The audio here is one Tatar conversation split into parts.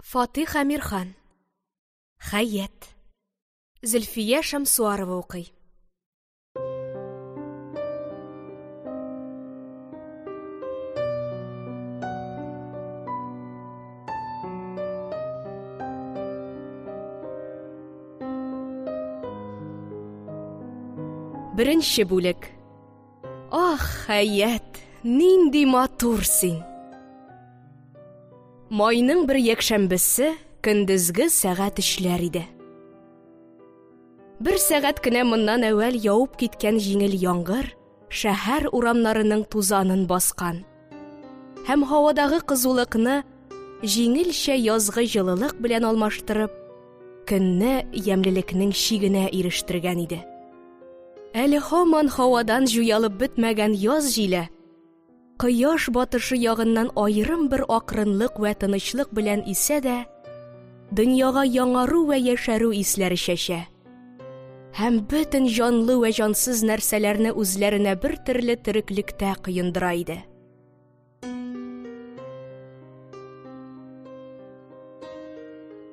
Фатих Амирхан. Хаят. Зөлфия Шамсуарова укый. Беренче бүлек. Ах, Хаят, нинди матур син. Майның бер якшәмбесе көндезге сәгать эшләр иде. Бер сәгать кенә моннан әвәл яуып киткән җиңел яңгыр шәһәр урамнарының тузанын баскан. Һәм һавадагы кызулыкны җиңелчә язгы җылылык белән алмаштырып, көнне ямьлелекнең чигенә ирештергән иде. Әле һаман һавадан җуялып бетмәгән яз җиле кояш батышы ягыннан аерым бер акрынлык вә тынычлык белән исә дә, дөньяга яңару вә яшәрү исләре чәчә. Һәм бөтен җанлы вә җансыз нәрсәләрне үзләренә бер төрле тереклектә кыендыра иде.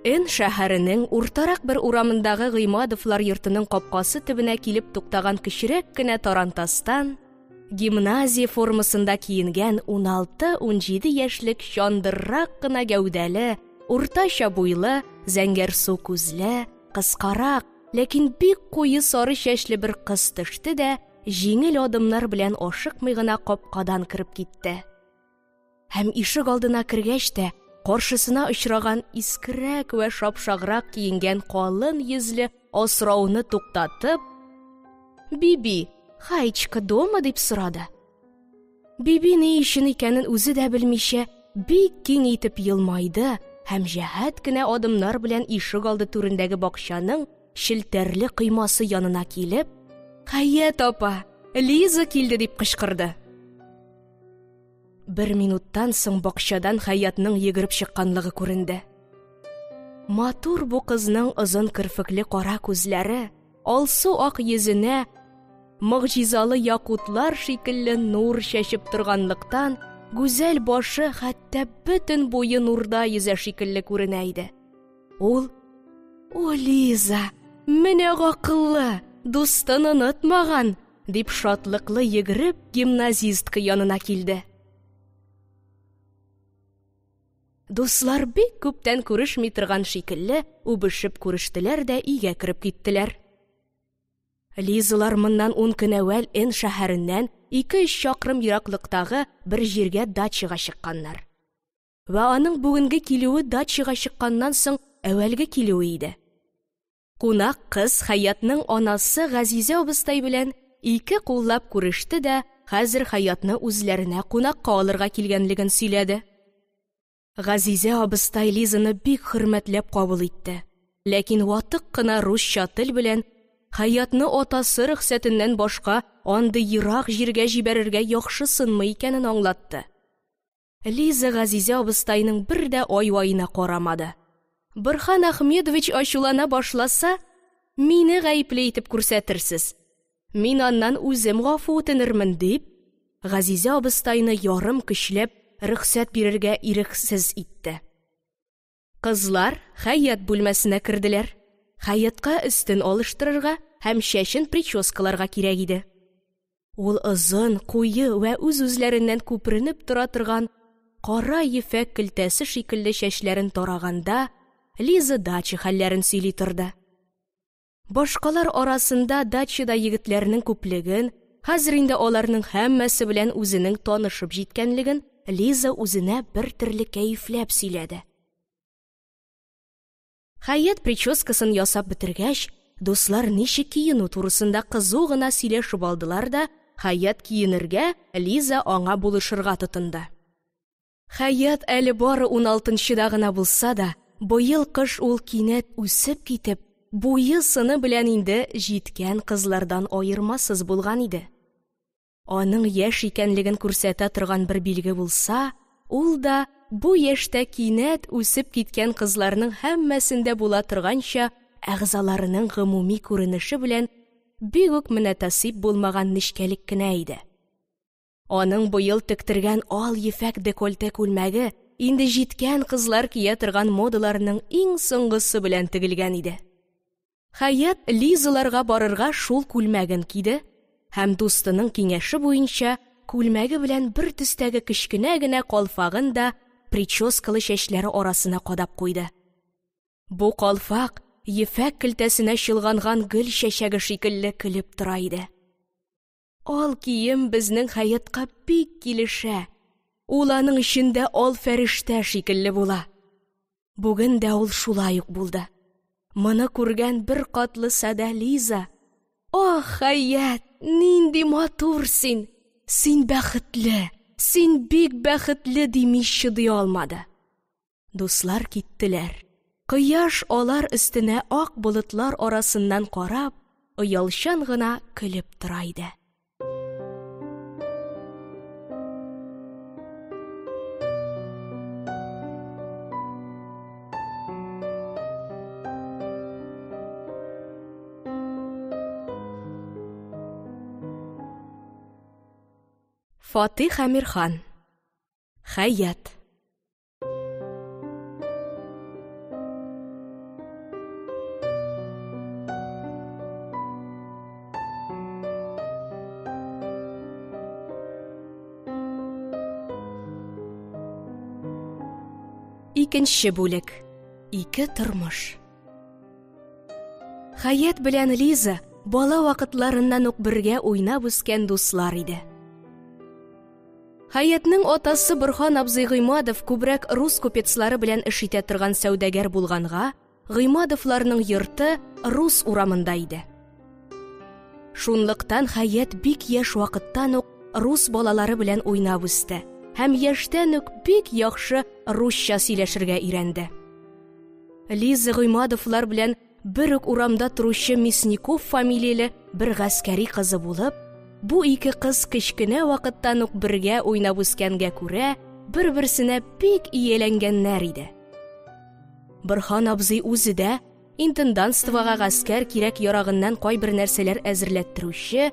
Эн шәһәренең уртарак бер урамындагы Гыймадовлар йортының капкасы төбенә килеп туктаган кечерәк кенә тарантастан гимназия формасында киенгән 16-17 яшьлек чандыррак кына гәүдәле, уртача буйлы, зәңгәр су күзле, кыскарак, ләкин бик куе сары чәчле бер кыз төште дә, җиңел адымнар белән ашыкмый гына капкадан кереп китте. Һәм ишек алдына кергәч тә, каршысына очраган искерәк вә шапшаграк киенгән калын йөзле асрауны туктатып, «Биби, Хаечка дома?» дип сорады. Биби ни өчен икәнен үзе дә белмичә, бик киң итеп елмайды һәм җәһәт кенә адымнар белән ишек алды түрендәге бакчаның челтәрле кыймасы янына килеп, «Хаят апа, Лиза килде!» дип кычкырды. Бер минуттан соң бакчадан Хаятның йөгереп чыкканлыгы күренде. Матур бу кызның озын кырфыклы кара күзләре, алсу ак йөзенә мөгъҗизалы якутлар шикелле нур чәчеп торганлыктан, гүзәл башы хәтта бөтен буе нурда йөзә шикелле күренә иде. Ул: «О, Лиза, менә гакыллы, дустын онытмаган!» дип шатлыклы йөгереп гимназистка янына килде. Дуслар бик күптән күрешми торган шикелле үбешеп күрештеләр дә өйгә кереп киттеләр. Лизалар моннан 10 көн әвәл Эн шәһәреннән 2-3 чакрым ераклыктагы бер җиргә дачага чыкканнар. Вә аның бүгенге килүе дачага чыкканнан соң әвәлге килүе иде. Кунак кыз Хаятның анасы Газизә абыстай белән 2 куллап күреште дә, хәзер Хаятны үзләренә кунакка алырга килгәнлеген сөйләде. Газизә абыстай Лизаны бик хөрмәтләп кабул итте. Ләкин ватык кына русча тел белән Хаятны атасы рөхсәтеннән башка андый ерак җиргә җибәрергә яхшы сынмый икәнен аңлатты. Лиза Газизә абыстайның бер дә ай-ваена карамады. Борхан Ахмедович ачулана башласа, мине гаепле итеп күрсәтерсез. Мин аннан үзем гафу үтенермен дип, Газизә абыстайны ярым көчләп рөхсәт бирергә ирексез итте. Кызлар Хаят бүлмәсенә керделәр. Хаятка өстен алыштырырга һәм чәчен прическаларга кирәк иде. Ул озын, куе вә үз-үзләреннән күпренеп тора торган кара ефәк көлтәсе шикелле чәчләрен тараганда, Лиза дача хәлләрен сөйли торды. Башкалар арасында дачада егетләрнең күплеген, хәзер инде аларның һәммәсе белән үзенең танышып җиткәнлеген Лиза үзенә бер төрле кәефләп сөйләде. Хаят прическасын ясап бетергәч, дуслар ничек киенү турысында кызу гына сөйләшеп алдылар да, Хаят киенергә, Лиза аңа булышырга тотынды. Хаят әле бары 16-да гына булса да, быел кыш ул кинәт үсеп китеп, буе сыны белән инде җиткән кызлардан аермасыз булган иде. Аның яшь икәнлеген күрсәтә торган бер билге булса, ул да бу яшьтә кинәт үсеп киткән кызларның һәммәсендә була торганча, әгъзаларының гомуми күренеше белән бик үк мөнәсәб булмаган нечкәлек кенә иде. Аның быел тектергән ал ефәк декольте күлмәге инде җиткән кызлар кия торган модаларның иң соңгысы белән тегелгән иде. Хаят Лизаларга барырга шул күлмәген киде һәм дустының киңәше буенча күлмәге белән бер төстәге кечкенә генә калфагын да прическалы чәчләре арасына кадап куйды. Бу калфак ефәк көлтәсенә чылганган гөл чәчәге шикелле көлеп тора иде. Ал кием безнең Хаятка бик килешә. Ул аның эчендә ал фәрештә шикелле була. Бүген дә ул шулай ук булды. Моны күргән бер катлы сәдә Лиза: "Ох, Хаят, нинди матур син! Син бәхетле, син бик бәхетле" димиш чыдый алмады. Дуслар киттеләр. Кояш алар өстенә ак болытлар арасыннан карап, оялчан гына көлеп тора иде. Фатих Әмирхан. Хаят. Икенче бүлек. Ике тормыш. Хаят белән Лиза бала вакытларыннан ук бергә уйнап үскән дуслар иде. Хаятның атасы Борхан абзый Гыймадов күбрәк рус купецлары белән эш итә торган сәүдәгәр булганга, Гыймадовларның йорты рус урамында иде. Шунлыктан Хаят бик яшь вакыттан ук рус балалары белән уйнап үсте һәм яшьтән ук бик яхшы русча сөйләшергә өйрәнде. Лиза Гыймадовлар белән бер үк урамда торучы Мясников фамилияле бер гаскәри кызы булып, бу ике кыз кечкенә вакыттан ук бергә уйнап үскәнгә күрә, бер-берсенә бик ияләнгәннәр иде. Борхан абзый үзе дә интенданствога гаскәр кирәк ярагыннан кайбер нәрсәләр әзерләттерүче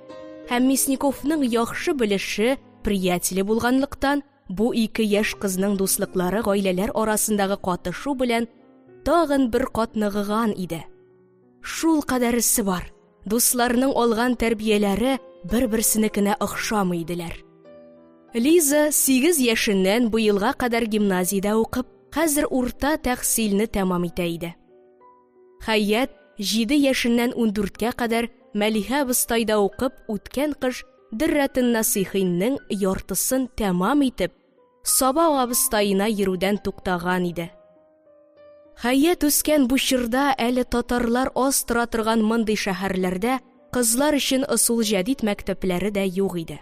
һәм Мясниковның яхшы белеше, приятеле булганлыктан, бу ике яшь кызның дуслыклары гаиләләр арасындагы катышу белән тагын бер кат ныгыган иде. Шул кадәресе бар. Дусларның алган тәрбияләре бер-берсенекенә охшамый иделәр. Лиза 8 яшеннән бу елга кадәр гимназиядә укып, хәзер урта тәхсилне тәмам итә иде. Хаят 7 яшеннән 14-кә кадәр Мәлихә абыстайда укып, үткән кыш Диррәтен Насихинның яртысын тәмам итеп, Саба абыстайына йөрүдән туктаган иде. Хаят үскән бу чорда әле татарлар аз тора торган мондый шәһәрләрдә кызлар өчен ысул җәдид мәктәпләре дә юк иде.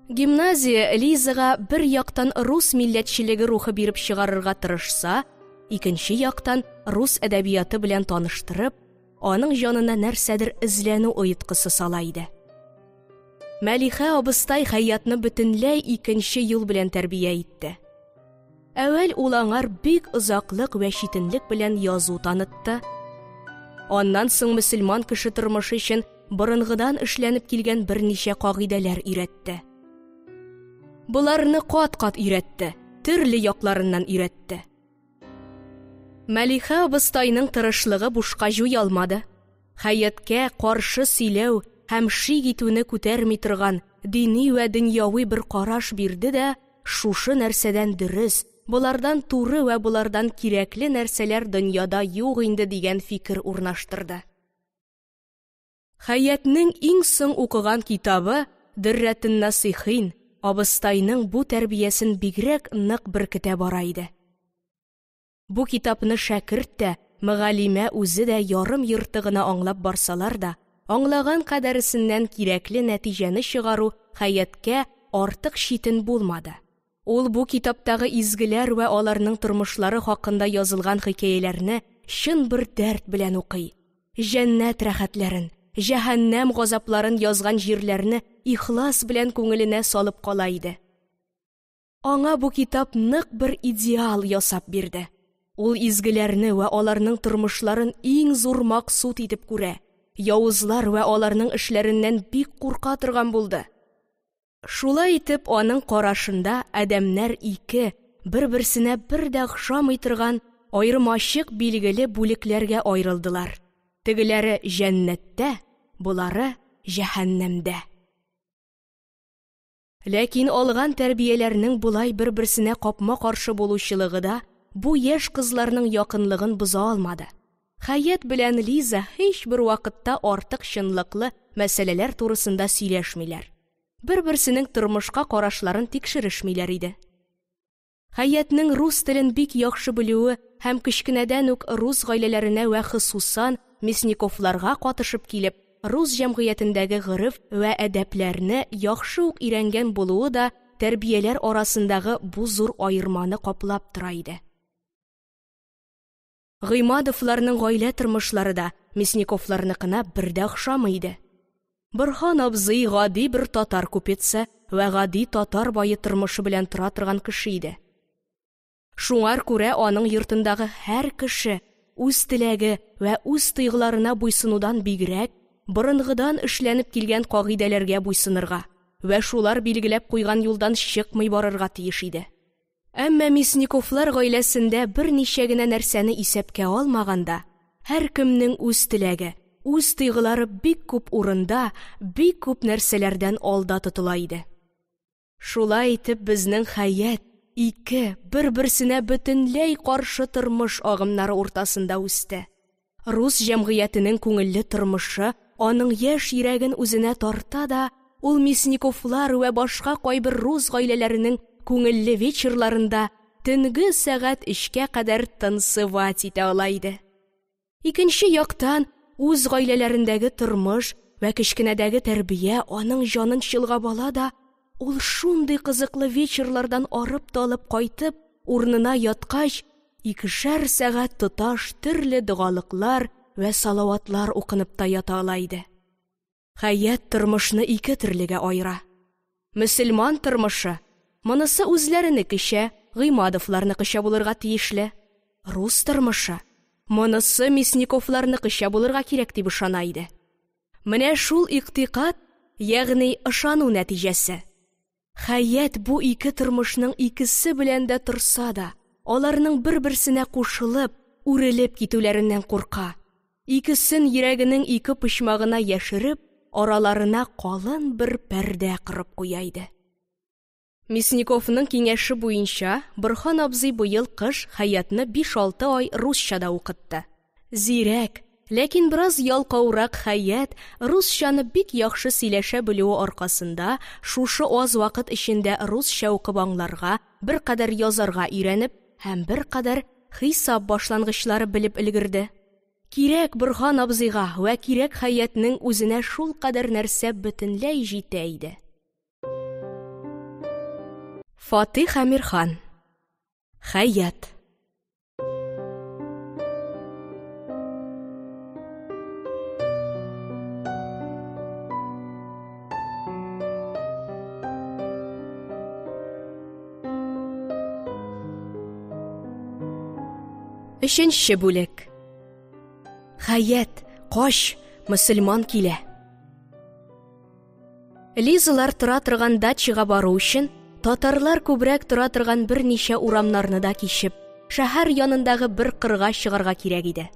Гимназия Лизага бер яктан рус милләтчелеге рухы биреп чыгарырга тырышса, икенче яктан рус әдәбияты белән таныштырып, аның җанына нәрсәдер эзләнү оеткысы сала иде. Мәлихә абыстай Хаятны бөтенләй икенче юл белән тәрбия итте. Әвәл ул аңар бик озаклык вә читенлек белән язу танытты. Аннан соң мөселман кеше тормышы өчен борынгыдан эшләнеп килгән берничә кагыйдәләр өйрәтте. Буларны кат-кат өйрәтте, төрле якларыннан өйрәтте. Мәлихә абыстайның тырышлыгы бушка җуй алмады. Хаяткә каршы сөйләү һәм шик итүне күтәрми торган дини вә дөньяви бер караш бирде дә, шушы нәрсәдән дөрес, булардан туры вә булардан кирәкле нәрсәләр дөньяда юк инде дигән фикер урнаштырды. Хаятның иң соң укыган китабы Диррәтен Насихин абыстайның бу тәрбиясен бигрәк нык беркетә бара иде. Бу китапны шәкерт тә, мөгаллимә үзе дә ярым йыртыгына аңлап барсалар да, аңлаган кадәресеннән кирәкле нәтиҗәне чыгару Хаяткә артык читен булмады. Ул бу китаптагы изгеләр вә аларның тормышлары хакында язылган хикәяләрне чын бер дәрт белән укый. Җәннәт рәхәтләрен, җәһәннәм газапларын язган җирләрне ихлас белән күңеленә салып кала иде. Аңа бу китап нык бер идеал ясап бирде. Ул изгеләрне вә аларның тормышларын иң зур максут итеп күрә. Явызлар вә аларның эшләреннән бик курка торган булды. Шулай итеп, аның карашында адәмнәр ике, бер-берсенә бер дә охшамый торган аерым ачык билгеле бүлекләргә аерылдылар. Тегеләре җәннәттә, булары җәһәннәмдә. Ләкин алган тәрбияләрнең булай бер-берсенә капма-каршы булучылыгы да бу яшь кызларның якынлыгын боза алмады. Хаят белән Лиза һич бер вакытта артык чынлыклы мәсьәләләр турысында сөйләшмиләр. Бер-берсенең тормышка карашларын тикшерешмиләр иде. Хаятның рус телен бик яхшы белүе һәм кечкенәдән үк рус гаиләләренә вә хусусан Мясниковларга катышып килеп, рус җәмгыятендәге гырыф вә әдәпләрне яхшы ук өйрәнгән булуы да тәрбияләр арасындагы бу зур аерманы каплап тора иде. Гыймадовларның гаилә тормышлары да Мясниковларныкына бердә охшамый иде. Борһан абзый гади бер татар купецы вә гади татар бае тормышы белән тора торган кеше иде. Шуңар күрә аның йортындагы һәр кеше үз теләге вә үз тойгыларына буйсынудан бигрәк борынгыдан эшләнеп килгән кагыйдәләргә буйсынырга вә шулар билгеләп куйган юлдан чыкмый барырга тиеш иде. Әмма Мясниковлар гаиләсендә берничә генә нәрсәне исәпкә алмаганда, һәр кемнең үз теләге, үз тойгылары бик күп урында, бик күп нәрсәләрдән алда тотыла иде. Шулай итеп безнең Хаят ике бер-берсенә бөтенләй каршы тормыш агымнары уртасында үсте. Рус җәмгыятенең күңелле тормышы аның яшь йөрәген үзенә тарта да, ул Мясниковлар вә башка кайбер рус гаиләләренең күңелле вечерларында төнге сәгать 3-кә кадәр танцевать итә ала иде. Икенче яктан, үз гаиләләрендәге тормыш вә кечкенәдәге тәрбия аның җанын чолгап ала да, ул шундый кызыклы вечерлардан арып талып кайтып, урынына яткач, 2 сәгать тоташ төрле дугалыклар вә салаватлар укынып та ята ала иде. Хаят тормышны 2 төрлегә айыра. Мөселман тормышы, монысы үзләренекечә, Гыймадовларныкыча булырга тиешле. Рус тормышы, монысы Мясниковларныкыча булырга кирәк дип ышана иде. Менә шул иктикад, ягъни ышану нәтиҗәсе. Хаят бу 2 тормышның икесе белән дә торса да, аларның бер-берсенә кушылып, үрелеп китүләреннән курка. Икесен йөрәгенең 2 почмагына яшереп, араларына калын бер пәрдә кырып куя иде. Мясниковның киңәше буенча, Борһан абзый быел кыш Хаятны 5-6 ай русчада укытты. Зирәк, ләкин бераз ялкаурак Хаят русчаны бик яхшы сөйләшә белүе аркасында, шушы аз вакыт эчендә русча укып аңларга, беркадәр язарга өйрәнеп, һәм беркадәр хисап башлангычлары белеп өлгерде. Кирәк Борһан абзыйга вә кирәк Хаятның үзенә шул кадәр нәрсә бөтенләй җитә иде. Фатих Әмирхан. Хаят. Өченче бүлек. Хаят, каш, мөселман килә. Лизалар тора торган дачага бару өчен татарлар күбрәк тора торган берничә урамнарны да кичеп, шәһәр янындагы бер кырга чыгарга кирәк иде.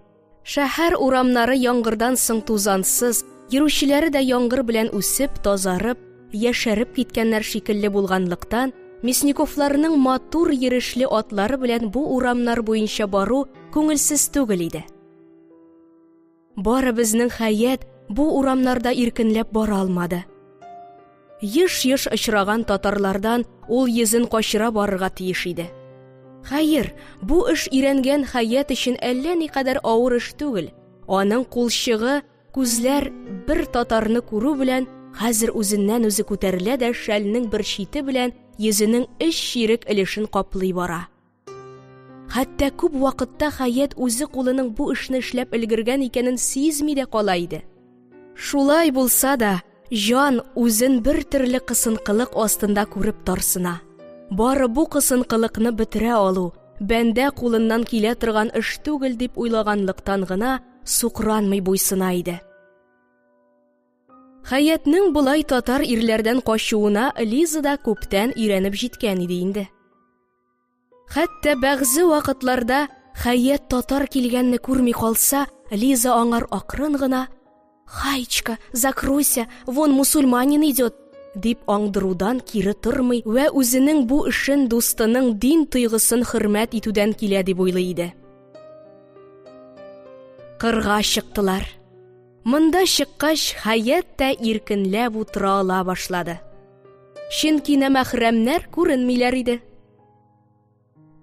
Шәһәр урамнары яңгырдан соң тузансыз, йөрүчеләре дә яңгыр белән үсеп, тазарып, яшәреп киткәннәр шикелле булганлыктан, Мясниковларның матур йөрешле атлары белән бу урамнар буенча бару күңелсез түгел иде. Бары безнең Хаят бу урамнарда иркенләп бара алмады. Еш-еш очраган татарлардан ул йөзен качыра барырга тиеш иде. Хәер, бу эш ирәнгән Хаят өчен әллә никадәр авыр эш түгел. Аның кулчыгы, күзләр бер татарны күрү белән хәзер үзеннән үзе күтәрелә дә шәлнең бер чите белән йөзенең 3 чирек өлешен каплый бара. Хәтта күп вакытта Хаят үзе кулының бу эшне эшләп өлгергән икәнен сизми дә кала иде. Шулай булса да, җан үзен бер төрле кысынкылык астында күреп тарсына. Бары бу кысынкылыкны бетерә алу, бәндә кулыннан килә торган эш түгел дип уйлаганлыктан гына сукранмый буйсына иде. Хаятның булай татар ирләрдән качуына Лиза да күптән өйрәнеп җиткән иде инде. Хәтта бәгъзе вакытларда Хәят татар килгәнне күрми калса, Лиза аңар акрын гына: «Хаечка, закройся, вон мусульманин идет», дип аңдырудан кире тормый вә үзенең бу эшен дустының дин тойгысын хөрмәт итүдән килә дип уйлый иде. Кырга чыктылар. Монда чыккач, Хәят та иркенләп утыра ала башлады. Чөнки мәхрәмнәр күренмиләр иде.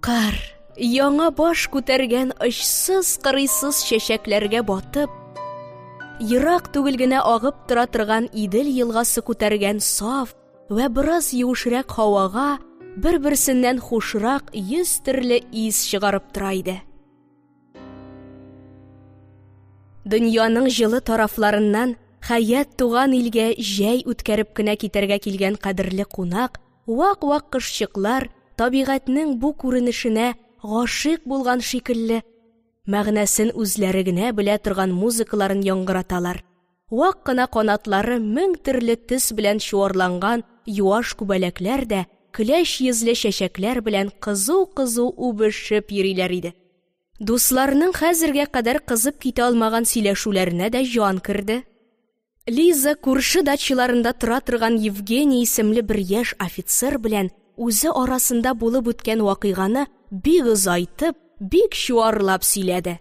Кар, яңа баш күтәргән очсыз-кырыйсыз чәчәкләргә батып, ерак түгел генә агып тора торган Идел елгасы күтәргән саф вә бераз юшрак һавага бер-берсеннән хушрак 100 төрле ис чыгарып тора иде. Дөньяның җылы тарафларыннан Хәят туган илгә җәй үткәреп кенә китәргә килгән кадерле кунак, вак-вак кышчыклар табигатьнең бу күренешенә гашыйк булган шикелле, мәгънәсен үзләре генә белә торган музыкаларын яңгыраталар. Вак кына канатлары 1000 төрле төс белән чуарланган юаш күбәләкләр дә көләч йөзле чәчәкләр белән кызу-кызу үбешеп йөриләр иде. Дусларның хәзергә кадәр кызып китә алмаган сөйләшүләренә дә җан керде. Лиза күрше дачаларында тора торган Евгений исемле бер яшь офицер белән үзе арасында булып үткән вакыйганы бик озайтып, бик чуарлап сөйләде.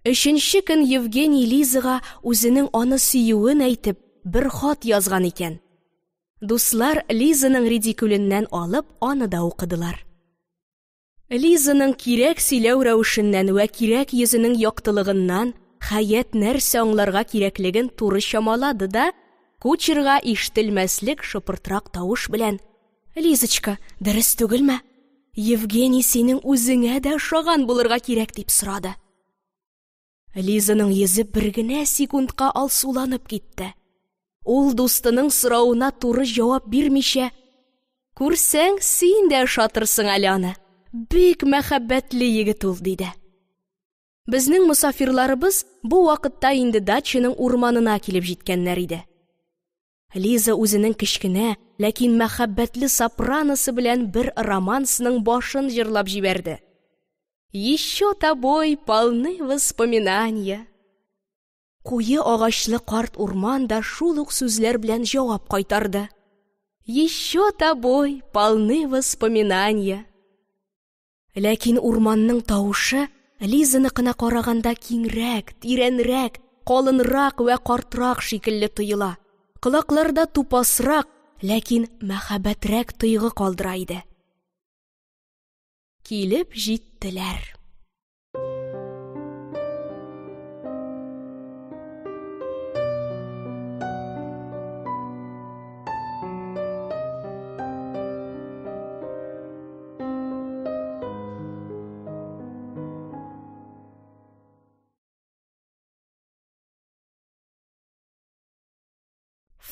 Өченче көн Евгений Лизага үзенең аны сөюен әйтеп, бер хат язган икән. Дуслар Лизаның редикүленнән алып, аны да укыдылар. Лизаның кирәк сөйләү рәвешеннән вә кирәк йөзенең яктылыгыннан Хәят нәрсә аңларга кирәклеген туры чамалады да, кучерга ишетелмәслек шыпыртрак тавыш белән: «Лизочка, дөрес түгелме? Евгений синең үзеңә дә ошаган булырга кирәк», дип сорады. Лизаның йөзе бер генә секундка алсуланып китте. Ул дустының сорауына туры җавап бирмичә: «Күрсәң, син дә ошатырсың әле аны. Бик мәхәббәтле егет ул», диде. Безнең мусафирларыбыз бу вакытта инде дачаның урманына килеп җиткәннәр иде. Лиза үзенең кечкенә, ләкин мәхәббәтле сопраносы белән бер романсның башын җырлап җибәрде. «Еще тобой полны воспоминания». Куе агачлы карт урман да шул ук сүзләр белән җавап кайтарды. «Еще тобой полны воспоминания». Ләкин урманның тавышы Лизаныкына караганда киңрәк, тирәнрәк, калынрак вә картрак шикелле тоела. Колакларда тупасрак, ләкин мәхәббәтрәк тойгы калдыра иде. Килеп җиттеләр.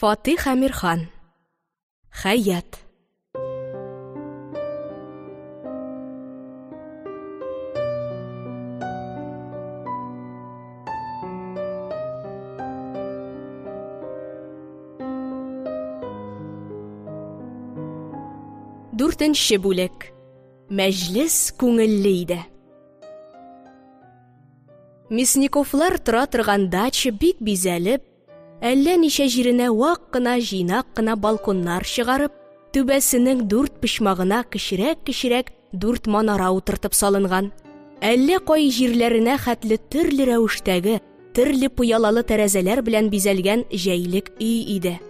Фатих Әмирхан. Хәят. Дүртенче бүлек. Мәҗлес күңелле иде. Мясниковлар тора торган дача бик бизәлеп, әллә ничә җиренә вак кына, җыйнак кына балконнар чыгарып, түбәсенең 4 почмагына кечерәк 4 манара утыртып салынган. Әллә кай җирләренә хәтле төрле рәвештәге, төрле пыялалы тәрәзәләр белән бизәлгән җәйлек өй иде.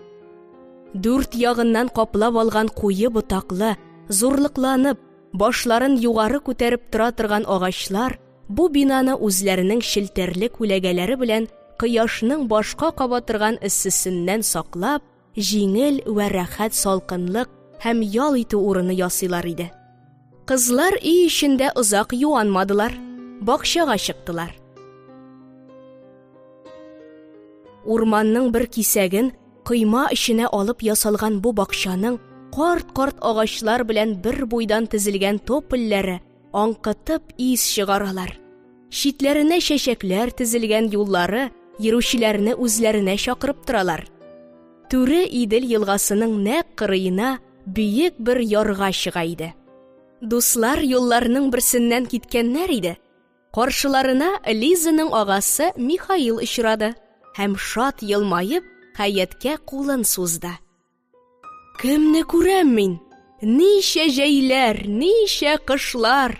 4 ягыннан каплап алган куе ботаклы, зурлыкланып, башларын югары күтәреп тора торган агачлар бу бинаны үзләренең челтәрле күләгәләре белән кояшның башка каба торган эссесеннән саклап, җиңел вә рәхәт салкынлык һәм ял итү урыны ясыйлар иде. Кызлар өй эчендә озак юанмадылар, бакчага чыктылар. Урманның бер кисәген кыйма эченә алып ясалган бу бакчаның карт-карт агачлар белән бер буйдан тезелгән топольләре аңкытып ис чыгаралар. Читләренә чәчәкләр тезелгән юллары йөрүчеләрне үзләренә чакырып торалар. Түре Идел елгасының нәкъ кырыена биек бер ярга чыга иде. Дуслар юлларның берсеннән киткәннәр иде. Каршыларына Лизаның агасы Михаил очрады һәм шат елмаеп Хәяткә кулын сузды. Кемне күрәм мин? Ничә җәйләр, ничә кышлар.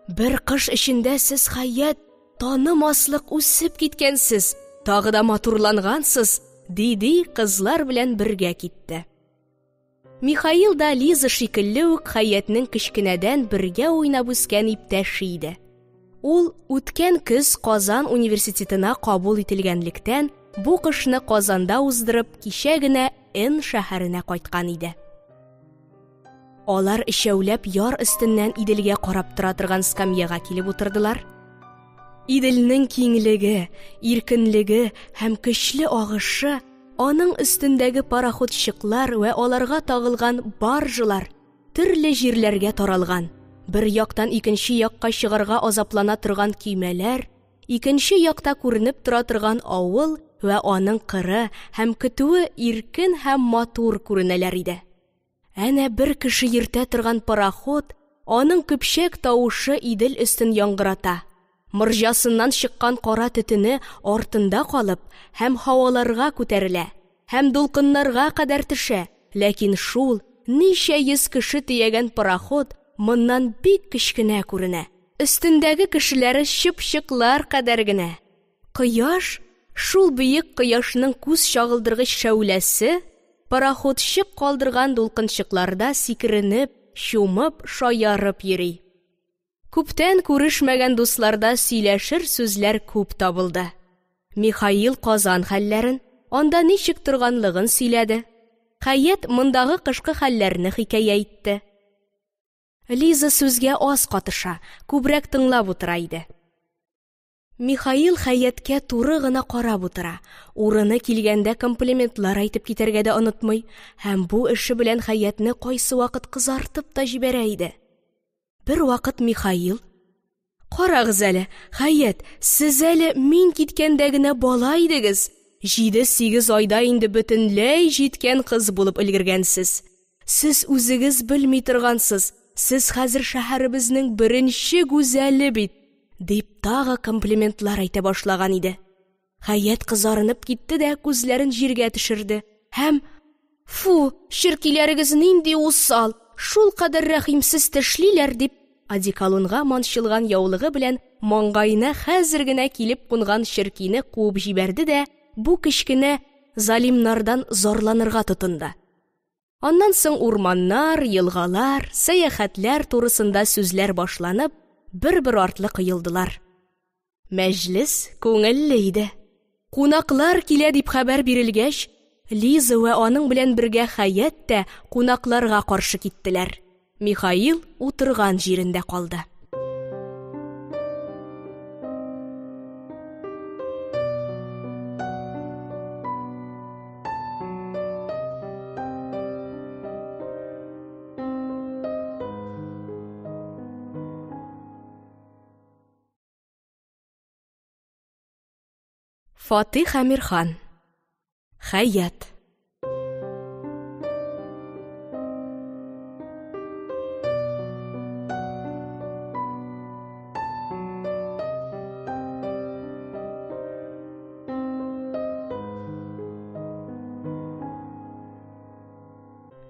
Бер кыш эчендә сез Хәят танымаслык үсеп киткәнсез, тагы да матурлангансыз, диде кызлар белән бергә китте. Михаил да Лиза шикелле үк Хәятның кичкенәдән бергә уйнап үскән иптәше иде. Ул үткән көз Казан университетына кабул ителгәнлектән, бу кышны Казанда уздырып, кичә генә Н шәһәренә кайткан иде. Алар ишәүләп яр өстеннән Иделгә карап тора торган скамьяга килеп утырдылар. Иделнең киңлеге, иркенлеге һәм көчле агышы, аның өстендәге пароходчыклар вә аларга тагылган баржылар төрле җирләргә таралган. Бер яктан икенче якка чыгарга азаплана торган көймәләр, икенче якта күренеп тора торган авыл вә аның кыры һәм көтүе иркен һәм матур күренәләр иде. Әнә бер кеше йөртә торган пароход, аның көпшәк тавышы Идел өстен яңгырата. Морҗасыннан чыккан кара төтене артында калып, һәм һаваларга күтәрелә, һәм дулкыннарга кадәр төшә. Ләкин шул ничә йөз кеше тиягән пароход моннан бик кечкенә күренә. Өстендәге кешеләре чыпчыклар кадәр генә. Кояш, шул бөек кояшның күз чагылдыргыч шәүләсе, пароходчы калдырган дулкынчыкларда сикеренеп, чумып, шаярып йөри. Күптән күрешмәгән дусларда сөйләшер сүзләр күп табылды. Михаил Казан хәлләрен, анда ничек торганлыгын сөйләде. Хәят мондагы кышкы хәлләрне хикәя итте. Лиза сүзгә аз катыша, күбрәк тыңлап утыра иде. Михаил Хәяткә туры гына карап утыра, урыны килгәндә комплиментлар әйтеп китәргә дә онытмый, һәм бу эше белән Хәятны кайсы вакыт кызартып та җибәрә иде. Бер вакыт Михаил: «Карагыз әле, Хәят, сез әле мин киткәндә генә бала идегез. 7-8 айда инде бөтенләй җиткән кыз булып өлгергәнсез. Сез үзегез белми торгансыз, сез хәзер шәһәребезнең беренче гүзәле бит», дип тагы комплиментлар әйтә башлаган иде. Хәят кызарынып китте дә күзләрен җиргә төшерде һәм: «Фу, ширкиләрегез нинди усал, шул кадәр рәхимсез тешлиләр», дип одеколонга манчылган яулыгы белән маңгайына хәзер генә килеп кунган ширкине куып җибәрде дә бу кечкенә залимнардан зарланырга тотынды. Аннан соң урманнар, елгалар, сәяхәтләр турысында сүзләр башланып, бер-бер артлы кыйылдылар. Мәҗлес күңелле иде. Кунаклар килә дип хәбәр бирелгәч, Лиза вә аның белән бергә Хәят тә кунакларга каршы киттеләр. Михаил утырган җирендә калды. Фатих Әмирхан. Хәят.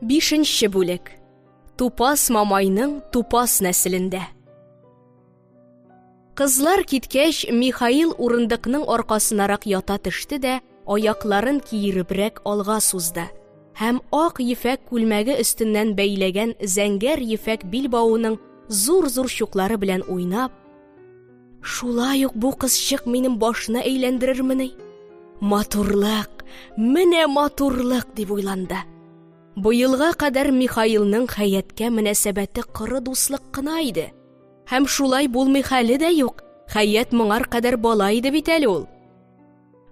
Бишенче бүлек. Тупас Мамайның тупас нәселендә. Кызлар киткәч, Михаил урындыкның аркасынарак ята төште дә, аякларын киеребрәк алга сузды. Һәм ак ефәк күлмәге өстеннән бәйләгән зәңгәр ефәк билбавының зур-зур чуклары белән уйнап: «Шулай ук бу кызчык минем башны әйләндерермени? Матурлык, менә матурлык», дип уйланды. Бу елга кадәр Михаилның Хәяткә мөнәсәбәте кыры дуслык кына иде. Һәм шулай булмый хәле дә юк. Хәят моңар кадәр бала иде бит әле ул.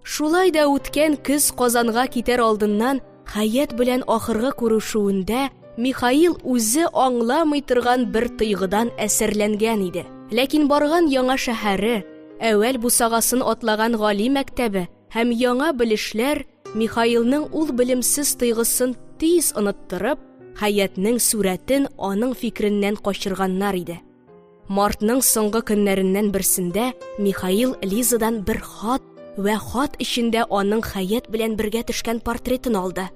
Шулай да үткән көз Казанга китәр алдыннан Хәят белән ахыргы күрешүендә Михаил үзе аңламый торган бер тойгыдан әсәрләнгән иде. Ләкин барган яңа шәһәре, әүвәл бусагасын атлаган гали мәктәбе һәм яңа белешләр Михаилның ул белемсез тойгысын тиз оныттырып, Хаятның сурәтен аның фикреннән качырганнар иде. Мартның соңгы көннәреннән берсендә Михаил Лизадан бер хат вә хат эчендә аның Хаят белән бергә төшкән портретын алды.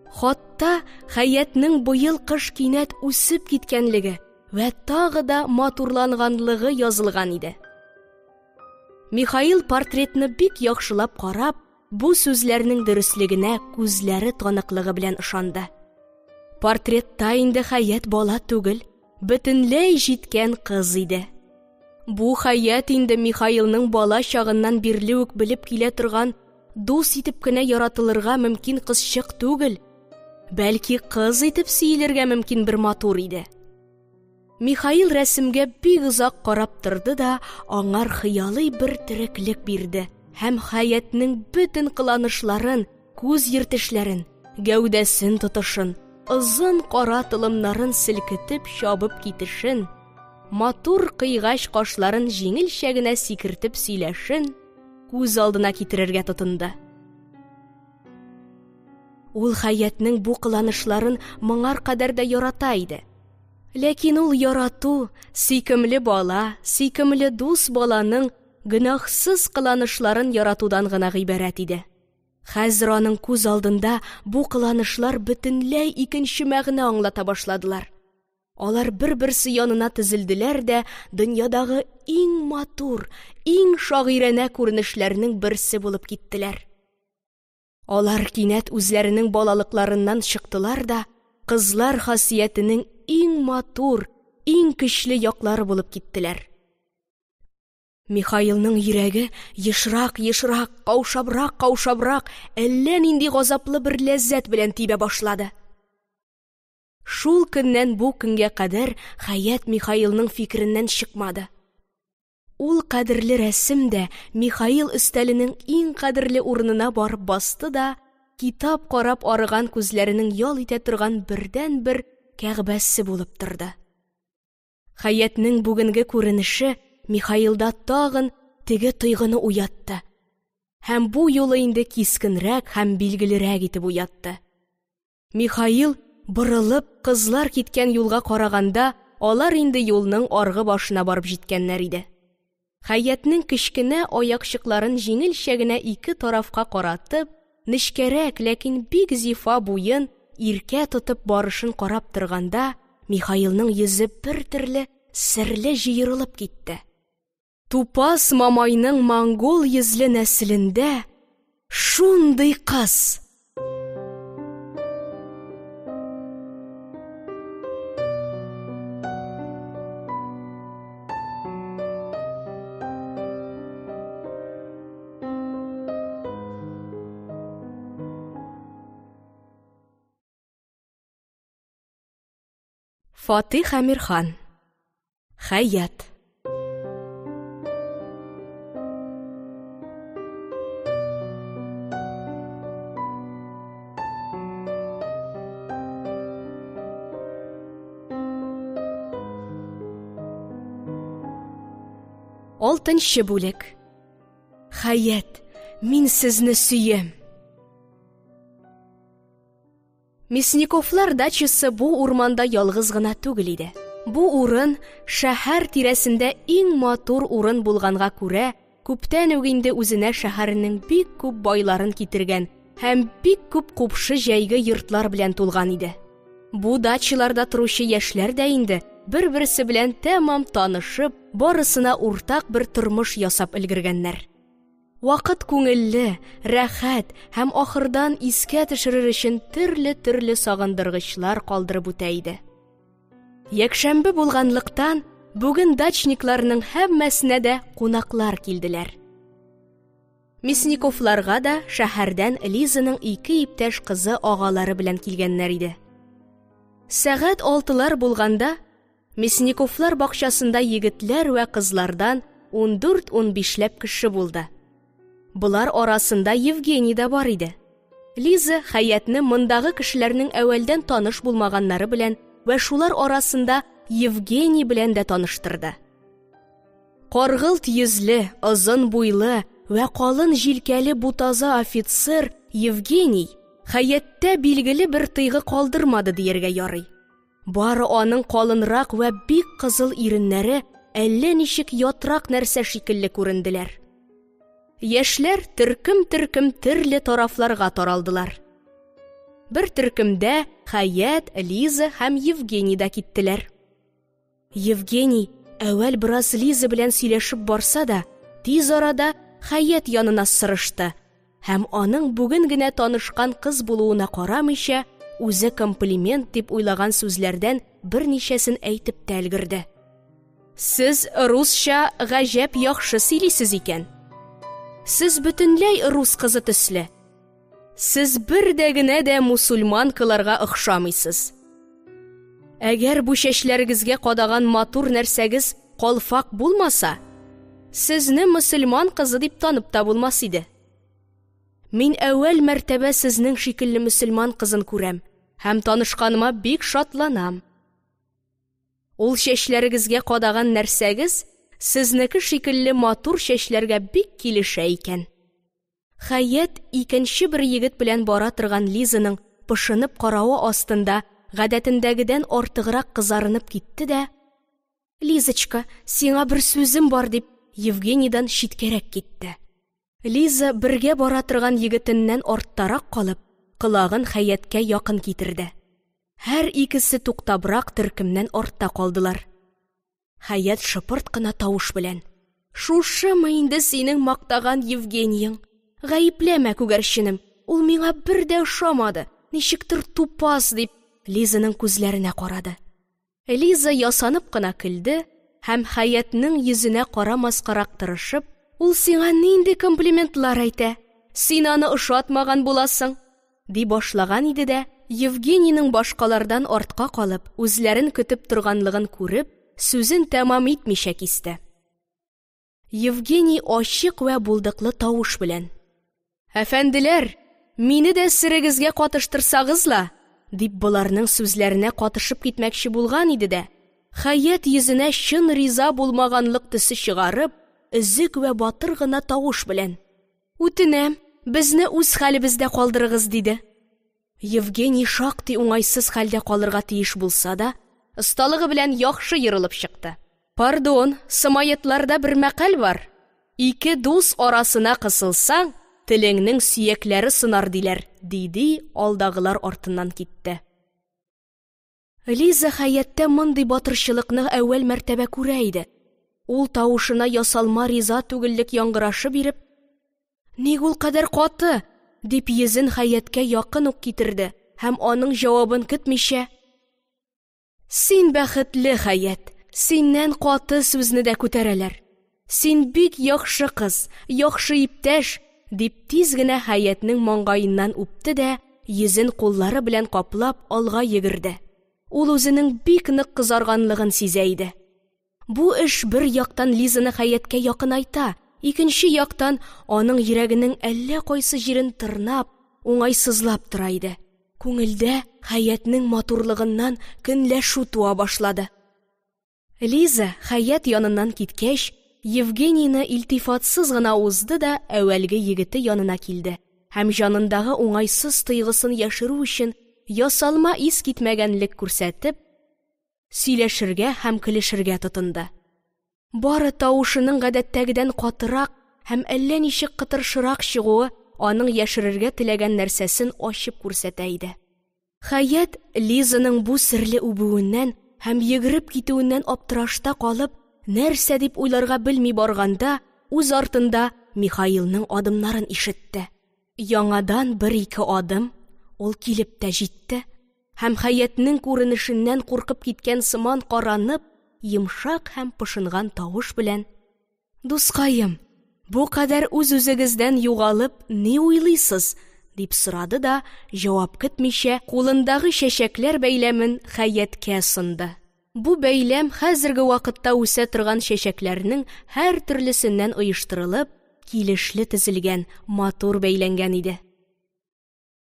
Хатта Хаятның быел кыш кинәт үсеп киткәнлеге вә тагы да матурланганлыгы язылган иде. Михаил портретны бик яхшылап карап, бу сүзләрнең дөрестлегенә күзләре таныклыгы белән ышанды. Портретта инде Хаят бала түгел, бөтенләй җиткән кыз иде. Бу Хаят инде Михаилның бала чагыннан бирле үк белеп килә торган, дус итеп кенә яратылырга мөмкин кызчык түгел, бәлки кыз итеп сөйләргә мөмкин бер матур иде. Михаил рәсемгә бик озак карап торды да, аңар хыялый бер тереклек бирде һәм Хаятның бөтен кыланышларын, күз йөртешләрен, гәүдәсен тотышын, озын кара тылымнарын селкетеп чабып китешен, матур кыйгач кашларын җиңелчә генә сикертеп сөйләшен күз алдына китерергә тотынды. Ул Хаятның бу кыланышларын моңар кадәр дә ярата иде. Ләкин ул ярату, сөйкемле бала, сөйкемле дус баланың гөнаһсыз кыланышларын яратудан гына гыйбарәт иде. Хәзер аның күз алдында бу кыланышлар бөтенләй икенче мәгънә аңлата башладылар. Алар бер-берсе янына тезелделәр дә дөньядагы иң матур, иң шагыйрәнә күренешләрнең берсе булып киттеләр. Алар кинәт үзләренең балалыкларыннан чыктылар да кызлар хасиятенең иң матур, иң көчле яклары булып киттеләр. Михаилның йөрәге ешрак, каушабрак, әллә нинди газаплы бер ләззәт белән тибә башлады. Шул көннән бу көнгә кадәр Хаят Михаилның фикереннән чыкмады. Ул кадерле рәсем дә Михаил өстәленең иң кадерле урынына барып басты да, китап карап арыган күзләренең ял итә торган бердән-бер кәгъбәсе булып торды. Хаятның бүгенге күренеше Михаилда тагын теге тойгыны уятты. Һәм бу юлы инде кискенрәк һәм билгелерәк итеп уятты. Михаил борылып кызлар киткән юлга караганда, алар инде юлның аргы башына барып җиткәннәр иде. Хаятның кечкенә аякчыкларын җиңелчә генә ике тарафка каратып, нечкәрәк, ләкин бик зифа буен иркә тотып барышын карап торганда, Михаилның йөзе бер төрле серле җыерылып китте. Тупас мамайның монгол йөзле нәселендә шундый кыз. Фатих Әмирхан. Хаят. Алтынчы бүлек. Хаят, мин сезне сөем. Мясниковлар дачасы бу урманда ялгыз гына түгел иде. Бу урын шәһәр тирәсендә иң матур урын булганга күрә, күптән үк инде үзенә шәһәрнең бик күп байларын китергән һәм бик күп купшы җәйге йортлар белән тулган иде. Бу дачаларда торучы яшьләр дә инде бер-берсе белән тәмам танышып, барысына уртак бер тормыш ясап өлгергәннәр. Вакыт күңелле, рәхәт һәм ахырдан искә төшерер өчен төрле сагындыргычлар калдырып үтә иде. Якшәмбе булганлыктан, бүген дачникларның һәммәсенә дә кунаклар килделәр. Мясниковларга да шәһәрдән Лизаның ике иптәш кызы агалары белән килгәннәр иде. Сәгать 6-лар булганда, Мясниковлар бакчасында егетләр вә кызлардан 14-15ләп кеше булды. Булар арасында Евгений да бар иде. Лиза Хаятны мондагы кешеләрнең әүвәлдән таныш булмаганнары белән вә шулар арасында Евгений белән дә таныштырды. Каргылт йөзле, озын буйлы вә калын җилкәле бу таза офицер Евгений Хәяттә билгеле бер тыйгы калдырмады диергә ярый. Бары аның калынрак вә бик кызыл иреннәре әллә ничек ятрак нәрсә шикелле күренделәр. Яшьләр төркем-төркем төрле тарафларга таралдылар. Бер төркемдә Хаят, Лиза һәм Евгений да киттеләр. Евгений әүвәл бераз Лиза белән сөйләшеп барса да, тиз арада Хаят янына сырышты һәм аның бүген генә танышкан кыз булуына карамыйча, үзе комплимент дип уйлаган сүзләрдән берничәсен әйтеп тә өлгерде. Сез русча гаҗәп яхшы сөйлисез икән. Сез бөтенләй рус кызы төсле. Сез бер дә генә дә мусульманкаларга охшамыйсыз. Әгәр бу чәчләрегезгә кадаган матур нәрсәгез калфак булмаса, сезне мусульман кызы дип танып та булмас иде. Мин әүвәл мәртәбә сезнең шикелле мусульман кызын күрәм һәм танышканыма бик шатланам. Ул чәчләрегезгә кадаган нәрсәгез сезнеке шикелле матур чәчләргә бик килешә икән. Хаят икенче бер егет белән бара торган Лизаның пышынып каравы астында гадәтендәгедән артыграк кызарынып китте дә: «Лизочка, сиңа бер сүзем бар», дип Евгенийдан читкәрәк китте. Лиза бергә бара торган егетеннән арттарак калып, кылагын Хаяткә якын китерде. Һәр икесе туктабрак төркемнән артта калдылар. Хаят шыпырт кына тавыш белән: «Шушымы инде синең мактаган Евгенийң? Гаепләмә, күгәрченем, ул миңа бер дә ошамады, ничектер тупас», дип Лизаның күзләренә карады. Лиза ясанып кына көлде һәм Хаятның йөзенә карамаскарак тырышып: «Ул сиңа нинди комплиментлар әйтә? Син аны ошатмаган буласың», ди башлаган иде дә, Евгенийның башкалардан артка калып, үзләрен көтеп торганлыгын күреп, сүзен тәмам итмичә кисте. Евгений ачык вә булдыклы тавыш белән: «Әфәнделәр, мине дә серегезгә катыштырсагызла», дип боларның сүзләренә катышып китмәкче булган иде дә, Хаят йөзенә чын риза булмаганлык төсе чыгарып, өзек вә батыр гына тавыш белән: «Үтенәм, безне үз хәлебездә калдырыгыз», диде. Евгений шактый уңайсыз хәлдә калырга тиеш булса да, осталыгы белән яхшы йырылып чыкты. «Пардон, самаятларда бер мәкаль бар. Ике дус арасына кысылсаң, телеңнең сөякләре сынар диләр», диде, алдагылар артыннан китте. Лиза Хаяттә мондый батырчылыкны әүвәл мәртәбә күрә иде. Ул тавышына ясалма риза түгеллек яңгырашы биреп: «Ник ул кадәр каты?» дип йөзен Хаяткә якын ук китерде һәм аның җавабын көтмичә: «Син бәхетле, Хаят, синнән каты сүзне дә күтәрәләр. Син бик яхшы кыз, яхшы иптәш», дип тиз генә Хаятның маңгаеннан үпте дә, йөзен куллары белән каплап алга йөгерде. Ул үзенең бик нык кызарганлыгын сизә иде. Бу эш бер яктан Лизаны Хаяткә якынайта, икенче яктан аның йөрәгенең әллә кайсы җирен тырнап, уңайсызлап тора иде. Күңелдә Хаятның матурлыгыннан көнләшү туа башлады. Лиза Хаят яныннан киткәч, Евгенийны илтифатсыз гына узды да әүвәлге егете янына килде һәм җанындагы уңайсыз тойгысын яшерү өчен ясалма ис китмәгәнлек күрсәтеп, сөйләшергә һәм көлешергә тотынды. Бары тавышының гадәттәгедән катырак һәм әллә ничек кытыршырак чыгуы аның яшерергә теләгән нәрсәсен ачып күрсәтә иде. Хаят Лизаның бу серле үбүеннән һәм йөгереп китүеннән аптырашта калып, нәрсә дип уйларга белми барганда, үз артында Михаилның адымнарын ишетте. Яңадан бер-ике адым ул килеп тә җитте һәм Хаятның күренешеннән куркып киткән сыман каранып, йомшак һәм пышынган тавыш белән: «Дускаем, бу кадәр үз-үзегездән югалып, ни уйлыйсыз?» дип сорады да, җавап көтмичә, кулындагы чәчәкләр бәйләмен Хаяткә сынды. Бу бәйләм хәзерге вакытта үсә торган чәчәкләрнең һәр төрлесеннән оештырылып, килешле тезелгән, матур бәйләнгән иде.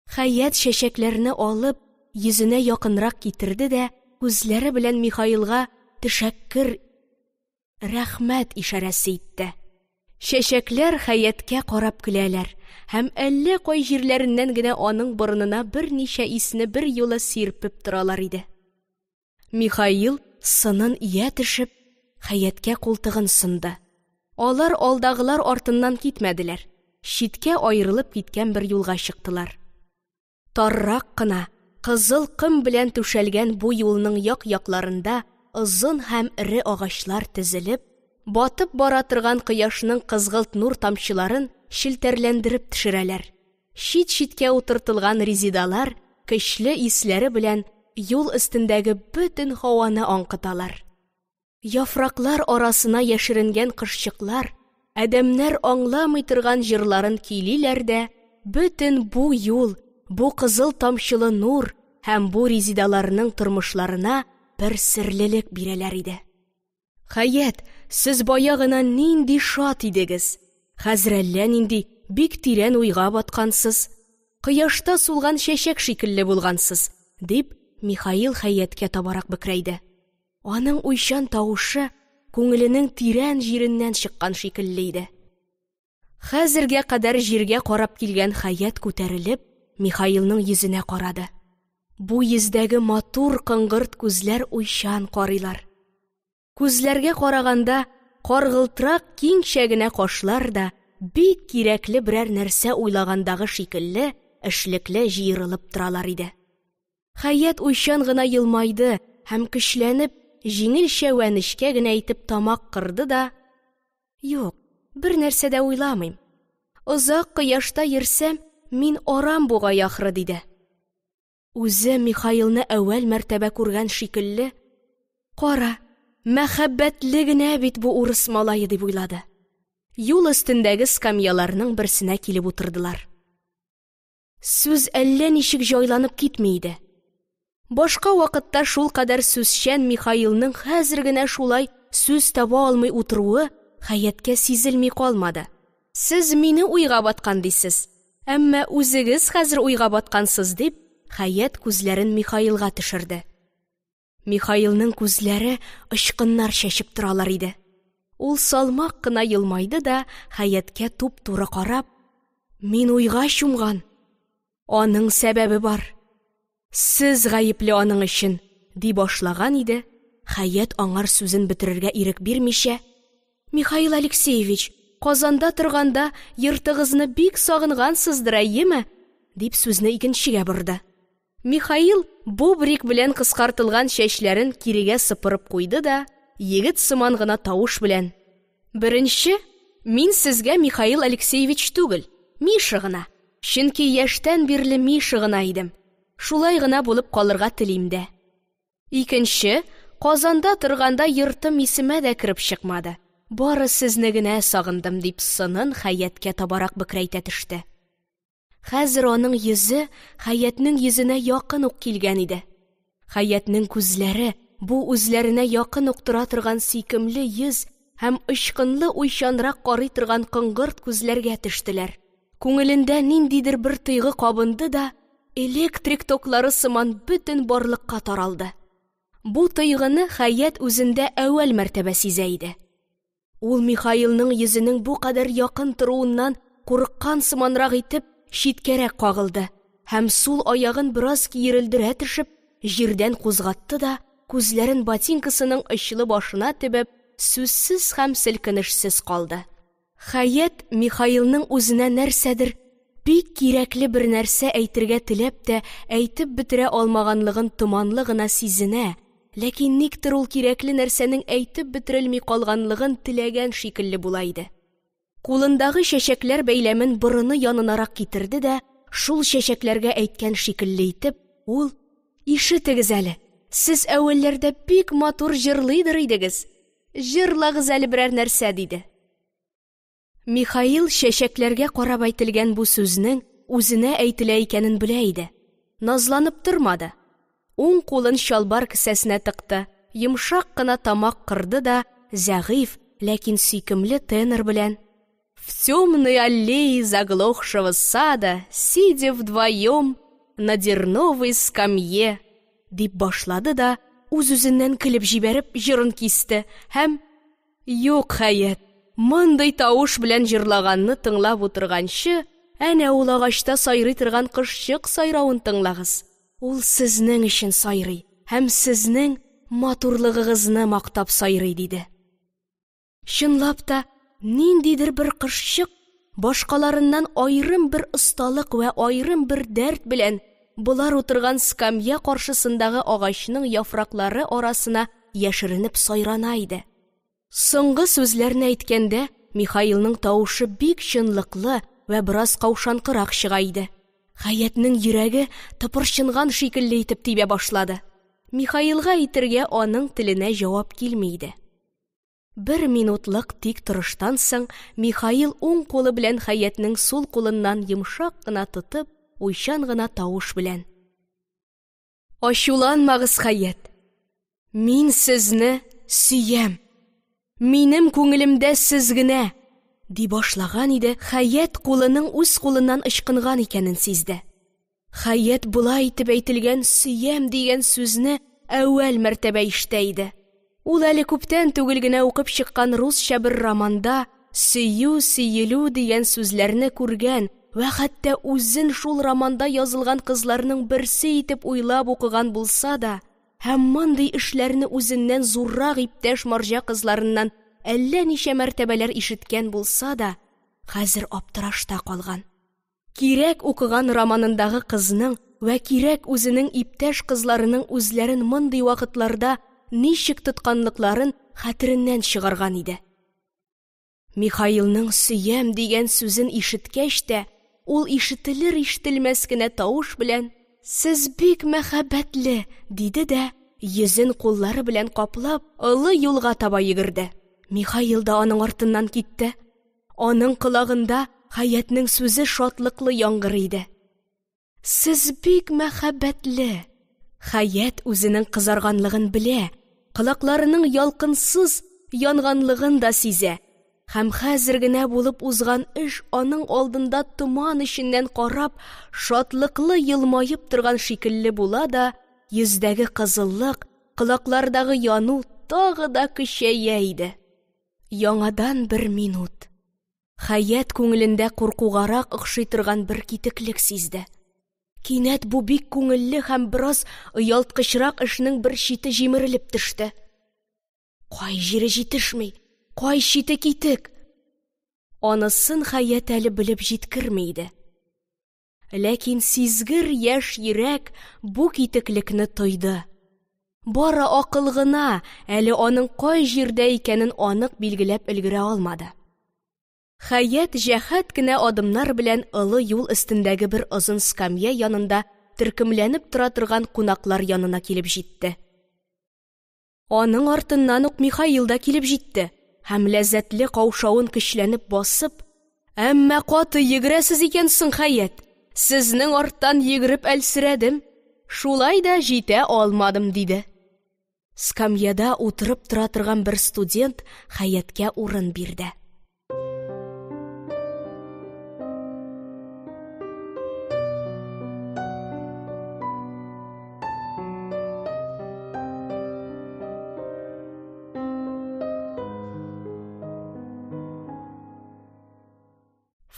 Хаят чәчәкләрне алып, йөзенә якынрак китерде дә, күзләре белән Михаилга тәшәккүр, рәхмәт ишарәсе итте. Чәчәкләр Хәяткә карап көләләр, һәм әллә кай җирләреннән генә аның борынына берничә исне бер юлы сирпеп торалар иде. Михаил сынын ия төшеп, Хәяткә култыгын сынды. Алар алдагылар артыннан китмәделәр. Читкә аерылып киткән бер юлга чыктылар. Таррак кына, кызыл кым белән түшәлгән бу юлның як-якларында озын һәм ире агачлар тезелеп, батып бара торган кояшның кызгылт нур тамчыларын шелтәрләндереп төшерәләр. Чит-читкә утыртылган резидалар көчле исләре белән юл өстендәге бөтен һаваны аңкыталар. Яфраклар арасына яшеренгән кышчыклар, адәмнәр аңламый торган җырларын көйлиләр дә, бөтен бу юл, бу кызыл тамчылы нур һәм бу резидаларның тормышларына бер серлелек бирәләр иде. Хәят, сез бая гына нинди шат идегез. Хәзер әллә нинди бик тирән уйга баткансыз. Кояшта сулган чәчәк шикелле булгансыз, дип Михаил Хәяткә табарак бөкрәйде. Аның уйчан тавышы күңеленең тирән җиреннән чыккан шикелле иде. Хәзергә кадәр җиргә карап килгән Хәят күтәрелеп, Михаилның йөзенә карады. Бу йөздәге матур кыңгырт күзләр уйчан карыйлар. Күзләргә караганда каргылтрак киңчә генә кашлар да бик кирәкле берәр нәрсә уйлагандагы шикелле, эшлекле җыерылып торалар иде. Хәят уйчан гына елмайды һәм көчләнеп, җиңел шәвәнешкә генә итеп тамак кырды да: "Юк, бер нәрсә дә уйламыйм. Озак кояшта йөрсәм, мин арам бугай ахры", диде. Үзе Михаилны әүвәл мәртәбә күргән шикелле: "Кара, мәхәббәтле генә бит бу урыс малае", дип уйлады. Юл өстендәге скамьяларның берсенә килеп утырдылар. Сүз әллә ничек җайланып китми иде. Башка вакытта шул кадәр сүзчән Михаилның хәзер генә шулай сүз таба алмый утыруы Хәяткә сизелми калмады. "Сез мине уйга баткан дисез, әмма үзегез хәзер уйга баткансыз", дип Хәят күзләрен Михаилга төшерде. Михаилның күзләре ычкыннар чәчеп торалар иде. Ул салмак кына елмайды да Хәяткә туп-туры карап: "Мин уйга чумган. Аның сәбәбе бар. Сез гаепле аның өчен", ди башлаган иде. Хәят аңар сүзен бетерергә ирек бирмичә: "Михаил Алексеевич, Казанда торганда йортыгызны бик сагынгансыздыр, әйеме?" дип сүзне икенчегә борды. Михаил бубрик белән кыскартылган чәчләрен кирегә сыпырып куйды да, егет сыман гына тавыш белән: "Беренче, мин сезгә Михаил Алексеевич түгел, Миша гына. Чөнки яшьтән бирле Миша гына идем. Шулай гына булып калырга телим дә. Икенче, Казанда торганда йортым исемә дә кирип чыкмады. Бары сезне генә сагындым", дип сынын Хәяткә табарак бөкрәйтә төште. Хәзер аның йөзе Хәятның йөзенә якын ук килгән иде. Хәятның күзләре бу үзләренә якын ук тора торган сөйкемле йөз һәм ычкынлы уйчанрак карый торган кыңгырт күзләргә төштеләр. Күңелендә ниндидер бер тойгы кабынды да, электрик токлары сыман бөтен барлыкка таралды. Бу тойгыны Хәят үзендә әүвәл мәртәбә сизә иде. Ул Михаилның йөзенең бу кадәр якын торуыннан курыккан сыманрак итеп читкәрәк кагылды һәм сул аягын бераз киерелдерә төшеп, җирдән кузгатты да, күзләрен ботинкасының очлы башына төбәп, сүзсез һәм селкенешсез калды. Хәят Михаилның үзенә нәрсәдер, бик кирәкле бер нәрсә әйтергә теләп тә әйтеп бетерә алмаганлыгын томанлы гына сизенә, ләкин никтер ул кирәкле нәрсәнең әйтеп бетерелми калганлыгын теләгән шикелле була иде. Кулындагы чәчәкләр бәйләмен борыны янынарак китерде дә, шул чәчәкләргә әйткән шикелле итеп, ул: "Ишетегез әле, сез әүвәлләрдә бик матур җырлыйдыр идегез. Җырлагыз әле берәр нәрсә", диде. Михаил чәчәкләргә карап әйтелгән бу сүзнең үзенә әйтелә икәнен белә иде. Назланып тормады. Уң кулын чалбар кесәсенә тыкты, йомшак кына тамак кырды да, зәгыйф, ләкин сөйкемле тенор белән: "В темной аллее заглохшего сада, сидя вдвоем на дерновой скамье", дип башлады да, үз-үзеннән көлеп җибәреп җырын кисте һәм: "Юк, Хәят, Мондый тавыш белән җырлаганны тыңлап утырганчы, әнә ул агачта сайрый торган кошчык сайравын тыңлагыз. Ул сезнең өчен сайрый һәм сезнең матурлыгыгызны мактап сайрый, диде. Чынлап та, ниндидер бер кошчык башкаларыннан аерым бер осталык вә аерым бер дәрт белән булар утырган скамья каршысындагы агачның яфраклары арасына яшеренеп сайрана иде. Соңгы сүзләрне әйткәндә, Михаилның тавышы бик чынлыклы вә бераз каушанкырак чыга иде. Хаятның йөрәге тыпырчынган шикелле итеп тибә башлады. Михаилга әйтергә аның теленә җавап килми иде. 1 минутлык тик торыштан соң Михаил уң кулы белән Хаятның сул кулыннан йомшак кына тотып, уйчан гына тавыш белән: "Ачуланмагыз, Хаят. Мин сезне сөям. Минем күңелемдә сез генә", ди башлаган иде. Хаят кулының үз кулыннан ычкынган икәнен сизде. Хаят булай итеп әйтелгән сөям дигән сүзне әүвәл мәртәбә ишетә иде. Ул әле күптән түгел генә укып чыккан русча бер романда сөю, сөелү дигән сүзләрне күргән вә хәтта үзен шул романда язылган кызларның берсе итеп уйлап укыган булса да, һәм мондый эшләрне үзеннән зуррак иптәш марҗа кызларыннан әллә ничә мәртәбәләр ишеткән булса да, хәзер аптырашта калган. Кирәк укыган романындагы кызның вә кирәк үзенең иптәш кызларының үзләрен мондый вакытларда ничек тотканлыкларын хәтереннән чыгарган иде. Михаилның сөям дигән сүзен ишеткәч тә, ул ишетелер-ишетелмәс кенә тавыш белән: "Сез бик мәхәббәтле", диде дә, йөзен куллары белән каплап, олы юлга таба йөгерде. Михаил да аның артыннан китте. Аның колагында Хаятның сүзе шатлыклы яңгыр иде. "Сез бик мәхәббәтле". Хаят үзенең кызарганлыгын белә, колакларының ялкынсыз янганлыгын да сизә. Һәм хәзер генә булып узган эш аның алдында томан эченнән карап, шатлыклы елмаеп торган шикелле була да, йөздәге кызыллык, колаклардагы яну тагы да көчәя иде. Яңадан 1 минут. Хаят күңелендә куркугарак охшый торган бер китеклек сизде. Кинәт бу бик күңелле һәм бераз оялткычрак эшнең бер чите җимерелеп төште. Кай җире җитешми, кай чите китек? Анысын Хаят әле белеп җиткерми иде. Ләкин сизгер яшь йөрәк бу китеклекне тойды. Бары акыл гына әле аның кай җирдә икәнен анык билгеләп өлгерә алмады. Хаят җәһәт кенә адымнар белән олы юл өстендәге бер озын скамья янында төркемләнеп тора торган кунаклар янына килеп җитте. Аның артыннан ук Михаил да килеп җитте һәм ләззәтле каушавын көчләнеп басып: "Әмма каты йөгерәсез икән соң, Хаят. Сезнең арттан йөгереп әлсерәдем. Шулай да җитә алмадым", диде. Скамьяда утырып тора торган бер студент Хаяткә урын бирде.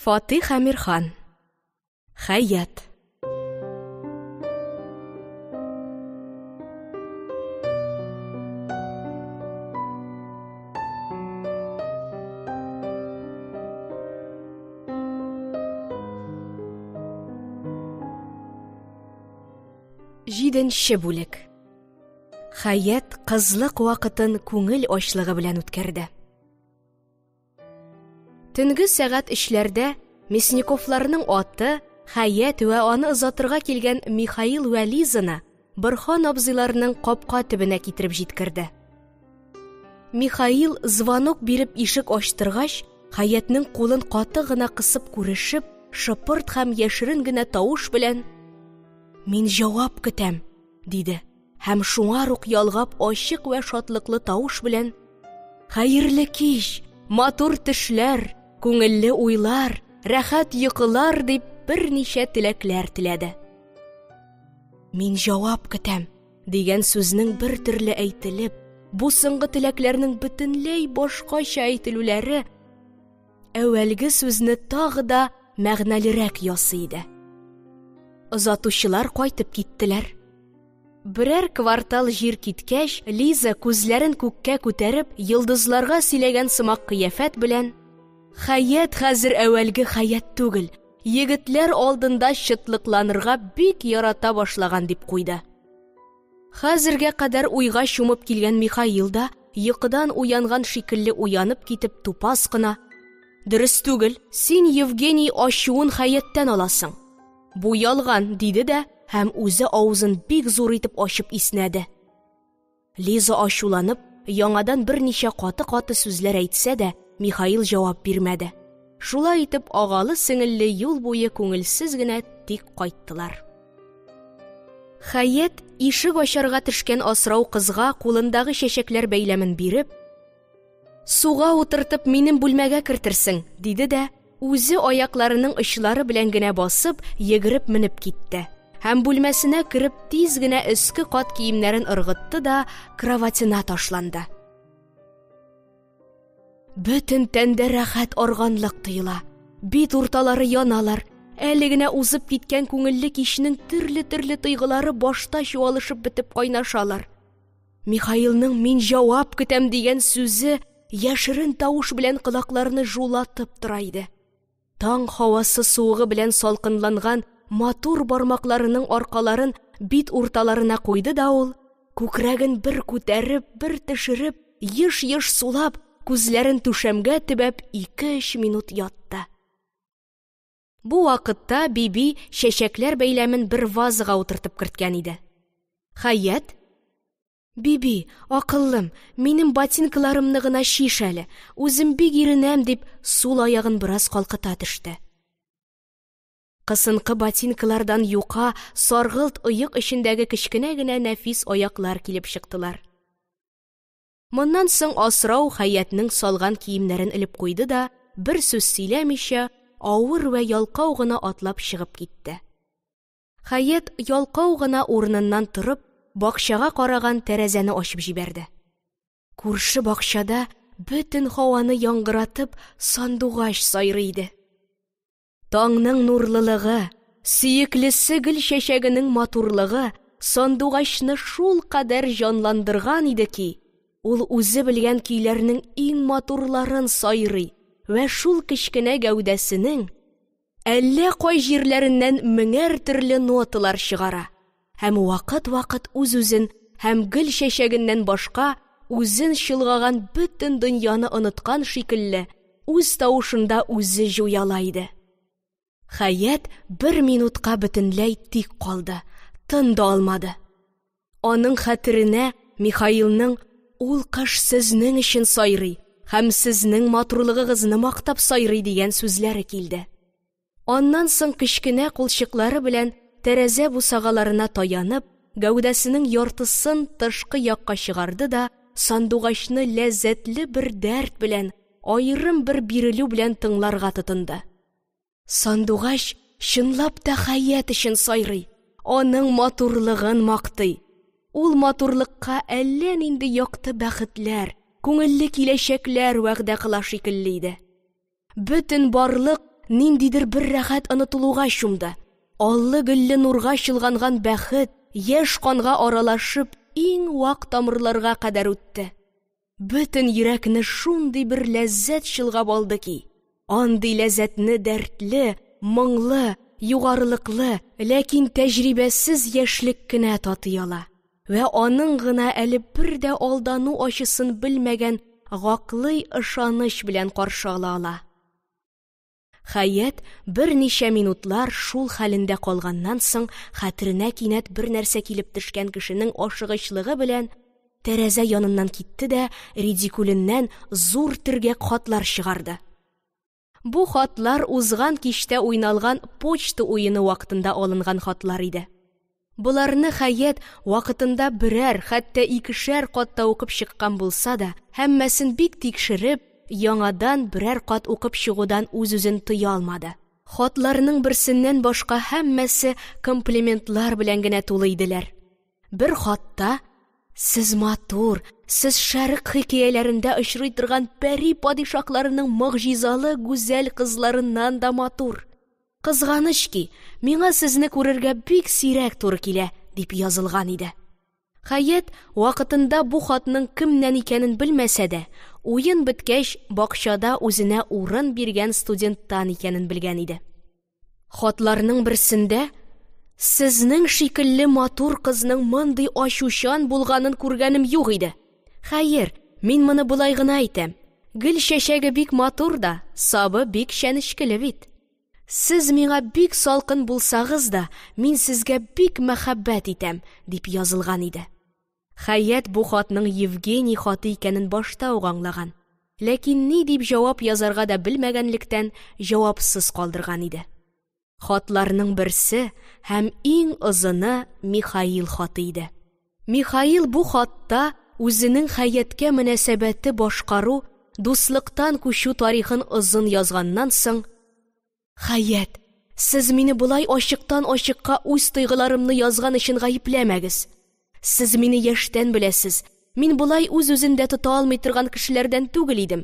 Фатих Әмирхан. Хаят. Җиденче бүлек. Хаят кызлык вакытын күңел ачлыгы белән үткәрде. Төнге сәгать 3ләрдә Мясниковларның аты, Хаят вә аны озатырга килгән Михаил вә Лизаны Борхан абзыйларның капка төбенә китереп җиткерде. Михаил звонок биреп ишек ачтыргач, Хаятның кулын каты гына кысып күрешеп, шыпырт һәм яшерен генә тавыш белән: "Мин җавап көтәм", диде. Һәм шуңар ук ялгап ачык вә шатлыклы тавыш белән: "Хәерле кич, матур төшләр, күңелле уйлар, рәхәт йокылар", дип берничә теләкләр теләде. "Мин җавап көтәм" дигән сүзнең бер төрле әйтелеп, бу соңгы теләкләрнең бөтенләй башкача әйтелүләре әүвәлге сүзне тагы да мәгънәлерәк ясый иде. Озатучылар кайтып киттеләр. Берәр квартал җир киткәч, Лиза күзләрен күккә күтәреп, йолдызларга сөйләгән сымак кыяфәт белән: «Хәят хәзер әүвәлге хәят түгел, егетләр алдында чытлыкланырга бик ярата башлаган» дип куйды. Хәзергә кадәр уйга чумып килгән Михаил да, йокыдан уянган шикелле уянып китеп тупас кына: «Дөрес түгел, син Евгений ачуын хәяттән аласың. Бу ялган», диде дә, һәм үзе авызын бик зур итеп ачып иснәде. Лиза ачуланып, яңадан берничә каты-каты сүзләр әйтсә дә, Михаил җавап бирмәде. Шулай итеп, агалы-сеңелле юл буе күңелсез генә тик кайттылар. Хәят, ишек ачарга төшкән асрау кызга кулындагы чәчәкләр бәйләмен биреп: «Суга утыртып минем бүлмәгә кертерсең», диде дә, үзе аякларының очлары белән генә басып, йөгереп менеп китте. Һәм бүлмәсенә кереп, тиз генә өске кат киемнәрен ыргытты да, кроватена ташланды. Бөтен тәндә рәхәт арганлык тыела. Бит урталары яналар. Әле генә узып киткән күңелле кичнең төрле тойгылары башта чуалышып бетеп кайнашалар. Михаилның «Мин җавап көтәм» дигән сүзе яшерен тавыш белән колакларны жулатып тора иде. Таң һавасы суыгы белән салкынланган матур бармакларының аркаларын бит урталарына куйды да ул, күкрәген бер күтәреп, бер төшереп, еш-еш сулап, күзләрен түшәмгә төбәп 2-3 минут ятты. Бу вакытта Биби чәчәкләр бәйләмен бер вазага утыртып керткән иде. Хәят: «Биби, акыллым, минем ботинкаларымны гына шиш әле, үзем бик иренәм», дип, сул аягын бераз калкыта төште. Кысынкы ботинкалардан юка, саргылт ыек эчендәге кечкенә генә нәфис аяклар килеп чыктылар. Моннан соң асрау Хәятның салган киемнәрен элеп куйды да, бер сүз сөйләмичә, авыр вә ялкау гына атлап чыгып китте. Хәят ялкау гына урыныннан торып, бакчага караган тәрәзәне ачып җибәрде. Күрше бакчада бөтен һаваны яңгыратып сандугач сайрый иде. Таңның нурлылыгы, сөеклесе гөл чәчәгенең матурлыгы сандугачны шул кадәр җанландырган иде ки, ул үзе белгән көйләрнең иң матурларын сайрый вә шул кечкенә гәүдәсенең әллә кай җирләреннән меңәр төрле ноталар чыгара. Һәм вакыт-вакыт үз-үзен һәм гөл чәчәгеннән башка үзен чылгаган бөтен дөньяны оныткан шикелле, үз тавышында үзе җуяла иде. Хәят бер минутка бөтенләй тик калды, тында алмады. Аның хәтеренә Михаилның «Ул кыш сезнең өчен сайрый һәм сезнең матурлыгыгызны мактап сайрый» дигән сүзләре килде. Аннан соң кечкенә кулчыклары белән тәрәзә бусагаларына таянып, гәүдәсенең яртысын тышкы якка чыгарды да, сандугачны ләззәтле бер дәрт белән, аерым бер бирелү белән тыңларга тотынды. Сандугач чынлап та Хәят өчен сайрый, аның матурлыгын мактый. Ул матурлыкка әллә нинди якты бәхетләр, күңелле киләчәкләр вәгъдә кыла шикелле иде. Бөтен барлык ниндидер бер рәхәт онытылуга чумды. Аллы-гөлле нурга чылганган бәхет яшь канга аралашып иң вак тамырларга кадәр үтте. Бөтен йөрәкне шундый бер ләззәт чылгап алды ки, андый ләззәтне дәртле, моңлы, югарылыклы, ләкин тәҗрибәсез яшьлек кенә татый ала. Вә аның гына әле бер дә алдану ачысын белмәгән гақлый ышаныч белән каршы ала. Хәят берничә минутлар шул хәлендә калганнан соң хәтеренә кинәт бер нәрсә килеп төшкән кешенең ашыгычлыгы белән тәрәзә яныннан китте дә редикуленнән зур төргәк хатлар чыгарды. Бу хатлар узган кичтә уйналган почта уены вакытында алынган хатлар иде. Буларны Хәят вакытында берәр, хәтта икешәр катта укып чыккан булса да, һәммәсен бик тикшереп, яңадан берәр кат укып чыгудан үз-үзен тыя алмады. Хатларның берсеннән башка һәммәсе комплиментлар белән генә тулы иделәр. Бер хатта Сез матур, сез шәрык хикәяләрендә очрый торган пәри падишакларының мөгъҗизалы гүзәл кызларыннан да матур. Кызганыч ки, миңа сезне күрергә бик сирәк туры килә, дип язылган иде. Хәят, вакытында бу хатның кемнән икәнен белмәсә дә, уен беткәч, бакчада үзенә урын биргән студенттан икәнен белгән иде. Хатларның берсендә «Сезнең шикелле матур кызның мондый ачучан булганын күргәнем юк иде. Хәер, мин моны булай гына әйтәм. Гөл чәчәге бик матур да, сабы бик шәнечкеле бит. Сез миңа бик салкын булсагыз да, мин сезгә бик мәхәббәт итәм», дип язылган иде. Хәят бу хатның Евгений хаты икәнен башта ук аңлаган. Ләкин ни дип җавап язарга да белмәгәнлектән җавапсыз калдырган иде. Хатларның берсе һәм иң озыны Михаил хаты иде. Михаил бу хатта үзенең Хәяткә мөнәсәбәте башкару, дуслыктан күчү тарихын озын язганнан соң: «Хәят, сез мине булай ачыктан-ачыкка үз тойгыларымны язган өчен гаепләмәгез. Сез мине яшьтән беләсез. Мин булай үз-үзендә тота алмый торган кешеләрдән түгел идем.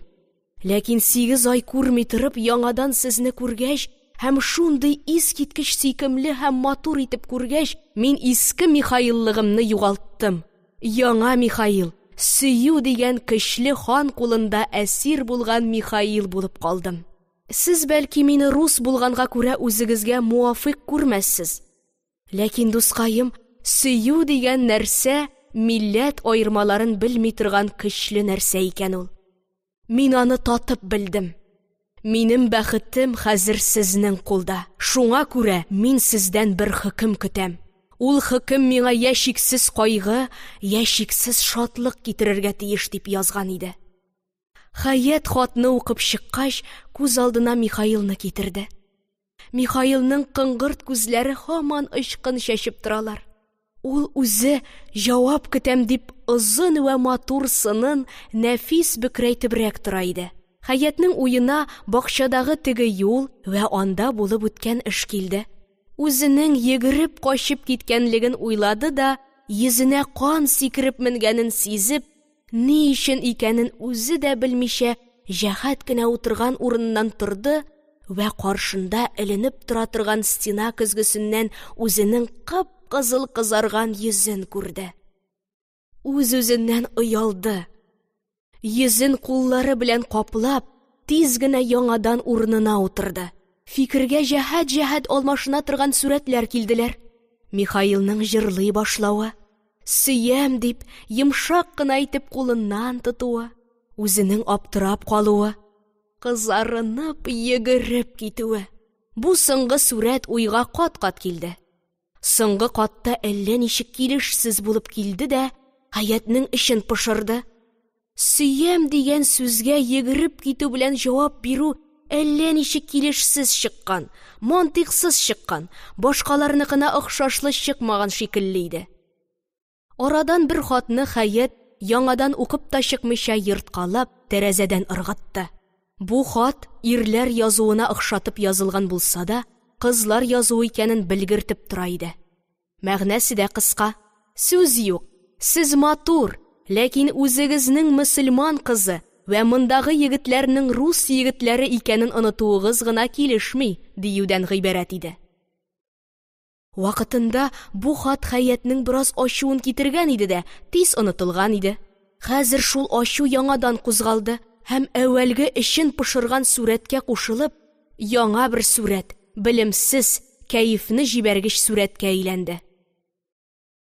Ләкин 8 ай күрми торып, яңадан сезне күргәч, һәм шундый искиткеч сөйкемле һәм матур итеп күргәч, мин иске Михаиллыгымны югалттым. Яңа Михаил, сөю дигән көчле хан кулында әсир булган Михаил булып калдым. Сез бәлки мине рус булганга күрә үзегезгә муафик күрмәссез. Ләкин дускаем, сөю дигән нәрсә милләт аермаларын белми торган көчле нәрсә икән ул. Мин аны татып белдем. Минем бәхетем хәзер сезнең кулда. Шуңа күрә мин сездән бер хөкем көтәм. Ул хөкем миңа яшиксез кайгы, яшиксез шатлык китерергә тиеш, дип язган иде. Хәят хатны укып чыккач, күз алдына Михаилны китерде. Михаилның кыңгырт күзләре һаман ычкын чәчеп торалар. Ул үзе җавап көтәм дип озын вә матур сынын нәфис бөкрәйтебрәк тора иде. Хәятның уена бакчадагы теге юл вә анда булып үткән эш килде. Үзенең йөгереп качып киткәнлеген уйлады да, йөзенә кан сикереп менгәнен сизеп, ни өчен икәнен үзе дә белмичә, җәһәт кенә утырган урыннан торды вә каршында эленеп тора торган стена көзгесеннән үзенең кып-кызыл кызарган йөзен күрде. Үз-үзеннән оялды. Йөзен куллары белән каплап, тиз генә яңадан урынына утырды. Фикергә җәһәт алмашына торган сүрәтләр килделәр. Михаилның җырлый башлавы, сөям дип, йомшак кына итеп кулыннан тотуы, үзенең аптырап калуы, кызарынып йөгереп китүе. Бу соңгы сүрәт уйга кат-кат килде. Соңгы катта әллә ничек килешсез булып килде дә, Хәятның эшен пошырды. Сөям дигән сүзгә йөгереп китү белән җавап бирү әллә ничек килешсез чыккан, мантыйксыз чыккан, башкаларныкына охшашлы чыкмаган шикелле иде. Арадан бер хатны Хәят яңадан укып та чыкмыйча йырткалап тәрәзәдән ыргытты. Бу хат ирләр язуына охшатып язылган булса да, кызлар язуы икәнен белгертеп тора иде. Мәгънәсе дә кыска. Сүз юк. Сез матур, ләкин үзегезнең мөселман кызы вә мондагы егетләрнең рус егетләре икәнен онытуыгыз гына килешми, диюдән гыйбарәт иде. Вакытында бу хат Хәятның бераз ачуын китергән иде дә, тиз онытылган иде. Хәзер шул ачу яңадан кузгалды һәм әүвәлге эшен пошырган сүрәткә кушылып, яңа бер сүрәт, белемсез, кәефне җибәргеч сүрәткә әйләнде.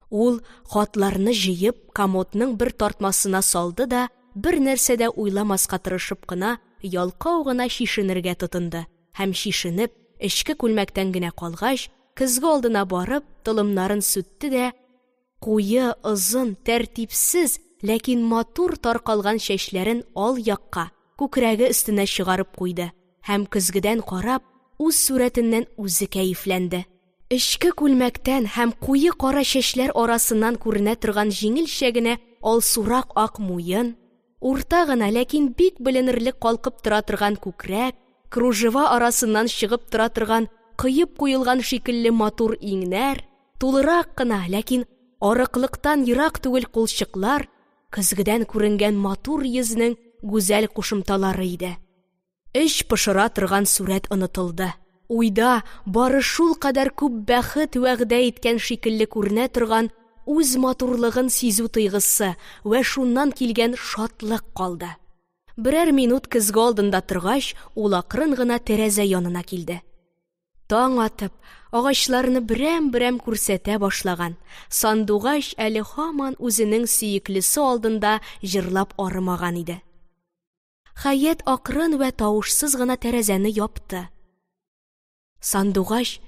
Ул хатларны җыеп, комодның бер тартмасына салды да, бер нәрсәдә уйламаска тырышып кына, ялкау гына шишенергә тотынды. Һәм шишенеп, эчке күлмәктән генә калгач, көзге алдына барып, тылымнарын сүтте дә, куе, озын, тәртипсез, ләкин матур таркалган чәчләрен ал якка, күкрәге өстенә чыгарып куйды. Һәм көзгедән карап, үз сүрәтеннән үзе кәефләнде. Эчке күлмәктән һәм куе кара чәчләр арасыннан күренә торган җиңелчә генә алсурак ак муен, урта гына, ләкин бик беленерлек калкып тора торган күкрәк, кружева арасыннан чыгып тора торган кыеп куелган шикелле матур иңнәр, тулырак кына, ләкин арыклыктан ерак түгел кулчыклар, көзгедән күренгән матур йөзнең гүзәл кушымталары иде. Эч пошыра торган сурәт онытылды. Уйда бары шул кадәр күп бәхет вәгъдә иткән шикелле күренә торган үз матурлыгын сизү тойгысы вә шуннан килгән шатлык калды. Берәр минут көзге алдында торгач, ул акрын гына тәрәзә янына килде. Таң атып, агачларны берәм-берәм күрсәтә башлаган. Сандугач әле һаман үзенең сөеклесе алдында җырлап арымаган иде. Хәят акрын вә тавышсыз гына тәрәзәне япты. Сандугач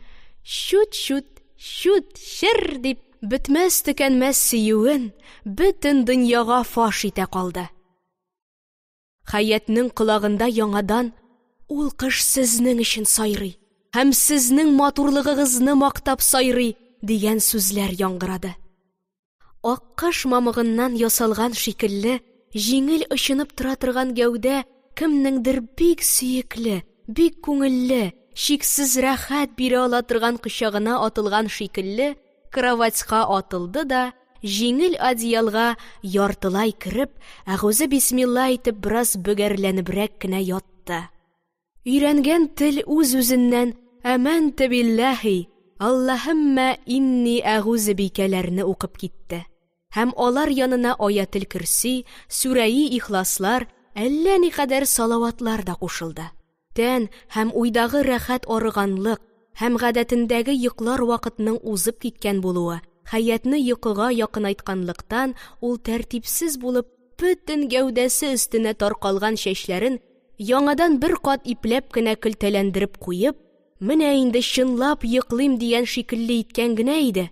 шут-шут, шыр дип бетмәс төкәнмәс сөюен бөтен дөньяга фаш итә калды. Хәятның колагында яңадан ул кыш сезнең өчен сайрый һәм сезнең матурлыгыгызны мактап сайрый дигән сүзләр яңгырады. Аккыш мамыгыннан ясалган шикелле, җиңел очынып тора торган гәүдә кемнеңдер бик сөекле, бик күңелле, шиксез рәхәт бирә ала торган кочагына атылган шикелле, кроватька атылды да, җиңел одеялга яртылай кереп, әгъүзе бисмилла әйтеп бераз бөгәрләнебрәк кенә ятты. Өйрәнгән тел үз-үзеннән «Әмәнтә билләһи, Аллаһумма инни әгъүзе бикәләрне укып китте. Һәм алар янына аятел көрси, сүрәи ихласлар, әллә никадәр салаватлар да кушылды. Тән һәм уйдагы рәхәт арыганлык, һәм гадәтендәге йоклар вакытның узып киткән булуы, Хәятны йокыга якынайтканлыктан, ул тәртипсез булып, бөтен гәүдәсе өстенә таркалган чәчләрен яңадан бер кат ипләп кенә көлтәләндереп куеп, менә инде чынлап йоклыйм дигән шикелле иткән генә иде.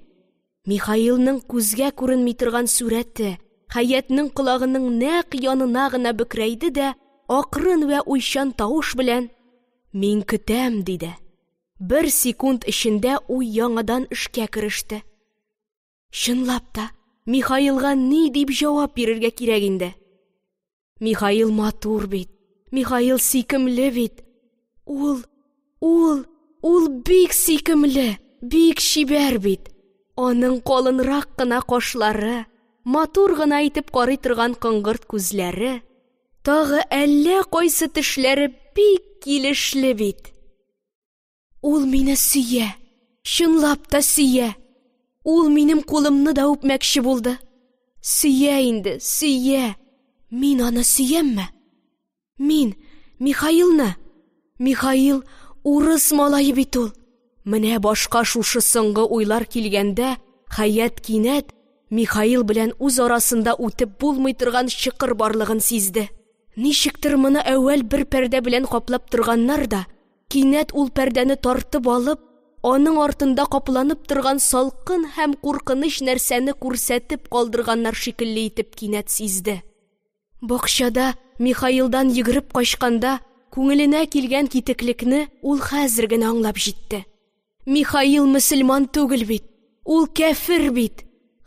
Михаилның күзгә күренми торган сүрәте Хәятның колагының нәкъ янына гына бөкрәйде дә, акрын вә уйчан тавыш белән «Мин көтәм» диде. Бер секунд эчендә уй яңадан эшкә кереште. Чынлап та, Михаилга ни дип җавап бирергә кирәк инде? Михаил матур бит, Михаил сөйкемле бит. Ул бик сөйкемле, бик чибәр бит. Аның калынрак кына кашлары, матур гына итеп карый торган кыңгырт күзләре, тагы әллә кайсы тешләре бик килешле бит. Ул мине сөя, чынлап та сөя. Ул минем кулымны да үпмәкче булды. Сөя инде, сөя. Мин аны сөямме? Мин, Михаилны. Михаил урыс малайы бит ул. Менә башка шушы соңгы уйлар килгәндә, Хәят кинәт Михаил белән үз арасында үтеп булмый торган чыкыр барлыгын сизде. Ничектер моны әүвәл бер пәрдә белән каплап торганнар да, кинәт ул пәрдәне тартып алып, аның артында капланып торган салкын һәм куркыныч нәрсәне күрсәтеп калдырганнар шикелле итеп кинәт сизде. Бакчада Михаилдан йөгереп качканда, күңеленә килгән китеклекне ул хәзер генә аңлап җитте. Михаил мөселман түгел бит, ул кәфир бит.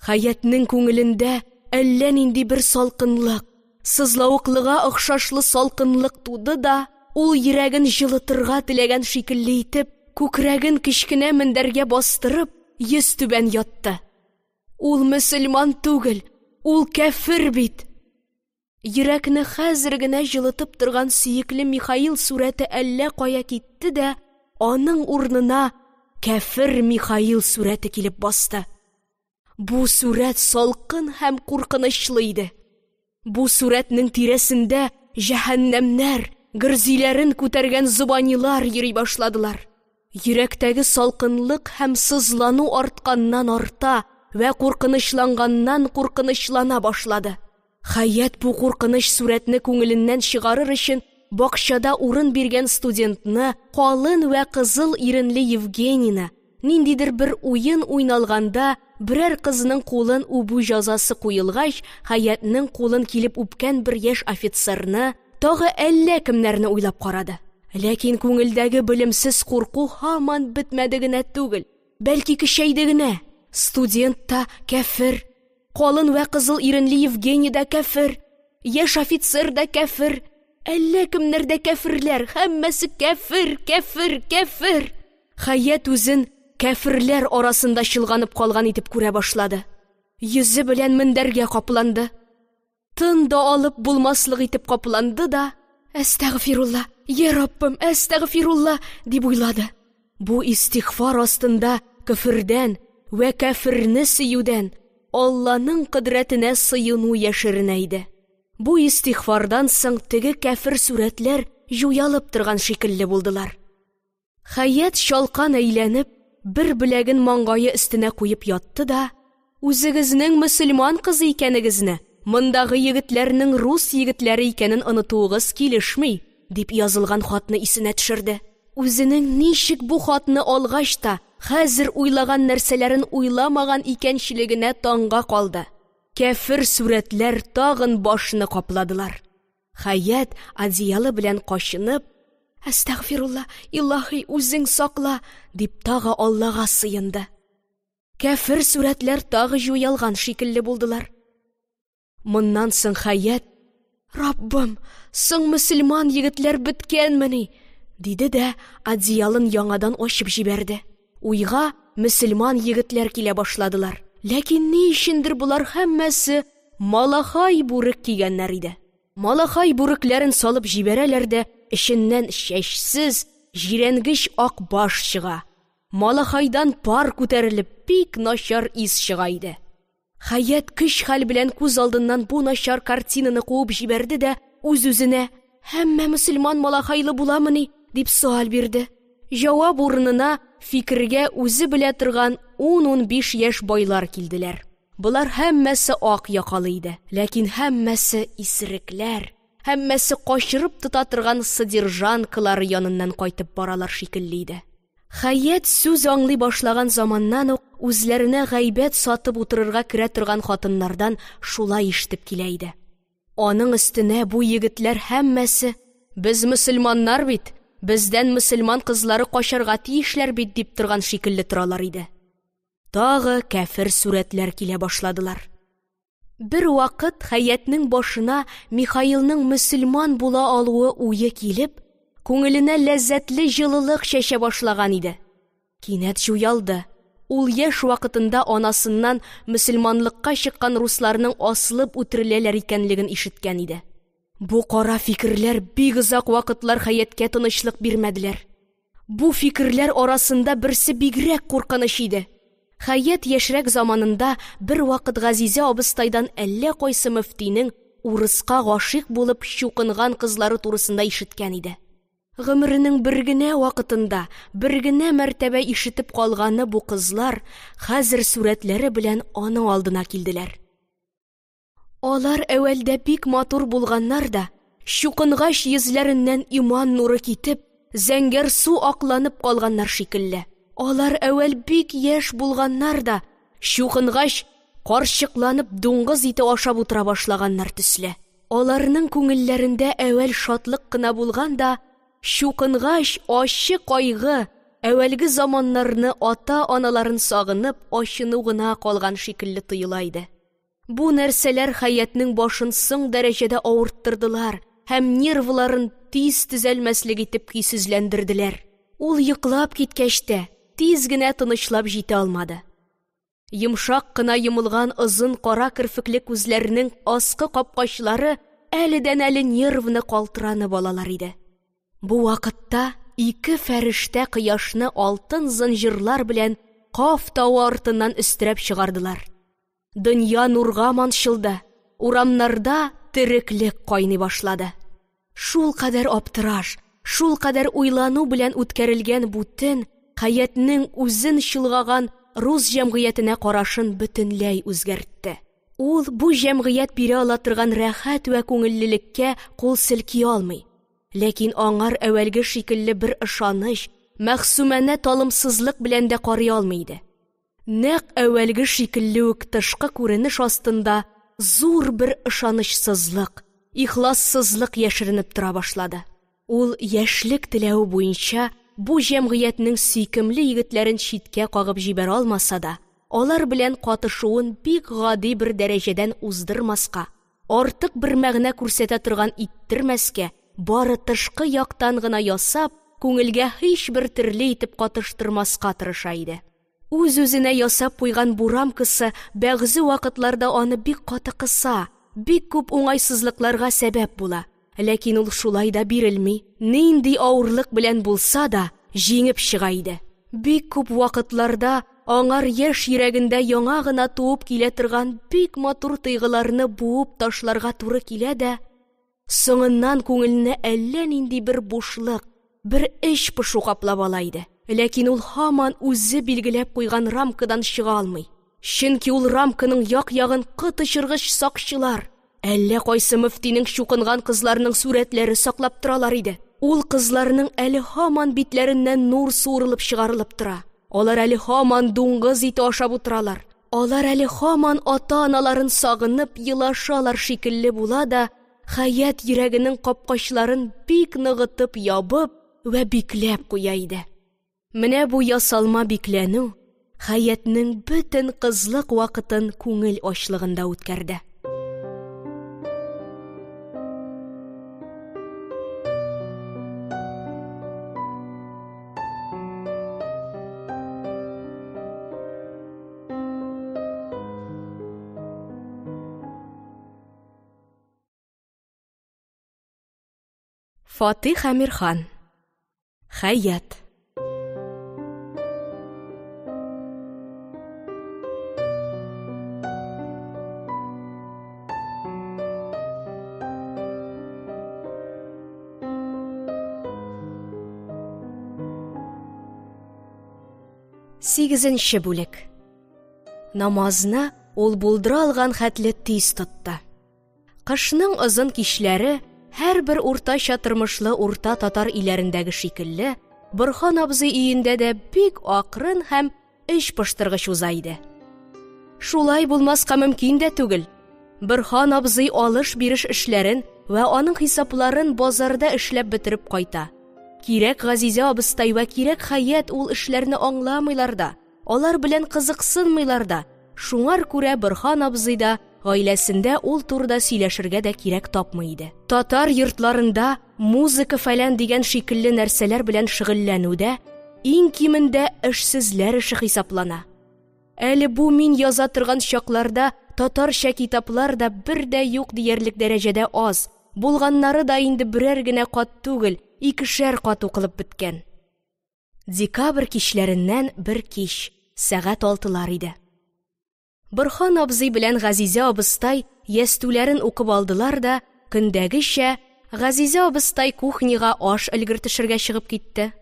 Хәятның күңелендә әллә нинди бер салкынлык, сызлавыклыга охшашлы салкынлык туды да, ул йөрәген җылытырга теләгән шикелле итеп, күкрәген кечкенә мендәргә бастырып, йөз түбән ятты. Ул мөселман түгел, ул кәфир бит. Йөрәкне хәзер генә җылытып торган сөекле Михаил сүрәте әллә кая китте дә, аның урынына кәфир Михаил сүрәте килеп басты. Бу сүрәт салкын һәм куркынычлы иде. Бу сүрәтнең тирәсендә җәһәннәмнәр, гырзиләрен күтәргән зубанилар йөри башладылар. Йөрәктәге салкынлык һәм сызлану артканнан арта вә куркынычланганнан куркынычлана башлады. Хәят бу куркыныч сүрәтне күңеленнән чыгарыр өчен бакчада урын биргән студентны, калын вә кызыл иренле Евгенийны, ниндидер бер уен уйналганда, берәр кызның кулын үбү җәзасы куелгач, Хәятның кулын килеп үпкән бер яшь офицерны, тагы әллә кемнәрне уйлап карады. Ләкин күңелдәге белемсез курку һаман бетмәде генә түгел, бәлки көчәйде генә. Студент та кәфир, калын вә кызыл иренле Евгений да кәфир, яшь офицер да кәфир, әллә кемнәр дә кәфирләр, һәммәсе кәфир, кәфир, кәфир. Хәят үзен кәфирләр арасында чылганып калган итеп күрә башлады. йөзе белән мендәргә капланды. Тын да алып булмаслык итеп капланды да, «Әстәгъфирулла, я Раббым, әстәгъфирулла» дип уйлады. Бу истигъфар астында кефердән вә кафирне сөюдән Алланың кыдрәтенә сыену яшеренә иде. Бу истигъфардан соң теге кафир сүрәтләр юялып торган шикелле булдылар. Хаят шалкан әйләнеп, бер беләген маңгае өстенә куеп ятты да, «Үзегезнең мөселман кызы икәнегезне, мондагы егетләрнең рус егетләре икәнен онытуыгыз килешми» дип язылган хатны исенә төшерде. Үзенең ничек бу хатны алгач та, хәзер уйлаган нәрсәләрен уйламаган икәнчелегенә таңга калды. Кафир сүрәтләр тагын башны капладылар. Хаят одеялы белән кашынып, «Әстәгъфирулла, Илаһи, үзең сакла» дип тагы Аллага сыенды. Кафир сүрәтләр тагы юялган шикелле булдылар. Моннан соң Хаят, «Раббым, соң мөселман егетләр беткәнмени?» диде дә одеялын яңадан ачып җибәрде. Уйга мөселман егетләр килә башладылар. Ләкин ни өчендер булар һәммәсе малахай бүрек кигәннәр иде. Малахай бүрекләрен салып җибәрәләр дә, эченнән чәчсез, җирәнгеч ак баш чыга. Малахайдан пар күтәрелеп, бик начар ис чыга иде. Хаят көч-хәл белән күз алдыннан бу начар картинаны куып җибәрде дә, үз-үзенә, «Һәммә мөселман малахайлы буламыни?» дип суал бирде. Җавап урынына фикергә үзе белә торган 10-15 яшь байлар килделәр. Булар һәммәсе ак якалы иде, ләкин һәммәсе исерекләр, һәммәсе качырып тота торган содержанкалар яныннан кайтып баралар шикелле иде. Хаят сүз аңлый башлаган заманнан ук үзләренә гайбәт сатып утырырга керә торган хатыннардан шулай ишетеп килә иде. Аның өстенә бу егетләр һәммәсе «Без мөселманнар бит, бездән мөселман кызлары качарга тиешләр бит» дип торган шикелле торалар иде. Тагы кафир сүрәтләр килә башладылар. Бер вакыт Хаятның башына Михаилның мөселман була алуы уе килеп, күңеленә ләззәтле җылылык чәчә башлаган иде. Кинәт җуялды. Ул яшь вакытында анасыннан мөселманлыкка чыккан русларның асылып үтереләләр икәнлеген ишеткән иде. Бу кара фикерләр бик озак вакытлар Хаяткә тынычлык бирмәделәр. Бу фикерләр арасында берсе бигрәк куркыныч иде. Хаят яшьрәк заманында бер вакыт Газизә абыстайдан әллә кайсы мөфтинең урыска гашыйк булып чукынган кызлары турысында ишеткән иде. Гомеренең бер генә вакытында, бер генә мәртәбә ишетеп калганы бу кызлар хәзер сүрәтләре белән аның алдына килделәр. Алар әвәлдә бик матур булганнар да, чукынгач йөзләреннән иман нуры китеп, зәңгәр су акланып калганнар шикелле. Алар әвәл бик яшь булганнар да, чукынгач карчыкланып дуңгыз ите ашап утыра башлаганнар төсле. Аларның күңелләрендә әвәл шатлык кына булган да, чукынгач ачы кайгы, әвәлге заманнарны ата-аналарын сагынып ачыну гына калган шикелле тоела иде. Бу нәрсәләр Хаятның башын соң дәрәҗәдә авырттырдылар һәм нервларын тиз төзәлмәслек итеп көйсезләндерделәр. Ул йоклап киткәч тә тиз генә тынычлап җитә алмады. Йомшак кына йомылган озын кара керфекле күзләренең аскы капкачлары әледән-әле нервны калтыранып алалар иде. Бу вакытта ике фәрештә кояшны алтын зынҗырлар белән Каф тауы артыннан өстерәп чыгардылар. Дөнья нурга манчылды, урамнарда тереклек кайный башлады. Шул кадәр аптыраш, шул кадәр уйлану белән үткәрелгән бу төн Хаятның үзен чолгаган рус җәмгыятенә карашын бөтенләй үзгәртте. Ул бу җәмгыять бирә ала торган рәхәт вә күңеллелеккә кул селки алмый. Ләкин аңар әвәлге шикелле бер ышаныч, мәхсүмәнә талымсызлык белән дә карый алмый иде. Нәкъ әвәлге шикелле үк тышкы күренеш астында зур бер ышанычсызлык, ихлассызлык яшеренеп тора башлады. Ул яшьлек теләү буенча бу җәмгыятьнең сөйкемле егетләрен читкә кагып җибәрә алмаса да, алар белән катышуын бик гади бер дәрәҗәдән уздырмаска, артык бер мәгънә күрсәтә торган иттермәскә, бары тышкы яктан гына ясап, күңелгә һич бер төрле итеп катыштырмаска тырыша иде. Үз-үзенә ясап куйган бу рамкасы бәгъзе вакытларда аны бик каты кыса, бик күп уңайсызлыкларга сәбәп була. Ләкин ул шулай да бирелми, нинди авырлык белән булса да җиңеп чыга иде. Бик күп вакытларда аңар яшь йөрәгендә яңа гына туып килә торган бик матур тойгыларны буып ташларга туры килә дә, соңыннан күңеленә әллә нинди бер бушлык, бер эч пышу каплап ала иде. Ләкин ул һаман үзе билгеләп куйган рамкадан чыга алмый. Чөнки ул рамканың як-ягын кытышыргыч сакчылар, әллә кайсы мөфтинең чукынган кызларының сурәтләре саклап торалар иде. Ул кызларның әле һаман битләреннән нур суырылып чыгарылып тора. Алар әле һаман дуңгыз ите ашап утыралар. Алар әле һаман ата-аналарын сагынып елашалар шикелле була да, Хаят йөрәгенең капкачларын бик ныгытып ябып вә бикләп куя иде. Менә бу ясалма бикләнү Хаятның бөтен кызлык вакытын күңел ачлыгында үткәрде. Фатих Әмирхан. Хаят. Сигезенче бүлек. Намазны ул булдыра алган хәтле тиз тотты. Кышның озын кичләре һәрбер уртача тормышлы урта татар иләрендәге шикелле, Борһан абзый өендә дә бик акрын һәм эш пыштыргыч уза иде. Шулай булмаска мөмкин дә түгел. Борһан абзый алыш-биреш эшләрен вә аның хисапларын базарда эшләп бетереп кайта. Кирәк Газизә абыстай вә кирәк Хаят ул эшләрне аңламыйлар да, алар белән кызыксынмыйлар да. Шуңар күрә Борһан абзый да гаиләсендә ул турыда сөйләшергә дә кирәк тапмый иде. Татар йортларында музыка фәлән дигән шикелле нәрсәләр белән шөгыльләнүдә иң кимендә эшсезләр эше хисаплана. Әле бу мин яза торган чакларда татарча китаплар да бер дә юк диярлек дәрәҗәдә аз. Булганнары да инде берәр генә кат түгел, икешәр кат укылып беткән. Декабрь кичләреннән бер кич, сәгать 6-лар иде. Борһан абзый белән Газизә абыстай ястүләрен укып алдылар да, көндәгечә Газизә абыстай кухняга аш өлгертешергә чыгып китте.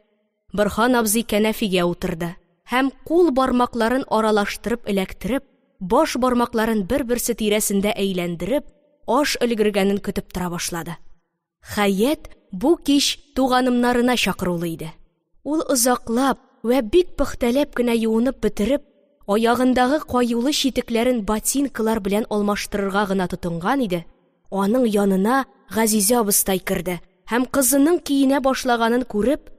Борһан абзый кәнәфигә утырды һәм кул бармакларын аралаштырып эләктереп, баш бармакларын бер-берсе тирәсендә әйләндереп, аш өлгергәнен көтеп тора башлады. Хаят бу кич туганымнарына чакырулы иде. Ул озаклап вә бик пөхтәләп кенә юынып бетереп, аягындагы каюлы читекләрен ботинкалар белән алмаштырырга гына тотынган иде. Аның янына Газизә абыстай керде һәм кызының киенә башлаганын күреп,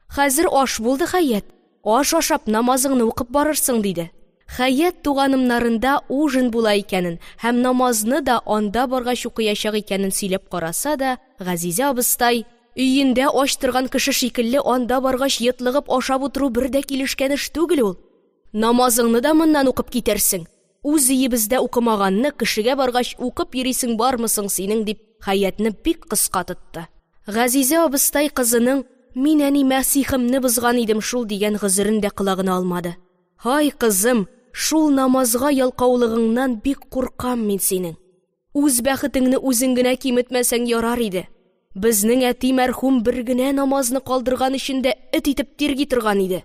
"Хәзер аш булды, Хаят. Аш ашап намазыңны укып барырсың", диде. Хаят туганымнарында ужин була икәнен һәм намазны да анда баргач укыячак икәнен сөйләп караса да, Газизә абыстай өендә аш торган кеше шикелле анда баргач йотлыгып ашап утыру бер дә килешкән эш түгел ул. Намазыңны да моннан укып китәрсең. Үз өебездә укымаганны кешегә баргач укып йөрисең бармысың синең, дип Хаятны бик кыска тотты. Газизә абыстай кызының "Мин әни мәсихимне бозган идем шул" дигән гызырын да кылагына алмады. "Һай кызым, шул намазга ялкаулыгыңнан бик куркам мин синең. Үз бәхетеңне үзең генә киметмәсәң ярар иде. Безнең әти мәрхүм бер генә намазны калдырган өчен дә эт итеп тирги торган иде.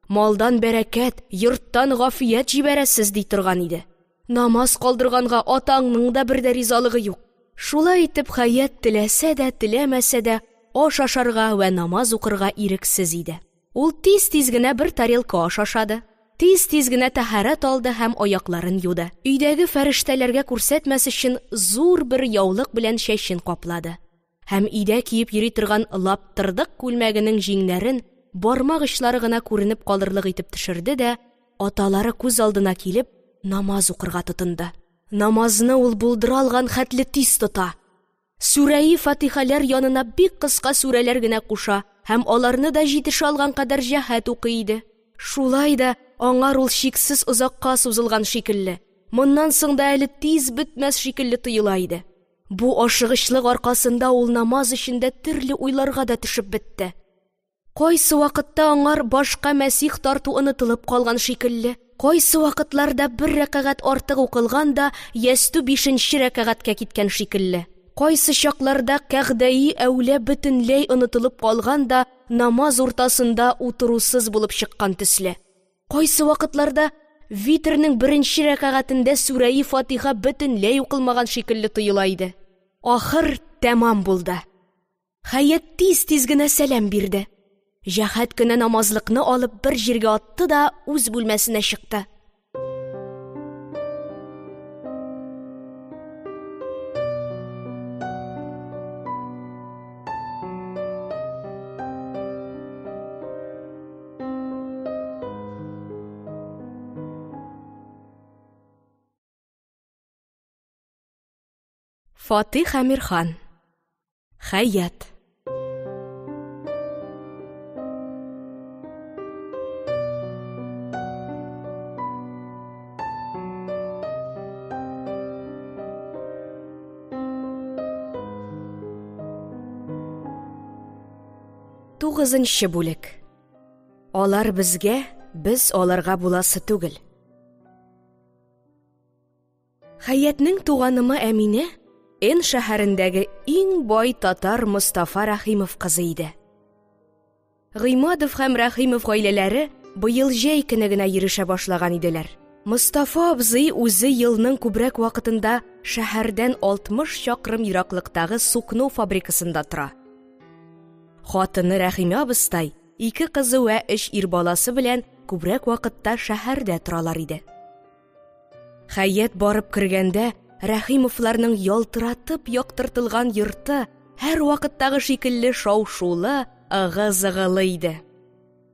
Малдан бәрәкәт, йорттан гафият җибәрәсез ди торган иде. Намаз калдырганга атаңның да бер дә ризалыгы юк." Шулай итеп Хаят теләсә дә, теләмәсә дә аш ашарга вә намаз укырга ирексез иде. Ул тиз-тиз генә бер тарелка аш ашады. Тиз-тиз генә тәһарәт алды һәм аякларын юды. Өйдәге фәрештәләргә күрсәтмәс өчен зур бер яулык белән чәчен каплады. Һәм өйдә киеп йөри торган лаптырдык күлмәгенең җиңнәрен бармак очлары гына күренеп калырлык итеп төшерде дә, аталары күз алдына килеп, намаз укырга тотынды. Намазны ул булдыра алган хәтле тиз тота. Сүрәи Фатихалар янына бик кыска сүрәләр генә куша һәм аларны да җитеш алган кадәр җәһәт укый иде. Шулай да аңар ул шиксез озакка сузылган шикелле. Моннан соң да әле тиз бетмәс шикелле тоела иде. Бу ашыгычлык аркасында ул намаз эчендә төрле уйларга да төшеп бетте. Кайсы вакытта аңар башка мәсих тарту онытылып калган шикелле, кайсы вакытларда бер рәкъәгать артык укылган да ястү 5нче рәкъәгатькә киткән шикелле. Кайсы чакларда кәгъдәи әүлә бөтенләй онытылып калган да намаз уртасында утырусыз булып чыккан төсле. Кайсы вакытларда витрның 1нче рәкъәгатендә сүрәи Фатиха бөтенләй укылмаган шикелле тоела иде. Ахыр тәмам булды. Хаят тиз-тиз генә сәлам бирде. Җәһәт кенә намазлыкны алып бер җиргә атты да үз бүлмәсенә чыкты. Фатих Әмирхан. Хаят. Тугызынчы бүлек. Алар безгә, без аларга буласы түгел. Хаятның туганымы Әминә Н шәһәрендәге иң бай татар Мустафа Рәхимов кызы иде. Гыймадов һәм Рәхимов гаиләләре быел җәй көне генә йөрешә башлаган иделәр. Мустафа абзый үзе елның күбрәк вакытында шәһәрдән 60 чакрым ераклыктагы сукну фабрикасында тора. Хатыны Рәхимә абыстай, 2 кызы вә 3 ир баласы белән күбрәк вакытта шәһәрдә торалар иде. Хаят барып кергәндә, Рәхимовларның ялтыратып яктыртылган йорты һәр вакыттагы шикелле шау-шулы, ыгы-зыгылы иде.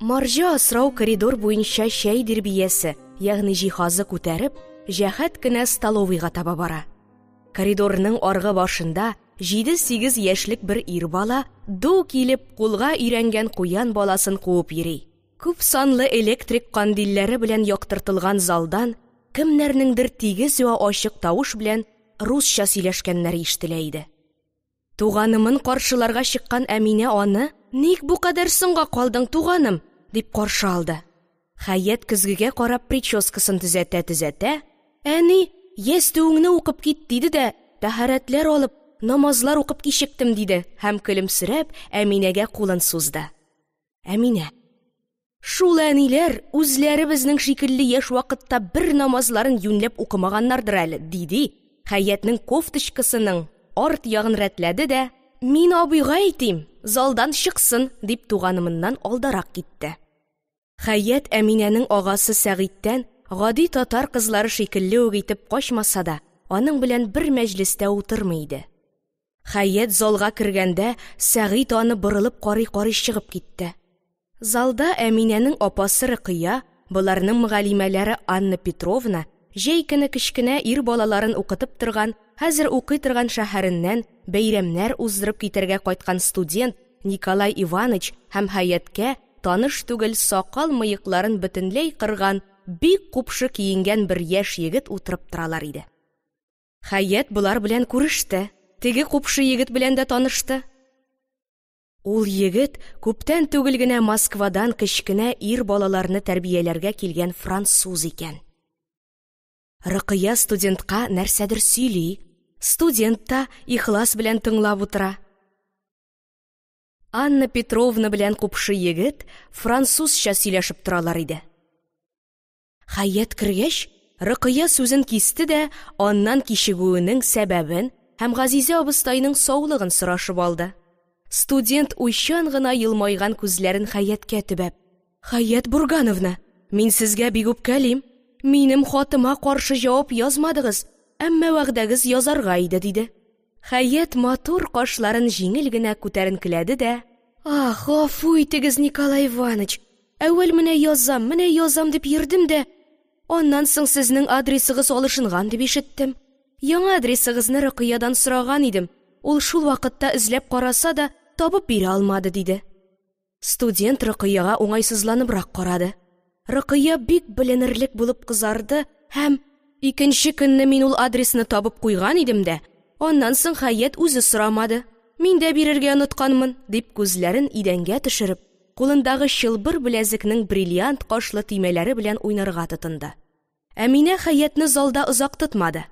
Марҗа асрау коридор буенча чәй дирбиясе, ягъни җиһазы күтәреп, җәһәт кенә столовыйга таба бара. Коридорның аргы башында 7-8 яшьлек бер ир бала ду килеп кулга өйрәнгән куян баласын куып йөри. Күп санлы электрик кандилләре белән яктыртылган залдан кемнәрнеңдер тигез вә ачык тавыш белән русча сөйләшкәннәре ишетелә иде. Туганымын каршыларга чыккан Әминә аны: "Ник бу кадәр соңга калдың, туганым?" дип каршы алды. Хаят көзгегә карап прическасын төзәтә, "Әни, ястүеңне укып кит" диде дә, тәһарәтләр алып, намазлар укып кичектем диде һәм көлемсерәп Әминәгә кулын сузды. Әминә: "Шул әниләр үзләре безнең шикелле яшь вакытта бер намазларын юньләп укымаганнардыр әле", диде. Хаятның кофточкасының арт ягын рәтләде дә: "Мин абыйга әйтим, залдан чыксын", дип туганымыннан алдарак китте. Хаят Әминәнең агасы Сәгыйдтән гади татар кызлары шикелле үк итеп качмаса да, аның белән бер мәҗлестә утырмый иде. Хаят залга кергәндә, Сәгыйд аны борылып карый-карый чыгып китте. Залда Әминәнең апасы Рыкыя, буларның мөгаллимәләре Анна Петровна, җәй көне кечкенә ир балаларын укытып торган, хәзер укый торган шәһәреннән бәйрәмнәр уздырып китәргә кайткан студент Николай Иваныч һәм Хаяткә таныш түгел сакал-мыекларын бөтенләй кырган, бик купшы киенгән бер яшь егет утырып торалар иде. Хаят булар белән күреште, теге купшы егет белән дә танышты. Ул егет күптән түгел генә Москвадан кечкенә ир балаларны тәрбияләргә килгән француз икән. Рыкыя студентка нәрсәдер сөйли, студент та ихлас белән тыңлап утыра. Анна Петровна белән купшы егет французча сөйләшеп торалар иде. Хаят кергәч, Рыкыя сүзен кисте дә, аннан кичегүенең сәбәбен һәм Газизә абыстайның саулыгын сорашып алды. Студент уйчан гына елмайган күзләрен Хаяткә төбәп: "Хаят Бургановна, мин сезгә бик үпкәлим. Минем хатыма каршы җавап язмадыгыз, әмма вәгъдәгез язарга иде", диде. Хаят матур кашларын җиңел генә күтәренкеләде дә: "Ах, гафу итегез, Николай Иваныч. Әүвәл менә язам дип йөрдем дә, аннан соң сезнең адресыгыз алышынган дип ишеттем. Яңа адресыгызны Рыкыядан сораган идем. Ул шул вакытта эзләп караса да табып бирә алмады", диде. Студент Рыкыяга уңайсызланыбрак карады. Рөкыя бик беленерлек булып кызарды һәм икенче көнне мин ул адресны табып куйган идем дә, аннан соң Хәят үзе сорамады. Мин дә бирергә онытканмын, дип күзләрен идәнгә төшереп, кулындагы чылбыр беләзекнең бриллиант кашлы төймәләре белән уйнарга тотынды. Әминә Хәятны залда озак тотмады.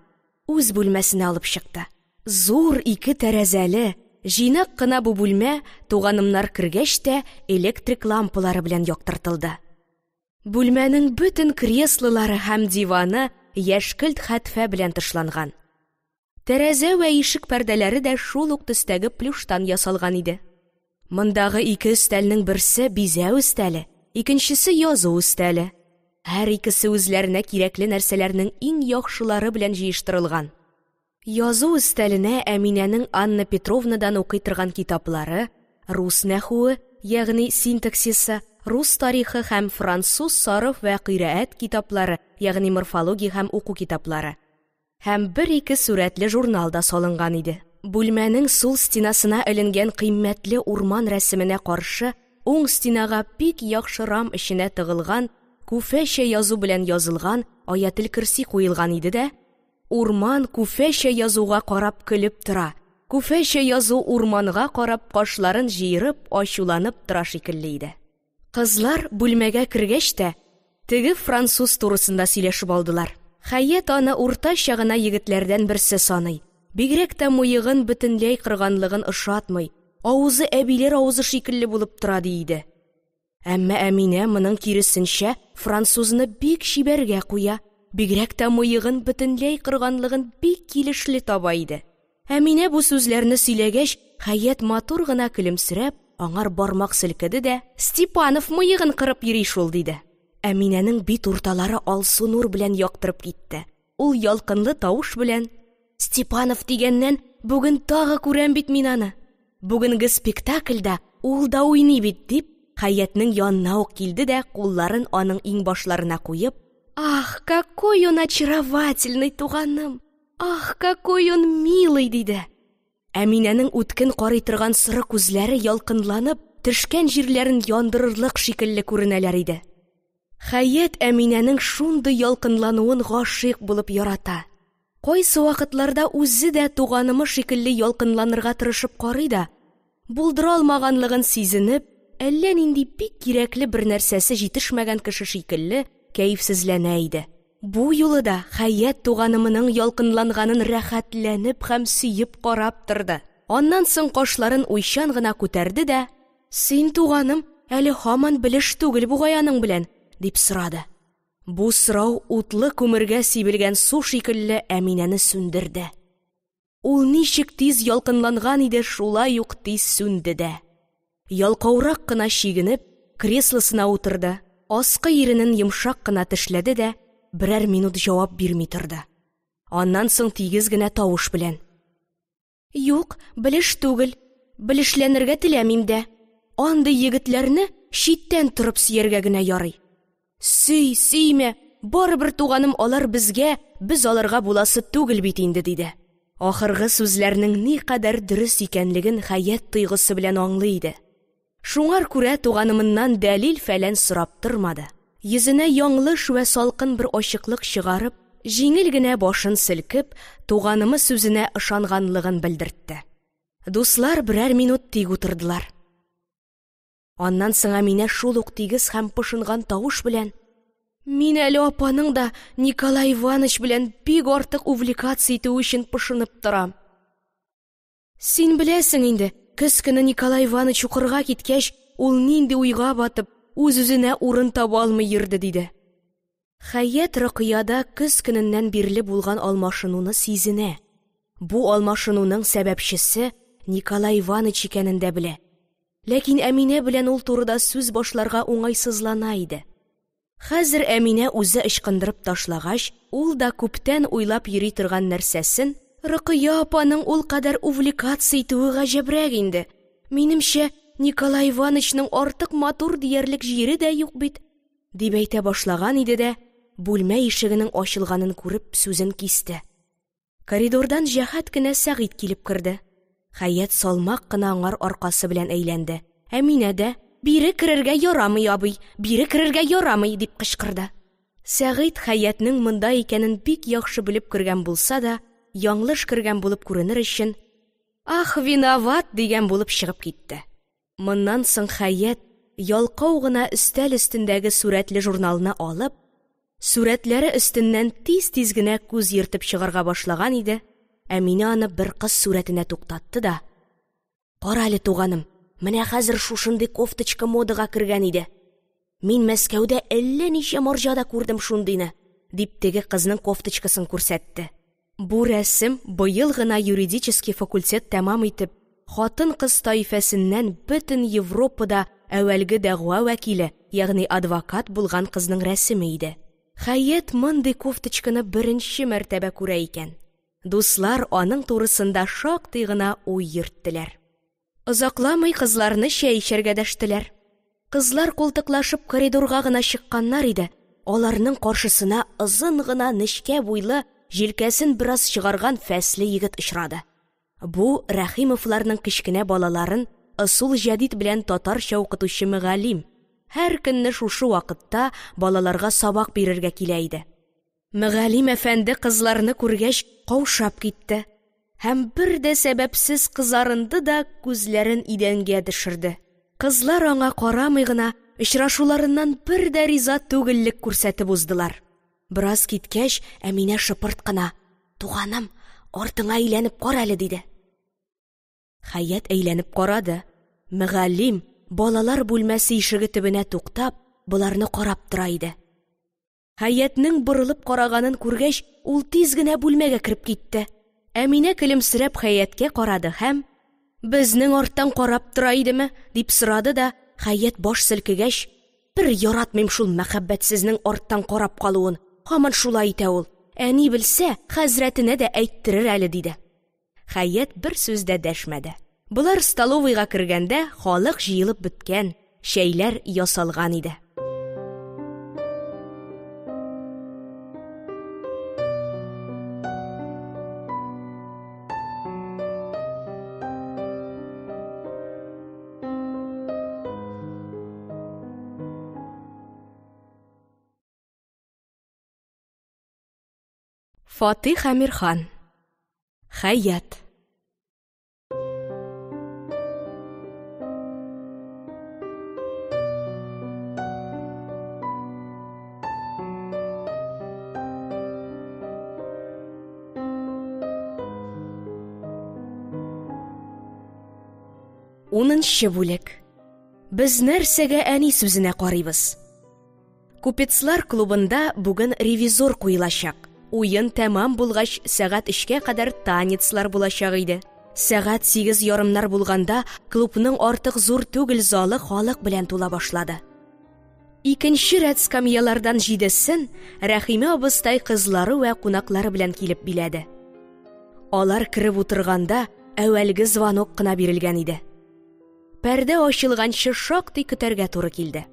Үз бүлмәсенә алып чыкты. Зур 2 тәрәзәле, җыйнак кына бу бүлмә туганымнар кергәч тә электрик лампалары белән яктыртылды. Бүлмәнең бөтен креслолары һәм диваны яшькелт хәтфә белән тышланган. Тәрәзә вә ишек пәрдәләре дә шул ук төстәге плюштан ясалган иде. Мондагы 2 өстәлнең берсе бизәү өстәле, икенчесе язу өстәле. Һәр икесе үзләренә кирәкле нәрсәләрнең иң яхшылары белән җыештырылган. Язу өстәленә Әминәнең Анна Петровнадан укый торган китаплары, рус нәхүе, ягъни синтаксисы, рус тарихы һәм француз сарыф вә кыйраәт китаплары, ягъни морфология һәм уку китаплары. Һәм 1-2 сурәтле журнал да салынган иде. Бүлмәнең сул стенасына эленгән кыйммәтле урман рәсеменә каршы, уң стенага бик яхшы рам эченә тыгылган, күфәчә язу белән язылган Аятел Көрси куелган иде дә, урман күфәчә язуга карап көлеп тора. Күфәчә язу урманга карап кашларын җыерып, ачуланып тора шикелле иде. Кызлар бүлмәгә кергәч тә, теге француз турысында сөйләшеп алдылар. Хәят аны уртача гына егетләрдән берсе саный. Бигрәк тә муегын бөтенләй кырганлыгын ышатмый. Авызы әбилер авызы шикелле булып тора диде. Әмма Әминә моның киресенчә французны бик чибәргә куя. Бигрәк тә муегын бөтенләй кырганлыгын бик килешле таба иде. Әминә бу сүзләрне сөйләгәч, Хәят матур гына көлемсерәп, аңар бармак селкеде дә, Степанов муегын кырып йөри шул диде. Әминәнең бит урталары алсу нур белән яктырып китте. Ул ялкынлы тавыш белән: Степанов дигәннән бүген тагы күрәм бит мин аны. Бүгенге спектакльдә ул да уйный бит, дип, Хәятның янына ук килде дә, кулларын аның иң башларына куеп: Ах, какой он очаровательный туганым! Ах, какой он милый, диде. Әминәнең үткен карый торган сыры күзләре ялкынланып, төшкән җирләрен яндырырлык шикелле күренәләр иде. Хәят Әминәнең шундый ялкынлануын гашыйк булып ярата. Кайсы вакытларда үзе дә туганымы шикелле ялкынланырга тырышып карый да, булдыра алмаганлыгын сизенеп, әллә нинди бик кирәкле бер нәрсәсе җитешмәгән кеше шикелле кәефсезләнә иде. Бу юлы да Хәят туганымының ялкынланганын рәхәтләнеп һәм сөеп карап торды. Аннан соң кашларын уйчан гына күтәрде дә: Син, туганым, әле һаман белеш түгел бугай аның белән, дип сорады. Бу сорау утлы күмергә сибелгән су шикелле Әминәне сүндерде. Ул ничек тиз ялкынланган иде, шулай ук тиз сүнде дә. Ялкаурак кына чигенеп, креслосына утырды. Аскы иренен йомшак кына тешләде дә, берәр минут җавап бирми торды. Аннан соң тигез генә тавыш белән: Юк, белеш түгел, белешләнергә теләмим дә. Андый егетләрне читтән торып сөяргә генә ярый. Сөй, сөймә, барыбер туганым алар безгә, без аларга буласы түгел бит инде, диде. Ахыргы сүзләрнең ни кадәр дөрес икәнлеген Хәят тойгысы белән аңлый иде. Шуңар күрә туганымыннан дәлил фәлән сорап тормады. Йөзенә яңлыш вә салкын бер ачыклык чыгарып, җиңел генә башын селкеп, туганымы сүзенә ышанганлыгын белдертте. Дуслар берәр минут тик утырдылар. Аннан соң Әминә шул ук тигез һәм пышынган тавыш белән: Мин әле апаның да Николай Иванович белән бик артык увлекаться итү өчен пышынып торам. Син беләсең инде, көз көне Николай Иванович укырга киткәч, ул нинди уйга батып, үз-үзенә урын таба алмый йөрде, диде. Хәят Рөкыяда көз көненнән бирле булган алмашынуны сизенә. Бу алмашынуның сәбәпчесе Николай Иванович икәнен дә белә. Ләкин Әминә белән ул турыда сүз башларга уңайсызлана иде. Хәзер Әминә үзе ычкындырып ташлагач, ул да күптән уйлап йөри торган нәрсәсен: Рөкыя апаның ул кадәр увлекация итүе гаҗәбрәк инде. Минемчә, Николай Ивановичның артык матур диярлек җире дә юк бит, дип әйтә башлаган иде дә, бүлмә ишегенең ачылганын күреп сүзен кисте. Коридордан җәһәт кенә Сәгыйд килеп керде. Хәят салмак кына аңар аркасы белән әйләнде. Әминә дә, «Бире керергә ярамый, абый, бире керергә ярамый», дип кычкырды. Сәгыйть Хаятның монда икәнен бик яхшы белеп кергән булса да, яңлыш кергән булып күренер өчен, «Ах, виноват» дигән булып чыгып китте. Моннан соң Хаят ялкау гына өстәл өстендәге сурәтле журналны алып, сурәтләре өстеннән тиз-тиз генә күз йөртеп чыгарга башлаган иде. Әминә аны бер кыз сурәтенә туктатты да: «Кара әле, туганым, менә хәзер шушындый кофточка модага кергән иде. Мин Мәскәүдә әллә ничә марҗада күрдем шундыйны», дип теге кызның кофточкасын күрсәтте. Бу рәсем быел гына юридический факультет тәмам итеп, хатын-кыз таифасыннан бөтен Европада әвәлге дәгъва вәкиле, ягъни адвокат булган кызның рәсеме иде. Хаят мондый кофточканы беренче мәртәбә күрә икән. Дуслар аның турысында шактый гына уй йөрттеләр. Озакламый кызларны чәй эчәргә дәштеләр. Кызлар култыклашып коридорга гына чыкканнар иде. Аларның каршысына озын гына нечкә буйлы, җилкәсен бераз чыгарган фәсле егет очрады. Бу Рәхимовларның кечкенә балаларын ысул җәдид белән татарча укытучы мөгаллим. Һәр көнне шушы вакытта балаларга сабак бирергә килә иде. Мөгаллим әфәнде кызларны күргәч каушап китте һәм бер дә сәбәпсез кызарынды да күзләрен идәнгә төшерде. Кызлар аңа карамый гына очрашуларыннан бер дә риза түгеллек күрсәтеп уздылар. Бераз киткәч, Әминә шыпырт кына: «Туганым, артыңа әйләнеп кара әле», диде. Хаят әйләнеп карады. Мөгаллим балалар бүлмәсе ишеге төбенә туктап, буларны карап тора иде. Хаятның борылып караганын күргәч, ул тиз генә бүлмәгә кирип китте. Әминә көлемсерәп Хаятка карады һәм: «Безнең арттан карап тора идеме?» дип сорады да, Хаят баш селкегәч: «Бер яратмыйм шул мәхәббәтсезнең арттан карап калуын. Һаман шулай итә ул. Әни белсә, хәзрәтенә дә әйттерер әле», диде. Хаят бер сүз дә дәшмәде. Булар столовыйга кергәндә, халык җыелып беткән, чәйләр ясалган иде. Фатих Әмирхан. Хаят. Унынчы бүлек. Без нәрсәгә әни сүзенә карыйбыз? Купецлар клубында бүген ревизор куелачак. Уен тәмам булгач, сәгать 3-кә кадәр танецлар булачак иде. Сәгать 8:30 булганда клубның артык зур түгел залы халык белән тула башлады. Икенче рәт скамьялардан 7-сен Рәхимә абыстай кызлары вә кунаклары белән килеп биләде. Алар киреп утырганда әвәлге звонок кына бирелгән иде. Пәрдә ачылганчы шактый көтәргә туры килде.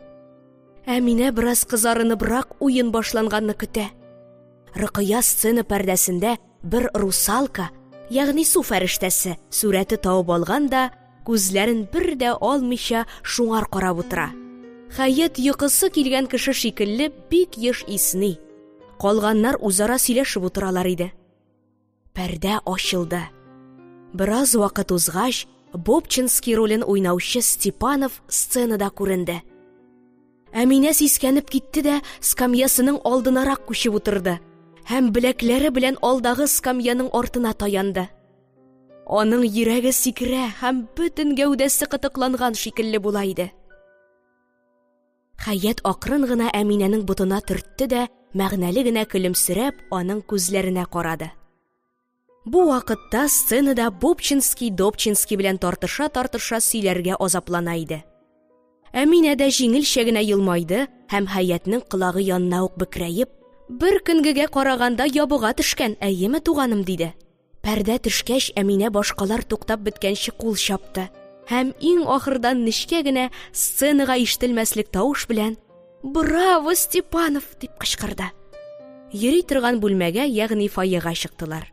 Әминә бераз кызарыныбрак уен башланганны көтә. Рыкыя сцена пәрдәсендә бер русалка, ягъни су фәрештәсе, сурәте табып алган да, күзләрен бер дә алмыйча шуңар карап утыра. Хаят йокысы килгән кеше шикелле бик еш исни. Калганнар үзара сөйләшеп утыралар иде. Пәрдә ачылды. Бераз вакыт узгач, Бобчинский ролен уйнаучы Степанов сценада күренде. Әминә сискәнеп китте дә скамьясының алдынарак күчеп утырды һәм беләкләре белән алдагы скамьяның артына таянды. Аның йөрәге сикерә һәм бөтен гәүдәсе кытыкланган шикелле була иде. Хаят акрын гына Әминәнең ботына төртте дә, мәгънәле генә көлемсерәп, аның күзләренә карады. Бу вакытта сценада Бобчинский белән тартыша сөйләргә азаплана иде. Әминә дә җиңелчә генә елмайды һәм Хаятның кылагы янына ук бөкрәеп: «Бер көнгегә караганда ябыга төшкән, әйеме туганым?» диде. Пәрдә төшкәч, Әминә башкалар туктап беткәнче кул чапты һәм иң ахырдан нечкә генә сценага ишетелмәслек тавыш белән: «Браво, Степанов!» дип кычкырды. Йөри торган бүлмәгә, ягъни фойега чыктылар.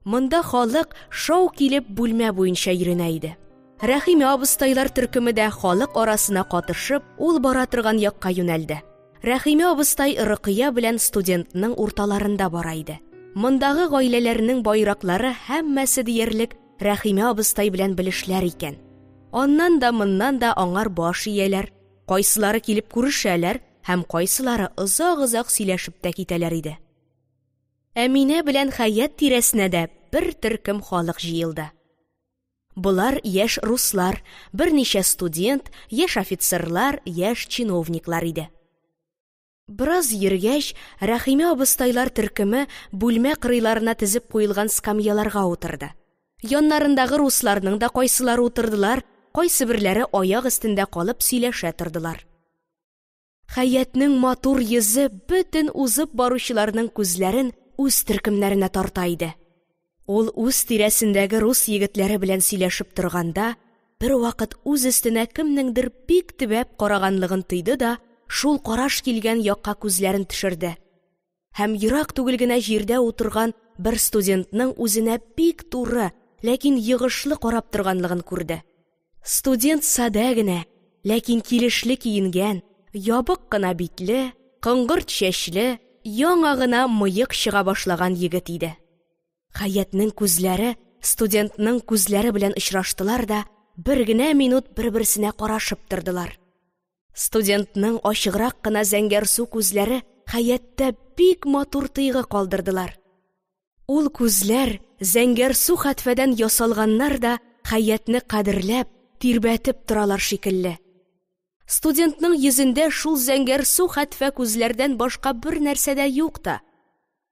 Монда халык шау килеп бүлмә буенча йөренә иде. Рәхимә абыстайлар төркеме дә халык арасына катышып, ул бара торган якка юнәлде. Рәхимә абыстай Рөкыя белән студентның урталарында бара иде. Мондагы гаиләләрнең байраклары һәммәсе диярлек Рәхимә абыстай белән белешләр икән. Аннан да моннан да аңар баш ияләр, кайсылары килеп күрешәләр һәм кайсылары озак-озак сөйләшеп тә китәләр иде. Әминә белән Хәят тирәсенә дә бер төркем халык җыелды. Булар яшь руслар, берничә студент, яшь офицерлар, яшь чиновниклар иде. Бераз йөргәч, Рәхимә абыстайлар төркеме бүлмә кырыйларына тезеп куелган скамьяларга утырды. Яннарындагы русларның да кайсылары утырдылар, кайсы берләре аяк өстендә калып сөйләшә тордылар. Хәятның матур йөзе бөтен узып баручыларның күзләрен үз төркемнәренә тарта иде. Ул үз тирәсендәге рус егетләре белән сөйләшеп торганда, бер вакыт үз өстенә кемнеңдер бик төбәп караганлыгын тойды да, шул караш килгән якка күзләрен төшерде. Һәм ерак түгел генә җирдә утырган бер студентның үзенә бик туры, ләкин йыгышлы карап торганлыгын күрде. Студент сада генә, ләкин килешле киенгән, ябык кына битле, кыңгырт чәчле, яңа гына мыек чыга башлаган егет иде. Хәятның күзләре студентның күзләре белән очраштылар да, бер генә минут бер-берсенә карашып тордылар. Студентның ачыграк кына зәңгәр су күзләре Хәяттә бик матур тойгы калдырдылар. Ул күзләр зәңгәр су хәтфәдән ясалганнар да Хәятны кадерләп, тирбәтеп торалар шикелле. Студентның йөзендә шул зәңгәр су хәтфә күзләрдән башка бер нәрсә дә юк та.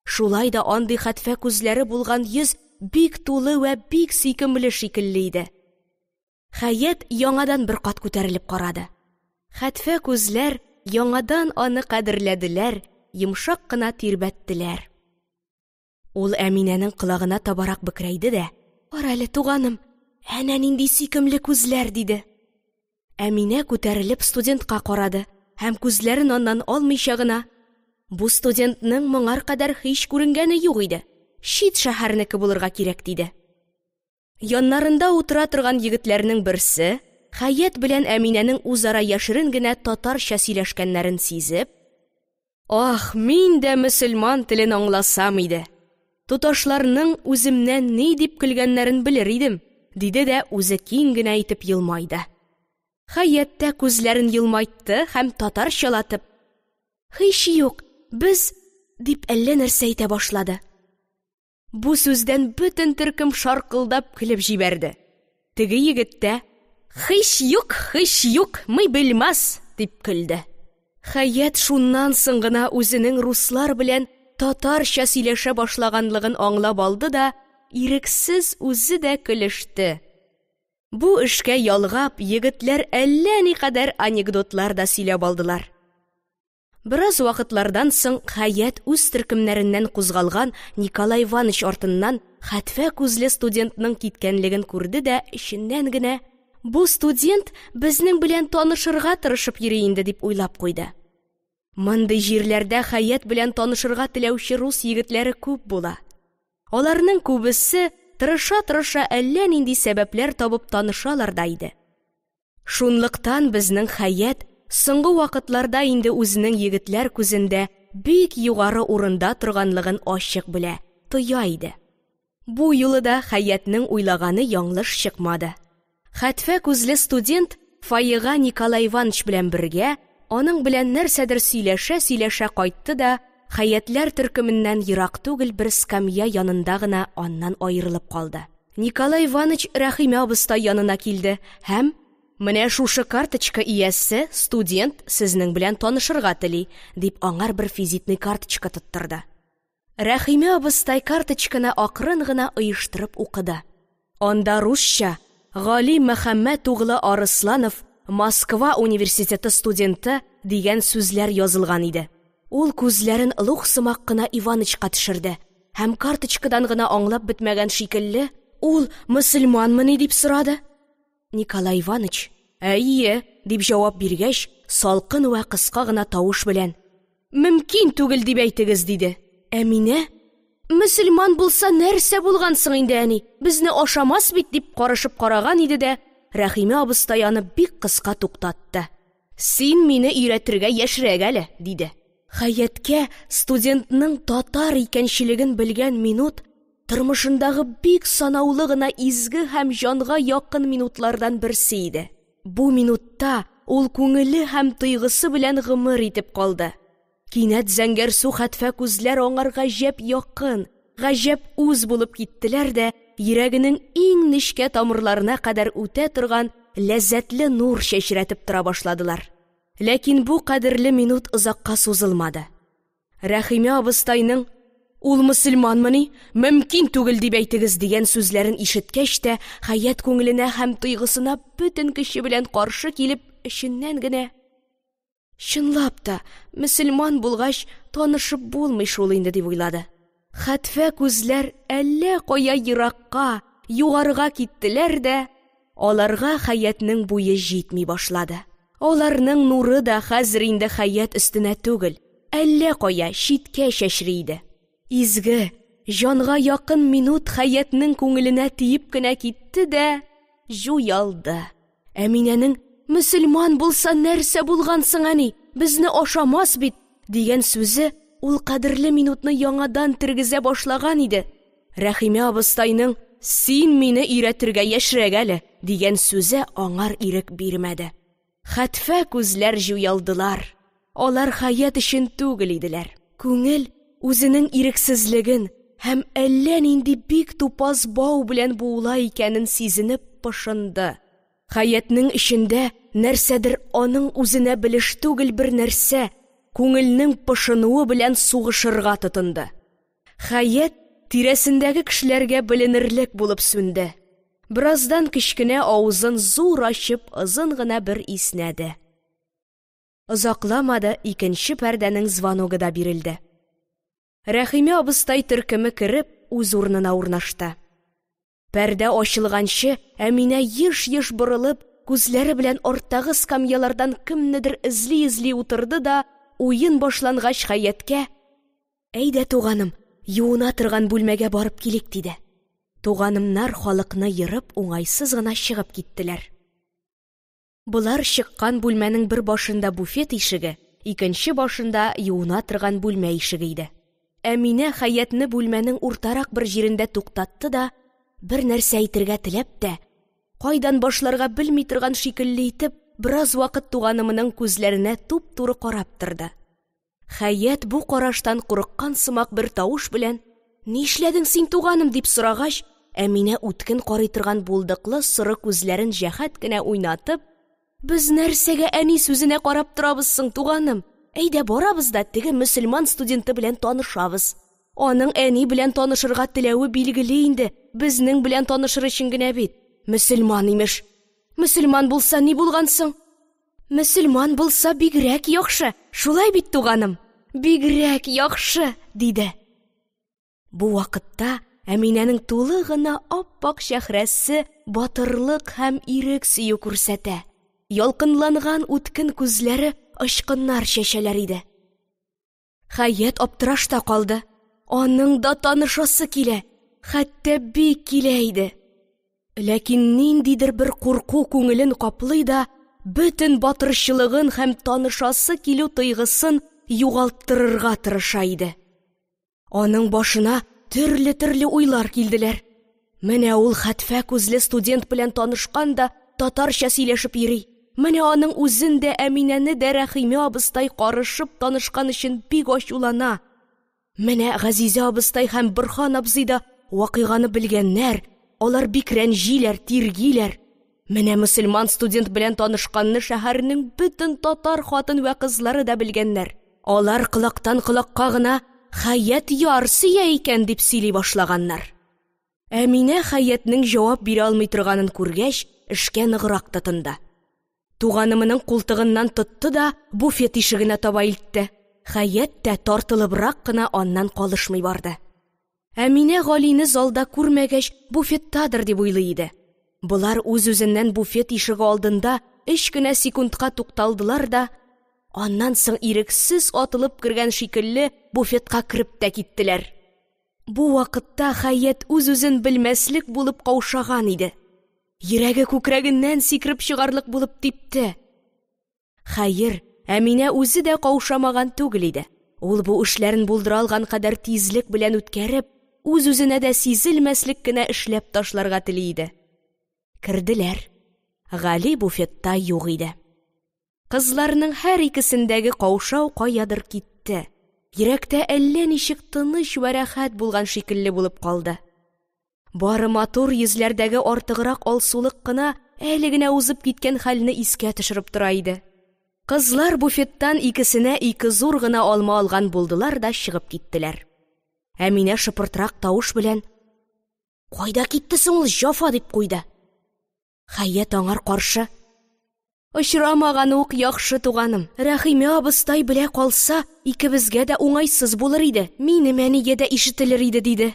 Шулай да андый хәтфә күзләре булган йөз бик тулы вә бик сөйкемле шикелле иде. Хәят яңадан бер кат күтәрелеп карады. Хәтфә күзләр яңадан аны кадерләделәр, йомшак кына тирбәттеләр. Ул Әминәнең колагына табарак бөкрәйде дә: "Кара әле, туганым, әнә нинди сөйкемле күзләр", диде. Әминә күтәрелеп студентка карады һәм күзләрен аннан алмыйча гына: "Бу студентның моңар кадәр һич күренгәне юк иде. Чит шәһәрнеке булырга кирәк", диде. Яннарында утыра торган егетләрнең берсе, Хәят белән Әминәнең үзара яшерен генә татарча сөйләшкәннәрен сизеп: "Ах, мин дә мөселман телен аңласам иде. Туташларның үземнән ни дип көлгәннәрен белер идем", диде дә үзе киң генә итеп елмайды. Хәят тә күзләрен елмайтты һәм татарчалатып: "Һич юк, без", дип әллә нәрсә әйтә башлады. Бу сүздән бөтен төркем шаркылдап көлеп җибәрде. Теге егет тә: "Һич юк, мый белмәс", дип көлде. Хәят шуннан соң гына үзенең руслар белән татарча сөйләшә башлаганлыгын аңлап алды да, ирексез үзе дә көлеште. Бу эшкә ялгап, егетләр әллә никадәр анекдотлар да сөйләп алдылар. Бераз вакытлардан соң Хәят үз төркемнәреннән кузгалган Николай Иванович артыннан хәтфә күзле студентның киткәнлеген күрде дә эченнән генә: "Бу студент безнең белән танышырга тырышып йөри инде", дип уйлап куйды. Мондый җирләрдә Хәят белән танышырга теләүче рус егетләре күп була. Аларның күбесе тырыша-тырыша әллә нинди сәбәпләр табып танышалар да иде. Шунлыктан безнең Хәят соңгы вакытларда инде үзенең егетләр күзендә бик югары урында торганлыгын ачык белә, тоя иде. Бу юлы да Хәятның уйлаганы яңлыш чыкмады. Хәтфә күзле студент фойега Николай Иванович белән бергә, аның белән нәрсәдер сөйләшә кайтты да, Хәятләр төркеменнән ерак түгел бер скамья янында гына аннан аерылып калды. Николай Иванович Рәхимә абыстай янына килде һәм: "Менә шушы карточка иясе студент сезнең белән танышырга тели", дип аңар бер визитный карточка тоттырды. Рәхимә абыстай карточканы акрын гына оештырып укыды. Анда русча: "Гали Мөхәммәд углы Арысланов, Москва университеты студенты" дигән сүзләр язылган иде. Ул күзләрен лух сымак кына Иванычка төшерде һәм карточкадан гына аңлап бетмәгән шикелле: "Ул мөселманмыни?" дип сорады. Николай Иванович: "Әйе", дип җавап биргәч, салкын вә кыска гына тавыш белән: "Мөмкин түгел дип әйтегез", диде. Әминә: "Мөселман булса нәрсә булган соң инде, әни? Безне ашамас бит", дип карышып караган иде дә, Рәхимә абыстай аны бик кыска туктатты. «Син мине өйрәтергә яшьрәк әле», – диде. Хәяткә студентның татар икәнчелеген белгән минут тормышындагы бик санаулы гына изге һәм җанга якын минутлардан берсе иде. Бу минутта ул күңеле һәм тойгысы белән гомер итеп калды. Кинәт зәңгәр су хәтфә күзләр аңар гаҗәп якын, гаҗәп үз булып киттеләр дә, йөрәгенең иң нечкә тамырларына кадәр үтә торган ләззәтле нур чәчрәтеп тора башладылар. Ләкин бу кадерле минут озакка сузылмады. Рәхимә абыстайның «Ул мөселманмыни? Мөмкин түгел дип әйтегез» дигән сүзләрен ишеткәч тә, Хәят күңеленә һәм тойгысына бөтен көче белән каршы килеп, эченнән генә: «Чынлап та, мөселман булгач, танышып булмый шул инде» дип уйлады. Хәтфә күзләр әллә кая еракка, югарыга киттеләр дә, аларга Хәятның буе җитми башлады. Аларның нуры да хәзер инде Хәят өстенә түгел, әллә кая читкә чәчри иде. Изге, җанга якын минут Хәятның күңеленә тиеп кенә китте дә җуялды. Әминәнең «Мөселман булса нәрсә булгансың, әни? Безне ашамас бит» дигән сүзе ул кадерле минутны яңадан тергезә башлаган иде. Рәхимә абыстайның «Син мине өйрәтергә яшьрәк әле» дигән сүзе аңар ирек бирмәде. Хәтфә күзләр җуялдылар. Алар Хәят өчен түгел иделәр. Күңел үзенең ирексезлеген һәм әллә нинди бик тупас бау белән буыла икәнен сизенеп пошынды. Хәятның эчендә нәрсәдер аның үзенә белеш түгел бер нәрсә күңелнең пошынуы белән сугышырга тотынды. Хәят тирәсендәге кешеләргә беленерлек булып сүнде. Бираздан кечкенә авызын зур ачып, озын гына бер иснәде. Озакламады, икенче пәрдәнең звоногы да бирелде. Рәхимә абыстай төркеме кереп, үз урынына урнашты. Пәрдә ачылганчы, Әминә еш-еш борылып, күзләре белән арттагы скамьялардан кемнедер эзли-эзли утырды да, уен башлангач Хәяткә: «Әйдә, туганым, юына торган бүлмәгә барып килик» диде. Туганымнар халыкны йырып уңайсыз гына чыгып киттеләр. Булар чыккан бүлмәнең бер башында буфет ишеге, икенче башында юына торган бүлмә ишеге иде. Әминә Хәятны бүлмәнең уртарак бер җирендә туктатты да, бер нәрсә әйтергә теләп тә, кайдан башларга белми торган шикелле итеп, бераз вакыт туганымның күзләренә туп-туры карап торды. Хәят бу караштан курыккан сымак бер тавыш белән: «Нишләдең син, туганым?» дип сорагач, Әминә үткен карый торган булдыклы соры күзләрен җәһәт кенә уйнатып: «Без нәрсәгә әни сүзенә карап торабыз соң, туганым? Әйдә барабыз да теге мөселман студенты белән танышабыз. Аның әни белән танышырга теләве билгеле инде, безнең белән танышыр өчен генә бит. Мөселман имеш. Мөселман булса ни булгансың?» «Мөселман булса бигрәк яхшы, шулай бит, туганым? Бигрәк яхшы», диде. Бу вакытта Әминәнең тулы гына ап-ак шәһрәсе батырлык һәм ирек сөю күрсәтә. Ялкынланган үткен күзләре ычкыннар чәчәләр иде. Хәят аптырашта калды. Аның да танышасы килә, хәтта бик килә иде. Ләкин ниндидер бер курку күңелен каплый да, бөтен батырчылыгын һәм танышасы килү тойгысын югалттырырга тырыша иде. Аның башына төрле уйлар килделәр. Менә ул хәтфә күзле студент белән танышкан да, татарча сөйләшеп йөри. Менә аның үзен дә, Әминәне дә Рәхимә абыстай карышып танышкан өчен бик ачулана. Менә Газизә абыстай һәм Борһан абзый да вакыйганы белгәннәр, алар бик рәнҗиләр, тиргиләр. Менә мөселман студент белән танышканны шәһәрнең бөтен татар хатын вә кызлары да белгәннәр. Алар колактан колакка гына Хәят ярсыя икән дип сөйли башлаганнар. Әминә Хәятның җавап бирә алмый торганын күргәч, эшкә ныграк тотынды. Туганымның култыгыннан тотты да буфет ишегенә таба илтте. Хәят тә тартылыбрак кына аннан калышмый барды. Әминә Галине залда күрмәгәч, буфеттадыр дип уйлый иде. Булар үз-үзеннән буфет ишеге алдында 3 кенә секундка тукталдылар да, аннан соң ирексез атылып кергән шикелле буфетка кереп тә киттеләр. Бу вакытта Хәят үз-үзен белмәслек булып каушаган иде. Йөрәге күкрәгеннән сикереп чыгарлык булып типте. Хәер, Әминә үзе дә каушамаган түгел иде. Ул бу эшләрен булдыра алган кадәр тизлек белән үткәреп, үз-үзенә дә сизелмәслек кенә эшләп ташларга тели иде. Керделәр. Гали буфетта юк иде. Кызларның һәр икесендәге каушау каядыр китте. Йөрәктә әллә ничек тыныч вә рәхәт булган шикелле булып калды. Бары матур йөзләрдәге артыграк алсулык кына әле генә узып киткән хәлне искә төшереп тора иде. Кызлар буфеттан икесенә ике зур гына алма алган булдылар да чыгып киттеләр. Әминә шыпыртрак тавыш белән: «Кайда китте соң ул Җафа?» дип куйды. Хәят аңар каршы: «Очрамаган ук яхшы туганым. Рәхимә абыстай белә калса, икебезгә дә уңайсыз булыр иде. Минем әнигә дә ишетелер иде», диде.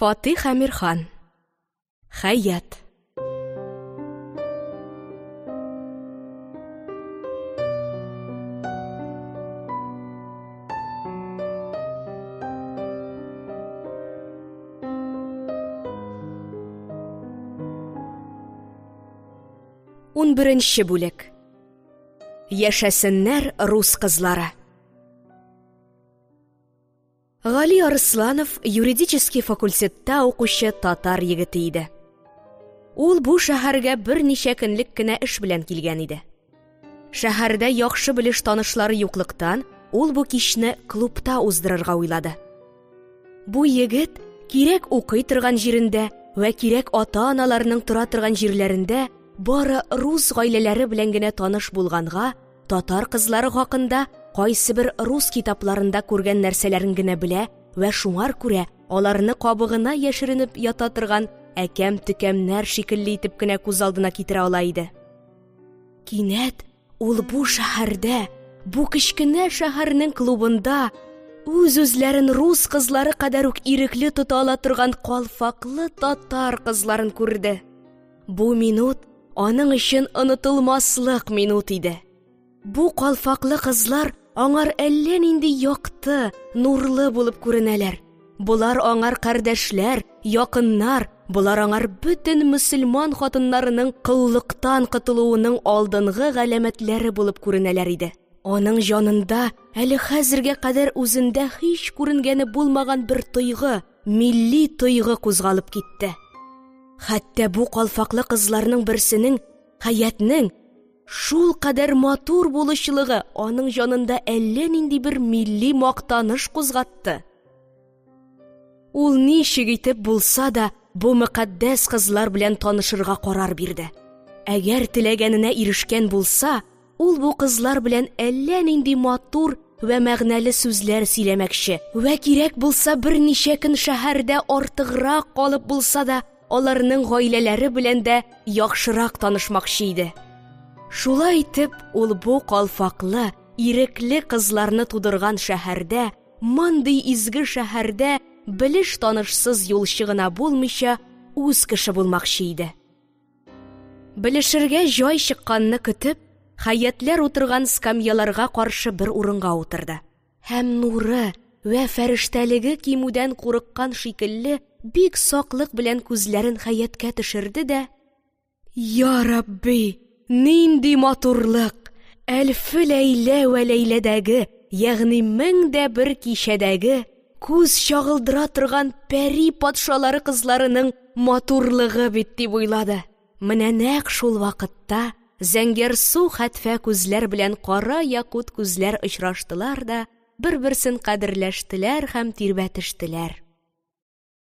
Фатих Әмирхан. Хәят. Унберенче бүлек. Яшәсеннәр рус кызлары. Гали Арсланов юридический факультетта укучы татар егете иде. Ул бу шәһәргә берничә көнлек кенә эш белән килгән иде. Шәһәрдә яхшы белеш танышлары юклыктан, ул бу кичне клубта уздырырга уйлады. Бу егет кирәк укый торган җирендә вә кирәк ата-аналарның тора торган җирләрендә бары рус гаиләләре белән генә таныш булганга, татар кызлары хакында кайсы бер рус китапларында күргән нәрсәләрен генә белә вә шуңар күрә аларны кабыгына яшеренеп ята торган әкәм-төкәмнәр шикелле итеп кенә күз алдына китерә ала иде. Кинәт ул бу шәһәрдә, бу кечкенә шәһәрнең клубында үз-үзләрен рус кызлары кадәр үк ирекле тота ала торган калфаклы татар кызларын күрде. Бу минут аның өчен онытылмаслык минут иде. Бу калфаклы кызлар аңар әллә нинди якты, нурлы булып күренәләр. Булар аңар кардәшләр, якыннар, булар аңар бөтен мөселман хатыннарының кыллыктан кытылуының алдынгы галәмәтләре булып күренәләр иде. Аның җанында әле хәзергә кадәр үзендә һич күренгәне булмаган бер тойгы, милли тойгы кузгалып китте. Хәтта бу калфаклы кызларның берсенең, Хаятның, шул кадәр матур булышлыгы аның җанында әллә нинди бер милли мактаныш кузгатты. Ул ничек итеп булса да бу мөкаддәс кызлар белән танышырга карар бирде. Әгәр теләгәненә ирешкән булса, ул бу кызлар белән әллә нинди матур вә мәгънәле сүзләр сөйләмәкче вә кирәк булса берничә көн шәһәрдә артыграк калып булса да, аларның гаиләләре белән дә яхшырак танышмакчы иде. Шулай итеп, ул бу калфаклы, ирекле кызларны тудырган шәһәрдә, мондый изге шәһәрдә белеш танышсыз юлчы гына булмыйча, үз кеше булмакчы иде. Белешергә җай чыкканны көтеп, Хаятләр утырган скамьяларга каршы бер урынга утырды. Һәм нуры вә фәрештәлеге кимүдән курыккан шикелле бик саклык белән күзләрен Хаяткә төшерде дә: «Я Рабби! Нинди матурлык! Әлфе Ләйлә вә Ләйләдәге, ягъни 1001 кичәдәге күз чагылдыра торган пәри патшалары кызларының матурлыгы бит», дип уйлады. Менә нәкъ шул вакытта зәңгәр су хәтфә күзләр белән кара якут күзләр очраштылар да, бер-берсен кадерләштеләр һәм тирбәтештеләр.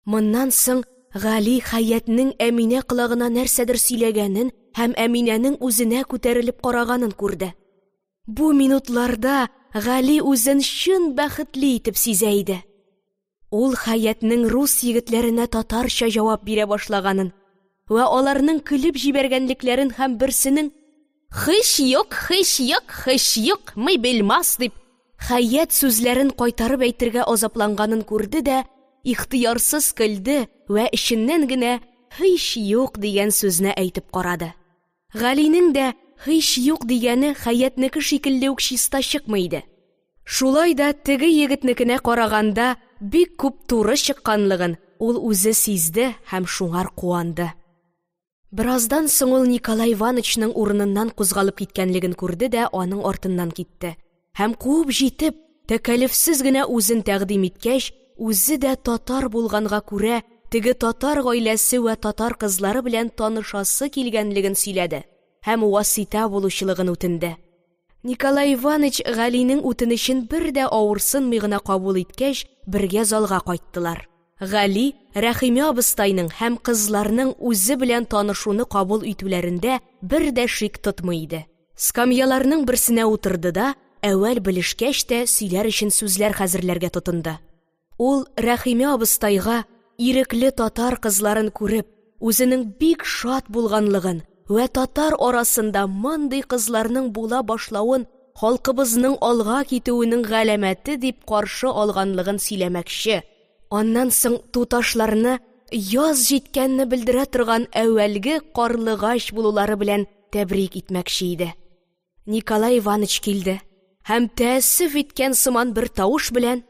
Моннан соң Гали Хаятның Әминә кылагына нәрсәдер сөйләгәнен һәм Әминәнең үзенә күтәрелеп караганын күрде. Бу минутларда Гали үзен чын бәхетле итеп сизә иде. Ул Хаятның рус егетләренә татарча җавап бирә башлаганын вә аларның көлеп җибәргәнлекләрен һәм берсенең «Хыш юк, мы белмас» дип Хәят сүзләрен кайтарып әйтергә азапланганын күрде дә, ихтыярсыз көлде вә эченнән генә «һич юк» дигән сүзне әйтеп карады. Галинең дә «һич юк» дигәне Хәятнеке шикелле үк чиста чыкмый иде. Шулай да теге егетнекенә караганда бик күп туры чыкканлыгын ул үзе сизде һәм шуңар куанды. Бераздан соң ул Николай Иванычның урыныннан кузгалып киткәнлеген күрде дә аның артыннан китте. Һәм куып җитеп, тәкәлифсез генә үзен тәкъдим иткәч, үзе дә татар булганга күрә, теге татар гаиләсе вә татар кызлары белән танышасы килгәнлеген сөйләде һәм васита булучылыгын үтенде. Николай Иваныч Галинең үтенечен бер дә авырсынмый гына кабул иткәч, бергә залга кайттылар. Гали Рәхимә абыстайның һәм кызларның үзе белән танышуны кабул итүләрендә бер дә шик тотмый иде. Скамьяларның берсенә утырды да, әүвәл белешкәч тә сөйләр өчен сүзләр хәзерләргә тотынды. Ул Рәхимә абыстайга ирекле татар кызларын күреп, үзенең бик шат булганлыгын вә татар арасында мондый кызларның була башлавын халкыбызның алга китүенең галәмәте дип каршы алганлыгын сөйләмәкче. Аннан соң туташларны яз җиткәнне белдерә торган әүвәлге карлыгач булулары белән тәбрик итмәкче иде. Николай Иваныч килде һәм тәэссүф иткән сыман бер тавыш белән: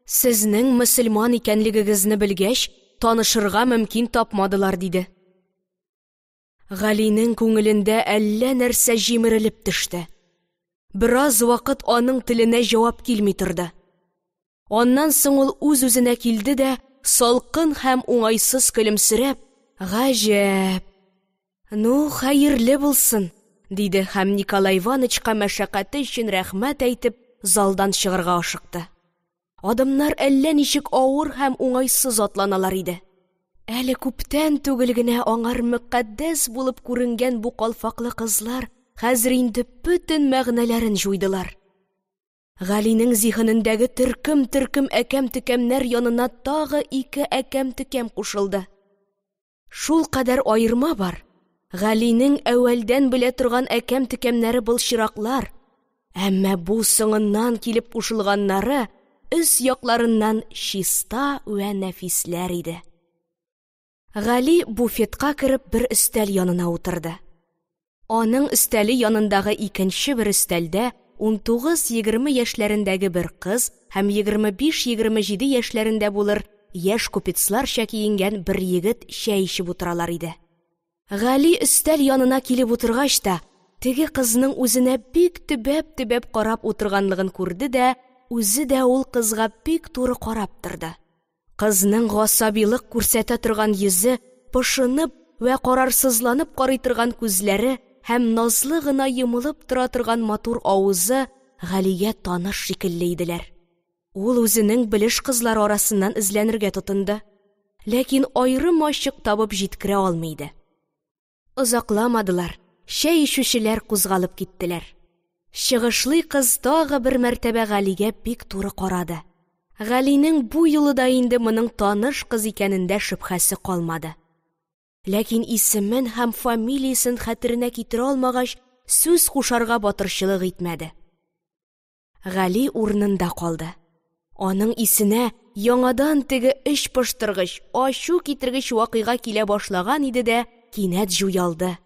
«Сезнең мөселман икәнлегегезне белгәч, танышырга мөмкин тапмадылар», диде. Галинең күңелендә әллә нәрсә җимерелеп төште. Бераз вакыт аның теленә җавап килми торды. Аннан соң ул үз-үзенә килде дә, салкын һәм уңайсыз көлемсерәп: «Гаҗәп! Ну, хәерле булсын», диде һәм Николай Иванычка мәшәкате өчен рәхмәт әйтеп, залдан чыгарга ашыкты. Адамнар әллә ничек авыр һәм уңайсыз атланалар иде. Әле күптән түгел генә аңар мөкатдәс булып күренгән бу калфаклы кызлар хәзер инде бөтен мәгънәләрен җуйдылар. Галинең зиһенендәге төркем-төркем әкәм-төкәмнәр янына тагы 2 әкәм-төкәм кушылды. Шул кадәр аерма бар. Галинең әүвәлдән белә торган әкәм-төкәмнәре былчыраклар, әмма бу соңыннан килеп кушылганнары өс якларыннан чиста вә нәфисләр иде. Гали буфетка кереп бер өстәл янына утырды. Аның өстәле янындагы икенче бер өстәлдә 19-20 яшьләрендәге бер кыз һәм 25-27 яшьләрендә булыр яшь купецларча киенгән бер егет чәй эчеп утыралар иде. Гали өстәл янына килеп утыргач та, теге кызның үзенә бик төбәп-төбәп карап утырганлыгын күрде дә, үзе дә ул кызга бик туры карап торды. Кызның гасабилык күрсәтә торган йөзе, пошынып вә карарсызланып карый торган күзләре һәм назлы гына йомылып тора торган матур авызы Галигә таныш шикелле иделәр. Ул үзенең белеш кызлары арасыннан эзләнергә тотынды, ләкин аерым ачык табып җиткерә алмый иде. Озакламадылар, чәй ишүчеләр кузгалып киттеләр. Чыгышлый кыз тагы бер мәртәбә Галигә бик туры карады. Галинең бу юлы да инде моның таныш кыз икәнендә шөбһәсе калмады. Ләкин исемен һәм фамилиясын хәтеренә китерә алмагач, сүз кушарга батырчылык итмәде. Гали урынында калды. Аның исенә яңадан теге эш пыштыргыч, ачу китергеч вакыйга килә башлаган иде дә, кинәт җуялды.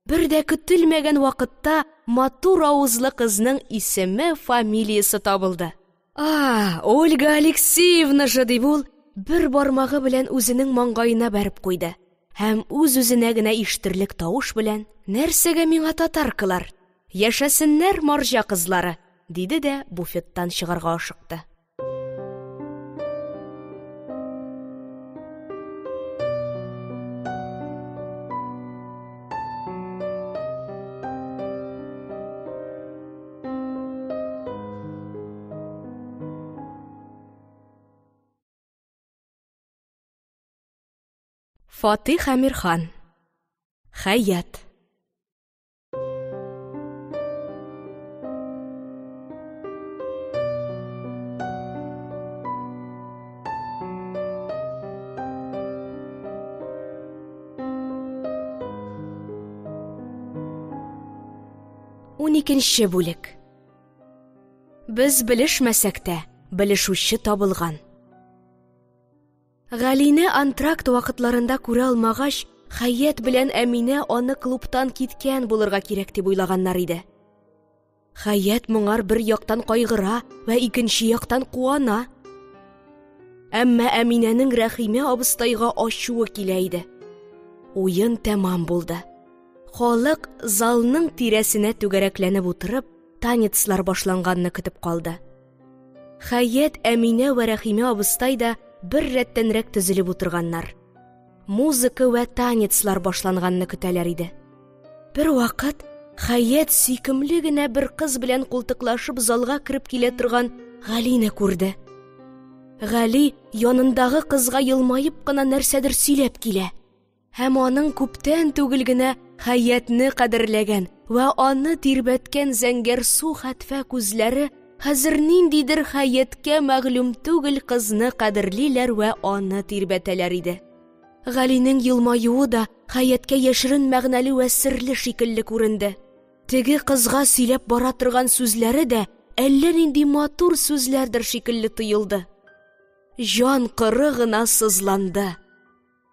Бер дә көтелмәгән вакытта матур авызлы кызның исеме, фамилиясы табылды. Ольга Алексеевна же, дип ул бер бармагы белән үзенең маңгаена бәреп куйды һәм үз-үзенә генә ишетерлек тавыш белән: «Нәрсәгә миңа татаркалар? Яшәсеннәр марҗа кызлары», диде дә буфеттан чыгарга ашыкты. Фатих Әмирхан. Хәят. Уникенче бүлек. Без белешмәсәк тә, белешүче табылган. Галине антракт вакытларында күрә алмагач, Хәят белән Әминә аны клубтан киткән булырга кирәк дип уйлаганнар иде. Хәят моңар бер яктан кайгыра вә икенче яктан куана. Әмма Әминәнең Рәхимә абыстайга ачуы килә иде. Уен тәмам булды. Халык залның тирәсенә түгәрәкләнеп утырып, танецлар башланганны көтеп калды. Хәят, Әминә вә Рәхимә абыстай да бер рәттәнрәк төзелеп утырганнар. Музыка вә танецлар башланганны көтәләр иде. Бер вакыт Хәят сөйкемле генә бер кыз белән култыклашып залга кирип килә торган Галине күрде. Гали янындагы кызга елмаеп кына нәрсәдер сөйләп килә. Һәм аның күптән түгел генә Хәятны кадерләгән вә аны тирбәткән зәңгәр су хәтфә күзләре хәзер ниндидер Хәяткә мәгълүм түгел кызны кадерлиләр вә аны тирбәтәләр иде. Галинең елмаюы да Хәяткә яшерен мәгънәле вә серле шикелле күренде. Теге кызга сөйләп бара торган сүзләре дә әллә нинди матур сүзләрдер шикелле тоелды. Жан кыры гына сызланды.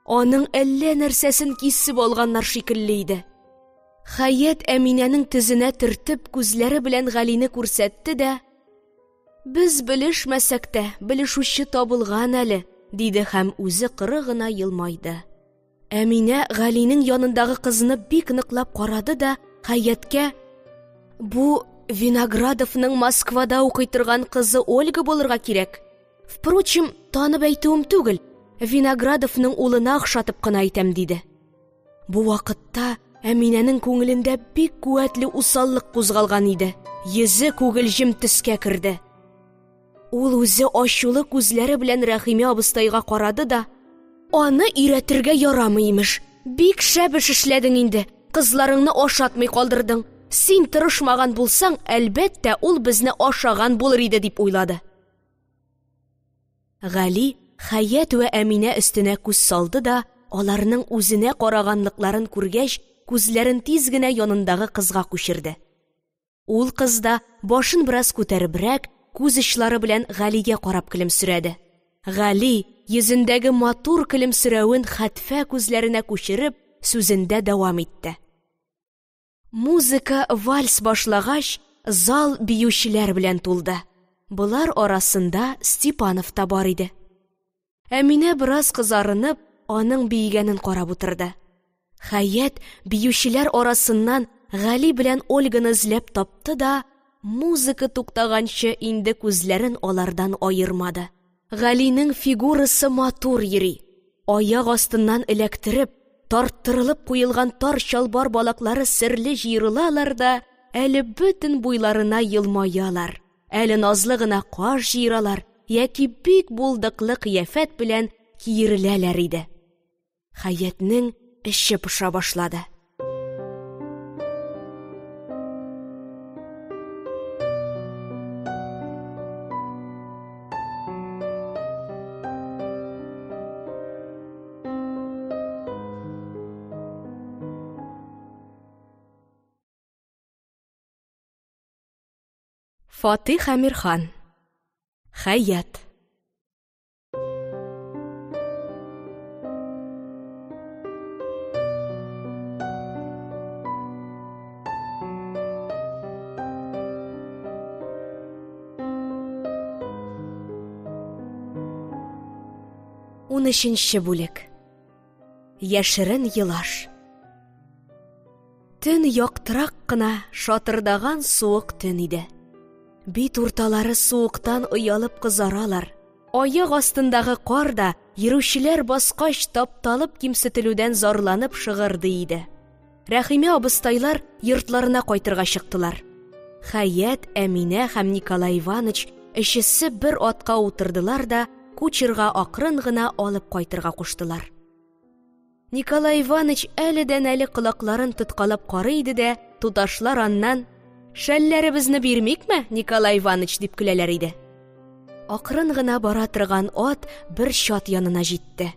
Аның әллә нәрсәсен кисеп алганнар шикелле иде. Хәят Әминәнең тезенә төртеп күзләре белән Галине күрсәтте дә: «Без белешмәсәк тә, белешүче табылган әле», диде һәм үзе кыры гына елмайды. Әминә Галинең янындагы кызны бик ныклап карады да Хәяткә: «Бу Виноградовның Москвада укый торган кызы Ольга булырга кирәк. Впрочем, танып әйтүем түгел, Виноградовның улына охшатып кына әйтәм», диде. Бу вакытта Әминәнең күңелендә бик куәтле усаллык кузгалган иде. Йөзе күгелҗем төскә керде. Ул үзе ачулы күзләре белән Рәхимә абыстайга карады да: «Аны өйрәтергә ярамый имеш. Бик шәп эш эшләдең инде. Кызларыңны ашатмый калдырдың. Син тырышмаган булсаң, әлбәттә ул безне ашаган булыр иде», дип уйлады. Гали Хәят вә Әминә өстенә күз салды да, аларның үзенә караганлыкларын күргәч, күзләрен тиз генә янындагы кызга күчерде. Ул кыз да башын бераз күтәребрәк, күз очлары белән Галигә карап көлемсерәде. Гали йөзендәге матур көлемсерәвен хәтфә күзләренә күчереп, сүзендә дәвам итте. Музыка вальс башлагач, зал биючеләр белән тулды. Булар арасында Степанов та бар иде. Әминә бераз кызарынып, аның биегәнен карап утырды. Хәят биючеләр арасыннан Гали белән Ольганы эзләп тапты да, музыка туктаганчы инде күзләрен алардан айырмады. Галинең фигурасы матур йөри. Аяк астыннан эләктереп, тарттырылып куелган тар чалбар балаклары серле җыерылалар да, әле бөтен буйларына елмаялар. Әле назлы гына каш җыералар, яки бик булдыклы кыяфәт белән киереләләр иде. Хәятның эше пыша башлады. Фатих Әмирхан. Хәят. Унөченче бүлек. Яшерен елаш. Төн яктырак кына шатырдаган суык төн иде. Бит урталары суыктан уялып кызаралар. Аяк астындагы кар да йөрүчеләр баскач тапталып кимсетелүдән зарланып шыгырды иде. Рәхимә абыстайлар йортларына кайтырга чыктылар. Хәят, Әминә һәм Николай Иваныч өчесе бер атка утырдылар да кучерга акрын гына алып кайтырга куштылар. Николай Иваныч әледән-әле колакларын тоткалап карый иде дә, туташлар аннан: «Шәлләребезне бирмикме, Николай Иваныч?» дип көләләр иде. Акрын гына бара торган ат бер чат янына җитте.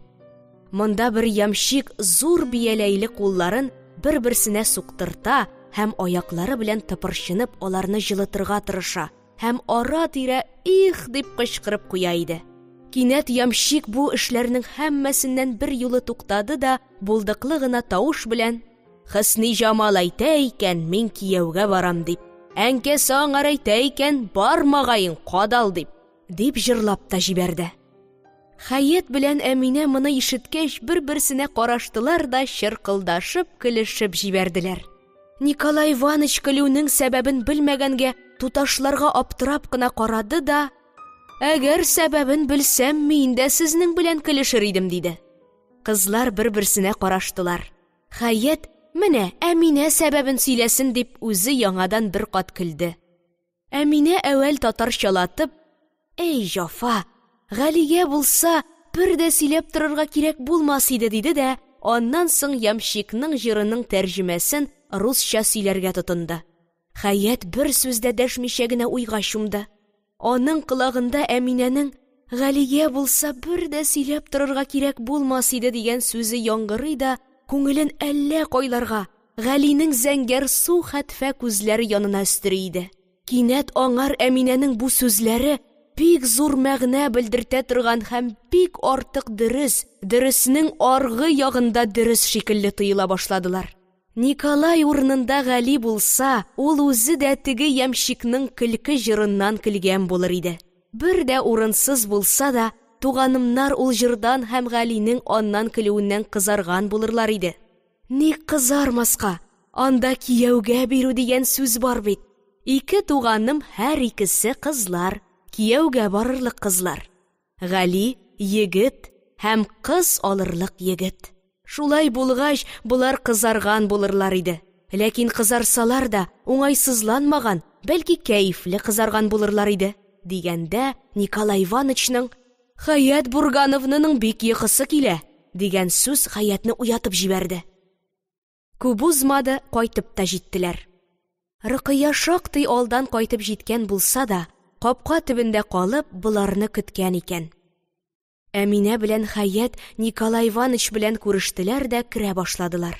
Монда бер ямщик зур бияләйле кулларын бер-берсенә суктырта һәм аяклары белән тыпырчынып аларны җылытырга тырыша, һәм ара-тирә «их» дип кычкырып куя иде. Кинәт ямщик бу эшләрнең һәммәсеннән бер юлы туктады да, булдыклы гына тавыш белән: «Хысни Җамал әйтә икән, мин кияүгә барам» дип, «Әнкәсе аңар әйтә икән, бармагайың, кадал» дип җырлап та җибәрде. Хәят белән Әминә моны ишеткәч бер-берсенә караштылар да чыркылдашып, көлешеп җибәрделәр. Николай Иваныч көлүнең сәбәбен белмәгәнгә туташларга аптырап кына карады да: «Әгәр сәбәбен белсәм, мин дә сезнең белән көлешер идем» диде. Кызлар бер-берсенә караштылар. Хәят, менә Әминә сәбәбен сөйләсен дип үзе яңадан бер кат көлде. Әминә әүвәл татарчалатып: «Эй Җафа, Галигә булса, бер дә сөйләп торырга кирәк булмас иде» диде дә, аннан соң ямщикның җырының тәрҗемәсен русча сөйләргә тотынды. Хәят бер сүз дә дәшмичә генә уйга чумды. Аның колагында Әминәнең «Галигә булса, бер дә сөйләп торырга кирәк булмас иде» дигән сүзе яңгырый да, күңелен әллә кайларга, Галинең зәңгәр су хәтфә күзләре янына өстери иде. Кинәт аңар Әминәнең бу сүзләре бик зур мәгънә белдертә торган һәм бик артык дөреснең аргы ягында дөрес шикелле тоела башладылар. Николай урынында Гали булса, ул үзе дә теге ямщикның көлке җырыннан көлгән булыр иде. Бер дә урынсыз булса да, туганымнар ул җырдан һәм Галинең аннан көлүеннән кызарган булырлар иде. Ник кызармаска? Анда кияүгә бирү дигән сүз бар бит. Ике туганым һәр икесе кызлар, кияүгә барырлык кызлар. Гали егет һәм кыз алырлык егет. Шулай булгач, булар кызарган булырлар иде. Ләкин кызарсалар да уңайсызланмаган, бәлки кәефле кызарган булырлар иде. Дигәндә, Николай Иванычның «Хәят Бургановның бик йокысы килә» дигән сүз Хәятны уятып җибәрде. Күп узмады, кайтып та җиттеләр. Рөкыя шактый алдан кайтып җиткән булса да, капка төбендә калып, буларны көткән икән. Әминә белән Хәят Николай Иваныч белән күрештеләр дә керә башладылар.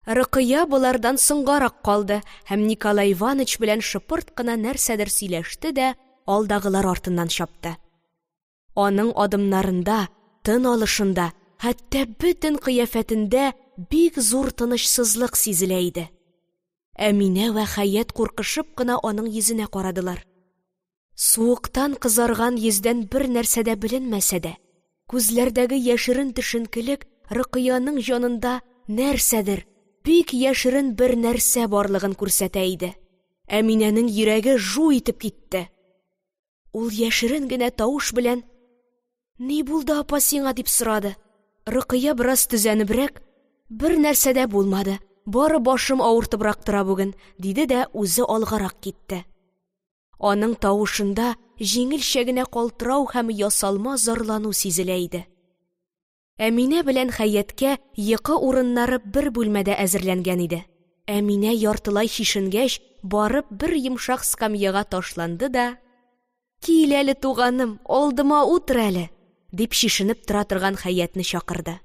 Рөкыя булардан соңгарак калды һәм Николай Иваныч белән шыпырт кына нәрсәдер сөйләште дә, алдагылар артыннан чапты. Аның адымнарында, тын алышында, хәтта бөтен кыяфәтендә бик зур тынычсызлык сизелә иде. Әминә вә Хәят куркышып кына аның йөзенә карадылар. Суыктан кызарган йөздән бер нәрсә дә беленмәсә дә, күзләрдәге яшерен төшенкелек Рөкыяның җанында нәрсәдер, бик яшерен бер нәрсә барлыгын күрсәтә иде. Әминәнең йөрәге жу итеп китте. Ул яшерен генә тавыш белән: «Ни булды, апа, сиңа?» дип сорады. Рөкыя бераз төзәнебрәк: «Бер нәрсә дә булмады, бары башым авыртыбрак тора бүген», диде дә үзе алгарак китте. Аның тавышында җиңелчә генә калтырау һәм ясалма зарлану сизелә иде. Әминә белән Хәяткә йокы урыннары бер бүлмәдә әзерләнгән иде. Әминә яртылай чишенгәч, барып бер йомшак скамьяга ташланды да: «Кил әле, туганым, алдыма утыр әле», дип чишенеп тора торган Хәятны чакырды.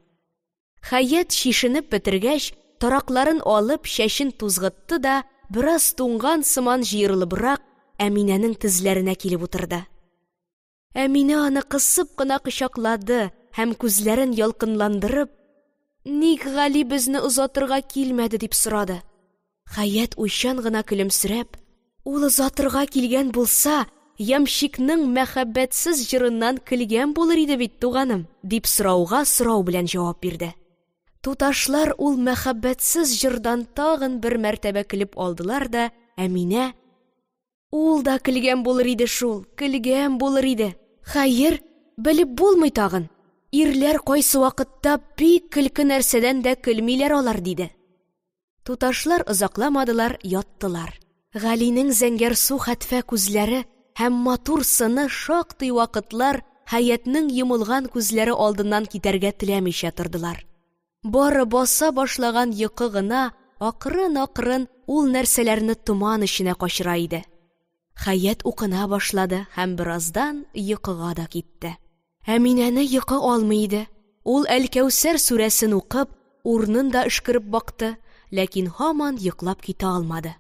Хәят чишенеп бетергәч, таракларын алып, чәчен тузгытты да, бераз туңган сыман җыерылыбрак Әминәнең тезләренә килеп утырды. Әминә аны кысып кына кочаклады һәм күзләрен ялкынландырып: «Ник Гали безне озатырга килмәде?» дип сорады. Хәят уйчан гына көлемсерәп: «Ул озатырга килгән булса, ямщикның мәхәббәтсез җырыннан көлгән булыр иде бит, туганым», дип сорауга сорау белән җавап бирде. Туташлар ул мәхәббәтсез җырдан тагын бер мәртәбә көлеп алдылар да, Әминә: «Ул да көлгән булыр иде шул, көлгән булыр иде. Хәер, белеп булмый тагын. Ирләр кайсы вакытта бик көлке нәрсәдән дә көлмиләр алар», диде. Туташлар озакламадылар, яттылар. Галинең зәңгәр су хәтфә күзләре һәм матур сыны шактый вакытлар Хәятның йомылган күзләре алдыннан китәргә теләмичә тордылар. Бары баса башлаган йокы гына акрын-акрын ул нәрсәләрне томан эченә качыра иде. Хәят укына башлады һәм бераздан йокыга да китте. Әминәне йокы алмый иде. Ул Әл-Кәүсәр сүрәсен укып, урнын да эшкереп бакты, ләкин һаман йоклап китә алмады.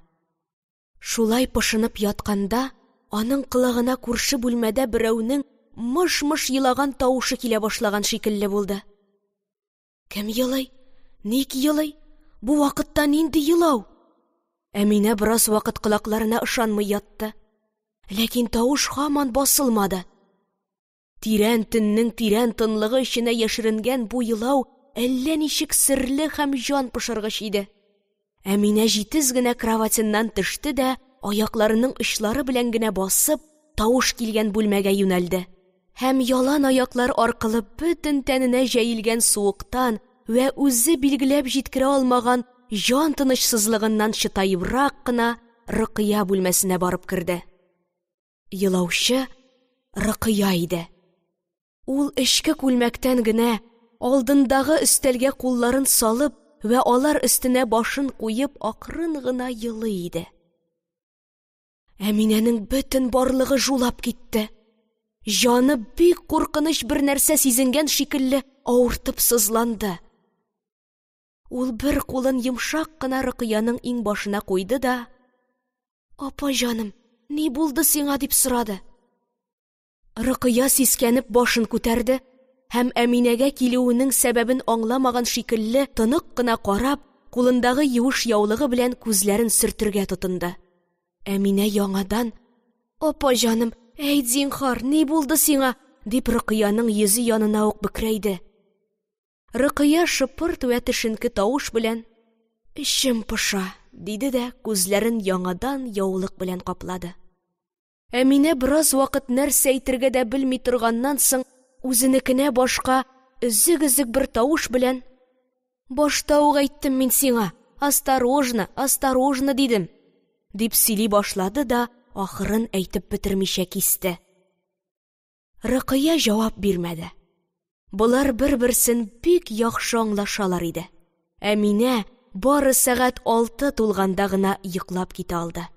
Шулай пошынып ятканда, аның кылагына күрше бүлмәдә берәүнең мыш-мыш елаган тавышы килә башлаган шикелле булды. Кем елый? Ник елый? Бу вакытта нинди елау? Әминә бераз вакыт колакларына ышанмый ятты. Ләкин тавыш һаман басылмады. Тирән төннең тирән тынлыгы эченә яшеренгән бу елау әллә ничек серле һәм җан пошыргыч иде. Әминә җитез генә кроватеннан төште дә, аякларының очлары белән генә басып, тавыш килгән бүлмәгә юнәлде. Һәм ялан аяклар аркылы бөтен тәненә җәелгән суыктан вә үзе билгеләп җиткерә алмаган җан тынычсызлыгыннан чытаебрак кына Рөкыя бүлмәсенә барып керде. Елаучы Рөкыя иде. Ул эчке күлмәктән генә алдындагы өстәлгә кулларын салып вә алар өстенә башын куеп акрын гына елый иде. Әминәнең бөтен барлыгы жулап китте. Җаны бик куркыныч бер нәрсә сизенгән шикелле авыртып сызланды. Ул бер кулын йомшак кына Рөкыяның иң башына куйды да: "Апа җаным, ни булды сиңа?" дип сорады. Рөкыя сискәнеп башын күтәрде һәм Әминәгә килүенең сәбәбен аңламаган шикелле тынык кына карап, кулындагы юеш яулыгы белән күзләрен сөртергә тотынды. Әминә яңадан: "Апа җаным, әйт зинһар, ни булды сиңа?" дип Рөкыяның йөзе янына ук бөкрәйде. Рөкыя шыпырт вә төшенке тавыш белән: "Эчем пыша", диде дә күзләрен яңадан яулык белән каплады. Әминә бераз вакыт нәрсә әйтергә дә белми торганнан соң, үзенекенә башка өзек-өзек бер тавыш белән: "Башта ук әйттем мин сиңа, осторожно, осторожно дидем", дип сөйли башлады да, ахырын әйтеп бетермичә кисте. Рөкыя җавап бирмәде. Булар бер-берсен бик яхшы аңлашалар иде. Әминә бары сәгать 6 тулганда гына йоклап китә алды.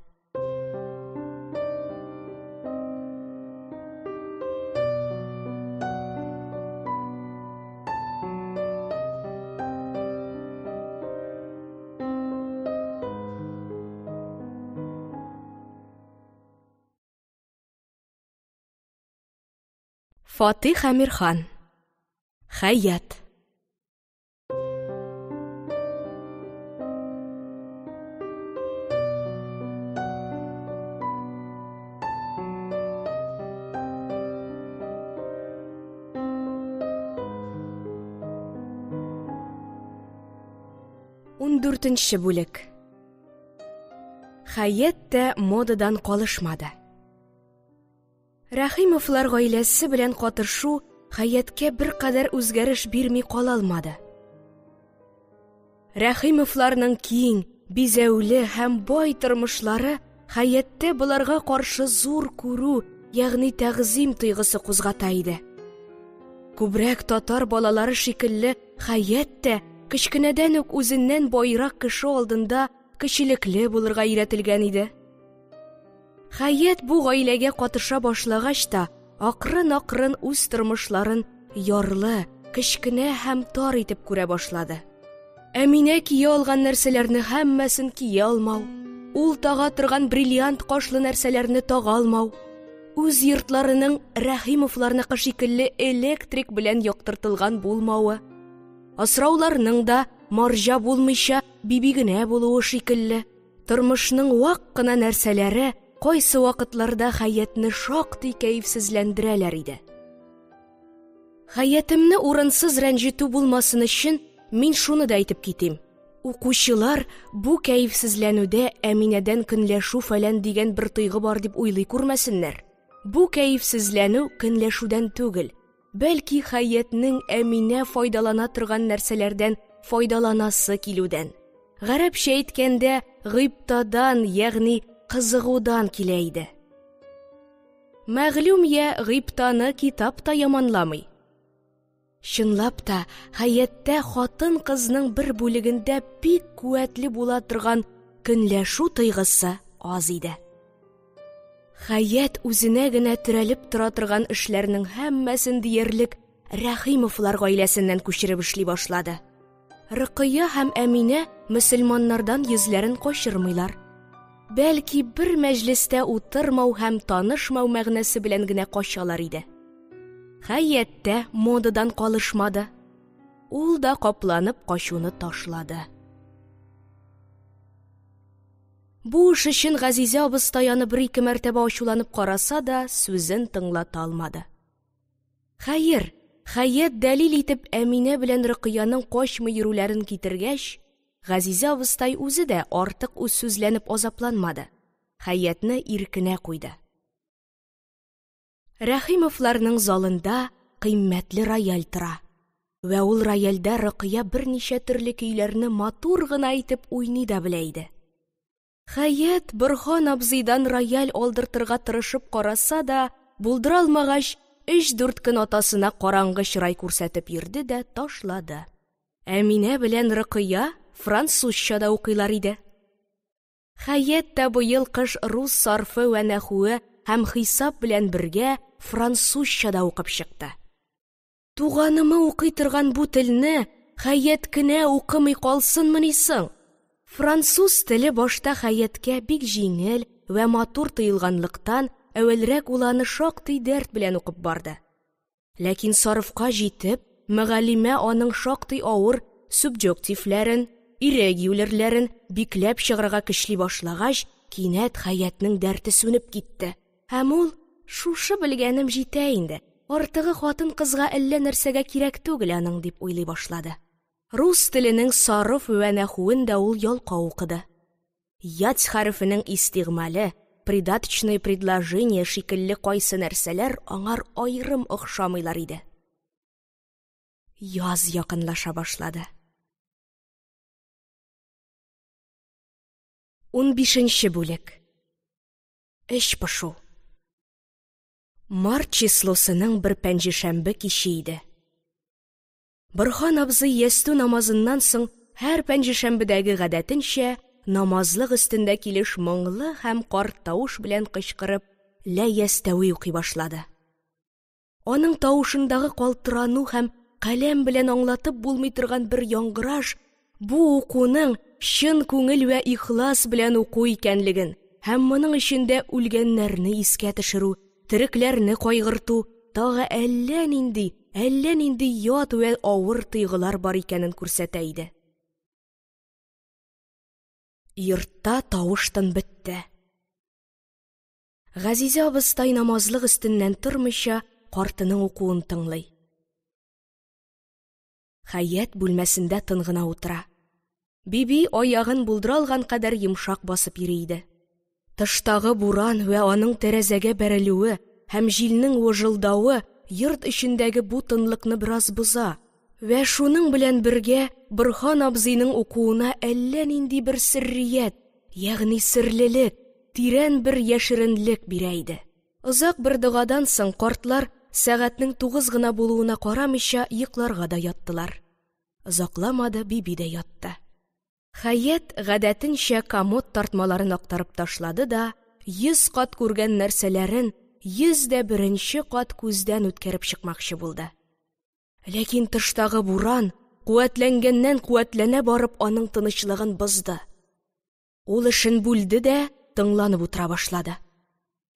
Фатих Әмирхан. Хәят. Ундүртенче бүлек. Хәят тә модадан калышмады. Рәхимовлар гаиләсе белән катышу Хәяткә бер кадәр үзгәреш бирми кала алмады. Рәхимовларның киң, бизәүле һәм бай тормышлары Хәяттә буларга каршы зур күрү, ягъни тәгъзим тойгысы кузгата иде. Күбрәк татар балалары шикелле Хәят тә кечкенәдән үк үзеннән байрак кеше алдында кечелекле булырга өйрәтелгән иде. Хәят бу гаиләгә катыша башлагач та, акрын-акрын үз тормышларын ярлы, кечкенә һәм тар итеп күрә башлады. Әминә кия алган нәрсәләрне һәммәсен кия алмау, ул тага торган бриллиант кашлы нәрсәләрне тага алмау, үз йортларының Рәхимовларныкы шикелле электрик белән яктыртылган булмавы, асрауларның да марҗа булмыйча биби генә булуы шикелле, тормышның вак кына нәрсәләре кайсы вакытларда Хәятны шактый кәефсезләндерәләр иде. Хәятымны урынсыз рәнҗетү булмасын өчен мин шуны да әйтеп китим. Укучылар бу кәефсезләнүдә Әминәдән көнләшү фәлән дигән бер тойгы бар дип уйлый күрмәсеннәр. Бу кәефсезләнү көнләшүдән түгел, бәлки Хәятның Әминә файдалана торган нәрсәләрдән файдаланасы килүдән. Гарәпчә әйткәндә, гыйбтадан, ягъни кызыгудан килә иде. Мәгълүм я гыйбтаны китап та яманламый. Чынлап та, Хәяттә хатын-кызның бер бүлегендә бик куәтле була торган көнләшү тойгысы аз иде. Хәят үзенә генә терәлеп тора торган эшләрнең һәммәсен диярлек Рәхимовлар гаиләсеннән күчереп эшли башлады. Рөкыя һәм Әминә мөселманнардан йөзләрен качырмыйлар. бәлки бер мәҗлестә утырмау һәм танышмау мәгънәсе белән генә качалар иде. Хәятта модадан калышмады. Ул да капланып качуны ташлады. Бу эш өчен Газизә абыстай аны бер-ике мәртәбә ачуланып караса да, сүзен тыңлата алмады. Хәер, Хаят дәлил итеп Әминә белән Рөкыяның качмый йөрүләрен китергәч, Газизә абыстай үзе дә артык үз сүзләнеп азапланмады. Хаятны иркенә куйды. Рәхимовларның залында кыйммәтле рояль тора. Вә ул рояльдә Рөкыя берничә төрле көйләрне матур гына итеп уйный да белә иде. Хаят Борһан абзыйдан рояль алдыртырга тырышып караса да, булдыра алмагач, 3-4 көн атасына караңгы чырай күрсәтеп йөрде дә ташлады. Әминә белән Рөкыя французча да укыйлар иде. Хаят та быел кыш рус сарфы вә нәхүе һәм хисап белән бергә французча да укып чыкты. Туганымы укый торган бу телне Хаят кенә укымый калсынмыни соң? Француз теле башта Хаяткә бик җиңел вә матур тыелганлыктан, әүвәлрәк ул аны шактый дәрт белән укып барды. Ләкин сарыфка җитеп, мөгаллимә аның шактый авыр субъюктивләрен, иррегулирләрен бикләп чыгарга көчли башлагач, кинәт Хаятның дәрте сүнеп китте. Һәм ул, шушы белгәнем җитә инде, артыгы хатын-кызга әллә нәрсәгә кирәк түгел аның дип уйлый башлады. Рус теленең сарыф вә нәхүен дә ул ялкау укыды. Ят хәрефенең истигъмалы, придаточное предложение шикелле кайсы нәрсәләр аңар аерым охшамыйлар иде. Яз якынлаша башлады. 15-нче бүлек. Эш пышу. Март числосының бер пәнҗешәмбе киче иде. Борһан абзый ястү намазыннан соң һәр пәнҗешәмбедәге гадәтенчә намазлык өстендә килеш моңлы һәм карт тавыш белән кычкырып, лә ястәви укый башлады. Аның тавышындагы калтырану һәм каләм белән аңлатып булмый торган бер яңгыраш бу укуның чын күңел вә ихлас белән уку икәнлеген һәм моның эчендә үлгәннәрне искә төшерү, терекләрне кайгырту, тагы әллә нинди ят вә авыр тойгылар бар икәнен күрсәтә иде. Йортта тавыштан бетте. Газизә абыстай намазлык өстеннән тормыйча картының укуын тыңлый. Хаят бүлмәсендә тын гына утыра. Биби аягын булдыра алган кадәр йомшак басып йөри иде. Тыштагы буран вә аның тәрәзәгә бәрелүе һәм җилнең выжылдавы йорт эчендәге бу тынлыкны бераз боза. Вә шуның белән бергә Борһан абзыйның укуына әллә нинди бер сиррият, ягъни серлелек, тирән бер яшеренлек бирә иде. Озак бер дугадан соң картлар сәгатьнең 9 гына булуына карамыйча йокларга да яттылар. Озакламады, биби дә ятты. Хаят гадәтенчә комод тартмаларын актарып ташлады да, 100 кат күргән нәрсәләрен 101-нче кат күздән үткәреп чыкмакчы булды. Ләкин тыштагы буран куәтләнгәннән куәтләнә барып аның тынычлыгын бозды. Ул эшен бүлде дә тыңланып утыра башлады.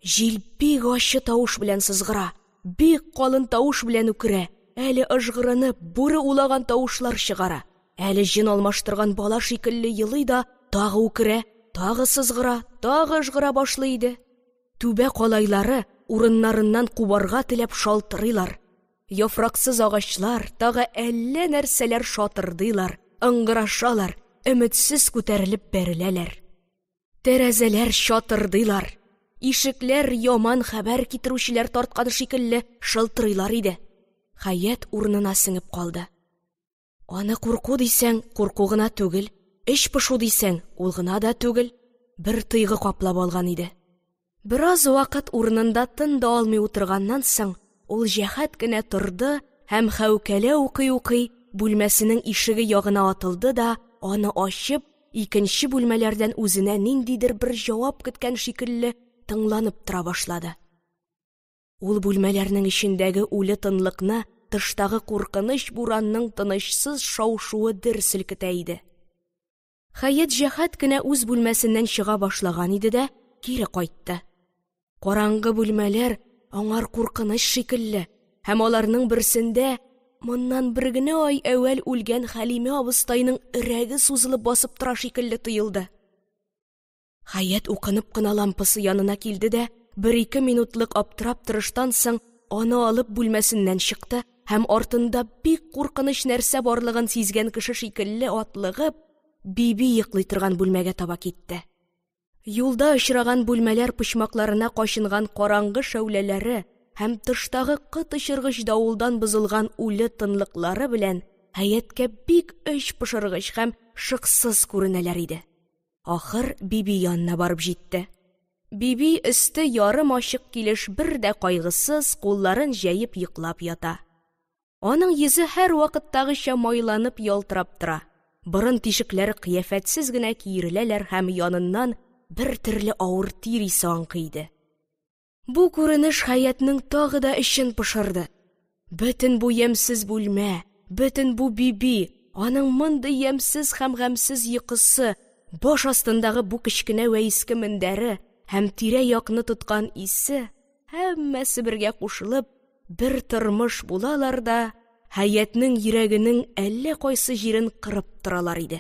Җил бик ачы тавыш белән сызгыра, бик калын тавыш белән үкерә, әле ыжгырынып, бүре улаган тавышлар чыгара, әле җен алмаштырган бала шикелле елый да тагы үкерә, тагы сызгыра, тагы ыжгыра башлый иде. Түбә калайлары урыннарыннан кубарга теләп шалтырыйлар. Яфраксыз агачлар тагы әллә нәрсәләр шатырдыйлар, ыңгырашалар, өметсез күтәрелеп бәреләләр. Тәрәзәләр шатырдыйлар, ишекләр яман хәбәр китерүчеләр тартканы шикелле шылтырыйлар иде. Хаят урынына сеңеп калды. Аны курку дисәң, курку гына түгел, эш пышу дисәң, ул гына да түгел, бер тойгы каплап алган иде. Бераз вакыт урынында тын да алмый утырганнан соң, ул җәһәт кенә торды һәм хәүкәлә укый-укый бүлмәсенең ишеге ягына атылды да, аны ачып, икенче бүлмәләрдән үзенә ниндидер бер җавап көткән шикелле тыңланып тора башлады. Ул бүлмәләрнең эчендәге үле тынлыкны тыштагы куркыныч буранның тынычсыз шау-шуы дер селкетә иде. Хәят җәһәт кенә үз бүлмәсеннән чыга башлаган иде дә, кире кайтты. Караңгы бүлмәләр аңар куркыныч шикелле, һәм аларның берсендә моннан бер генә ай әүвәл үлгән Хәлимә абыстайның өрәге сузылып басып тора шикелле тоелды. Хәят укынып кына лампасы янына килде дә, 1-2 минутлык аптырап торыштан соң аны алып бүлмәсеннән чыкты һәм артында бик куркыныч нәрсә барлыгын сизгән кеше шикелле атлыгып, Биби йоклый торган бүлмәгә таба китте. Юлда очраган бүлмәләр почмакларына качынган караңгы шәүләләре һәм тыштагы кытычыргыч давылдан бозылган үле тынлыклары белән Хәяткә бик эч пошыргыч һәм шыксыз күренәләр иде. Ахыр Биби янына барып җитте. Биби өсте ярым ачык килеш бер дә кайгысыз кулларын җәеп йоклап ята. Аның йөзе һәр вакыттагыча майланып ялтырап тора. Борын тишекләре кыяфәтсез генә киереләләр һәм яныннан бер төрле авыр тир исе аңкыйды. Бу күренеш Хәятның тагы да эчен пошырды. Бөтен бу ямьсез бүлмә, бөтен бу Биби, аның мондый ямьсез һәм гамьсез йокысы, баш астындагы бу кечкенә вәискә мендәре һәм тирә-якны тоткан исе, һәммәсе бергә кушылып, бер тормыш булалар да, Хәятның йөрәгенең әллә кайсы җирен кырып торалар иде.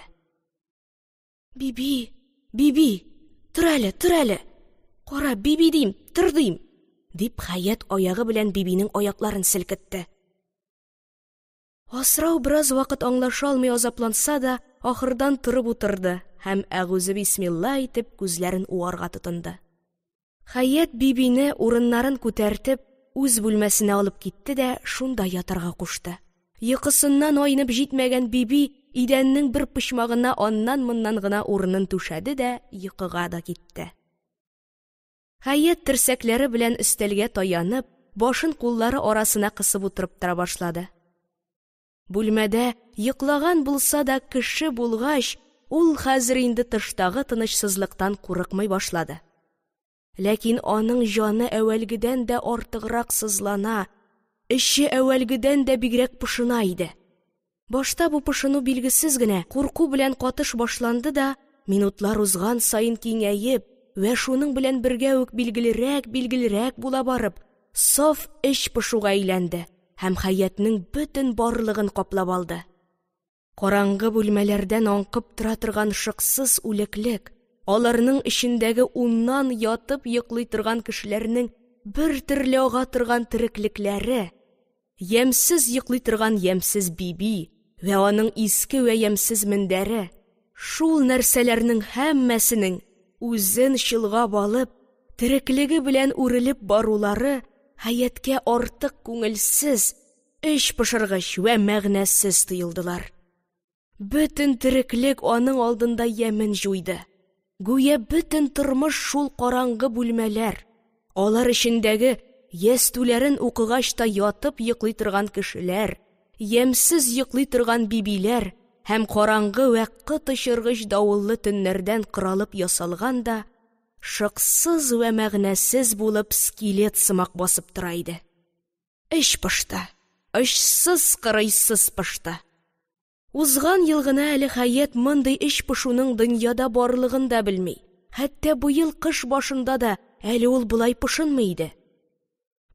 Биби, Биби, тор әле, кара, Биби дим, тор дим, дип Хәят аягы белән Бибинең аякларын селкетте. Асрау бераз вакыт аңлаша алмый азапланса да, ахырдан торып утырды һәм әгүзе бисмилла итеп күзләрен уарга тотынды. Хәят Бибине урыннарын күтәртеп, үз бүлмәсенә алып китте дә шунда ятарга кушты. Йокысыннан айнып җитмәгән Биби идәннең бер почмагына аннан-моннан гына урынын түшәде дә йокыга да китте. Хәят терсәкләре белән өстәлгә таянып, башын куллары арасына кысып утырып тора башлады. Бүлмәдә йоклаган булса да кеше булгач, ул хәзер инде тыштагы тынычсызлыктан курыкмый башлады. Ләкин аның җаны әүвәлгедән дә артыграк сызлана, эше әүвәлгедән дә бигрәк пошына иде. Башта бу пошыну билгесез генә курку белән катыш башланды да, минутлар узган саен киңәеп вә шуның белән бергә үк билгелерәк була барып, саф эч пошуга әйләнде һәм Хәятның бөтен барлыгын каплап алды. Караңгы бүлмәләрдән аңкып тора торган шыксыз үлеклек, аларның эчендәге уннан ятып йоклый торган кешеләрнең бер төрле ага торган тереклекләре, ямьсез йоклый торган ямьсез Биби вә аның иске вә ямьсез мендәре, шул нәрсәләрнең һәммәсенең үзен чылгап алып, тереклеге белән үрелеп барулары Хәяткә артык күңелсез, эч пошыргыч вә мәгънәсез тоелдылар. Бөтен тереклек аның алдында ямен җуйды. Гүя бөтен тормыш шул караңгы бүлмәләр, алар эчендәге ястүләрен укыгач та ятып йоклый торган кешеләр, ямьсез йоклый торган Бибиләр һәм караңгы вә кытычыргыч давыллы төннәрдән коралып ясалган да, шыксыз вә мәгънәсез булып скелет сымак басып тора иде. Эч пошты, очсыз-кырыйсыз пошты. Узган ел гына әле Хәят мондый эч пошуның дөньяда барлыгын да белми. Хәтта бу ел кыш башында да әле ул булай пошынмый иде.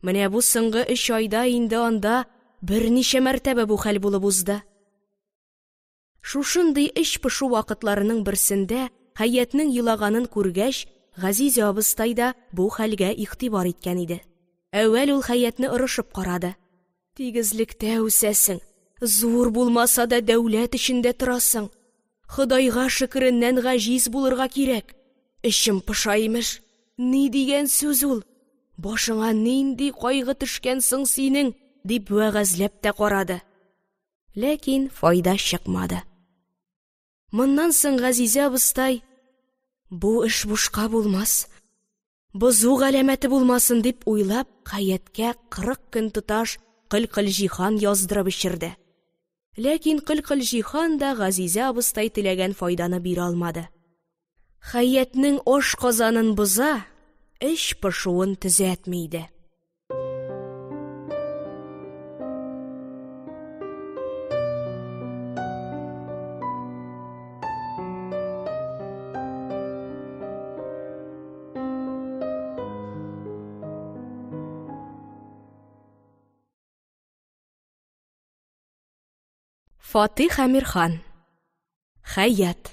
Менә бу соңгы 3 айда инде анда берничә мәртәбә бу хәл булып узды. Шушындый эч пышу вакытларының берсендә Хәятның елаганын күргәч, Газиз абыстай да бу хәлгә игътибар иткән иде. Әүвәл ул Хәятны ырышып карады. Тигезлектә үсәсең, зур булмаса да дәүләт эчендә торасың. Худайга шөкреннән гаҗиз булырга кирәк. Эчем пыша имеш. Ни дигән сүз ул? Башыңа нинди кайгы төшкән соң синең? Дип вәгазьләп тә карады. Ләкин файда чыкмады. Моннан соң Газизә абыстай, бу эш бушка булмас, бозу галәмәте булмасын дип уйлап, Хәяткә 40 көн тоташ кылкыл-җиһан яздырып эчерде. Ләкин кылкыл-җиһан да Газизә абыстай теләгән файданы бирә алмады. Хәятның аш казанын боза, эч пошуын төзәтми иде. Фатих Әмирхан. Хәят.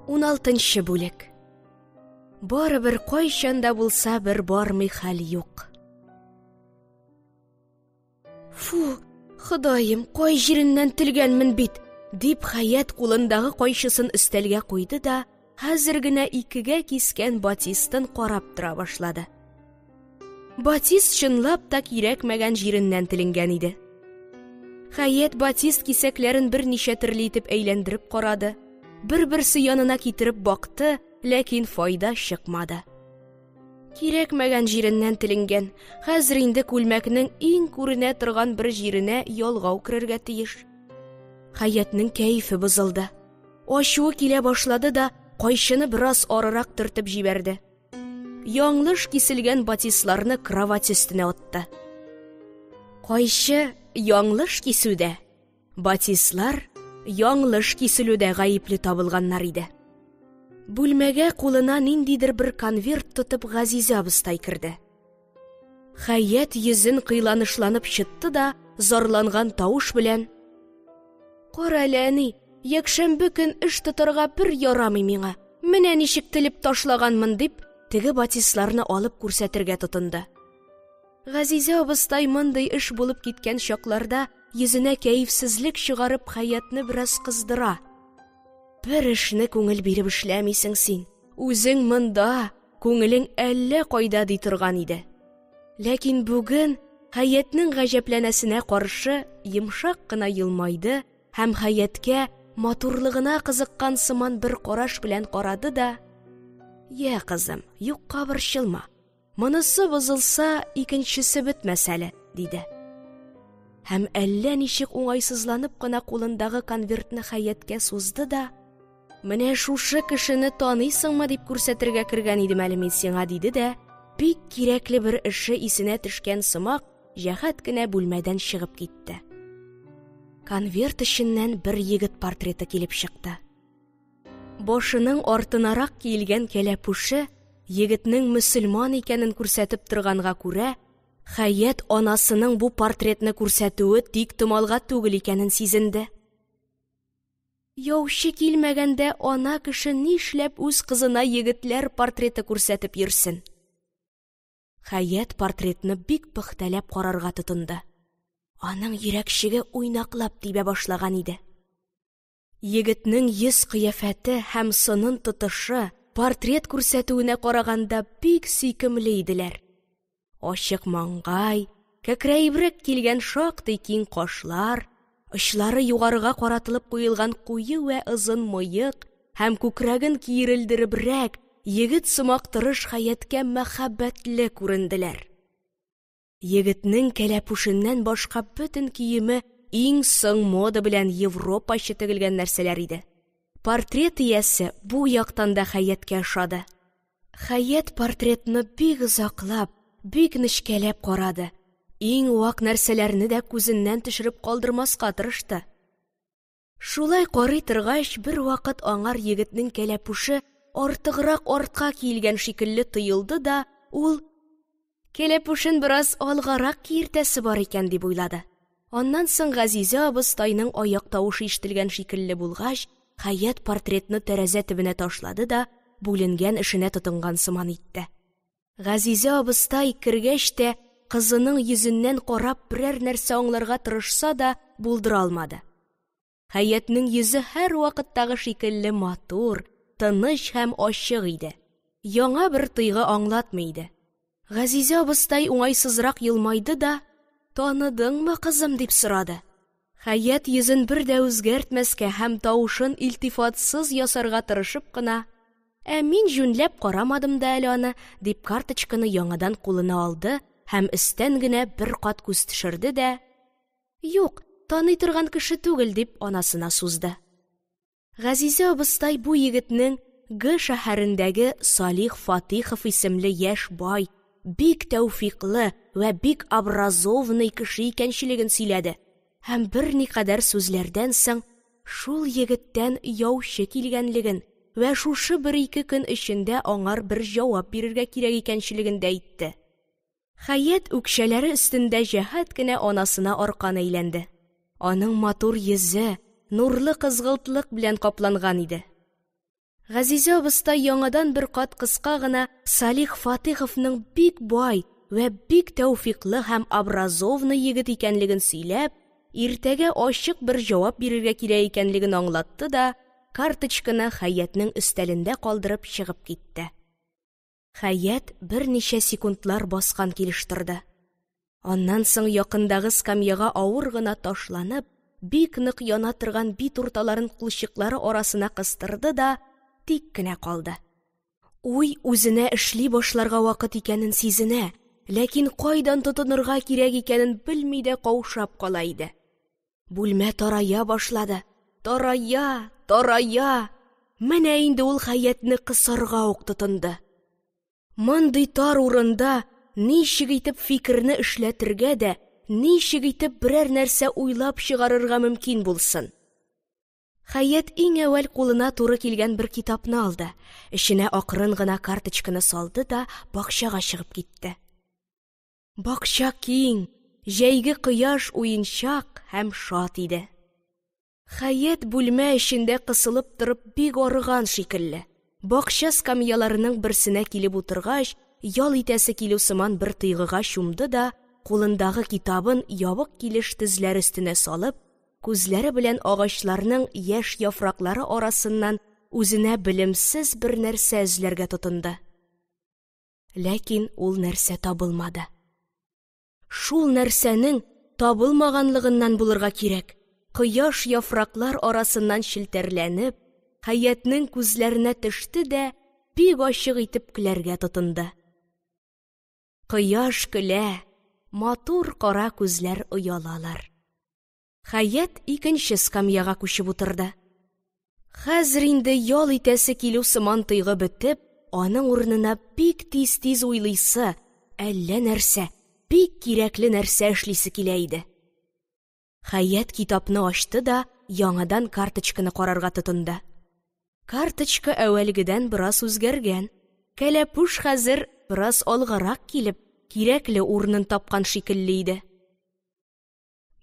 Он алтынчы бүлек. Барыбер кайчанда булса бер бармый хәл юк. Фу, Ходаем, кай җиреннән тилгәнмен бит, дип Хәят кулындагы кайчысын өстәлгә куйды да, хәзер генә икегә кискән батистын карап тора башлады. Батист чынлап та кирәкмәгән җиреннән тиленгән иде. Хәят батист кисәкләрен берничә төрле итеп әйләндереп карады. Бер-берсе янына китереп бакты, ләкин файда чыкмады. Кирәкмәгән җиреннән тиленгән, хәзер инде күлмәкнең иң күренә торган бер җиренә ялгау керергә тиеш. Хәятның кәефе бозылды. Ачуы килә башлады да, кайчыны бераз арырак төртеп җибәрде. Яңлыш киселгән батистларны кровать өстенә атты. Кайчы яңлыш кисүдә, батистлар яңлыш киселүдә гаепле табылганнар иде. Бүлмәгә кулына ниндидер бер конверт тотып Газизә абыстай керде. Хәят йөзен кыйланышланып чытты да, зарланган тавыш белән: "Кара әле, якшәмбе көн эш тотарга бер ярамый миңа. Менә ничек телеп ташлаганмын", дип, теге батистларны алып күрсәтергә тотынды. Газизә абыстай мондый эш булып киткән чакларда йөзенә кәефсезлек чыгарып Хәятны бераз кыздыра. Бер эшне күңел биреп эшләмисең син. Үзең монда, күңелең әллә кайда ди торган иде. Ләкин бүген Хәятның гаҗәпләнәсенә каршы йомшак кына елмайды һәм Хәяткә матурлыгына кызыккан сыман бер караш белән карады да: "Я, кызым, юкка борчылма. Монысы бозылса, икенчесе бетмәс әле", диде. Һәм әллә ничек уңайсызланып кына кулындагы конвертны Хәяткә сузды да: "Менә шушы кешене таныйсыңмы дип күрсәтергә кергән идем әле мин сиңа", диде дә, бик кирәкле бер эше исенә төшкән сымак, җәһәт кенә бүлмәдән чыгып китте. Конверт эченнән бер егет портреты килеп чыкты. Башының артынарак киелгән кәләпүше егетнең мөселман икәнен күрсәтеп торганга күрә, Хәят анасының бу портретны күрсәтүе тик томалга түгел икәнен сизенде. Яучы килмәгәндә ана кеше нишләп үз кызына егетләр портреты күрсәтеп йөрсен? Хәят портретны бик пөхтәләп карарга тотынды. Аның йөрәкчеге уйнаклап тибә башлаган иде. Егетнең йөз кыяфәте һәм сынын тотышы портрет күрсәтүенә караганда бик сөйкемле иделәр. Ачык маңгай, кәкрәйбрәк килгән шактый киң кашлар, очлары югарыга каратылып куелган куе вә озын мыек һәм күкрәген киерелдеребрәк, егет сымак тырыш Хәяткә мәхәббәтле күренделәр. Егетнең кәләпүшеннән башка бөтен киеме иң соң мода белән Европача тегелгән нәрсәләр иде. Портрет иясе бу яктан да Хәяткә ошады. Хәят портретны бик озаклап, бик нечкәләп карады. Иң вак нәрсәләрне дә күзеннән төшереп калдырмаска тырышты. Шулай карый торгач, бер вакыт аңар егетнең кәләпүше артыграк артка киелгән шикелле тоелды да, ул кәләпүшен бераз алгарак киертәсе бар икән дип уйлады. Аннан соң Газизә абыстайның аяк тавышы ишетелгән шикелле булгач, Хәят портретны тәрәзә төбенә ташлады да, бүленгән эшенә тотынган сыман итте. Газизә абыстай кергәч тә кызының йөзеннән карап берәр нәрсә аңларга тырышса да, булдыра алмады. Хәятның йөзе һәр вакыттагы шикелле матур, тыныч һәм ачык иде. Яңа бер тойгы аңлатмый иде. Газизә абыстай уңайсызрак елмайды да: "Таныдыңмы, кызым?" дип сорады. Хәят йөзен бер дә үзгәртмәскә һәм тавышын илтифатсыз ясарга тырышып кына: Мин җүнләп карамадым да әле аны", дип карточканы яңадан кулына алды һәм өстән генә бер кат күз төшерде дә: "Юк, таный торган кеше түгел", дип анасына сузды. Газизә абыстай бу егетнең Г шәһәрендәге Салих Фатихов исемле яшь бай, бик тәүфиклы вә бик образованный кеше икәнчелеген сөйләде. һәм берникадәр сүзләрдән соң шул егеттән яучы килгәнлеген вә шушы 1-2 көн эчендә аңар бер җавап бирергә кирәк икәнчелеген дә әйтте. Хәят үкшәләре өстендә җәһәт кенә анасына аркан әйләнде. Аның матур йөзе нурлы кызгылтлык белән капланган иде. Газизә абыстай яңадан бер кат кыска гына Салих Фатиховның бик бай вә бик тәүфиклы һәм образовны егет икәнлеген сөйләп, иртәгә ачык бер җавап бирергә кирәк икәнлеген аңлатты да, карточканы Хаятның өстәлендә калдырып чыгып китте. Хаят берничә секундлар баскан килеш торды. Аннан соң якындагы скамьяга авыр гына ташланып, бик нык яна торган бит урталарын кулчыклары арасына кыстырды да, тик кенә калды. Уй үзенә эшли башларга вакыт икәнен сизенә, ләкин кайдан тотынырга кирәк икәнен белми дә каушап кала иде. Бүлмә тарая башлады. Тарая, тарая. Менә инде ул Хаятны кысарга ук тотынды. Мондый тар урында ничек итеп фикерне эшләтергә дә, ничек итеп берәр нәрсә уйлап чыгарырга мөмкин булсын. Хаят иң әүвәл кулына туры килгән бер китапны алды. Эченә акрын гына карточканы салды да бакчага чыгып китте. Бакча киң, җәйге кояш уенчак һәм шат иде. Хаят бүлмә эчендә кысылып торып бик арыган шикелле. Бакча скамьяларының берсенә килеп утыргач, ял итәсе килү сыман бер тыйгыга чумды да, кулындагы китабын ябык килеш тезләр өстенә салып, күзләре белән агачларның яшь яфраклары арасыннан үзенә белемсез бер нәрсә эзләргә тотынды. Ләкин ул нәрсә табылмады. Шул нәрсәнең табылмаганлыгыннан булырга кирәк. Кояш яфраклар арасыннан челтәрләнеп, Хаятның күзләренә төште дә бик ачык итеп көләргә тотынды. Кояш көлә, матур кара күзләр оялалар. Хаят икенче скамьяга күчеп утырды. Хәзер инде ял итәсе килү сыман тыйгы бетеп, аның урынына бик тиз-тиз уйлыйсы, әллә нәрсә, бик кирәкле нәрсә эшлисе килә иде. Хаят китапны ачты да, яңадан карточканы карарга тотынды. Карточка әүвәлгедән бераз үзгәргән. Кәләпүш хәзер бераз алгарак килеп, кирәкле урынын тапкан шикелле иде.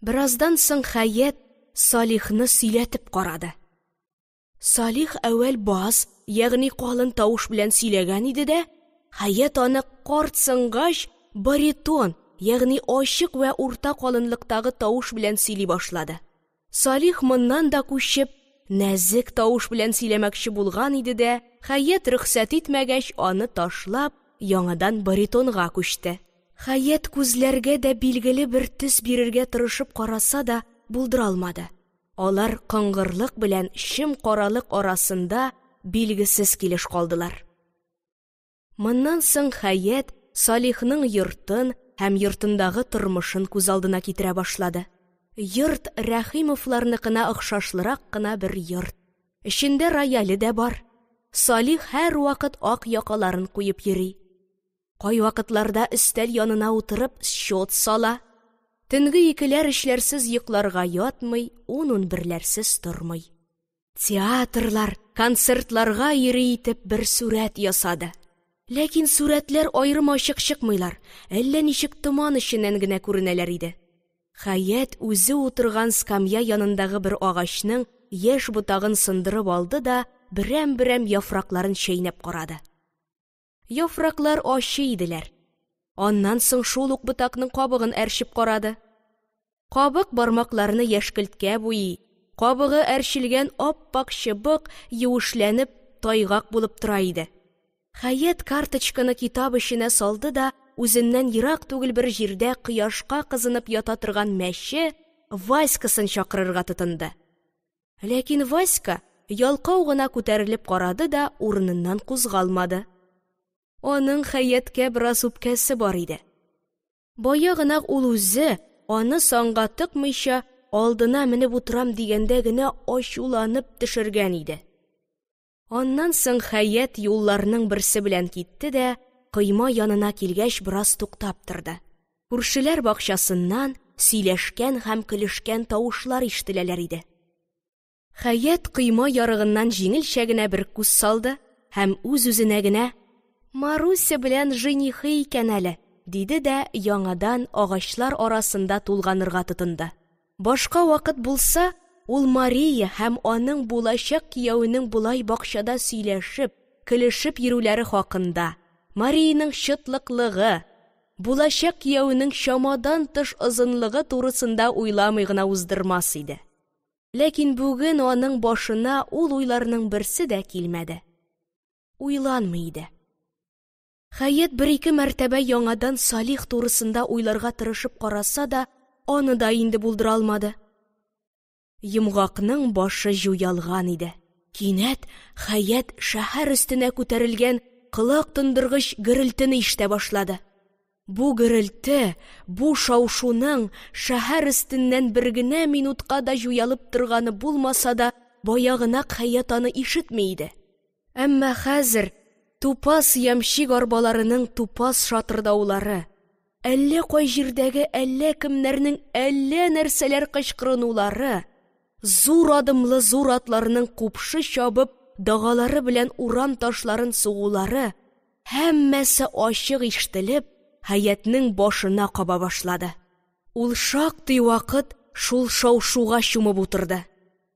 Бераздан соң Хаят Салихны сөйләтеп карады. Салих әүвәл баз, ягъни калын тавыш белән сөйләгән иде дә, Хаят аны картсынгач баритон, ягъни ачык вә урта калынлыктагы тавыш белән сөйли башлады. Салих моннан да күчеп, нәзек тавыш белән сөйләмәкче булган иде дә, Хаят рөхсәт итмәгәч, аны ташлап, яңадан баритонга күчте. Хаят күзләргә дә билгеле бер төс бирергә тырышып караса да, булдыра алмады. Алар кыңгырлык белән чим каралык арасында билгесез килеш калдылар. Моннан соң Хаят Салихның йортын һәм йортындагы тормышын күз алдына китерә башлады. Йорт Рәхимовларныкына охшашлырак кына бер йорт. Эчендә рояле дә бар. Салих һәр вакыт ак якаларын куеп йөри. Кай вакытларда өстәл янына утырып счет сала. Төнге икеләр эшләрсез йокларга ятмый, 10-11ләрсез тормый. Театрлар, концертларга йөри итеп бер сурәт ясады. Ләкин сурәтләр аерым ачык чыкмыйлар, әллә ничек томан эченнән генә күренәләр иде. Хаят үзе утырган скамья янындагы бер агачның яшь ботагын сындырып алды да, берәм-берәм яфракларын чәйнәп карады. Яфраклар ачы иделәр. Аннан соң шул ук ботакның кабыгын әрчеп карады. Кабык бармакларны яшькелткә буй, кабыгы әрчелгән ап-пак чыбык юешләнеп тайгак булып тора иде. Хаят карточканы китап эченә салды да, үзеннән ерак түгел бер җирдә кояшка кызынып ята торган мәче Васькасын чакырырга тотынды. Ләкин Васька ялкау гына күтәрелеп карады да урыныннан кузгалмады. Аның Хаяткә бераз үпкәсе бар иде. Бая гына ул үзе аны санга тыкмыйча алдына менеп утырам дигәндә генә ачуланып төшергән иде. Аннан соң Хаят юлларның берсе белән китте дә, койма янына килгәч бераз туктап торды. Күршеләр бакчасыннан сөйләшкән һәм көлешкән тавышлар ишетеләләр иде. Хәят койма ярыгыннан җиңелчә генә бер күз салды һәм үз-үзенә генә «Маруся белән женихы икән әле», диде дә яңадан агачлар арасында тулганырга тотынды. Башка вакыт булса, ул Мария һәм аның булачак кияүенең булай бакчада сөйләшеп, көлешеп йөрүләре хакында, Марияның чытлыклыгы, булачак кияүенең чамадан тыш озынлыгы турысында уйламый гына уздырмас иде. Ләкин бүген аның башына ул уйларның берсе дә килмәде. Уйланмый иде. Хәят бер-ике мәртәбә яңадан Салих турысында уйларга тырышып караса да, аны да инде булдыра алмады. Йомгакның башы җуялган иде. Кинәт Хәят шәһәр өстенә күтәрелгән кылак тондыргыч гөрелтене ишетә башлады. Бу гөрелте, бу шау-шуның шәһәр өстеннән бер генә минутка да җуялып торганы булмаса да, баягынак Хәят аны ишетми иде. Әмма хәзер тупас ямщик арбаларының тупас шатырдаулары, әллә кай җирдәге әллә кемнәрнең әллә нәрсәләр кычкырынулары, зур адымлы зур атларның купшы чабып, дагалары белән урам ташларын сугулары, һәммәсе ачык ишетелеп, Хәятның башына каба башлады. Ул шактый вакыт шул шау-шуга чумып утырды.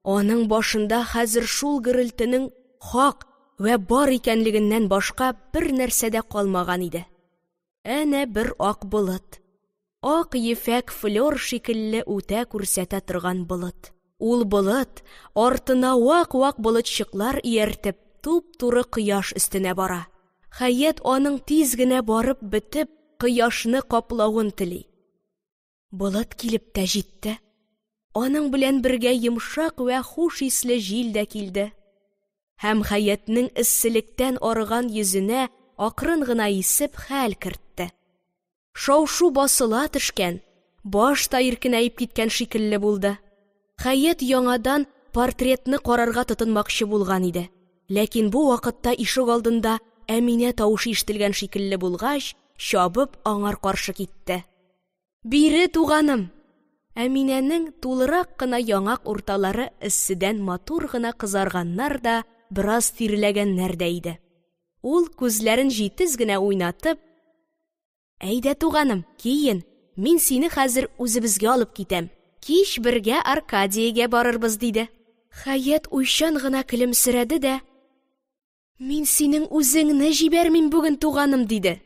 Аның башында хәзер шул гөрелтенең хак вә бар икәнлегеннән башка бер нәрсә дә калмаган иде. Әнә бер ак болыт. Ак ефәк флёр шикелле үтә күрсәтә торган болыт. Ул болыт артына вак-вак болытчыклар ияртеп, туп-туры кояш өстенә бара. Хәят аның тиз генә барып бетеп, кояшны каплавын тели. Болыт килеп тә җитте. Аның белән бергә йомшак вә хуш исле җил дә килде. Һәм Хәятның эсселектән арыган йөзенә акрын гына исеп хәл кертте. Шау-шу басыла төшкән, баш та иркенәеп киткән шикелле булды. Хәят яңадан портретны карарга тотынмакчы булган иде. Ләкин бу вакытта ишек алдында Әминә тавышы ишетелгән шикелле булгач, чабып аңар каршы китте. «Бире, туганым!» Әминәнең тулырак кына яңак урталары эсседән матур гына кызарганнар да, бераз тиреләгәннәр дә иде. Ул күзләрен җитез генә уйнатып, «Әйдә, туганым, киен, мин сине хәзер үзебезгә алып китәм. Кич бергә Аркадиягә барырбыз», диде. Хәят уйчан гына көлемсерәде дә, «Мин синең үзеңне җибәрмим бүген, туганым», диде.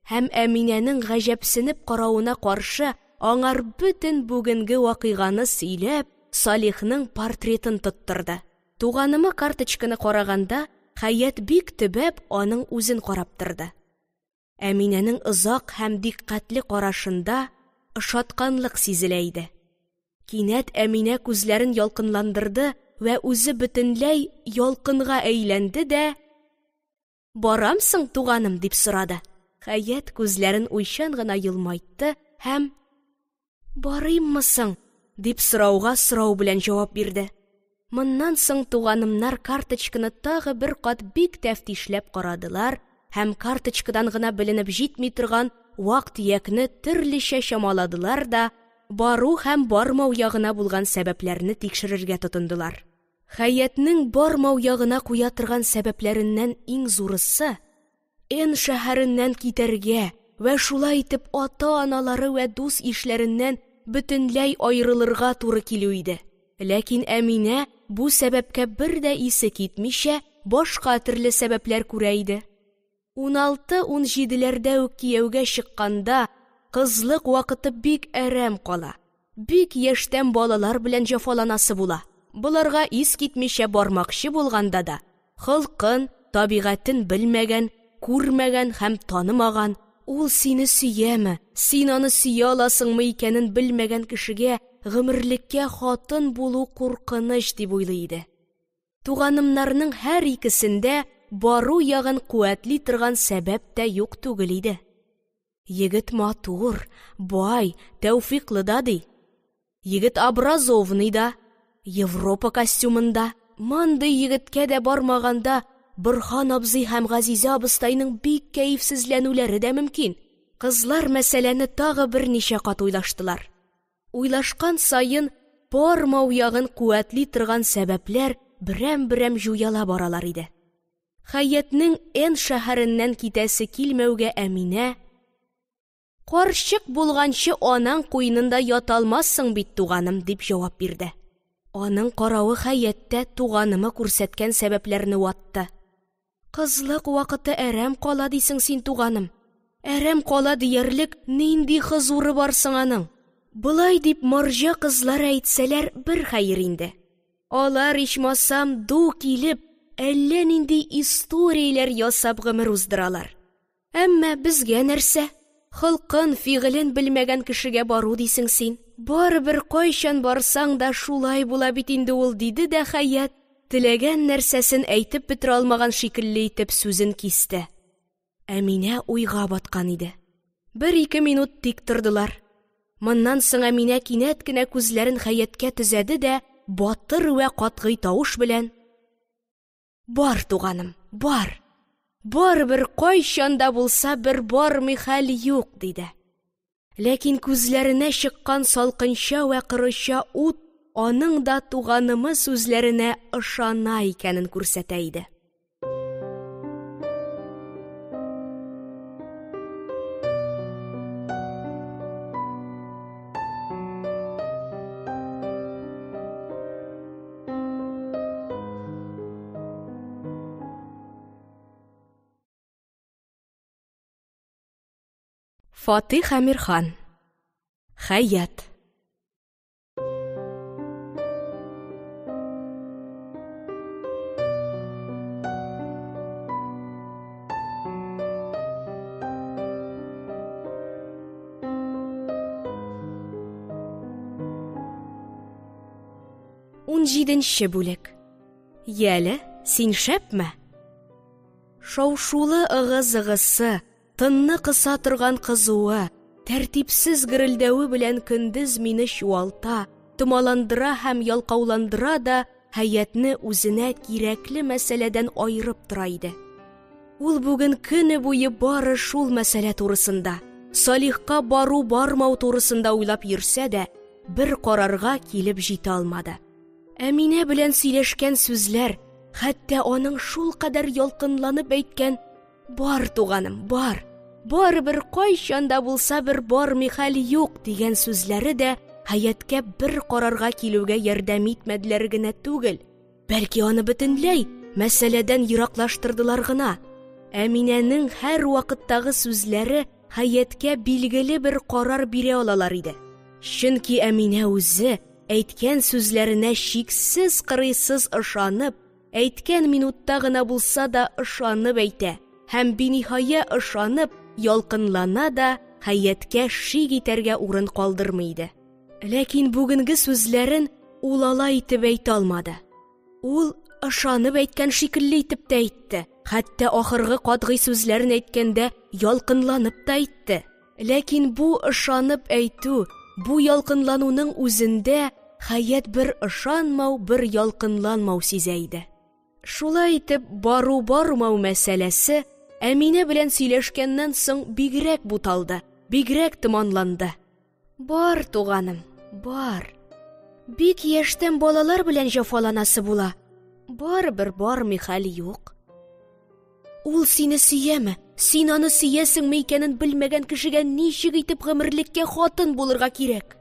Һәм Әминәнең гаҗәпсенеп каравына каршы аңар бөтен бүгенге вакыйганы сөйләп, Салихның портретын тоттырды. Туганымы карточканы караганда, Хәят бик төбәп аның үзен карап торды. Әминәнең озак һәм диккатьле карашында ышатканлык сизелә иде. Кинәт Әминә күзләрен ялкынландырды вә үзе бөтенләй ялкынга әйләнде дә, «Барамсың, туганым?» дип сорады. Хәят күзләрен уйчан гына йылмайтты һәм «Барыйммысың?» дип сорауга сорау белән җавап бирде. Моннан соң туганымнар карточканы тагы бер кат бик тәфтишләп карадылар һәм карточкадан гына беленеп җитми торган вак төякне төрлечә чамаладылар да, бару һәм бармау ягына булган сәбәпләрне тикшерергә тотындылар. Хәятның бармау ягына куя торган сәбәпләреннән иң зурысы Н шәһәреннән китәргә вә шулай итеп ата-аналары вә дус ишләреннән бөтенләй аерылырга туры килү иде. Ләкин Әминә бу сәбәпкә бер дә исе китмичә, башка төрле сәбәпләр күрә иде. 16-17ләрдә үк кияүгә чыкканда, кызлык вакыты бик әрәм кала. Бик яшьтән балалар белән җафаланасы була. Буларга ис китмичә бармакчы булганда да, хылкын, табигатен белмәгән, күрмәгән һәм танымаган, ул сине сөяме, син аны сөя аласыңмы икәнен белмәгән кешегә гомерлеккә хатын булу куркыныч дип уйлый иде. Туганымнарның һәр икесендә бару ягын куәтли торган сәбәп тә юк түгел иде. Егет матур, бай, тәүфиклы да ди. Егет образовный да, Европа костюмында. Мандый егеткә дә бармаганда, Борхан абзый һәм Газизә абыстайның бик кәефсезләнүләре дә мөмкин. Кызлар мәсьәләне тагы берничә кат уйлаштылар. Уйлашкан сайын бармау ягын куәтли торган сәбәпләр берәм-берәм җуяла баралар иде. Хәятның эн шәһәреннән китәсе килмәүгә Әминә: «Карчык булганчы анаң куйнында яталмассың бит, туганым», дип җавап бирде. Аның каравы Хәяттә туганымы күрсәткән сәбәпләрне ватты. «Кызлык вакыты әрәм кала дисең син, туганым. Әрәм кала диярлек нинди хозуры барсың аның. Былай дип марҗа кызлар әйтсәләр бер хәер инде. Алар ичмасам ду килеп, әллә нинди историяләр ясап гомер уздыралар. Әмма безгә нәрсә? Хылкын, фигылен белмәгән кешегә бару дисең син. Барыбер кайчан барсаң да шулай була бит инде ул», диде дә Хәят, теләгән нәрсәсен әйтеп бетерә алмаган шикелле итеп сүзен кисте. Әминә уйга баткан иде. 1-2 минут тик тордылар. Моннан соң Әминә кинәт кенә күзләрен Хәяткә төзәде дә батыр вә катгый тавыш белән: «Бар, туганым, бар. Барыбер кайчан да булса бер бармый хәл юк», диде. Ләкин күзләренә чыккан салкынча вә кырыча ут аның да туганымы сүзләренә ышана икәнен күрсәтә иде. Фатих Әмирхан. Хәят. Он җиденче бүлек. Яле, син шәпме? Шаушулы ыгы-зыгысы, тынны кыса торган кызуы, тәртипсез гөрелдәве белән көндез мине чуалта, томаландыра һәм ялкауландыра да Хәятны үзенә кирәкле мәсьәләдән айырып тора иде. Ул бүген көне буе бары шул мәсьәлә турысында, Салихка бару-бармау турысында уйлап йөрсә дә, бер карарга килеп җитә алмады. Әминә белән сөйләшкән сүзләр, хәтта аның шул кадәр ялкынланып әйткән: «Бар, туганым, бар. Барыбер кайчан да булса бер бармый хәл юк» дигән сүзләре дә Хәяткә бер карарга килүгә ярдәм итмәделәр генә түгел, бәлки аны бөтенләй мәсьәләдән ераклаштырдылар гына. Әминәнең һәр вакыттагы сүзләре Хәяткә билгеле бер карар бирә алалар иде. Чөнки Әминә үзе әйткән сүзләренә чиксез кырыйсыз ышанып, әйткән минутта гына булса да ышанып әйтә һәм биниһая ышанып, ялкынлана да Хәяткә шик итәргә урын калдырмый иде. Ләкин бүгенге сүзләрен ул алай итеп әйтә алмады. Ул ышанып әйткән шикелле итеп тә әйтте. Хәтта ахыргы катгый сүзләрен әйткәндә ялкынланып та әйтте. Ләкин бу ышанып әйтү, бу ялкынлануның үзендә Хәят бер ышанмау, бер ялкынланмау сизә иде. Шулай итеп, бару-бармау мәсьәләсе Әминә белән сөйләшкәннән соң бигрәк буталды, бигрәк томанланды. «Бар, туганым, бар. Бик яшьтән балалар белән җафаланасы була. Барыбер бармый хәл юк. Ул сине сөяме? Син аны сөясеңме икәнен белмәгән кешегә ничек итеп гомерлеккә хатын булырга кирәк?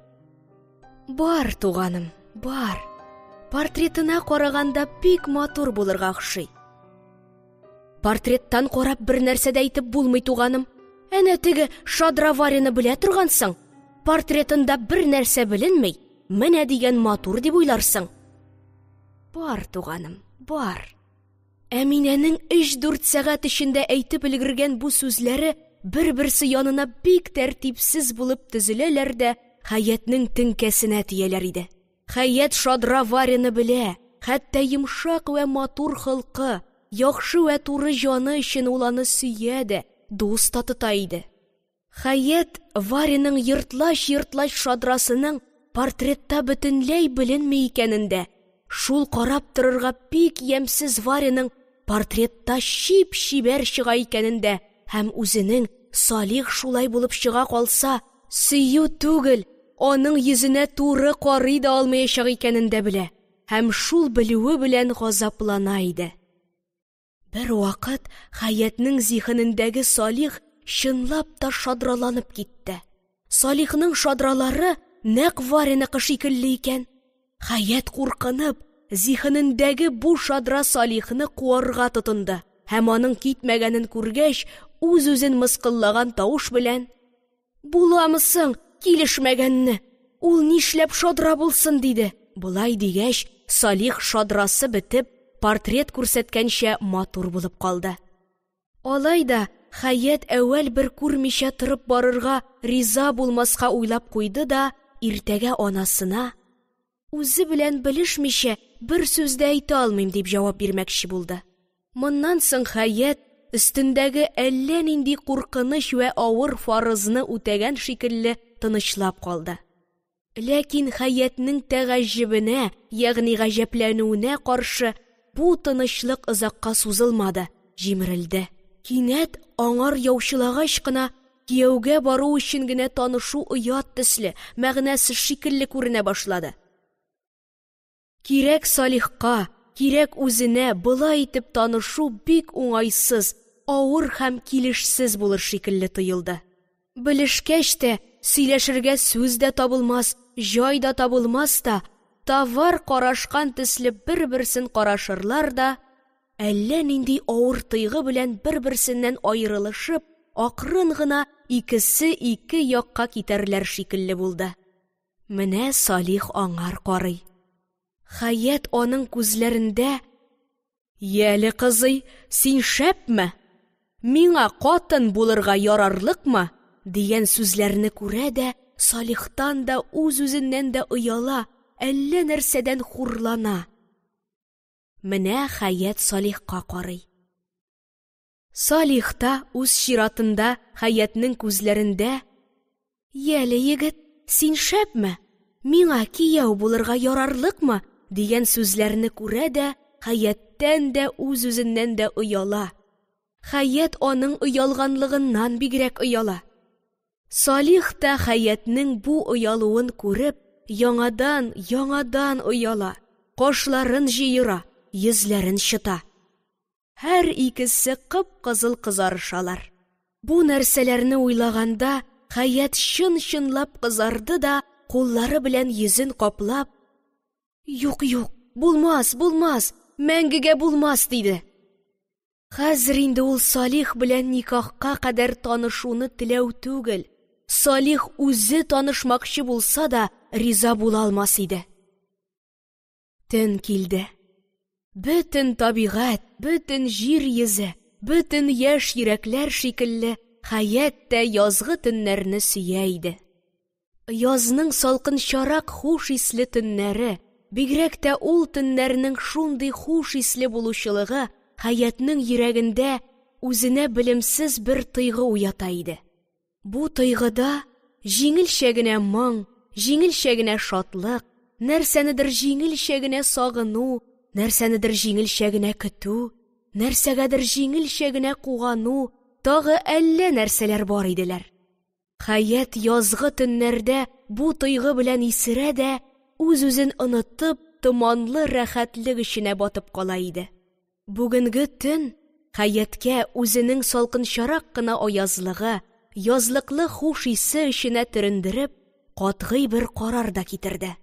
Бар, туганым, бар. Портретына караганда бик матур булырга охшый. Портреттан карап бер нәрсә дә әйтеп булмый, туганым. Әнә теге Шадраварины белә торгансың. Портретында бер нәрсә беленмәй, менә дигән матур дип уйларсың. Бар, туганым, бар. Әминәнең 3-4 сәгать эчендә әйтеп өлгергән бу сүзләре бер-берсе янына бик тәртипсез булып тезеләләр дә Хәятның теңкәсенә тияләр иде. Хәят Шадраварины белә, хәтта йомшак вә матур хылкы, яхшы вә туры җаны өчен ул аны сөя дә, дус та тота иде. Хәят Вариның йыртлаш-йыртлаш шадрасының портретта бөтенләй беленми икәнендә, шул карап торырга бик ямьсез Вариның портретта чип-чибәр чыга икәнендә һәм үзенең Салих шулай булып чыга калса, сөю түгел, аның йөзенә туры карый да алмаячак икәнен дә белә, һәм шул белүе белән газаплана иде. Бер вакыт Хаятның зиһенендәге Салих чынлап та шадраланып китте. Салихның шадралары нәкъ Вареныкы шикелле икән. Хаят куркынып, зиһенендәге бу шадра Салихны куарга тотынды, һәм аның китмәгәнен күргәч, үз-үзен мыскыллаган тавыш белән: "Буламысың, килешмәгәнне, ул нишләп шадра булсын?" диде. Булай дигәч, Салих шадрасы бетеп, портрет күрсәткәнчә матур булып калды. Алайда Хаят әүвәл бер күрмичә торып барырга риза булмаска уйлап куйды да, иртәгә анасына: "Үзе белән белешмичә бер сүз дә әйтә алмыйм" дип җавап бирмәкче булды. Моннан соң Хаят өстендәге әллә нинди куркыныч вә авыр фарызны үтәгән шикелле тынычлап калды. Ләкин Хаятның тәгаҗибенә, ягъни гаҗәпләнүенә каршы, бу тынычлык озакка сузылмады, җимерелде. Кинәт аңар яучылагач кына кияүгә бару өчен генә танышу оят төсле, мәгънәсез шикелле күренә башлады. Кирәк Салихка, кирәк үзенә былай итеп танышу бик уңайсыз, авыр һәм килешсез булыр шикелле тоелды. Белешкәч тә, сөйләшергә сүз дә табылмас, җай да табылмас та, тавар карашкан төсле бер-берсен карашырлар да, әллә нинди авыр тойгы белән бер-берсеннән аерылышып, акрын гына икесе ике якка китәрләр шикелле булды. Менә Салих аңар карый. Хаят аның күзләрендә: "Яле кызый, син шәпме? Миңа катын булырга ярарлыкмы?" дигән сүзләрне күрә дә, Салихтан да үз-үзеннән дә ояла, әллә нәрсәдән хурлана. Менә Хаят Салихка карый. Салих та үз чиратында Хаятның күзләрендә: "Яле егет, син шәпме? Миңа кияү булырга ярарлыкмы?" дигән сүзләрне күрә дә, Хаяттан да үз-үзеннән дә ояла. Хаят аның оялганлыгыннан бигрәк ояла. Салих та Хаятның бу оялуын күреп, яңадан ояла, кашларын җыера, йөзләрен чыта. Һәр икесе кып-кызыл кызарышалар. Бу нәрсәләрне уйлаганда, Хаят чын-чынлап кызарды да, куллары белән йөзен каплап: "Юк, булмас, мәңгегә булмас" диде. Хәзер инде ул Салих белән никахка кадәр танышуны теләү түгел. Салих үзе танышмакчы булса да, риза була алмас иде. Төн килде. Бөтен табигать, бөтен җир йөзе, бөтен яшь йөрәкләр шикелле, Хаят та язгы төннәрне сөя иде. Язның салкынчарак хуш исле төннәре, бигрәк тә ул төннәрнең шундый хуш исле булучылыгы Хаятның йөрәгендә үзенә белемсез бер тойгы уята иде. Бу тойгыда җиңелчә генә моң, җиңелчә генә шатлык, нәрсәнедер җиңелчә генә сагыну, нәрсәнедер җиңелчә генә көтү, нәрсәгәдер җиңелчә генә кугану, тагы әллә нәрсәләр бар иделәр. Хаят язгы төннәрдә бу тойгы белән исерә дә, үз-үзен онытып, томанлы рәхәтлек эченә батып кала иде. Бүгенге төн Хаяткә үзенең салкынчарак кына аязлыгы, язлыклы хуш исе эченә төрендереп, катгый бер карар да китерде.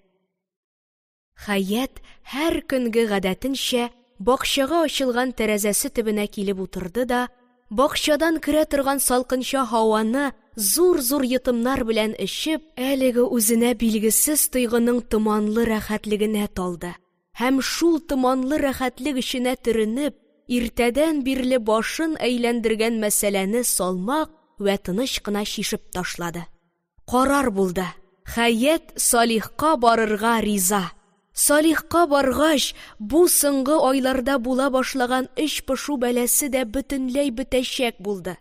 Хаят һәр көнге гадәтенчә бакчага ачылган тәрәзәсе төбенә килеп утырды да, бакчадан керә торган салкынча һаваны зур-зур йотымнар белән эчеп, әлеге үзенә билгесез тойгының томанлы рәхәтлегенә талды. Һәм шул томанлы рәхәтлек эченә төренеп, иртәдән бирле башын әйләндергән мәсьәләне салмак вә тыныч кына шишеп ташлады. Карар булды. Хаят Салихка барырга риза. Салихка баргач, бу соңгы айларда була башлаган эш пышу бәләсе дә бөтенләй бетәчәк булды.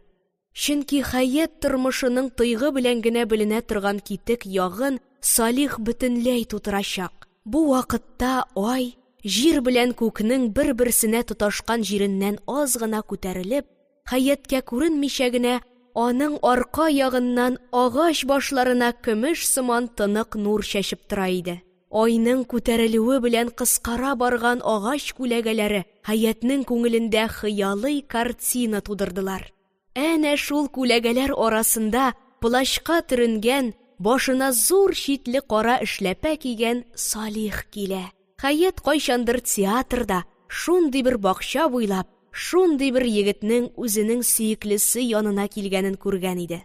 Чөнки Хаят тормышының тойгы белән генә беленә торган китек ягын Салих бөтенләй тутырачак. Бу вакытта ай, җир белән күкнең бер-берсенә тоташкан җиреннән аз гына күтәрелеп, Хаяткә күренмичә генә Аның арка ягыннан агач башларына көмеш сыман тынык нур чәчеп тора иде. Айның күтәрелүе белән кыскара барган агач күләгәләре Хаятның күңелендә хыялый картина тудырдылар. Әнә шул күләгәләр арасында плащка төренгән, башына зур читле кара эшләпә кигән Салих килә. Хаят кайчандыр театрда, шундый бер бакча буйлап, шундый бер егетнең үзенең сөеклесе янына килгәнен күргән иде.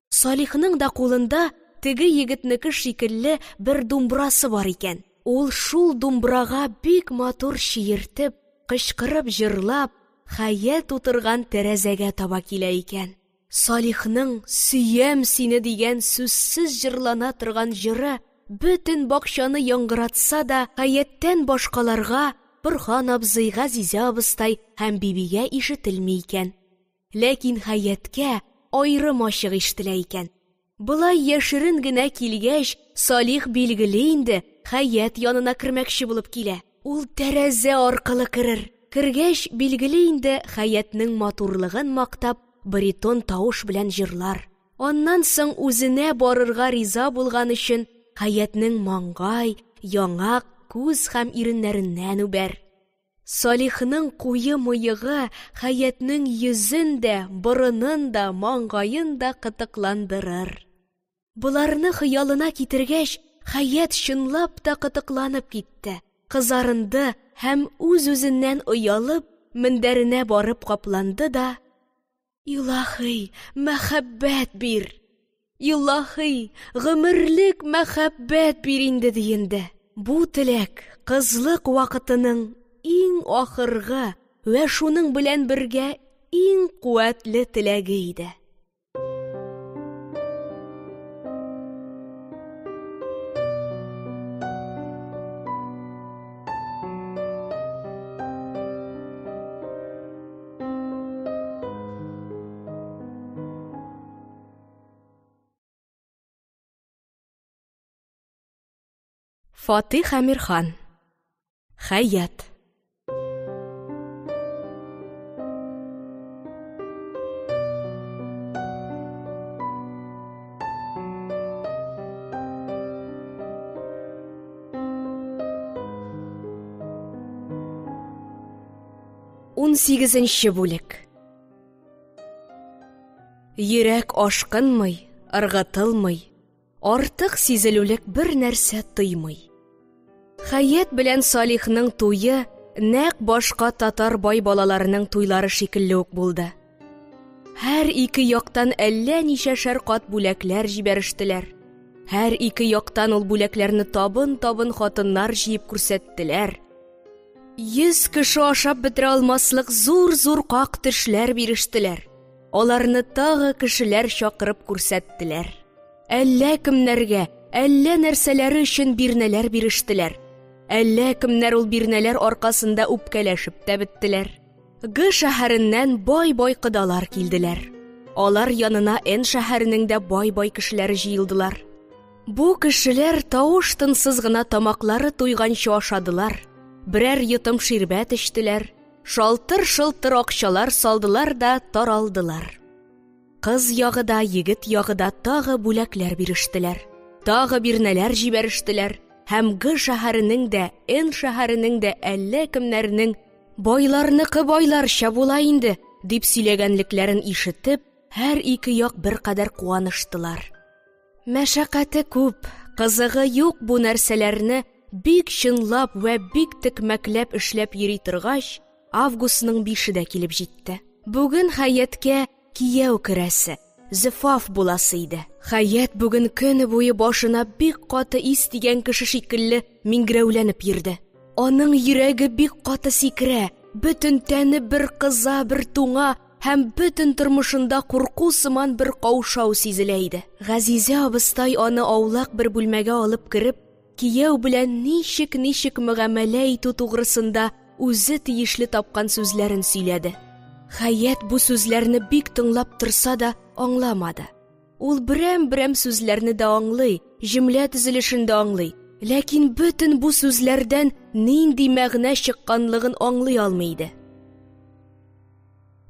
Салихның да кулында теге егетнеке шикелле бер думбрасы бар икән. Ул шул думбрага бик матур шиертеп, кычкырып җырлап, Хаят утырган тәрәзәгә таба килә икән. Салихның «Сөям сине» дигән сүзсез җырлана торган җыры бөтен бакчаны яңгыратса да, Хаяттан башкаларга, Борһан абзый, Газизә абыстай һәм бибигә ишетелми икән. Ләкин Хаяткә аерым ачык ишетелә икән. Булай яшерен генә килгәч, Салих билгеле инде Хаят янына кермәкче булып килә. Ул тәрәзә аркылы керер. Кергәч, билгеле инде Хаятның матурлыгын мактап, баритон тавыш белән җырлар. Аннан соң үзенә барырга риза булган өчен Хаятның маңгай, яңак, күз һәм иреннәреннән үбәр. Салихның куе мыегы Хаятның йөзен дә, борынын да, маңгайын да кытыкландырыр. Буларны хыялына китергәч, Хаят чынлап та кытыкланып китте. Кызарынды һәм үз-үзеннән оялып, мендәренә барып капланды да: «Илаһи, мәхәббәт бир! Илаһи, гомерлек мәхәббәт бир инде» диенде. Бу теләк кызлык вакытының иң ахыргы вә шуның белән бергә иң куәтле теләге иде. Фатих Әмирхан. Хаят. Он 18-нче бүлек. Йөрәк ашкынмый, ыргытылмый, артык сизелүлек бер нәрсә тоймый. Хаят белән Салихның туйы нәк башка татар бай балаларының туйлары шикелле үк булды. Һәр ике яктан әллә ничәшәр кат бүләкләр җибәрештеләр. Һәр ике яктан ул бүләкләрне табын-табын хатыннар җыеп күрсәттеләр. 100 кеше ашап бетерә алмаслык зур-зур как тешләр бирештеләр. Аларны тагы кешеләр чакырып күрсәттеләр. Әллә кемнәргә, әллә нәрсәләре өчен бирнәләр бирештеләр. Әллә кемнәр ул бирнәләр аркасында үпкәләшеп тә беттеләр. Г шәһәреннән бай-бай кыдалар килделәр. Алар янына Н шәһәренең дә бай-бай кешеләре җыелдылар. Бу кешеләр тавыш-тынсыз гына тамаклары туйганчы ашадылар. Берәр йотым ширбәт эчтеләр. Шалтыр-шылтыр акчалар салдылар да таралдылар. Кыз ягы да, егет ягы да тагы бүләкләр бирештеләр. Тагы бирнәләр җибәрештеләр. Һәм Г шәһәренең дә, Н шәһәренең дә әллә кемнәрнең байларныкы байларча була инде дип сөйләгәнлекләрен ишетеп, һәр ике як беркадәр куаныштылар. Мәшәкате күп, кызыгы юк бу нәрсәләрне бик чынлап вә бик текмәкләп эшләп йөри торгач, августның 5-е дә килеп җитте. Бүген Хаяткә кияү керәсе, зифаф буласы иде. Хаят бүген көне буе башына бик каты ис дигән кеше шикелле миңгрәүләнеп йөрде. Аның йөрәге бик каты сикерә, бөтен тәне бер кыза, бер туңа һәм бөтен тормышында курку сыман бер каушау сизелә иде. Газизә абыстай аны аулак бер бүлмәгә алып кереп, кияү белән ничек мөгамәлә итү тугрысында үзе тиешле тапкан сүзләрен сөйләде. Хаят бу сүзләрне бик тыңлап торса да аңламады. Ул берәм сүзләрне дә аңлый, җөмлә төзелешен дә аңлый, ләкин бөтен бу сүзләрдән нинди мәгънә чыкканлыгын аңлый алмый иде.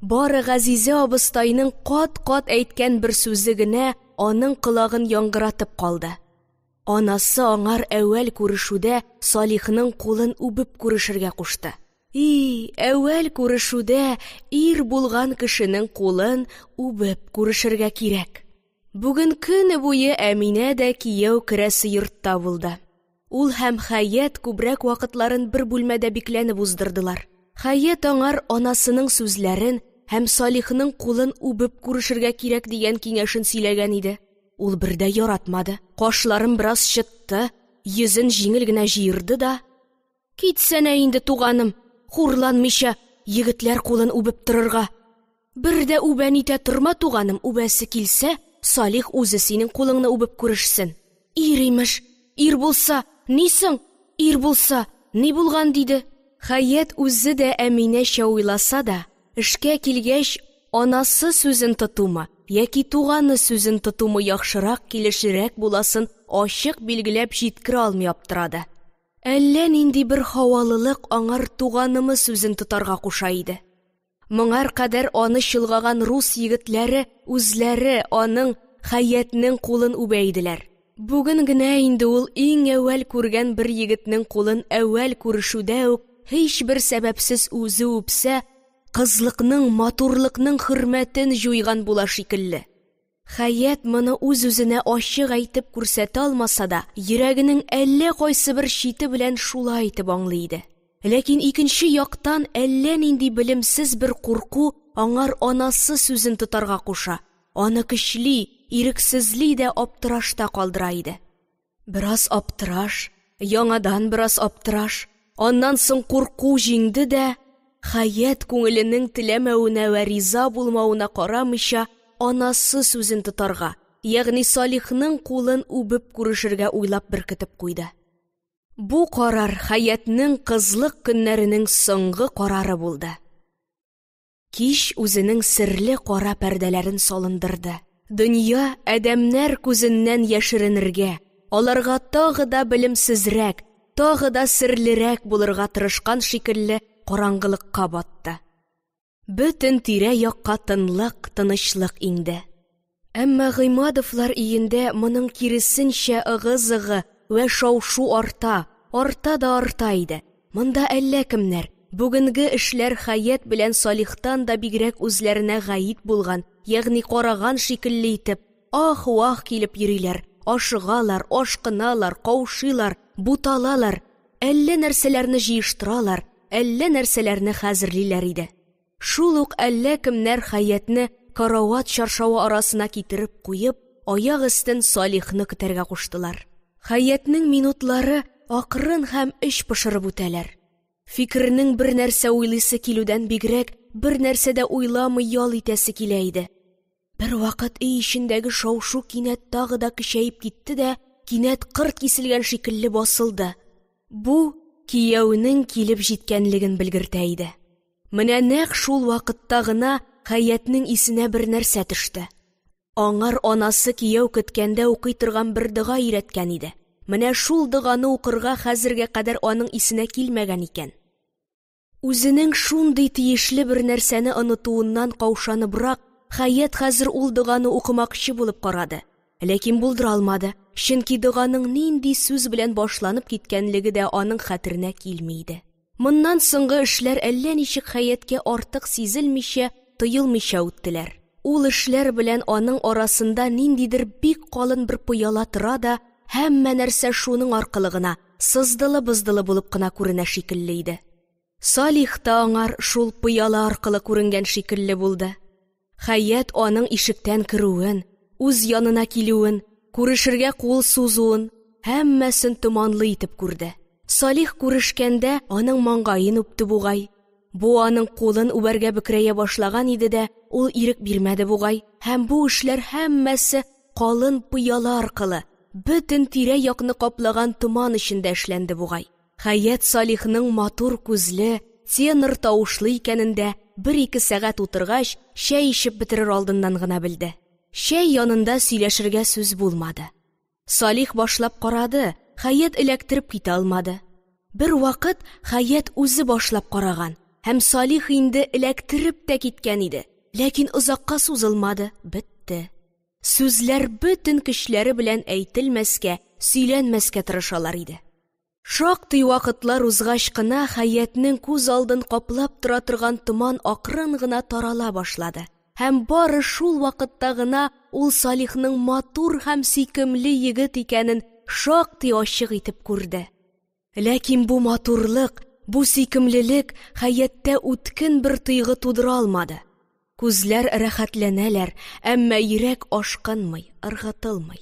Бары Газизә абыстайның кат-кат әйткән бер сүзе генә аның колагын яңгыратып калды. Анасы аңар әүвәл күрешүдә Салихның кулын үбеп күрешергә кушты. Әүвәл күрешүдә ир булган кешенең кулын үбеп күрешергә кирәк. Бүген көне буе Әминә дә кияү керәсе йортта булды. Ул һәм Хәят күбрәк вакытларын бер бүлмәдә бикләнеп уздырдылар. Хәят аңар анасының сүзләрен һәм Салихның кулын үбеп күрешергә кирәк дигән киңәшен сөйләгән иде. Ул бердә яратмады. Кашларын бераз чытты, йөзен җиңел генә җыерды да: "Китсәнә инде, туганым, хурланмыйча егетләр кулын үбеп торырга. Бердә үбән итә торма, туганым, үбәсе килсә, Салих үзе синең кулыңны үбеп күрешсен. Ир имеш, ир булса, нисең? Ир булса, ни булган?" диде. Хәят үзе дә Әминәчә уйласа да, эшкә килгәч, анасы сүзен тотумы, яки туганы сүзен тотумы яхшырак килешерәк буласын ачык билгеләп җиткерә алмый аптырады. Әллә нинди бер һавалылык аңар туганымы сүзен тотарга куша иде. Моңар кадәр аны чолгаган рус егетләре үзләре аның Хәятның кулын үбәйделәр. Бүген генә инде ул иң әүвәл күргән бер егетнең кулын әүвәл күрешүдә үк һич бер сәбәпсез үзе үпсә, кызлыкның, матурлыкның хөрмәтен җуйган була шикелле. Хәят моны үз-үзенә ачык әйтеп күрсәтә алмаса да, йөрәгенең әллә кайсы бер чите белән шулай итеп аңлый иде. Ләкин икенче яктан әллә нинди белемсез бер курку аңар анасы сүзен тотарга куша. Аны көчле, ирексезли дә аптырашта калдыра иде. Бераз аптыраш, яңадан бераз аптыраш, аннан соң курку җиңде дә, Хәят күңеленең теләмәвенә вә риза булмавына карамыйча, анасы сүзен тотарга, ягъни Салихның кулын үбеп күрешергә уйлап беркетеп куйды. Бу карар Хәятның кызлык көннәренең соңгы карары булды. Кич үзенең серле кара пәрдәләрен салындырды. Дөнья адәмнәр күзеннән яшеренергә, аларга тагы да белемсезрәк, тагы да серлерәк булырга тырышкан шикелле караңгылыкка батты. Бөтен тирә-якка тынлык, тынычлык инде. Әмма Гыймадовлар өендә моның киресенчә ыгы-зыгы вә шау-шу арта да арта иде. Монда әллә кемнәр, бүгенге эшләр Хәят белән Салихтан да бигрәк үзләренә гаит булган, ягъни караган шикелле итеп, ах-вах килеп йөриләр, ашыгалар, ашкыналар, каушыйлар, буталалар, әллә нәрсәләрне җыештыралар, әллә нәрсәләрне хәзерлиләр иде. Шул ук әллә кемнәр Хәятны карават чаршавы арасына китереп куеп, аяк өстен Салихны көтәргә куштылар. Хәятның минутлары акрын һәм эч пошырып үтәләр. Фикернең бер нәрсә уйлыйсы килүдән бигрәк, бер нәрсә дә уйламый ял итәсе килә иде. Бер вакыт өй эчендәге шау-шу кинәт тагы да көчәеп китте дә, кинәт кырт киселгән шикелле басылды. Бу кияүнең килеп җиткәнлеген белгертә иде. Менә нәкъ шул вакытта гына Хәятның исенә бер нәрсә төште. Аңар анасы кияү көткәндә укый торган бер дога өйрәткән иде. Менә шул доганы укырга хәзергә кадәр аның исенә килмәгән икән. Үзенең шундый тиешле бер нәрсәне онытуыннан каушаныбрак, Хәят хәзер ул доганы укымакчы булып карады. Ләкин булдыра алмады, чөнки доганың нинди сүз белән башланып киткәнлеге дә аның хәтеренә килми иде. Моннан соңгы эшләр әллә ничек Хәяткә артык сизелмичә, тыелмыйча үттеләр. Ул эшләр белән аның арасында ниндидер бик калын бер пыяла тора да, һәммә нәрсә шуның аркылы гына, сыздылы-быздылы булып кына күренә шикелле иде. Салих та аңар шул пыяла аркылы күренгән шикелле булды. Хәят аның ишектән керүен, үз янына килүен, күрешергә кул сузуын, һәммәсен томанлы итеп күрде. Салих күрешкәндә аның маңгаен үпте бугай. Бу аның кулын үбәргә бөкрәя башлаган иде дә, ул ирек бирмәде бугай. Һәм бу эшләр һәммәсе калын пыяла аркылы, бөтен тирә-якны каплаган томан эчендә эшләнде бугай. Хәят Салихның матур күзле, тенор тавышлы икәнен дә 1-2 сәгать утыргач, чәй ичеп бетерер алдыннан гына белде. Чәй янында сөйләшергә сүз булмады. Салих башлап карады, Хәят эләктереп китә алмады. Бер вакыт Хәят үзе башлап караган. һәм Салих инде эләктереп тә киткән иде. Ләкин озакка сузылмады, бетте. Сүзләр бөтен көчләре белән әйтелмәскә, сөйләнмәскә тырышалар иде. Шактый вакытлар узгач кына Хаятның күз алдын каплап тора торган томан акрын гына тарала башлады. Һәм бары шул вакытта гына ул Салихның матур һәм сөйкемле егет икәнен шактый ачык итеп күрде. Ләкин бу матурлык, бу сөйкемлелек Хаятта үткен бер тойгы тудыра алмады. Күзләр рәхәтләнәләр, әмма йөрәк ашкынмый, ыргытылмый.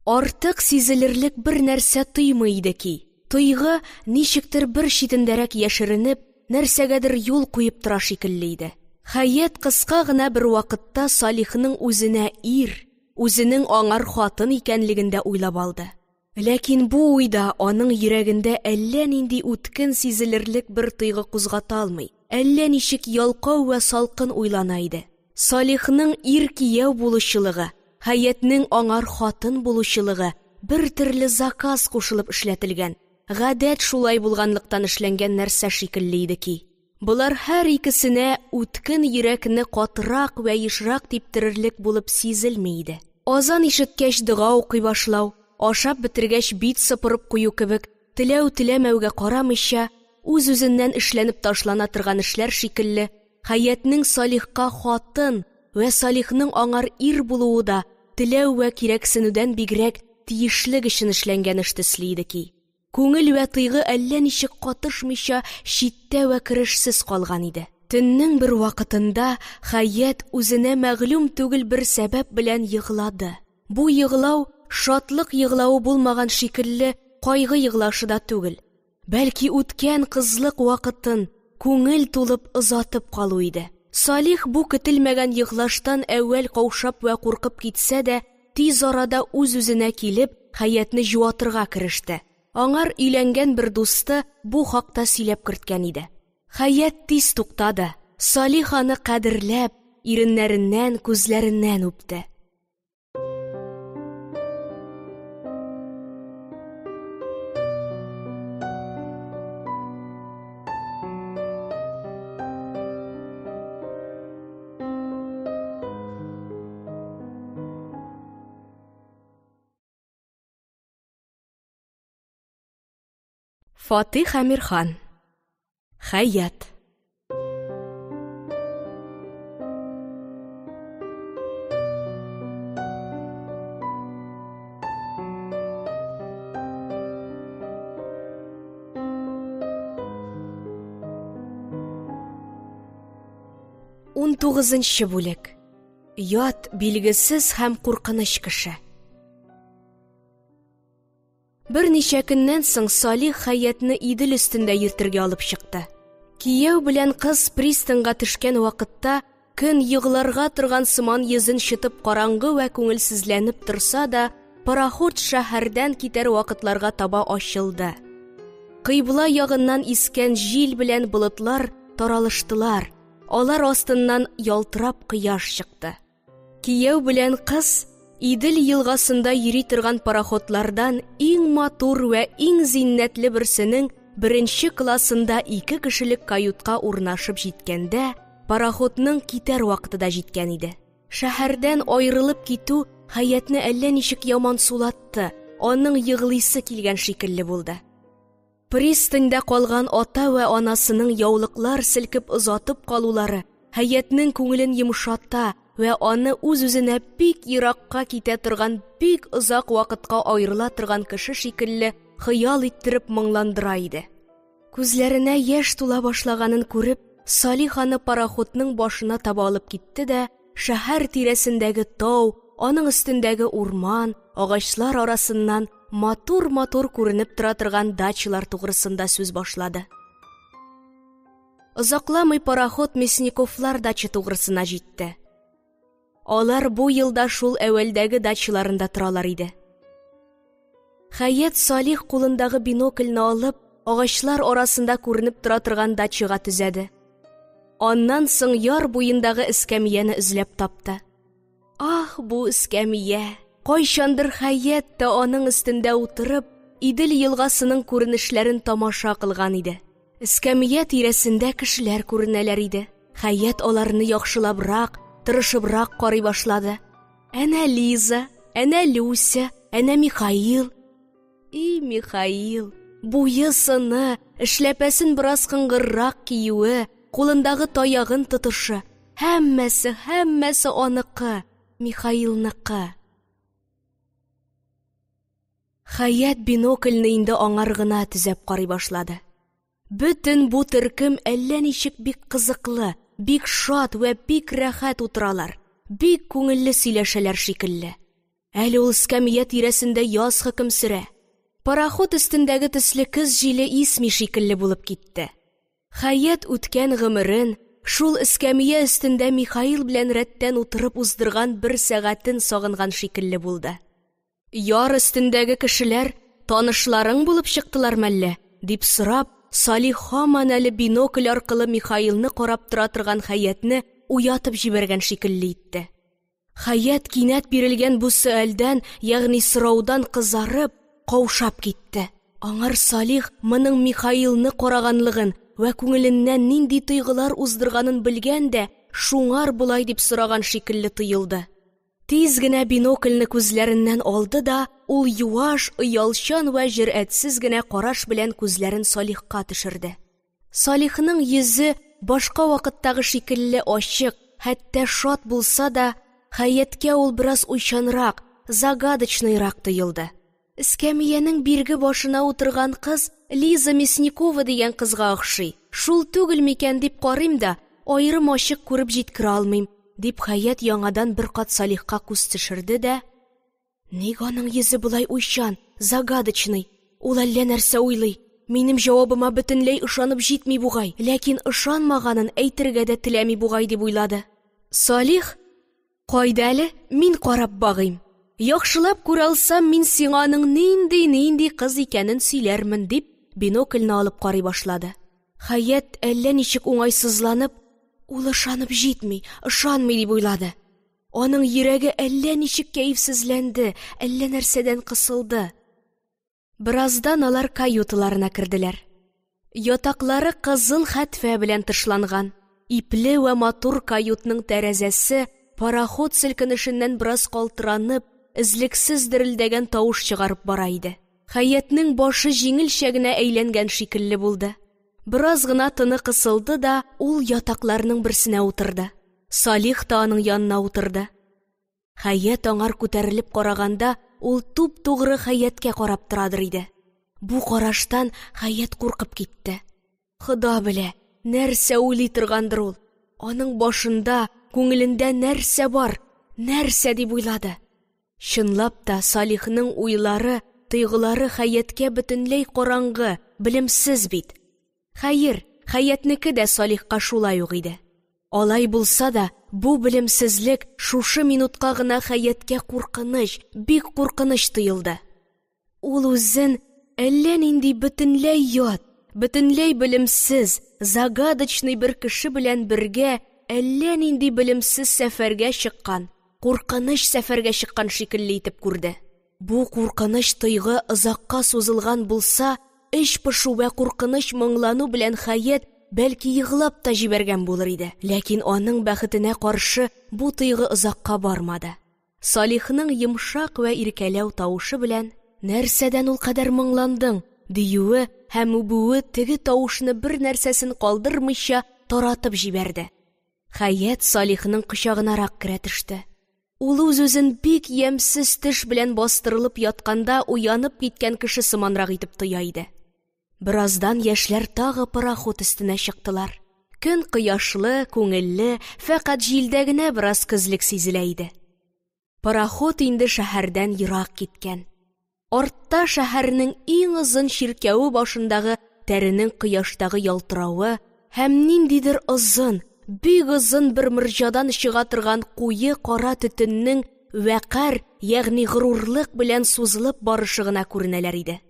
Артык сизелерлек бер нәрсә тоймый иде ки. Тойгы ничектер бер читендәрәк яшеренеп, нәрсәгәдер юл куеп тора шикелле иде. Хаят кыска гына бер вакытта Салихның үзенә ир, үзенең аңар хатын икәнлегендә уйлап алды. Ләкин бу уйда аның йөрәгендә әллә нинди үткен сизелерлек бер тойгы кузгата алмый. Әллә ничек ялкау вә салкын уйлана иде. Салихның ир кияү булучылыгы, Хаятның аңар хатын булучылыгы бер төрле заказ кушылып эшләтелгән. Гадәт шулай булганлыктан эшләнгән нәрсә шикелле иде ки. Булар һәр икесенә үткен йөрәкне катырак вә ешрак типтерерлек булып сизелми иде. Азан ишеткәч дога укый башлау, ашап бетергәч бит сыпырып кую кебек, теләү-теләмәүгә карамыйча, үз-үзеннән эшләнеп ташлана торган эшләр шикелле, Хаятның Салихка хатын вә Салихның аңар ир булуы да теләү вә кирәксенүдән бигрәк тиешлек өчен эшләнгән эш төсле иде ки. Күңел вә тойгы әллә ничек катышмыйча читтә вә керешсез калган иде. Төннең бер вакытында Хаят үзенә мәгълүм түгел бер сәбәп белән йыглады. Бу йыглау шатлык йыглауы булмаган шикелле кайгы йыглашы да түгел. Бәлки үткән кызлык вакытын күңел тулып озатып калу иде. Салих бу көтелмәгән йыглаштан әүвәл каушап вә куркып китсә дә, тиз арада үз-үзенә килеп, Хаятны җуатырга кереште. Аңар өйләнгән бер дусты бу хакта сөйләп керткән иде. Хаят тиз туктады. Салих аны кадерләп, иреннәреннән, күзләреннән үпте. Фатих Әмирхан. Хаят. Он 19-нчы бүлек. Ят, билгесез һәм куркыныч кеше. Бер ничә көннән соң Салих Хаятны Идел өстендә йөртергә алып чыкты. Кияү белән кыз пристаньга төшкән вакытта көн йыгларга торган сыман йөзен чытып караңгы вә күңелсезләнеп торса да, пароход шәһәрдән китәр вакытларга таба ачылды. Кыйбла ягыннан искән җил белән болытлар таралыштылар. Алар астыннан ялтырап кояш чыкты. Кияү белән кыз Идел елгасында йөри торган пароходлардан иң матур вә иң зиннәтле берсенең беренче классында 2 кешелек каютка урнашып җиткәндә, пароходның китәр вакыты да җиткән иде. Шәһәрдән аерылып китү Хаятны әллә ничек яман сулатты, аның йыглыйсы килгән шикелле булды. Пристаньда калган ата вә анасының яулыклар селкеп озатып калулары Хаятның күңелен йомшата вә аны үз-үзенә бик еракка китә торган, бик озак вакытка аерыла торган кеше шикелле хыял иттереп моңландыра иде. Күзләренә яшь тула башлаганын күреп, Салих аны пароходның башына таба алып китте дә, шәһәр тирәсендәге тау, аның өстендәге урман, агачлар арасыннан матур-матур күренеп тора торган дачалар тугрысында сүз башлады. Озакламый пароход Мясниковлар дача тугрысына җитте. Алар бу елда шул әвәлдәге дачаларында торалар иде. Хаят Салих кулындагы бинокльне алып, агачлар арасында күренеп тора торган дачага төзәде. Аннан соң яр буендагы эскәмияне эзләп тапты. Ах, бу эскәмия! Кайчандыр Хаят та аның өстендә утырып, Идел елгасының күренешләрен тамаша кылган иде. Эскәмия тирәсендә кешеләр күренәләр иде. Хәят аларны яхшылабрак, тырышыбрак карый башлады. Әнә Лиза, әнә Люся, әнә Михаил. И Михаил, буйы-сыны, эшләпәсен бераз кыңгыррак киюе, кулындагы таягын тотышы, һәммәсе аныкы, Михаилныкы. Хәят бинокльне инде аңар гына төзәп карый башлады. Бөтен бу төркем әллә ничек бик кызыклы, бик шат вә бик рәхәт утыралар, бик күңелле сөйләшәләр шикелле. Әле ул эскәмия тирәсендә яз хөкем сөрә. Пароход өстендәге төсле көз җиле исми шикелле булып китте. Хәят үткән гомерен шул эскәмия өстендә Михаил белән рәттән утырып уздырган бер сәгатен сагынган шикелле булды. Яр өстендәге кешеләр танышларың булып чыктылар мәллә, дип сорап, Салих һаман әле бинокль аркылы Михаилны карап тора торган Хәятны уятып җибәргән шикелле итте. Хәят кинәт бирелгән бу сөальдән, ягъни сораудан кызарып, каушап китте. Аңар Салих моның Михаилны караганлыгын вә күңеленнән нинди тойгылар уздырганын белгән дә, шуңар булай дип сораган шикелле тоелды. Тиз генә бинокльне күзләреннән алды да, ул юаш, оялчан вә җөрьәтсез генә караш белән күзләрен Салихка төшерде. Салихның йөзе башка вакыттагы шикелле ачык, хәтта шат булса да, Хәяткә ул бераз уйчанрак, загадочныйрак тоелды. Эскәмиянең бирге башына утырган кыз Лиза Мясникова дигән кызга охшый. Шул түгел микән дип карыйм да, аерым ачык күреп җиткерә алмыйм, дип Хәят яңадан бер кат Салихка күз төшерде дә, ник аның йөзе булай уйчан, загадочный? Ул әллә нәрсә уйлый. Минем җавабыма бөтенләй ышанып җитми бугай, ләкин ышанмаганын әйтергә дә теләми бугай дип уйлады. Салих, кайда әле? Мин карап багыйм. Яхшылап күрә алсам, мин сиңа аның нинди кыз икәнен сөйләрмен, дип бинокльне алып карый башлады. Хәят әллә ничек уңайсызланып, ул ышанып җитми, ышанмый дип уйлады. Аның йөрәге әллә ничек кәефсезләнде, әллә нәрсәдән кысылды. Бераздан алар каютыларына керделәр. Ятаклары кызыл хәтфә белән тышланган. Ипле вә матур каютның тәрәзәсе пароход селкенешеннән бераз калтыранып, излексез дерелдәгән тавыш чыгарып бара иде. Хәятның башы җиңелчә генә әйләнгән шикелле булды. Бераз гына тыны кысылды да, ул ятакларның берсенә утырды. Салих та аның янына утырды. Хәят аңар күтәрелеп караганда, ул туп-тугры Хәяткә карап торадыр иде. Бу караштан Хәят куркып китте. Хода белә, нәрсә уйлый торгандыр ул? Аның башында, күңелендә нәрсә бар? Нәрсә дип уйлады? Чынлап та Салихның уйлары, тойгылары Хәяткә бөтенләй караңгы, белемсез бит. Хәер, Хәятнеке дә Салихка шулай ук иде. Алай булса да, бу белемсезлек шушы минутка гына Хәяткә куркыныч, бик куркыныч тоелды. Ул үзен әллә нинди бөтенләй ят, бөтенләй белемсез, загадочный бер кеше белән бергә әллә нинди белемсез сәфәргә чыккан, куркыныч сәфәргә чыккан шикелле итеп күрде. Бу куркыныч тойгы озакка сузылган булса, эч пышу вә куркыныч моңлану белән Хәят бәлки йыглап та җибәргән булыр иде. Ләкин аның бәхетенә каршы бу тойгы озакка бармады. Салихның йомшак вә иркәләү тавышы белән, нәрсәдән ул кадәр моңландың, диюе һәм үбүе теге тавышны бер нәрсәсен калдырмыйча таратып җибәрде. Хәят Салихның кочагынарак керә төште. Ул үз-үзен бик ямьсез төш белән бастырылып ятканда уянып киткән кеше сыманрак итеп тоя иде. Бераздан яшьләр тагы пароход өстенә чыктылар. Көн кояшлы, күңелле, фәкать җилдә генә бераз көзлек сизелә иде. Пароход инде шәһәрдән ерак киткән. Артта шәһәрнең иң озын чиркәүе башындагы тәренең кояштагы ялтыравы һәм ниндидер озын, бик озын бер мөрҗадан чыга торган куе кара төтеннең вәкар, ягъни горурлык белән сузылып барышы гына күренәләр иде.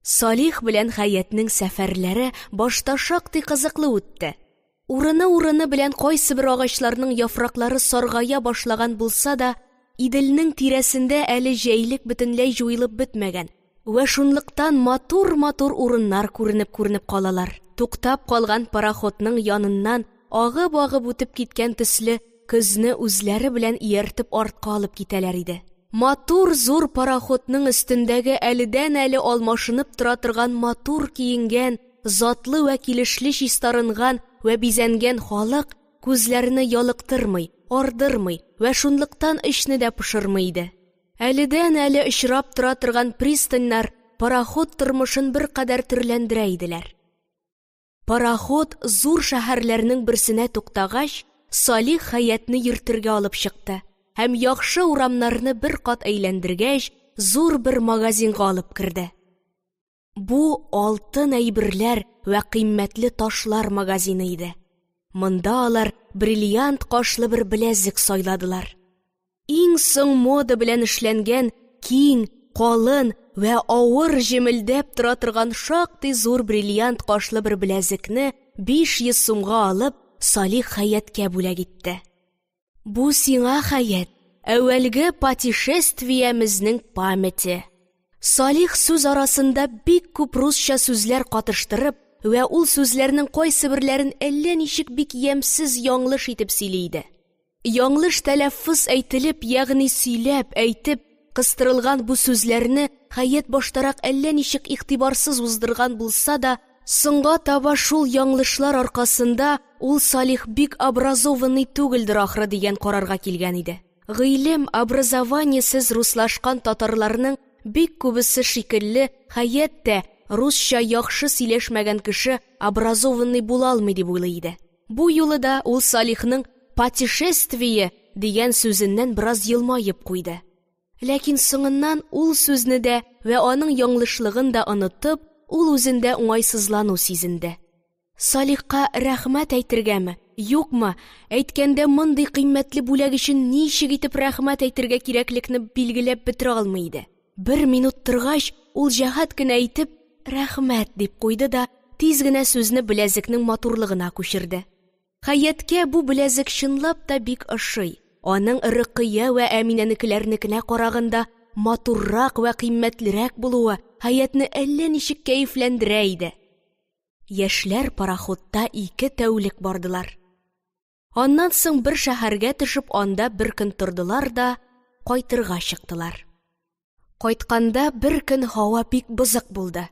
Салих белән Хәятның сәфәрләре башта шактый кызыклы үтте. Урыны белән кайсы бер агачларның яфраклары саргая башлаган булса да, Иделнең тирәсендә әле җәйлек бөтенләй җуелып бетмәгән, Вә шунлыктан матур-матур урыннар күренеп калалар. Туктап калган пароходның яныннан агып-агып үтеп киткән төсле көзне үзләре белән ияртеп артка алып китәләр иде. Матур зур пароходның өстендәге әледән-әле алмашынып тора торган матур киенгән, затлы вә килешле чистарынган вә бизәнгән халык күзләрне ялыктырмый, ардырмый вә шунлыктан эшне дә пошырмый иде. Әледән-әле очрап тора торган пристаньнар пароход тормышын бер кадәр төрләндерә иделәр. Пароход зур шәһәрләрнең берсенә туктагач, Салих Хаятны йөртергә алып чыкты һәм яхшы урамнарны бер кат әйләндергәч, зур бер магазинга алып керде. Бу алтын әйберләр вә кыйммәтле ташлар магазины иде. Монда алар бриллиант кашлы бер беләзек сайладылар. Иң соң мода белән эшләнгән, киң, калын вә авыр җемелдәп тора торган шактый зур бриллиант кашлы бер беләзекне 500 сумга алып, Салих Хаяткә бүләк итте. Бу сиңа, Хаят, әүвәлге путешествиемезнең памяте. Салих сүз арасында бик күп русча сүзләр катыштырып вә ул сүзләрнең кайсы берләрен әллә ничек бик ямьсез яңлыш итеп сөйли иде. Яңлыш тәләффүз әйтелеп, ягъни сөйләп, әйтеп, кыстырылган бу сүзләрне Хаят баштарак әллә ничек игътибарсыз уздырган булса да, соңга таба шул яңлышлар аркасында ул Салих бик образованный түгелдер ахры дигән карарга килгән иде. Гыйлем, образованиесез руслашкан татарларның бик күбесе шикелле, Хаят та русча яхшы сөйләшмәгән кеше образованный була алмый дип уйлый иде. Бу юлы да ул Салихның путешествие дигән сүзеннән бераз елмаеп куйды. Ләкин соңыннан ул сүзне дә вә аның яңлышлыгын да онытып, ул үзендә уңайсызлану сизенде. Салихка рәхмәт әйтергәме, юкмы, әйткәндә мондый кыйммәтле бүләк өчен ничек итеп рәхмәт әйтергә кирәклекне билгеләп бетерә алмый иде. Бер минут торгач, ул җәһәт кенә әйтеп, рәхмәт дип куйды да, тиз генә сүзне беләзекнең матурлыгына күчерде. Хаяткә бу беләзек чынлап та бик ошый. Аның Рыкыя вә Әминәнекеләрнекенә караганда матуррак вә кыйммәтлерәк булуы Хаятны әллә ничек кәефләндерә иде. Яшьләр пароходта 2 тәүлек бардылар. Аннан соң бер шәһәргә төшеп, анда бер көн тордылар да кайтырга чыктылар. Кайтканда бер көн һава бик бызык булды.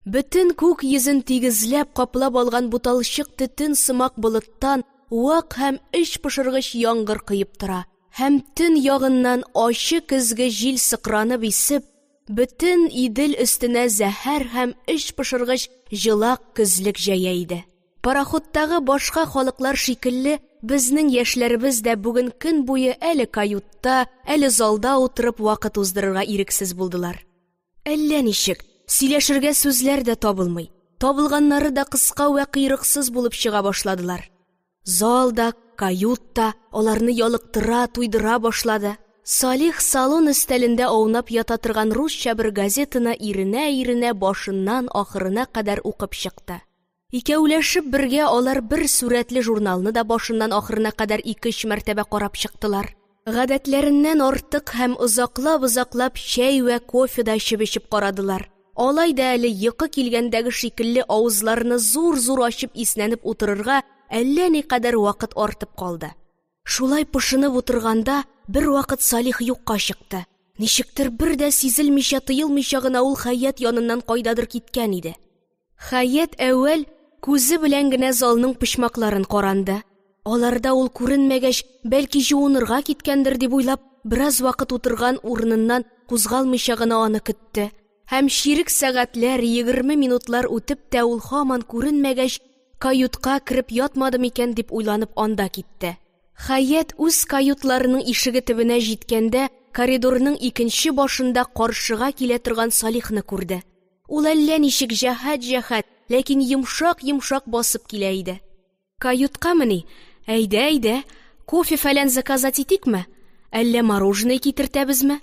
Бөтен күк йөзен тигезләп каплап алган буталчык төтен сымак болыттан вак һәм эч пошыргыч яңгыр кыйып тора. Һәм төн ягыннан ачы көзге җил сыкранып исеп, бөтен Идел өстенә зәһәр һәм эч пошыргыч җылак көзлек җәя иде. Пароходтагы башка халыклар шикелле, безнең яшьләребез дә бүген көн буе әле каютта, әле залда утырып вакыт уздырырга ирексез булдылар. Әллә ничек, сөйләшергә сүзләр дә табылмый. Табылганнары да кыска вә кыйрыксыз булып чыга башладылар. Залда, каютта аларны ялыктыра, туйдыра башлады. Салих салон өстәлендә аунап ята торган русча бер газетаны иренә башыннан ахырына кадәр укып чыкты. Икәүләшеп бергә алар бер сурәтле журналны да башыннан ахырына кадәр 2-3 мәртәбә карап чыктылар. Гадәтләреннән артык һәм озаклап чәй вә кофе да эчеп карадылар. Алай да әле йокы килгәндәге шикелле авызларны зур-зур ачып иснәнеп утырырга әллә никадәр вакыт артып калды. Шулай пошынып утырганда бер вакыт Салих юкка чыкты. Ничектер бер дә сизелмичә, тыелмыйча гына ул Хаят яныннан кайдадыр киткән иде. Хаят әүвәл күзе белән генә залның почмакларын каранды. Аларда ул күренмәгәч, бәлки җуынырга киткәндер дип уйлап, бераз вакыт утырган урыныннан кузгалмыйча гына аны көтте. Һәм ширек сәгатьләр, 20 минутлар үтеп тә ул һаман күренмәгәч, каютка кереп ятмады микән дип уйланып анда китте. Хаят үз каютларының ишеге төбенә җиткәндә, коридорның икенче башында каршыга килә торган Салихны күрде. Ул әллә ничек җәһәт, ләкин йомшак басып килә иде. Каюткамыни? Әйдә, кофе фәлән заказать итикме? Әллә мороженое китертәбезме?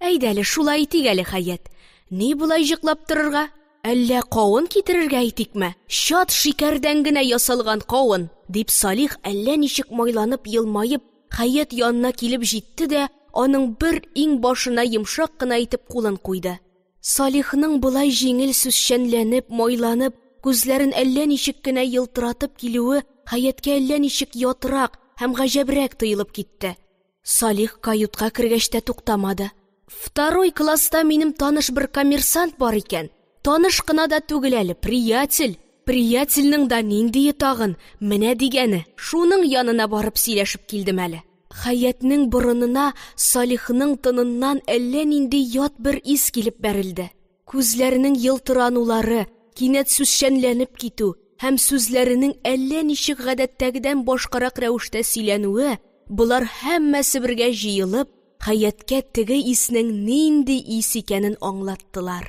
Әйдәле, шулай итик әле, Хаят. Ни булай җыклап торырга? Әллә кавын китерергә итикме? Шат шикәрдән генә ясалган кавын, дип Салих әллә ничек майланып, елмаеп, Хаят янына килеп җитте дә, аның бер иң башына йомшак кына итеп кулын куйды. Салихның былай җиңел сүзчәнләнеп, майланып, күзләрен әллә ничек кенә йылтыратып килүе Хәяткә әллә ничек ятырак һәм гаҗәбрәк тоелып китте. Салих каютка кергәч тә туктамады. Второй класста минем таныш бер коммерсант бар икән. Таныш кына да түгел әле, приятель. Приятельнең да ниндие тагын, менә дигәне. Шуның янына барып сөйләшеп килдем әле. Хәятның борынына Салихның тыныннан әллә нинди ят бер ис килеп бәрелде. Күзләренең йылтыранулары, кинәт сүзчәнләнеп китү һәм сүзләренең әллә ничек гадәттәгедән башкарак рәвештә сөйләнүе, булар һәммәсе бергә җыелып, Хәяткә теге иснең нинди ис икәнен аңлаттылар.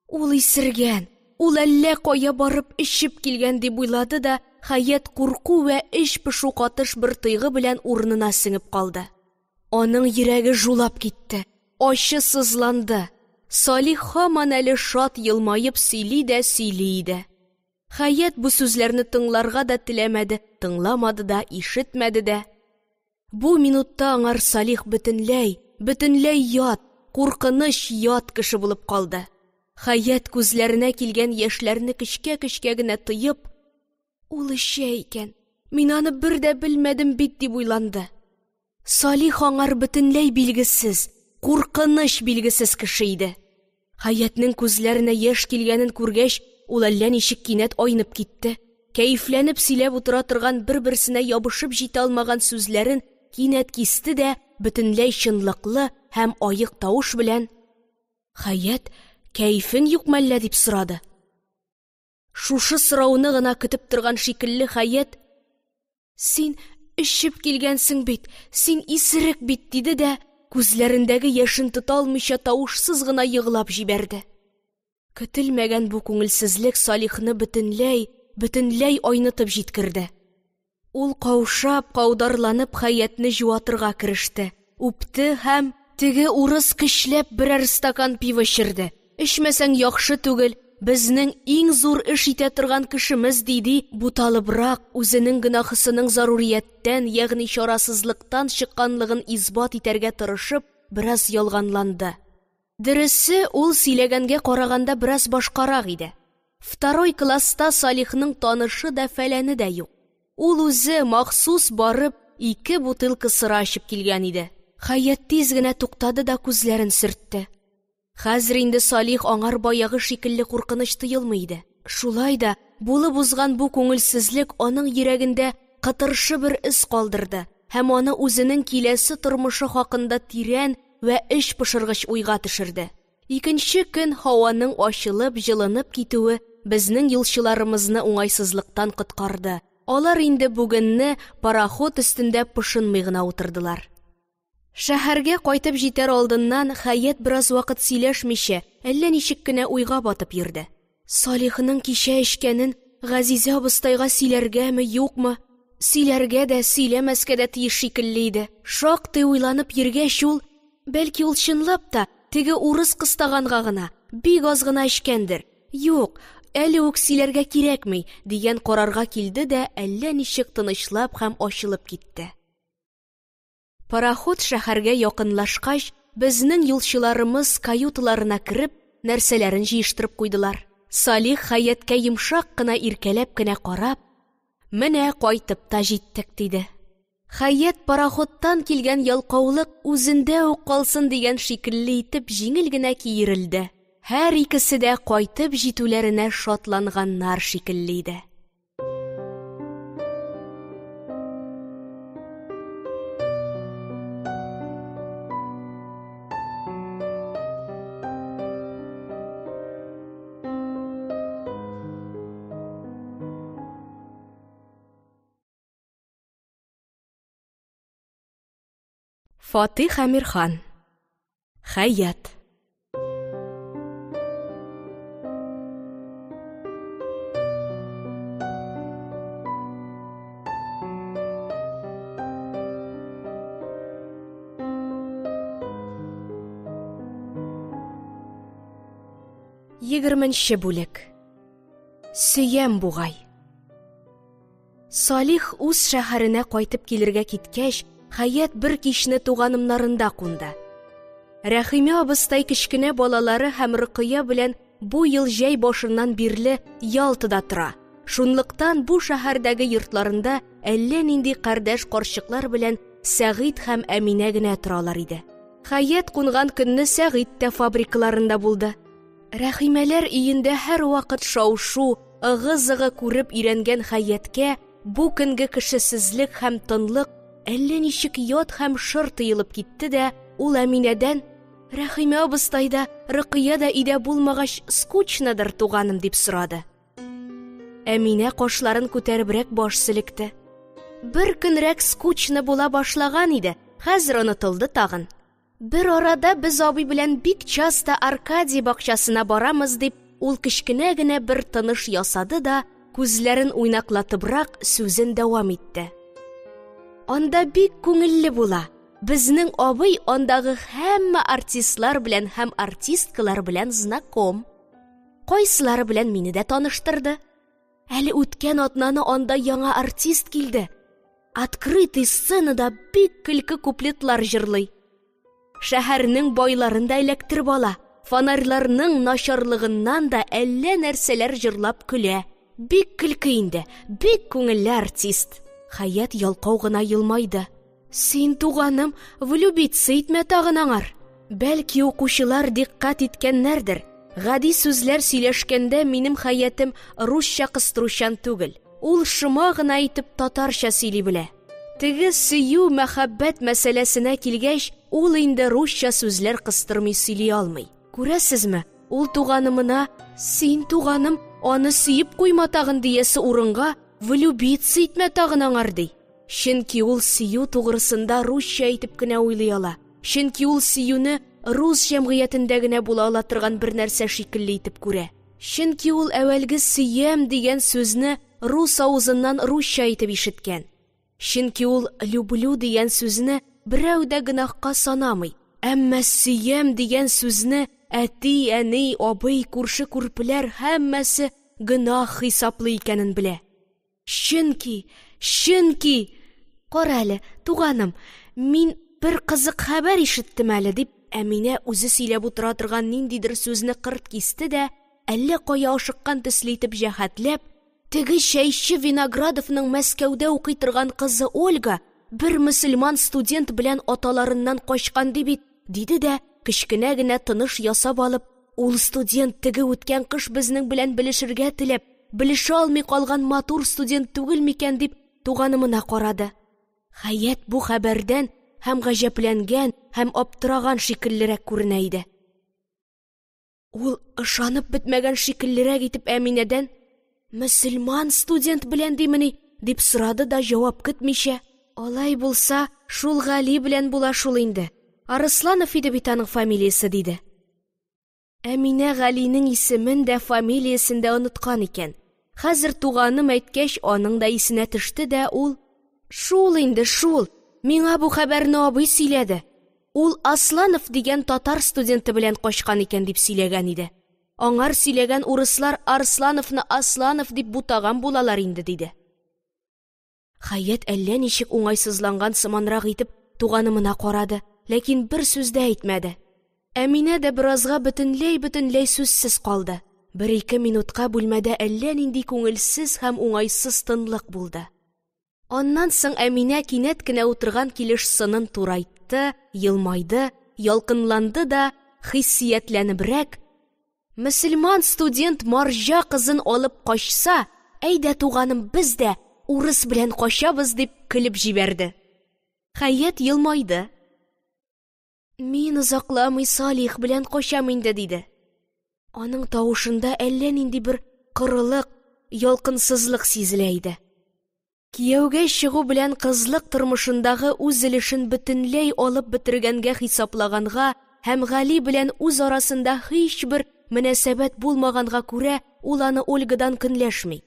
Ул исергән, ул әллә кая барып эчеп килгән дип уйлады да, Хәят курку вә эч пышу катыш бер тойгы белән урынына сеңеп калды. Аның йөрәге жулап китте, ачы сызланды. Салих һаман әле шат йылмаеп сөйли дә сөйли иде. Хәят бу сүзләрне тыңларга да теләмәде, тыңламады да, ишетмәде дә. Бу минутта аңар Салих бөтенләй ят, куркыныч ят кеше булып калды. Хәят күзләренә килгән яшьләрне көчкә генә тыеп, ул эчә икән, мин аны бер дә белмәдем бит дип уйланды. Салих аңар бөтенләй билгесез, куркыныч билгесез кеше иде. Хәятның күзләренә яшь килгәнен күргәч, ул әллә ничек кинәт айнып китте. Кәефләнеп сөйләп утыра торган бер-берсенә ябышып җитә алмаган сүзләрен кинәт кисте дә, бөтенләй чынлыклы һәм аек тавыш белән: "Хәят, кәефең юкмы әллә?" дип сорады. Шушы сорауны гына көтеп торган шикелле Хәят: "Син эчеп килгәнсең бит, син исерек бит", диде дә, күзләрендәге яшен тота алмыйча тавышсыз гына йыглап җибәрде. Көтелмәгән бу күңелсезлек Салихны бөтенләй айнытып җиткерде. Ул каушап, каударланып Хәятны җуатырга кереште. Үпте һәм: "Теге урыс көчләп берәр стакан пиво эчерде. Эчмәсәң яхшы түгел, безнең иң зур эш итә торган кешемез", диде, буталыбрак, үзенең гөнаһысының зарурияттән, ягъни чарасызлыктан чыкканлыгын исбат итәргә тырышып, бераз ялганланды. Дөресе, ул сөйләгәнгә караганда бераз башкарак иде. Второй класста Салихның танышы да фәләне дә юк. Ул үзе махсус барып 2 бутылка сыра эчеп килгән иде. Хәят тиз генә туктады да күзләрен сөртте. Хәзер инде Салих аңар баягы шикелле куркыныч тыелмый иде. Шулай да булып узган бу күңелсезлек аның йөрәгендә кытыршы бер эз калдырды һәм аны үзенең киләсе тормышы хакында тирән вә эч пошыргыч уйга төшерде. Икенче көн һаваның ачылып, җылынып китүе безнең юлчыларымызны уңайсызлыктан коткарды. Алар инде бүгенне пароход өстендә пошынмый гына утырдылар. Шәһәргә кайтып җитәр алдыннан Хәят бераз вакыт сөйләшмичә, әллә ничек кенә уйга батып йөрде. Салихның кичә эчкәнен Газизә абыстайга сөйләргәме, юкмы? Сөйләргә дә, сөйләмәскә дә тиеш шикелле иде. Шактый уйланып йөргәч, ул, бәлки ул чынлап та теге урыс кыстаганга гына, бик аз гына эчкәндер. Юк, әле үк сөйләргә кирәкми, дигән карарга килде дә, әллә ничек тынычлап һәм ачылып китте. Пароход шәһәргә якынлашкач, безнең юлчыларымыз каюталарына кереп, нәрсәләрен җыештырып куйдылар. Салих Хәяткә йомшак кына иркәләп кенә карап: "Менә кайтып та җиттек", диде. Хәят пароходтан килгән ялкаулык үзендә үк калсын дигән шикелле итеп җиңел генә киерелде. Һәр икесе дә кайтып җитүләренә шатланганнар шикелле иде. Фатих Әмирхан. Хәят. Егерменче бүлек. Сөям бугай. Салих үз шәһәренә кайтып килергә киткәч, Хәят бер кичне туганымнарында кунды. Рәхимә абыстай кечкенә балалары һәм Рөкыя белән бу ел җәй башыннан бирле Ялтыда тора. Шунлыктан бу шәһәрдәге йортларында әллә нинди кардәш карчыклар белән Сәгыйд һәм Әминә генә торалар иде. Хәят кунган көнне Сәгыйд тә фабрикаларында булды. Рәхимәләр өендә һәр вакыт шау-шу, ыгы-зыгы күреп өйрәнгән Хәяткә бу көнге кешесезлек һәм тынлык әллә ничек ят һәм шыр тыелып китте дә, ул Әминәдән: «Рәхимә абыстайда, Рөкыя да өйдә булмагач, скучнадыр, туганым», дип сорады. Әминә кашларын күтәребрәк баш селекте. Бер көнрәк скучны була башлаган иде, хәзер онытылды тагын. Бер арада без абый белән бик часто Аркадий бакчасына барамыз дип, ул кечкенә генә бер тыныш ясады да, күзләрен уйнаклатыбрак сүзен дәвам итте. Анда бик күңелле була. Безнең абый андагы һәммә артистлар белән һәм артисткалар белән знаком. Кайсылары белән мине дә таныштырды. Әле үткән атнаны анда яңа артист килде. Открытый сценада бик көлке куплетлар җырлый. Шәһәрнең байларын да эләктереп ала. Фонарьларның начарлыгыннан да әллә нәрсәләр җырлап көлә. Бик көлке инде, бик күңелле артист. Хәят ялкау гына елмайды. Син, туганым, влюбиться итмә тагын аңар. Бәлки укучылар диккать иткәннәрдер. Гади сүзләр сөйләшкәндә минем Хәятым русча кыстыручан түгел. Ул шома гына итеп татарча сөйли белә. Теге сөю, мәхәббәт мәсьәләсенә килгәч, ул инде русча сүзләр кыстырмый сөйли алмый. Күрәсезме, ул туганымына: «Син, туганым, аны сөеп куйма тагын» диясе урынга «Влюбиться итмә тагын аңар» ди. Чөнки ул сөю тугрысында русча әйтеп кенә уйлый ала. Чөнки ул сөюне рус җәмгыятендә генә була ала торган бер нәрсә шикелле итеп күрә. Чөнки ул әвәлге сөям дигән сүзне рус авызыннан русча әйтеп ишеткән. Чөнки ул люблю дигән сүзне берәү дә гөнаһка санамый. Әмма сөям дигән сүзне әти, әни, абый, күрше күрпеләр һәммәсе гөнаһ хисаплы икәнен белә. Чөнки «Кара әле, туганым, мин бер кызык хәбәр ишеттем әле» дип, Әминә үзе сөйләп утыра торган ниндидер сүзне кырт кисте дә, әллә кая ашыккан төсле итеп җәһәтләп: «Теге шәйче Виноградовның Мәскәүдә укый торган кызы Ольга бер мөселман студент белән аталарыннан качкан ди бит», диде дә, кечкенә генә тыныш ясап алып: «Ул студент теге үткән кыш безнең белән белешергә теләп, белешә алмый калган матур студент түгел микән?» дип туганымына карады. Хәят бу хәбәрдән һәм гаҗәпләнгән, һәм аптыраган шикеллерәк күренә иде. Ул ышанып бетмәгән шикеллерәк итеп Әминәдән: «Мөселман студент белән димени?» дип сорады да, җавап көтмичә: «Алай булса, шул Гали белән була шул инде. Арысланов иде бит аның фамилиясе», диде. Әминә Галинең исемен дә, фамилиясен дә оныткан икән. Хәзер туганым әйткәч, аның да исенә төште дә, ул: «Шул инде, шул. Миңа бу хәбәрне абый сөйләде. Ул Асланов дигән татар студенты белән качкан икән» дип сөйләгән иде. «Аңар сөйләгән урыслар Арслановны Асланов дип бутаган булалар инде», диде. Хәят әллә ничек уңайсызланган сыманрак итеп туганымына карады, ләкин бер сүз дә әйтмәде. Әминә дә беразга бөтенләй сүзсез калды. 1-2 минутка бүлмәдә әллә нинди күңелсез һәм уңайсыз тынлык булды. Аннан соң Әминә кинәт кенә утырган килеш сынын турайтты, елмайды, ялкынланды да, хиссиятләнебрәк: «Мөселман студент Марҗа кызын алып качса, әйдә, туганым, без дә урыс белән качабыз» дип көлеп җибәрде. Хәят елмайды. «Мин озакламый Салих белән качам инде», диде. Аның тавышында әллә нинди бер кырылык, ялкынсызлык сизелә иде. Кияүгә чыгу белән кызлык тормышындагы үз өлешен бөтенләй алып бетергәнгә хисаплаганга һәм Гали белән үз арасында һичбер мөнәсәбәт булмаганга күрә, ул аны Ольгадан көнләшми.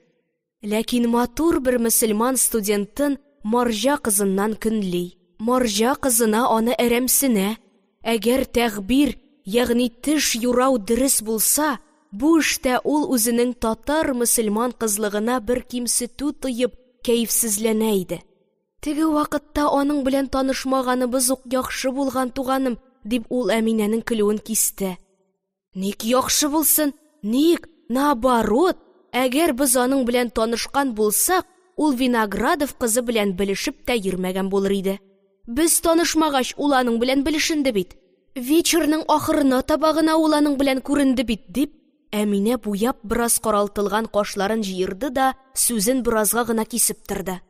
Ләкин матур бер мөселман студентын Марҗа кызыннан көнли. Марҗа кызына аны әрәмсенә. Әгәр тәгъбир, ягъни теш юрау дөрес булса, бу эштә ул үзенең татар мөселман кызлыгына бер кимсетү тыйып кәефсезләнә иде. Теге вакытта аның белән танышмаганыбыз ук яхшы булган, туганым, дип ул Әминәнең көлүен кисте. Ник яхшы булсын? Ник? Наоборот, әгәр без аның белән танышкан булсак, ул Виноградов кызы белән белешеп тә йөрмәгән булыр иде. Без танышмагач, ул аның белән белешенде бит. Вечерның ахырына табагына ул аның белән күренде бит, дип Әминә буяп бераз каралтылган кашларын җыерды да сүзен беразга гына кисеп торды.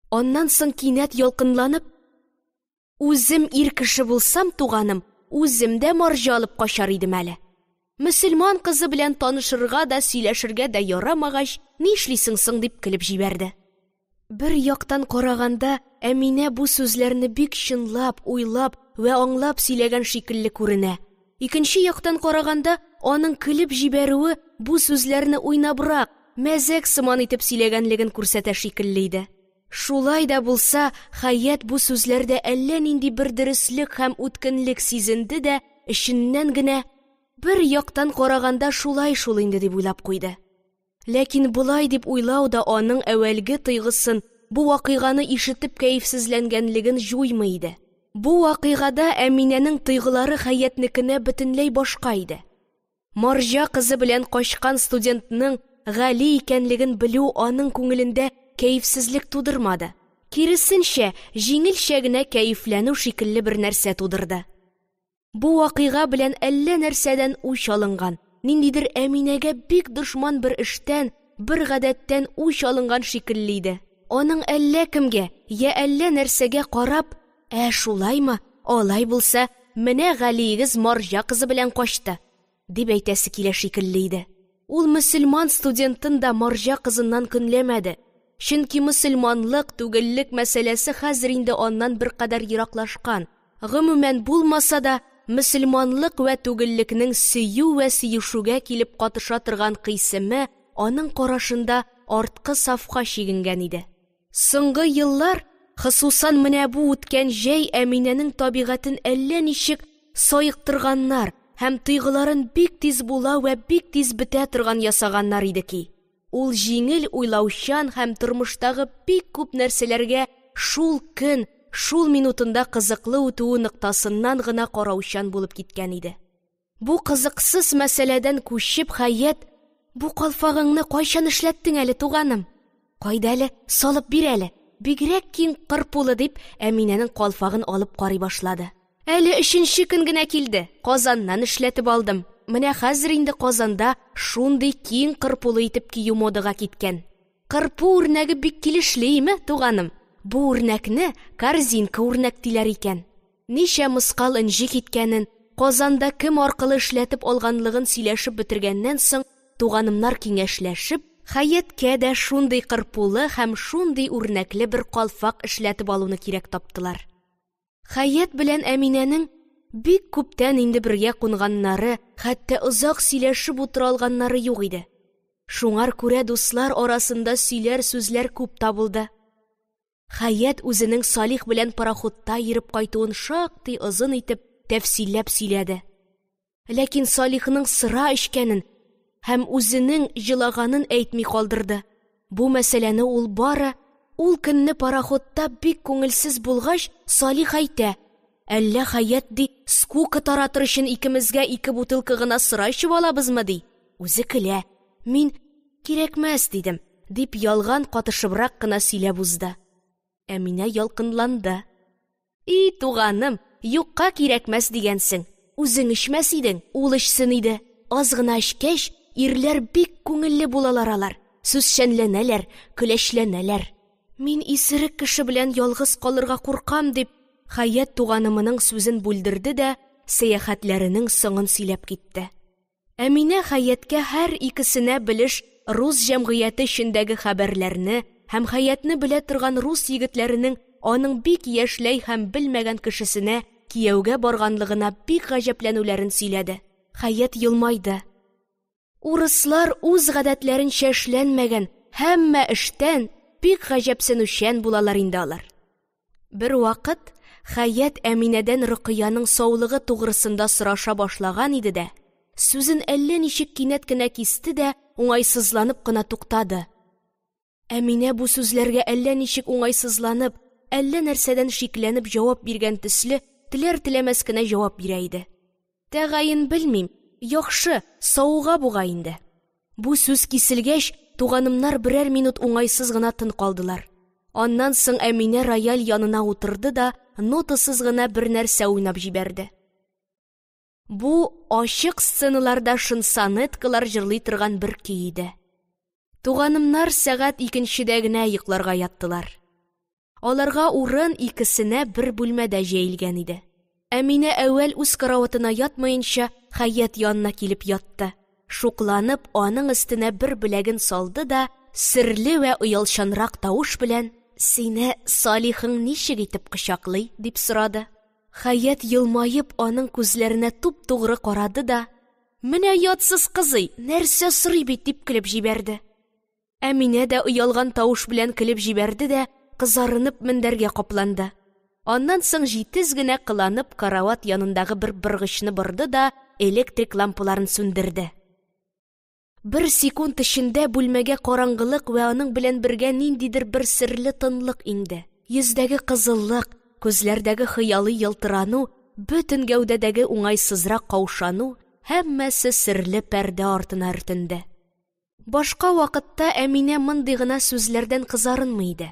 Аннан соң кинәт ялкынланып: "Үзем ир кеше булсам, туганым, үзем дә марҗа алып качар идем әле. Мөселман кызы белән танышырга да, сөйләшергә дә ярамагач, ни эшлисең соң?" дип көлеп җибәрде. Бер яктан караганда, Әминә бу сүзләрне бик чынлап, уйлап вә аңлап сөйләгән шикелле күренә. Икенче яктан караганда, аның көлеп җибәрүе бу сүзләрне уйнабрак, мәзәк сыман итеп сөйләгәнлеген күрсәтә шикелле иде. Шулай да булса, Хаят бу сүзләрдә әллә нинди бер дөреслек һәм үткенлек сизенде дә, эченнән генә бер яктан караганда шулай шул инде дип уйлап куйды. Ләкин булай дип уйлау да аның әүвәлге тойгысын, бу вакыйганы ишетеп кәефсезләнгәнлеген җуймый иде. Бу вакыйгада Әминәнең тойгылары Хаятныкенә бөтенләй башка иде. Марҗа кызы белән качкан студентның Гали икәнлеген белү аның күңелендә кәефсезлек тудырмады. Киресенчә, җиңелчә генә кәефләнү шикелле бер нәрсә тудырды. Бу вакыйга белән әллә нәрсәдән үч алынган, ниндидер Әминәгә бик дошман бер эштән, бер гадәттән үч алынган шикелле иде. Аның әллә кемгә, я әллә нәрсәгә карап: шулаймы? Алай булса, менә Галиегез Марҗа кызы белән качты, дип әйтәсе килә шикелле иде. Ул мөселман студентын да Марҗа кызыннан көнләмәде. Чөнки мөселманлык, түгеллек мәсьәләсе хәзер инде аннан бер кадәр ераклашкан. Гомумән булмаса да, мөселманлык вә түгеллекнең сөю вә сөешүгә килеп катыша торган кыйсеме аның карашында арткы сафка чигенгән иде. Соңгы еллар, хосусан менә бу үткән җәй Әминәнең табигатен әллә ничек саектырганнар һәм тойгыларын бик тиз була вә бик тиз бетә торган ясаганнар иде ки. Ул җиңел уйлаучан һәм тормыштагы бик күп нәрсәләргә шул көн, шул минутында кызыклы үтүе ноктасыннан гына караучан булып киткән иде. Бу кызыксыз мәсьәләдән күчеп Хаят: "Бу калфагыңны кайчан эшләттең әле, туганым? Кайда әле, салып бир әле. Бигрәк киң кырпулы", дип Әминәнең калфагын алып карый башлады. "Әле 3нче көн генә килде. Казаннан эшләтеп алдым. Менә хәзер инде Казанда шундый киң кырпулы итеп кию модага киткән. Кырпу үрнәге бик килешлеме, туганым? Бу үрнәкне корзинка үрнәк диләр икән." Ничә мыскал инҗи киткәнен, Казанда кем аркылы эшләтеп алганлыгын сөйләшеп бетергәннән соң, туганымнар киңәшләшеп, Хаяткә дә шундый кырпулы һәм шундый үрнәкле бер калфак эшләтеп алуны кирәк таптылар. Хаят белән Әминәнең бик күптән инде бергә кунганнары, хәтта озак сөйләшеп утыра алганнары юк иде. Шуңар күрә дуслар арасында сөйләр сүзләр күп табылды. Хаят үзенең Салих белән пароходта йөреп кайтуын шактый озын итеп тәфсилләп сөйләде. Ләкин Салихның сыра эчкәнен һәм үзенең җылаганын әйтми калдырды. Бу мәсьәләне ул бары, ул көнне пароходта бик күңелсез булгач, Салих әйтә: "Әллә Хаят ди, скука таратыр өчен икемезгә 2 бутылка гына сыра ичеп алабызмы?" ди. Үзе көлә. Мин: "Кирәкмәс", дидем, дип ялган катышыбрак кына сөйләп узды. Әминә ялкынланды. Туганым, юкка кирәкмәс дигәнсең. Үзең эчмәс идең, ул эчсен иде. Аз гына эчкәч, ирләр бик күңелле булалар алар. Сүзчәнләнәләр, көләчләнәләр. Мин исерек кеше белән ялгыз калырга куркам", дип Хаят туганымының сүзен бүлдерде дә сәяхәтләренең соңын сөйләп китте. Әминә Хаятка һәр икесенә белеш рус җәмгыяте эчендәге хәбәрләрне һәм Хаятны белә торган рус егетләренең аның бик яшьләй һәм белмәгән кешесенә кияүгә барганлыгына бик гаҗәпләнүләрен сөйләде. Хаят елмайды. Урыслар үз гадәтләренчә эшләнмәгән һәммә эштән бик гаҗәпсенүчән булалар инде алар. Бер вакыт Хаят Әминәдән Рөкыяның саулыгы тугрысында сораша башлаган иде дә, сүзен әллә ничек кинәт кенә кисте дә, уңайсызланып кына туктады. Әминә бу сүзләргә әллә ничек уңайсызланып, әллә нәрсәдән шикләнеп җавап биргән төсле, теләр-теләмәс кенә җавап бирә иде. Тәгаен белмим, яхшы, сауга буга инде. Бу сүз киселгәч, туганымнар берәр минут уңайсыз гына тын калдылар. Аннан соң Әминә рояль янына утырды да, нотасыз гына бер нәрсә уйнап җибәрде. Бу ачык сценаларда шынсанеткалар җырлый торган бер көй иде. Туганымнар сәгать 2-дә генә йокларга яттылар. Аларга урын икесенә бер бүлмәдә җәелгән иде. Әминә әүвәл үз караватына ятмаенча Хәят янына килеп ятты. Шукланып, аның өстенә бер беләген салды да, серле вә оялчанрак тавыш белән: "Сине Салихың ничек итеп кочаклый?" дип сорады. Хәят елмаеп аның күзләренә туп-тугры карады да: "Менә ятсыз кызый, нәрсә сорый бит?" дип көлеп җибәрде. Әминә дә оялган тавыш белән көлеп җибәрде дә, кызарынып мендәргә капланды. Аннан соң җитез генә кыланып карават янындагы бер быргычны борды да, электрик лампаларын сүндерде. Бер секунд эчендә бүлмәгә караңгылык вә аның белән бергә ниндидер бер серле тынлык инде. Йөздәге кызыллык, күзләрдәге хыялый ялтырану, бөтен гәүдәдәге уңайсызрак каушану, һәммәсе серле пәрдә артына өртенде. Башка вакытта Әминә мондый гына сүзләрдән кызарынмый иде.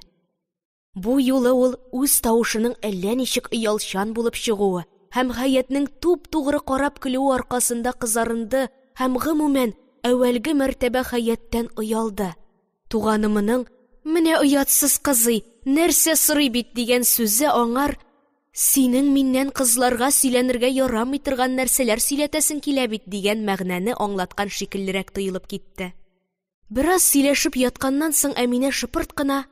Бу юлы ул үз тавышының әллә ничек оялчан булып чыгуы һәм Хәятның туп-тугры карап көлүе аркасында кызарынды һәм гомумән әүвәлге мәртәбә Хәяттән оялды. Туганымының "Менә оятсыз кызый, нәрсә сорый бит" дигән сүзе аңар "Синең миннән кызларга сөйләнергә ярамый торган нәрсәләр сөйләтәсең килә бит" дигән мәгънәне аңлаткан шикеллерәк тоелып китте. Бераз сөйләшеп ятканнан соң Әминә шыпырт кына: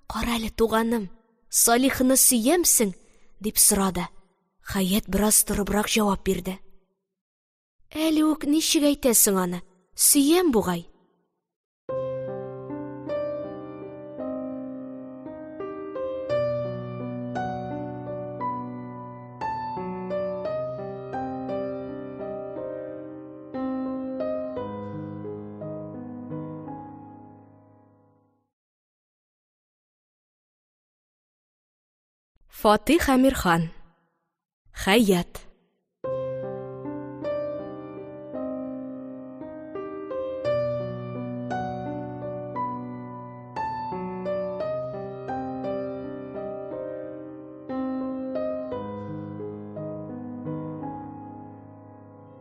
"Кара әле, туганым, Салихны сөямсең?" дип сорады. Хәят бераз торыбрак җавап бирде. "Әле үк ничек әйтәсең аны? Сөям бугай." Фатих Әмирхан. Хәят.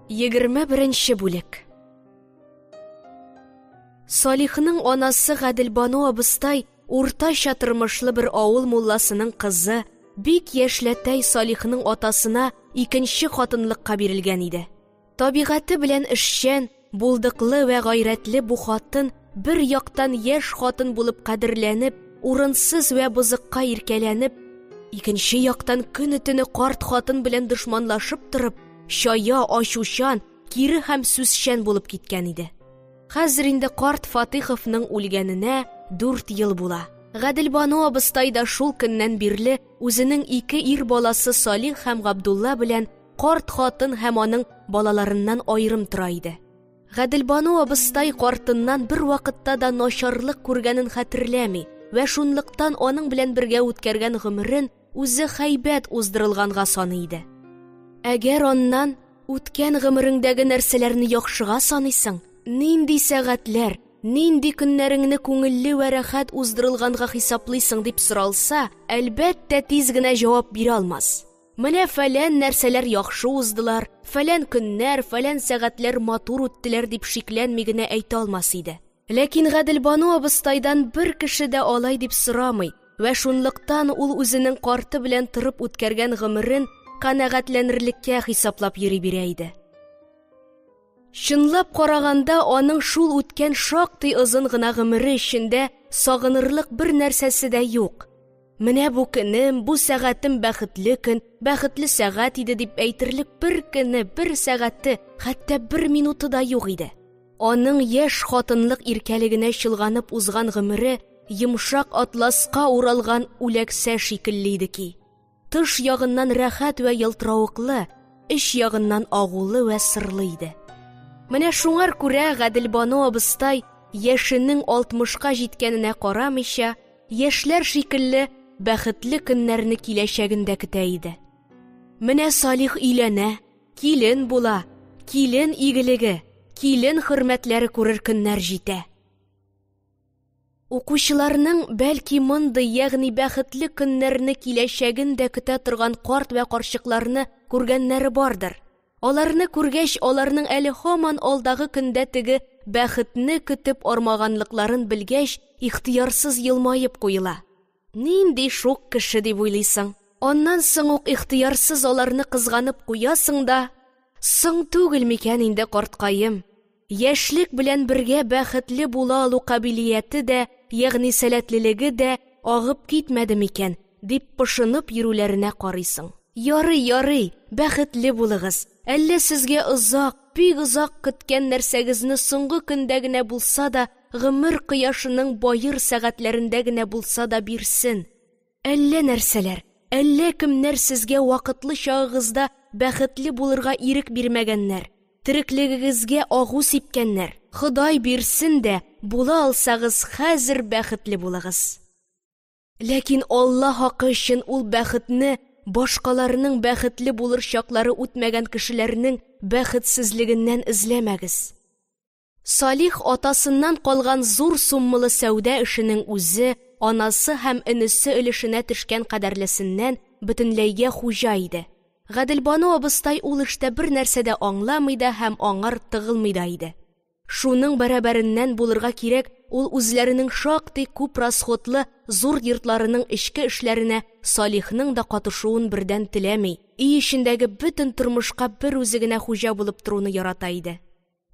Егерме беренче бүлек. Салихның анасы Гаделбану абыстай уртача тормышлы бер авыл мулласының кызы, бик яшьләтәй Салихның атасына икенче хатынлыкка бирелгән иде. Табигаты белән эшчән, булдыклы вә гайрәтле бу хатын бер яктан яшь хатын булып кадерләнеп, урынсыз вә бузыкка иркәләнеп, икенче яктан көне-төне карт хатын белән дошманлашып торып, чая, ачучан, кире һәм сүзчән булып киткән иде. Хәзер инде карт Фатиховның үлгәненә 4 ел була. Гаделбану абыстай да шул көннән бирле үзенең 2 ир баласы Салих һәм Габдулла белән карт хатын һәм аның балаларыннан аерым тора иде. Гаделбану абыстай картыннан бер вакытта да начарлык күргәнен хәтерләми вә шунлыктан аның белән бергә үткәргән гомерен үзе һәйбәт уздырылганга саный иде. Әгәр аннан үткән гомереңдәге нәрсәләрне яхшыга саныйсың, нинди сәгатьләр, нинди көннәреңне күңелле вә рәхәт уздырылганга хисаплыйсың дип соралса, әлбәттә тиз генә җавап бирә алмас. Менә фәлән нәрсәләр яхшы уздылар, фәлән көннәр, фәлән сәгатьләр матур үттеләр дип шикләнми генә әйтә алмас иде. Ләкин Гаделбану абыстайдан бер кеше дә алай дип сорамый вә шунлыктан ул үзенең карты белән торып үткәргән гомерен канәгатьләнерлеккә хисаплап йөри бирә иде. Чынлап караганда, аның шул үткән шактый озын гына гомере эчендә сагынырлык бер нәрсәсе дә юк. Менә бу көнем, бу сәгатем бәхетле көн, бәхетле сәгать иде дип әйтерлек бер көне, бер сәгате, хәтта бер минуты да юк иде. Аның яшь хатынлык иркәлегенә чылганып узган гомере йомшак атласка уралган үләксә шикелле иде ки. Тыш ягыннан рәхәт вә ялтыравыклы, эч ягыннан агулы вә сырлы иде. Менә шуңар күрә Гаделбану абыстай яшенең 60-ка җиткәненә карамыйча, яшьләр шикелле бәхетле көннәрне киләчәгендә көтә иде. Менә Салих өйләнә, килен була, килен игелеге, килен хөрмәтләре күрер көннәр җитә. Укучыларның бәлки мондый, ягъни бәхетле көннәрне киләчәген дә көтә торган карт вә карчыкларны күргәннәре бардыр. Аларны күргәч, аларның әле һаман алдагы көндә теге бәхетне көтеп армаганлыкларын белгәч, ихтыярсыз елмаеп куела. Нинди шук кеше дип уйлыйсың. Аннан соң ук ихтыярсыз аларны кызганып куясың да, соң түгел микән инде карткаем. Яшьлек белән бергә бәхетле була алу кабилияте дә, ягъни сәләтлелеге дә агып китмәде микән, дип пошынып йөрүләренә карыйсың. Ярый, бәхетле булыгыз. Әллә сезгә озак, бик озак көткән нәрсәгезне соңгы көндә генә булса да, гомер кояшының байыр сәгатьләрендә генә булса да бирсен. Әллә нәрсәләр, әллә кемнәр сезгә вакытлы чагыгызда бәхетле булырга ирек бирмәгәннәр, тереклегегезгә агу сипкәннәр. Ходай бирсен дә, була алсагыз хәзер бәхетле булыгыз. Ләкин Алла хакы өчен ул бәхетне башкаларның бәхетле булыр чаклары үтмәгән кешеләрнең бәхетсезлегеннән эзләмәгез. Салих атасыннан калган зур суммалы сәүдә эшенең үзе, анасы һәм энесе өлешенә төшкән кадерлесеннән бөтенләйгә хуҗа иде. Гаделбану абыстай ул эштә бер нәрсә дә аңламый да һәм аңар тыгылмый да иде. Шуның бәрабәреннән булырга кирәк, ул үзләренең шактый күп расходлы зур йортларының эчке эшләренә Салихның да катышуын бердән теләми, өй эчендәге бөтен тормышка бер үзе генә хуҗа булып торуны ярата иде.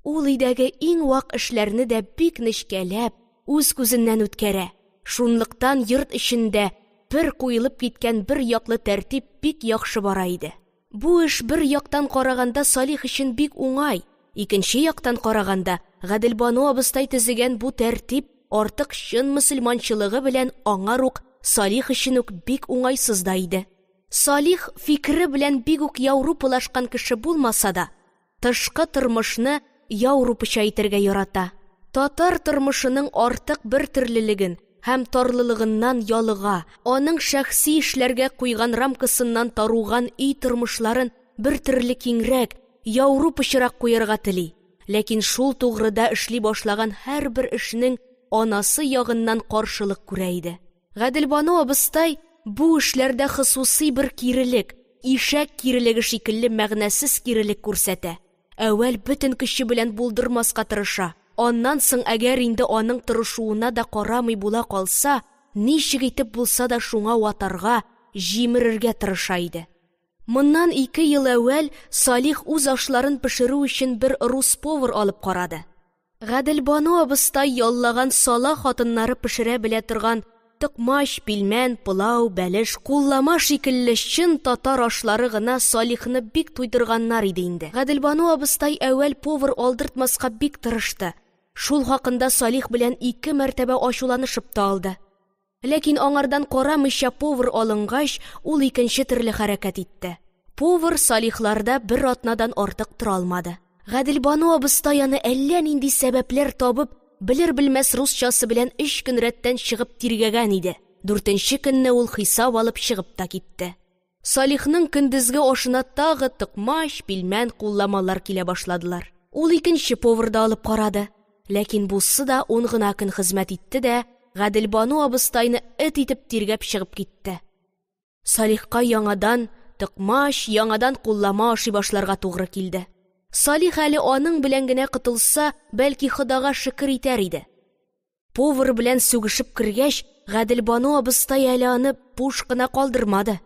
Ул өйдәге иң вак эшләрне дә бик нечкәләп, үз күзеннән үткәрә. Шунлыктан йорт эчендә бер куелып киткән бер яклы тәртип бик яхшы бара иде. Бу эш бер яктан караганда Салих өчен бик уңай, икенче яктан караганда Гаделбану абыстай төзегән бу тәртип артык чын мөселманчылыгы белән аңар ук Салих өчен үк бик уңайсыз да иде. Салих фикре белән бик үк яурупылашкан кеше булмаса да, тышкы тормышны яурупыча итәргә ярата. Татар тормышының артык бер төрлелеген һәм тарлылыгыннан ялыга, аның шәхси эшләргә куйган рамкасыннан таруган өй тормышларын бер төрле киңрәк, яурупычрак куярга тели. Ләкин шул тугрыда эшли башлаган һәрбер эшнең анасы ягыннан каршылык күрә иде. Гаделбану абыстай бу эшләрдә хосусый бер кирелек, ишәк кирелеге шикелле мәгънәсез кирелек күрсәтә. Әүвәл бөтен көче белән булдырмаска тырыша. Аннан соң әгәр инде аның тырышуына да карамый була калса, ничек итеп булса да шуңа ватарга, җимерергә тырыша иде. Моннан 2 ел әүвәл Салих үз ашларын пешерү өчен бер рус повар алып карады. Гаделбану абыстай яллаган сала хатыннары пешерә белә торган токмаш, пилмән, пылау, бәлеш, куллама шикелле чын татар ашлары гына Салихны бик туйдырганнар иде инде. Гаделбану абыстай әүвәл повар алдыртмаска бик тырышты. Шул хакында Салих белән 2 мәртәбә ачуланышып та алды. Ләкин аңардан карамыйча повар алынгач, ул икенче төрле хәрәкәт итте. Повар Салихларда бер атнадан артык тора алмады. Гаделбану абыстай аны әллә нинди сәбәпләр табып, белер-белмәс русчасы белән 3 көн рәттән чыгып тиргәгән иде. 4нче көнне ул хисап алып чыгып та китте. Салихның көндезге ашына тагы токмаш, пилмән, кулламалар килә башладылар. Ул икенче поварда алып карады. Ләкин бусы да 10 гына көн хезмәт итте дә, Гаделбану абыстайны эт итеп тиргәп чыгып китте. Салихка яңадан токмаш, яңадан куллама ашый башларга тугры килде. Салих әле аның белән генә кытылса, бәлки Ходага шөкер итәр иде. Повар белән сүгешеп кергәч, Гаделбану абыстай әле аны буш кына калдырмады.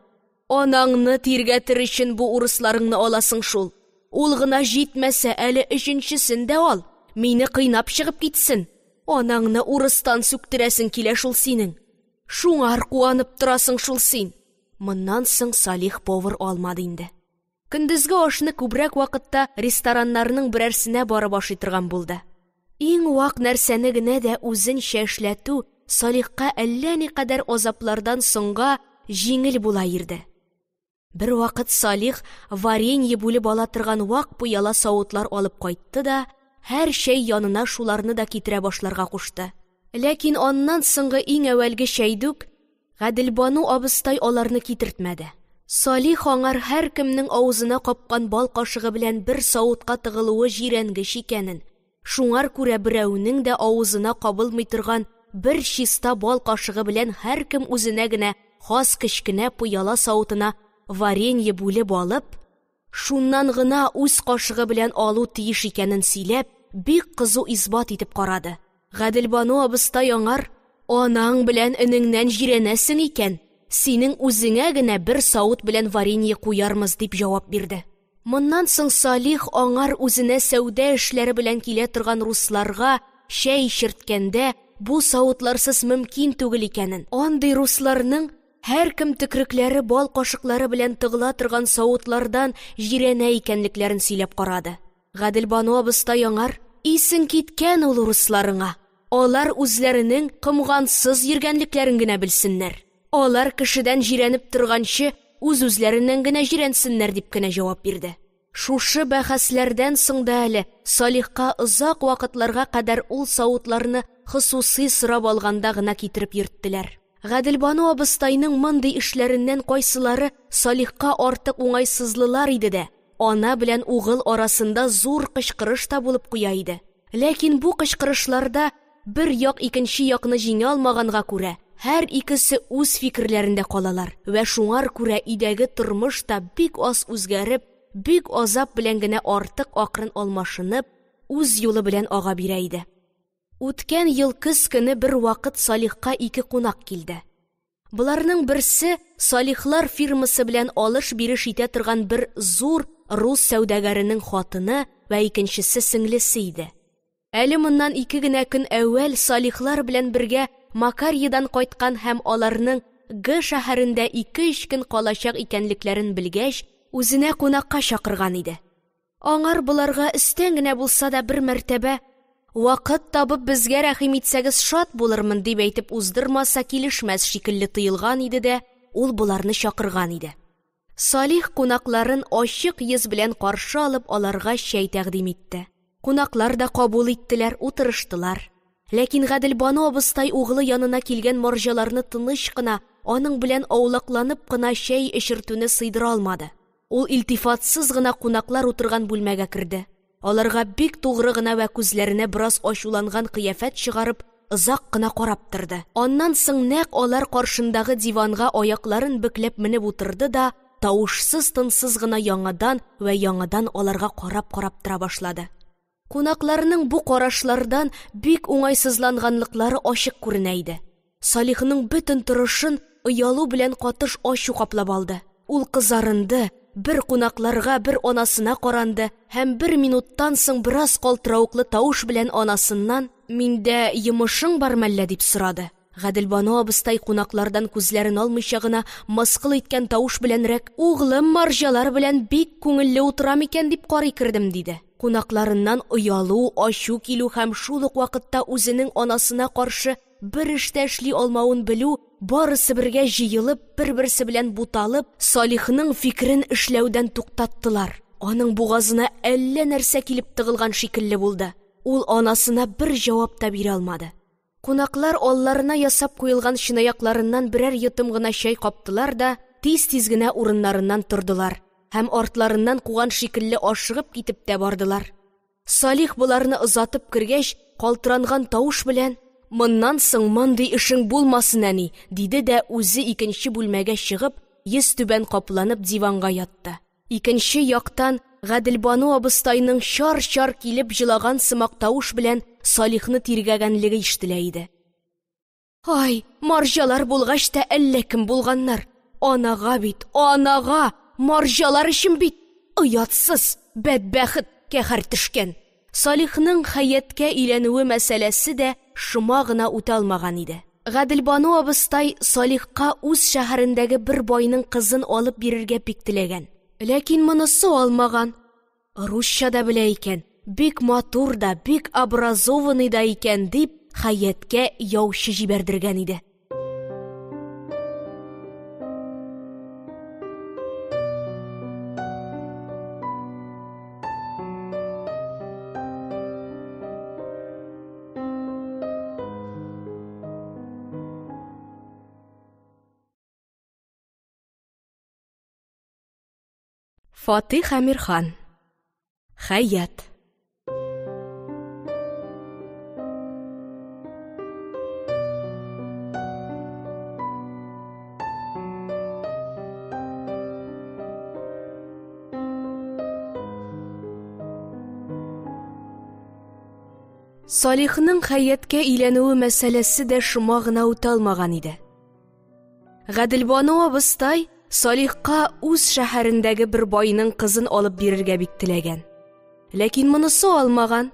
Анаңны тиргәтер өчен бу урысларыңны аласың шул. Ул гына җитмәсә, әле 3нчесен дә ал. Мине кыйнап чыгып китсен. Анаңны урыстан сүктерәсең килә шул синең. Шуңар куанып торасың шул син. Моннан соң Салих повар алмады инде. Көндезге ашны күбрәк вакытта рестораннарның берәрсенә барып ашый торган булды. Иң вак нәрсәне генә дә үзенчә эшләтү Салихка әллә никадәр азаплардан соңга җиңел була ирде. Бер вакыт Салих варенье бүлеп ала торган вак пыяла савытлар алып кайтты да, һәр чәй янына шуларны да китерә башларга кушты. Ләкин аннан соңгы иң әүвәлге чәйдүк Гаделбану абыстай аларны китертмәде. Салих аңар һәркемнең авызына капкан бал кашыгы белән бер савытка тыгылуы җирәнгеч икәнен, шуңар күрә берәүнең дә авызына кабылмый торган бер чиста бал кашыгы белән һәркем үзенә генә хас кечкенә пыяла савытына варенье бүлеп алып, шуннан гына үз кашыгы белән алу тиеш икәнен сөйләп, бик кызу исбат итеп карады. Гаделбану абыстай аңар: «Анаң белән энеңнән җирәнәсең икән, синең үзеңә генә бер савыт белән варенье куярмыз», дип җавап бирде. Моннан соң Салих аңар үзенә сәүдә эшләре белән килә торган русларга чәй ичерткәндә бу савытларсыз мөмкин түгел икәнен, андый русларның һәркем төкрекләре бал кашыклары белән тыгыла торган савытлардан җирәнә икәнлекләрен сөйләп карады. Гаделбану абыстай аңар: «Исең киткән ул русларыңа. Алар үзләренең кымгансыз йөргәнлекләрен генә белсеннәр. Алар кешедән җирәнеп торганчы үз-үзләреннән генә җирәнсеннәр», дип кенә җавап бирде. Шушы бәхәсләрдән соң да әле Салихка озак вакытларга кадәр ул савытларны хосусый сорап алганда гына китереп йөрттеләр. Гаделбану абыстайның мондый эшләреннән кайсылары Салихка артык уңайсызлылар иде дә, ана белән угыл арасында зур кычкырыш та булып куя иде. Ләкин бу кычкырышларда бер як икенче якны җиңә алмаганга күрә, һәр икесе үз фикерләрендә калалар вә шуңар күрә өйдәге тормыш та бик аз үзгәреп, бик азап белән генә артык акрын алмашынып, үз юлы белән ага бирә иде. Үткән ел көз көне бер вакыт Салихка ике кунак килде. Буларның берсе Салихлар фирмасы белән алыш-биреш итә торган бер зур рус сәүдәгәренең хатыны вә икенчесе сеңлесе иде. Әле моннан 2 генә көн әүвәл Салихлар белән бергә Макарьедан кайткан һәм аларның Г шәһәрендә 2-3 көн калачак икәнлекләрен белгәч, үзенә кунакка чакырган иде. Аңар буларга өстән генә булса да бер мәртәбә «Вакыт табып безгә рәхим итсәгез шат булырмын» дип әйтеп уздырмаса килешмәс шикелле тыелган иде дә, ул буларны чакырган иде. Салих кунакларын ачык йөз белән каршы алып аларга чәй тәкъдим итте. Кунаклар да кабул иттеләр, утырыштылар. Ләкин Гаделбану абыстай угылы янына килгән марҗаларны тыныч кына, аның белән аулакланып кына чәй эчертүне сыйдыра алмады. Ул илтифатсыз гына кунаклар утырган бүлмәгә керде. Аларга бик тугры гына вә күзләренә бераз ачуланган кыяфәт чыгарып, озак кына карап торды. Аннан соң нәкъ алар каршындагы диванга аякларын бөкләп менеп утырды да, тавышсыз-тынсыз гына яңадан вә яңадан аларга карап тора башлады. Кунакларның бу карашлардан бик уңайсызланганлыклары ачык күренә иде. Салихның бөтен торышын оялу белән катыш ачу каплап алды. Ул кызарынды, бер кунакларга, бер анасына каранды һәм 1 минуттан соң бераз калтырауклы тавыш белән анасыннан: «Миндә йомышың бармы әллә?» дип сорады. Гаделбану абыстай кунаклардан күзләрен алмыйча гына мыскыл иткән тавыш беләнрәк: «Углым марҗалар белән бик күңелле утырам икән дип карый кердем», диде. Кунакларыннан оялу, ачу килү һәм шул ук вакытта үзенең анасына каршы бер эштә эшли алмавын белү, барысы бергә җыелып, бер-берсе белән буталып, Салихның фикерен эшләүдән туктаттылар. Аның бугазына әллә нәрсә килеп тыгылган шикелле булды. Ул анасына бер җавап та бирә алмады. Кунаклар алларына ясап куелган чынаякларыннан берәр йотым гына чәй каптылар да, тиз-тиз генә урыннарыннан тордылар һәм артларыннан куган шикелле ашыгып китеп тә бардылар. Салих буларны озатып кергәч, калтыранган тавыш белән: «Моннан соң мондый эшең булмасын, әни», диде дә үзе икенче бүлмәгә чыгып, йөз түбән капланып диванга ятты. Икенче яктан Гаделбану абыстайның чар-чар килеп җылаган сымак тавыш белән Салихны тиргәгәнлеге ишетелә иде. «Ай, марҗалар булгач та әллә кем булганнар. Анага бит, анага, марҗалар өчен бит. Оятсыз, бәдбәхет кәһәр төшкән». Салихның хәяткә өйләнүе мәсьәләсе дә шома гына үтә алмаган иде. Гаделбану абыстай Салихка үз шәһәрендәге бер байның кызын алып бирергә бик теләгән. Ләкин монысы алмаган. Русча да белә икән, бик матур да, бик образованный да икән дип, хәяткә яучы җибәрдергән иде. Фатих Әмирхан. Хаят. Салихның Хаяткә өйләнүе мәсьәләсе дә шома гына үтә алмаган иде. Гаделбану абыстай Салихка үз шәһәрендәге бер байның кызын алып бирергә бик теләгән. Ләкин монысы алмаган.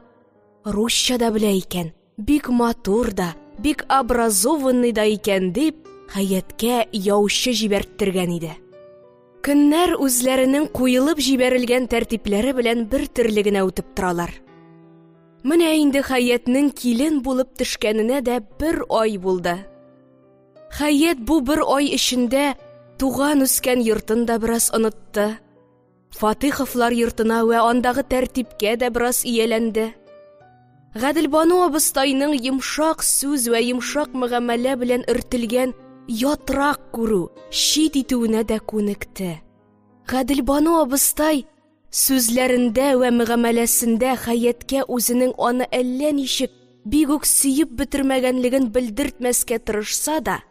Русча да белә икән, бик матур да, бик образованный да икән дип, Хаяткә яучы җибәрттергән иде. Көннәр үзләренең куелып җибәрелгән тәртипләре белән бер төрле генә үтеп торалар. Менә инде Хаятның килен булып төшкәненә дә бер ай булды. Хаят бу бер ай эчендә туган үскән йортын да бераз онытты. Фатиховлар йортына вә андагы тәртипкә дә бераз ияләнде. Гаделбану абыстайның йомшак сүз вә йомшак мөгамәлә белән өртелгән ятрак күрү, шит итүенә дә күнекте. Гаделбану абыстай сүзләрендә вә мөгамәләсендә Хаяткә үзенең аны әллә ничек бик үк сөеп бетермәгәнлеген белдертмәскә тырышса да,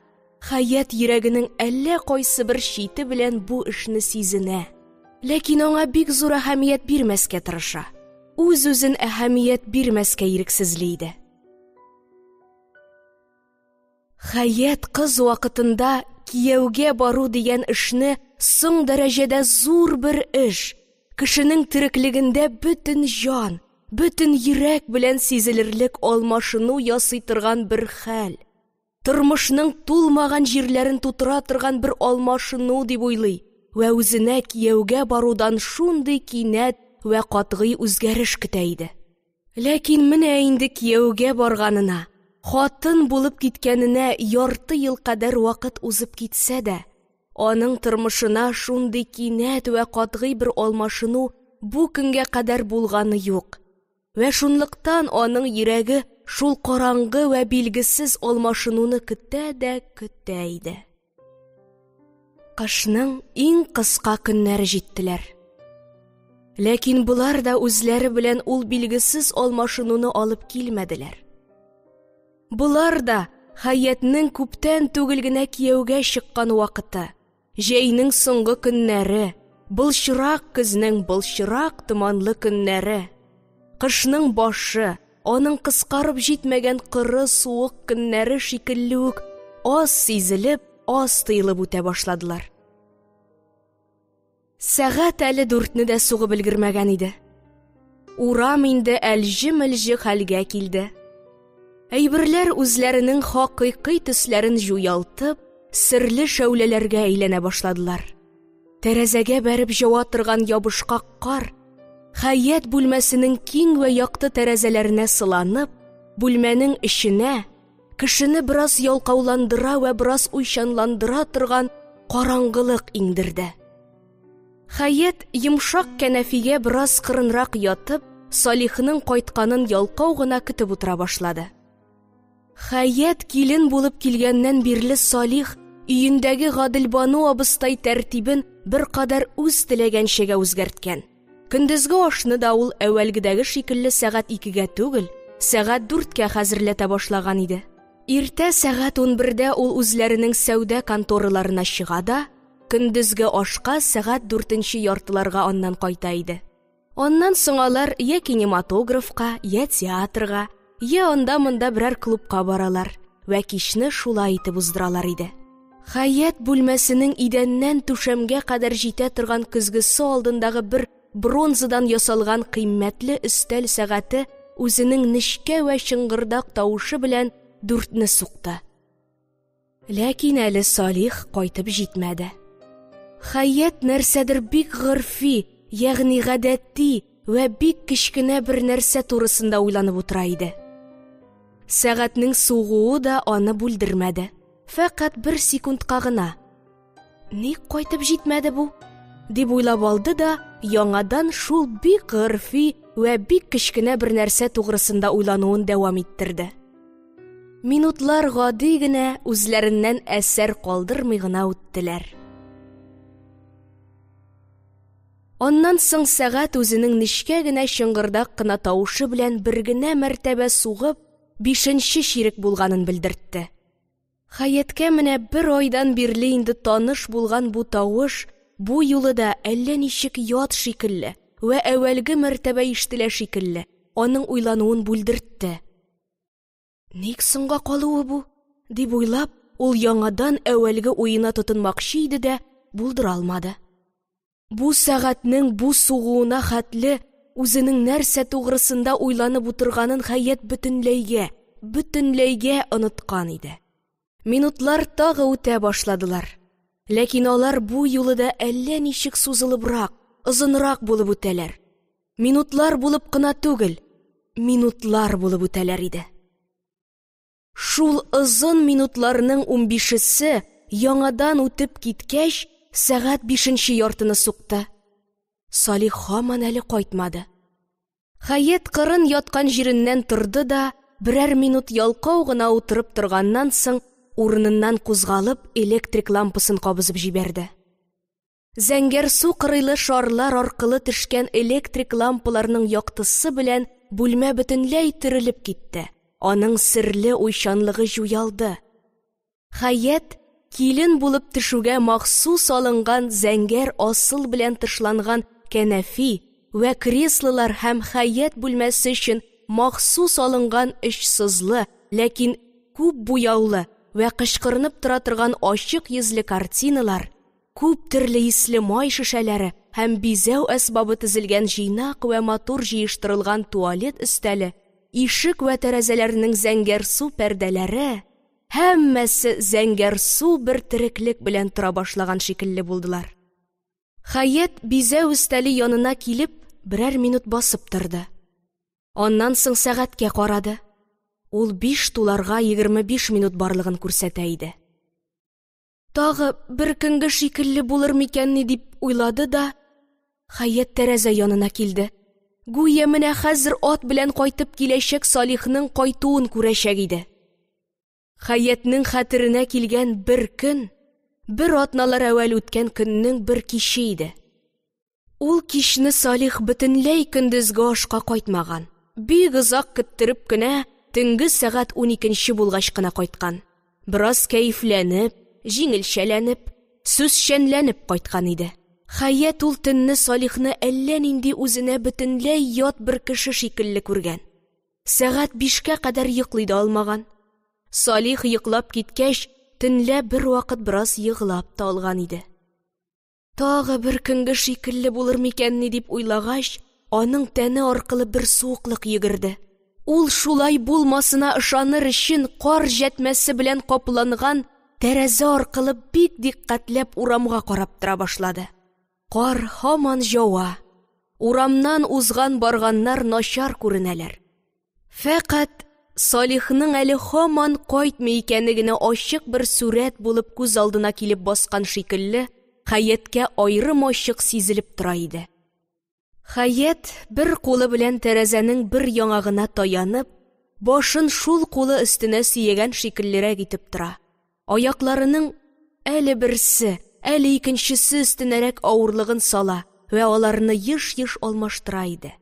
Хаят йөрәгенең әллә кайсы бер шите белән бу эшне сизенә. Ләкин аңа бик зур әһәмият бирмәскә тырыша. Үз-үзен әһәмият бирмәскә ирексезли иде. Хаят кыз вакытында кияүгә бару дигән эшне соң дәрәҗәдә зур бер эш, кешенең тереклегендә бөтен җан, бөтен йөрәк белән сизелерлек алмашыну ясый торган бер хәл. Тормышның тулмаган җирләрен тутыра торган бер алмашыну дип уйлый вә үзенә кияүгә барудан шундый кинәт вә катгый үзгәреш көтә иде. Ләкин менә инде кияүгә барганына, хатын булып киткәненә ярты ел кадәр вакыт узып китсә дә, аның тормышына шундый кинәт вә катгый бер алмашыну бу көнгә кадәр булганы юк. Вә шунлыктан аның йөрәге шул караңгы вә билгесез алмашынуны көтә дә көтә иде. Кышның иң кыска көннәре җиттеләр. Ләкин булар да үзләре белән ул билгесез алмашынуны алып килмәделәр. Булар да Хаятның күптән түгел генә кияүгә чыккан вакыты, җәйнең соңгы көннәре, былчырак көзнең былчырак томанлы көннәре, кышның башы, аның кыскарып җитмәгән кыры суык көннәре шикелле үк аз сизелеп, аз тыелып үтә башладылар. Сәгать әле 4-не дә сугып өлгермәгән иде. Урам инде әлҗе-мелҗе хәлгә килде. Әйберләр үзләренең хакыйкый төсләрен җуялтып, серле шәүләләргә әйләнә башладылар. Тәрәзәгә бәреп җава торган ябышкак кар, Хаят бүлмәсенең киң вә якты тәрәзәләренә сыланып, бүлмәнең эченә, кешене бераз ялкауландыра вә бераз уйчанландыра торган караңгылык иңдерде. Хаят йомшак кәнәфигә бераз кырынрак ятып, Салихның кайтканын ялкау гына көтеп утыра башлады. Хаят килен булып килгәннән бирле Салих өендәге Гаделбану абыстай тәртибен бер кадәр үз теләгәнчәгә үзгәрткән. Көндезге ашны да ул әүвәлгедәге шикелле сәгать 2-гә түгел, сәгать 4-кә хәзерләтә башлаган иде. Иртә сәгать 11-дә ул үзләренең сәүдә контораларына чыга да, көндезге ашка сәгать 4-нче яртыларга аннан кайта иде. Аннан соң алар я кинематографка, я театрга, я анда-монда берәр клубка баралар вә кичне шулай итеп уздыралар иде. Хаят бүлмәсенең идәннән түшәмгә кадәр җитә торган көзгесе алдындагы бер бронзадан ясалган кыйммәтле өстәл сәгате үзенең нечкә вә чыңгырдак тавышы белән 4-не сукты. Ләкин әле Салих кайтып җитмәде. Хаят нәрсәдер бик гырфи, ягъни гадәти вә бик кечкенә бер нәрсә турысында уйланып утыра иде. Сәгатьнең сугуы да аны бүлдермәде. Фәкать 1 секундка гына. Ник кайтып җитмәде бу? Дип уйлап алды да, яңадан шул бик гырфи вә бик кечкенә бер нәрсә тугрысында уйлануын дәвам иттерде. Минутлар гади генә үзләреннән әсәр калдырмый гына үттеләр. Аннан соң сәгать үзенең нечкә генә шыңгырдак кына тавышы белән бер генә мәртәбә сугып, 5нче чирек булганын белдертте. Хәяткә менә бер айдан бирле инде таныш булган бу тавыш, бу юлы да әллә ничек ят шикелле вә әвәлге мәртәбә ишетелә шикелле, аның уйлануын бүлдертте. Ник соңга калуы бу? Дип уйлап, ул яңадан әвәлге уена тотынмакчы иде дә, булдыра алмады. Бу сәгатьнең бу сугуына хәтле үзенең нәрсә тугрысында уйланып утырганын Хәят бөтенләйгә оныткан иде. Минутлар тагы үтә башладылар. Ләкин алар бу юлы да әллә ничек сузылыбрак, озынрак булып үтәләр. Минутлар булып кына түгел, минутлар булып үтәләр иде. Шул озын минутларның 15-се яңадан үтеп киткәч, сәгать 5нче яртыны сукты. Салих һаман әле кайтмады. Хәят кырын яткан җиреннән торды да, берәр минут ялкау гына утырып торганнан соң, урыныннан кузгалып, электрик лампасын кабызып җибәрде. Зәңгәр су кырыйлы шарлар аркылы төшкән электрик лампаларның яктысы белән бүлмә бөтенләй терелеп китте. Аның серле уйчанлыгы җуялды. Хәят килен булып төшүгә махсус алынган зәңгәр асыл белән тышланган кәнәфи вә креслолар һәм Хәят бүлмәсе өчен махсус алынган эшсызлы, ләкин күп буяулы вә кычкырынып тора торган ачык йөзле картиналар, күп төрле исле май шешәләре һәм бизәү әсбабы тезелгән җыйнак вә матур җыештырылган туалет өстәле, ишек вә тәрәзәләрнең зәңгәр су пәрдәләре, һәммәсе зәңгәр су бер тереклек белән тора башлаган шикелле булдылар. Хәят бизәү өстәле янына килеп, берәр минут басып торды. Аннан соң сәгатькә карады. Ул 5 туларга 25 минут барлыгын күрсәтә иде. Тагы бер көнгә шикелле булыр микәнни дип уйлады да, Хәят тәрәзә янына килде. Гүя менә хәзер ат белән кайтып киләчәк Салихның кайтуын күрәчәк иде. Хәятның хәтеренә килгән бер көн, бер атналар әвәл үткән көннең бер киче иде. Ул кичне Салих бөтенләй көндезге ашка кайтмаган. Бик озак көттереп кенә төнге сәгать 12 булгач кына кайткан. Бераз кәефләнеп, җиңелчәләнеп, сүзчәнләнеп кайткан иде. Хәят ул төнне Салихны әллә нинди үзенә бөтенләй ят бер кеше шикелле күргән. Сәгать 5-кә кадәр йоклый да алмаган. Салих йоклап киткәч, төнлә бер вакыт бераз йыглап та алган иде. Тагы бер көнгә шикелле булыр микәнни дип уйлагач, аның тәне аркылы бер суыклык йөгерде. Ул шулай булмасына ышаныр өчен кар җәтмәсе белән капланган тәрәзә аркылы бик диккатләп урамга карап тора башлады. Кар һаман җава. Урамнан узган барганнар начар күренәләр. Фәкать Салихның әле һаман кайтмый икәне генә ачык бер сурәт булып күз алдына килеп баскан шикелле, Хәяткә аерым ачык сизелеп тора иде. Хәят бер кулы белән тәрәзәнең бер яңагына таянып, башын шул кулы өстенә сөягән шикеллерәк итеп тора. Аякларының әле берсе, әле икенчесе өстенәрәк авырлыгын сала вә аларны еш-еш алмаштыра иде.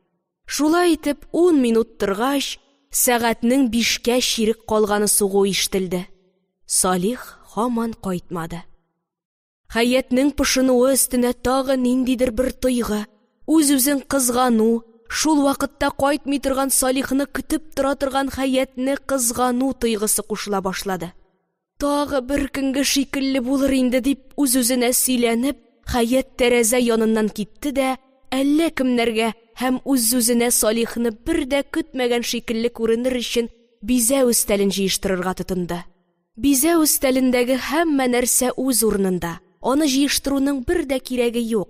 Шулай итеп 10 минут торгач, сәгатьнең 5-кә чирек калганы сугу ишетелде. Салих һаман кайтмады. Хәятның пошынуы өстенә тагы ниндидер бер тойгы, үз-үзен кызгану, шул вакытта кайтмый торган Салихны көтеп тора торган Хәятны кызгану тойгысы кушыла башлады. Тагы бер көнгә шикелле булыр инде дип үз-үзенә сөйләнеп, Хәят тәрәзә яныннан китте дә, әллә кемнәргә һәм үз-үзенә Салихны бер дә көтмәгән шикелле күренер өчен бизәү өстәлен җыештырырга тотынды. Бизәү өстәлендәге һәммә нәрсә үз урынында. Аны җыештыруның бер дә кирәге юк.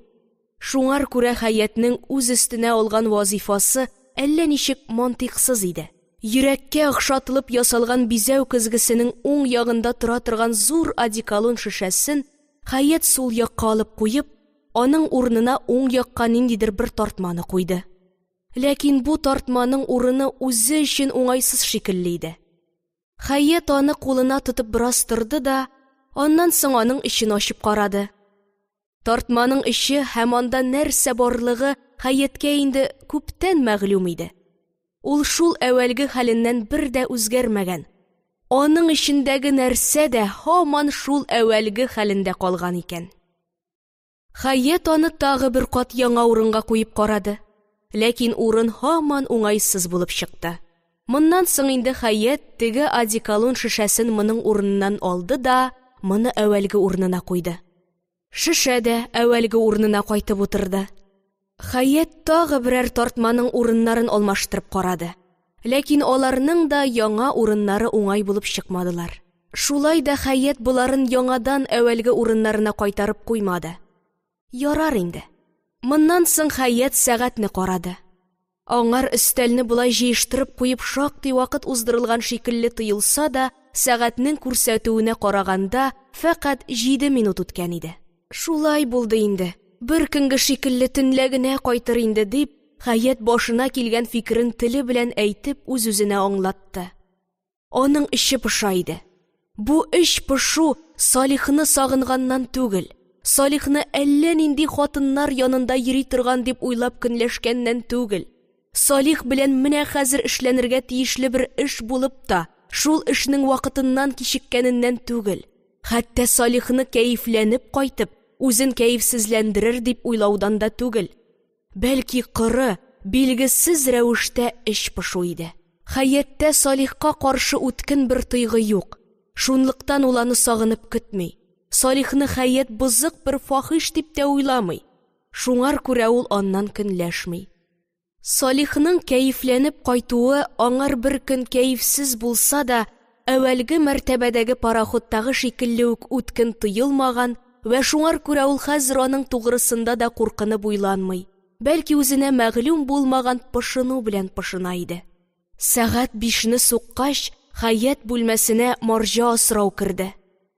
Шуңар күрә Хәятның үз өстенә алган вазифасы әллә ничек мантыйксыз иде. Йөрәккә охшатылып ясалган бизәү көзгесенең уң ягында тора торган зур одеколон шешәсен Хәят сул якка алып куеп, аның урынына уң якка ниндидер бер тартманы куйды. Ләкин бу тартманың урыны үзе өчен уңайсыз шикелле иде. Хәят аны кулына тотып бераз торды да, аннан соң аның эчен ачып карады. Тартманың эче һәм анда нәрсә барлыгы Хәяткә инде күптән мәгълүм иде. Ул шул әвәлге хәленнән бер дә үзгәрмәгән. Аның эчендәге нәрсә дә һаман шул әвәлге хәлендә калган икән. Хәят аны тагы бер кат яңа урынга куеп карады. Ләкин урын һаман уңайсыз булып чыкты. Моннан соң инде Хәят теге одеколон шешәсен моның урынынан алды да, моны әвәлге урынына куйды. Шешә дә әвәлге урынына кайтып утырды. Хәят тагы берәр тартманың урыннарын алмаштырып карады. Ләкин аларның да яңа урыннары уңай булып чыкмадылар. Шулай да Хәят буларын яңадан әвәлге урыннарына кайтарып куймады. Ярар инде. Моннан соң Хәят сәгатьне карады. Аңар өстәлне булай җыештырып куеп шактый вакыт уздырылган шикелле тоелса да, сәгатьнең күрсәтүенә караганда фәкать 7 минут үткән иде. Шулай булды инде. Бер көнгә шикелле төнләгенә кайтыр инде дип, Хәят башына килгән фикерен теле белән әйтеп үз-үзенә аңлатты. Аның эче пыша иде. Бу эш пышу Салихны сагынганнан түгел, Салихны әллә нинди хатыннар янында йөри торган дип уйлап көнләшкәннән түгел. Салих белән менә хәзер эшләнергә тиешле бер эш булып та, шул эшнең вакытыннан кичеккәненнән түгел. Хәтта Салихны кәефләнеп кайтып, үзен кәефсезләндерер дип уйлаудан да түгел. Бәлки кыры, билгесез рәвештә эш пышу иде. Хәяттә Салихка каршы үткен бер тойгы юк. Шунлыктан ул аны сагынып көтми. Салихны Хәят бызык бер фахиш дип тә уйламый. Шуңар күрә ул аннан көнләшми. Салихның кәефләнеп кайтуы аңар бер көн кәефсез булса да, әвәлге мәртәбәдәге пароходтагы шикелле үк үткен тыелмаган вә шуңар күрә ул хәзер аның тугрысында да куркынып уйланмый. Бәлки үзенә мәгълүм булмаган пышыну белән пышына иде. Сәгать 5-не суккач, Хәят бүлмәсенә Марҗа асрау керде.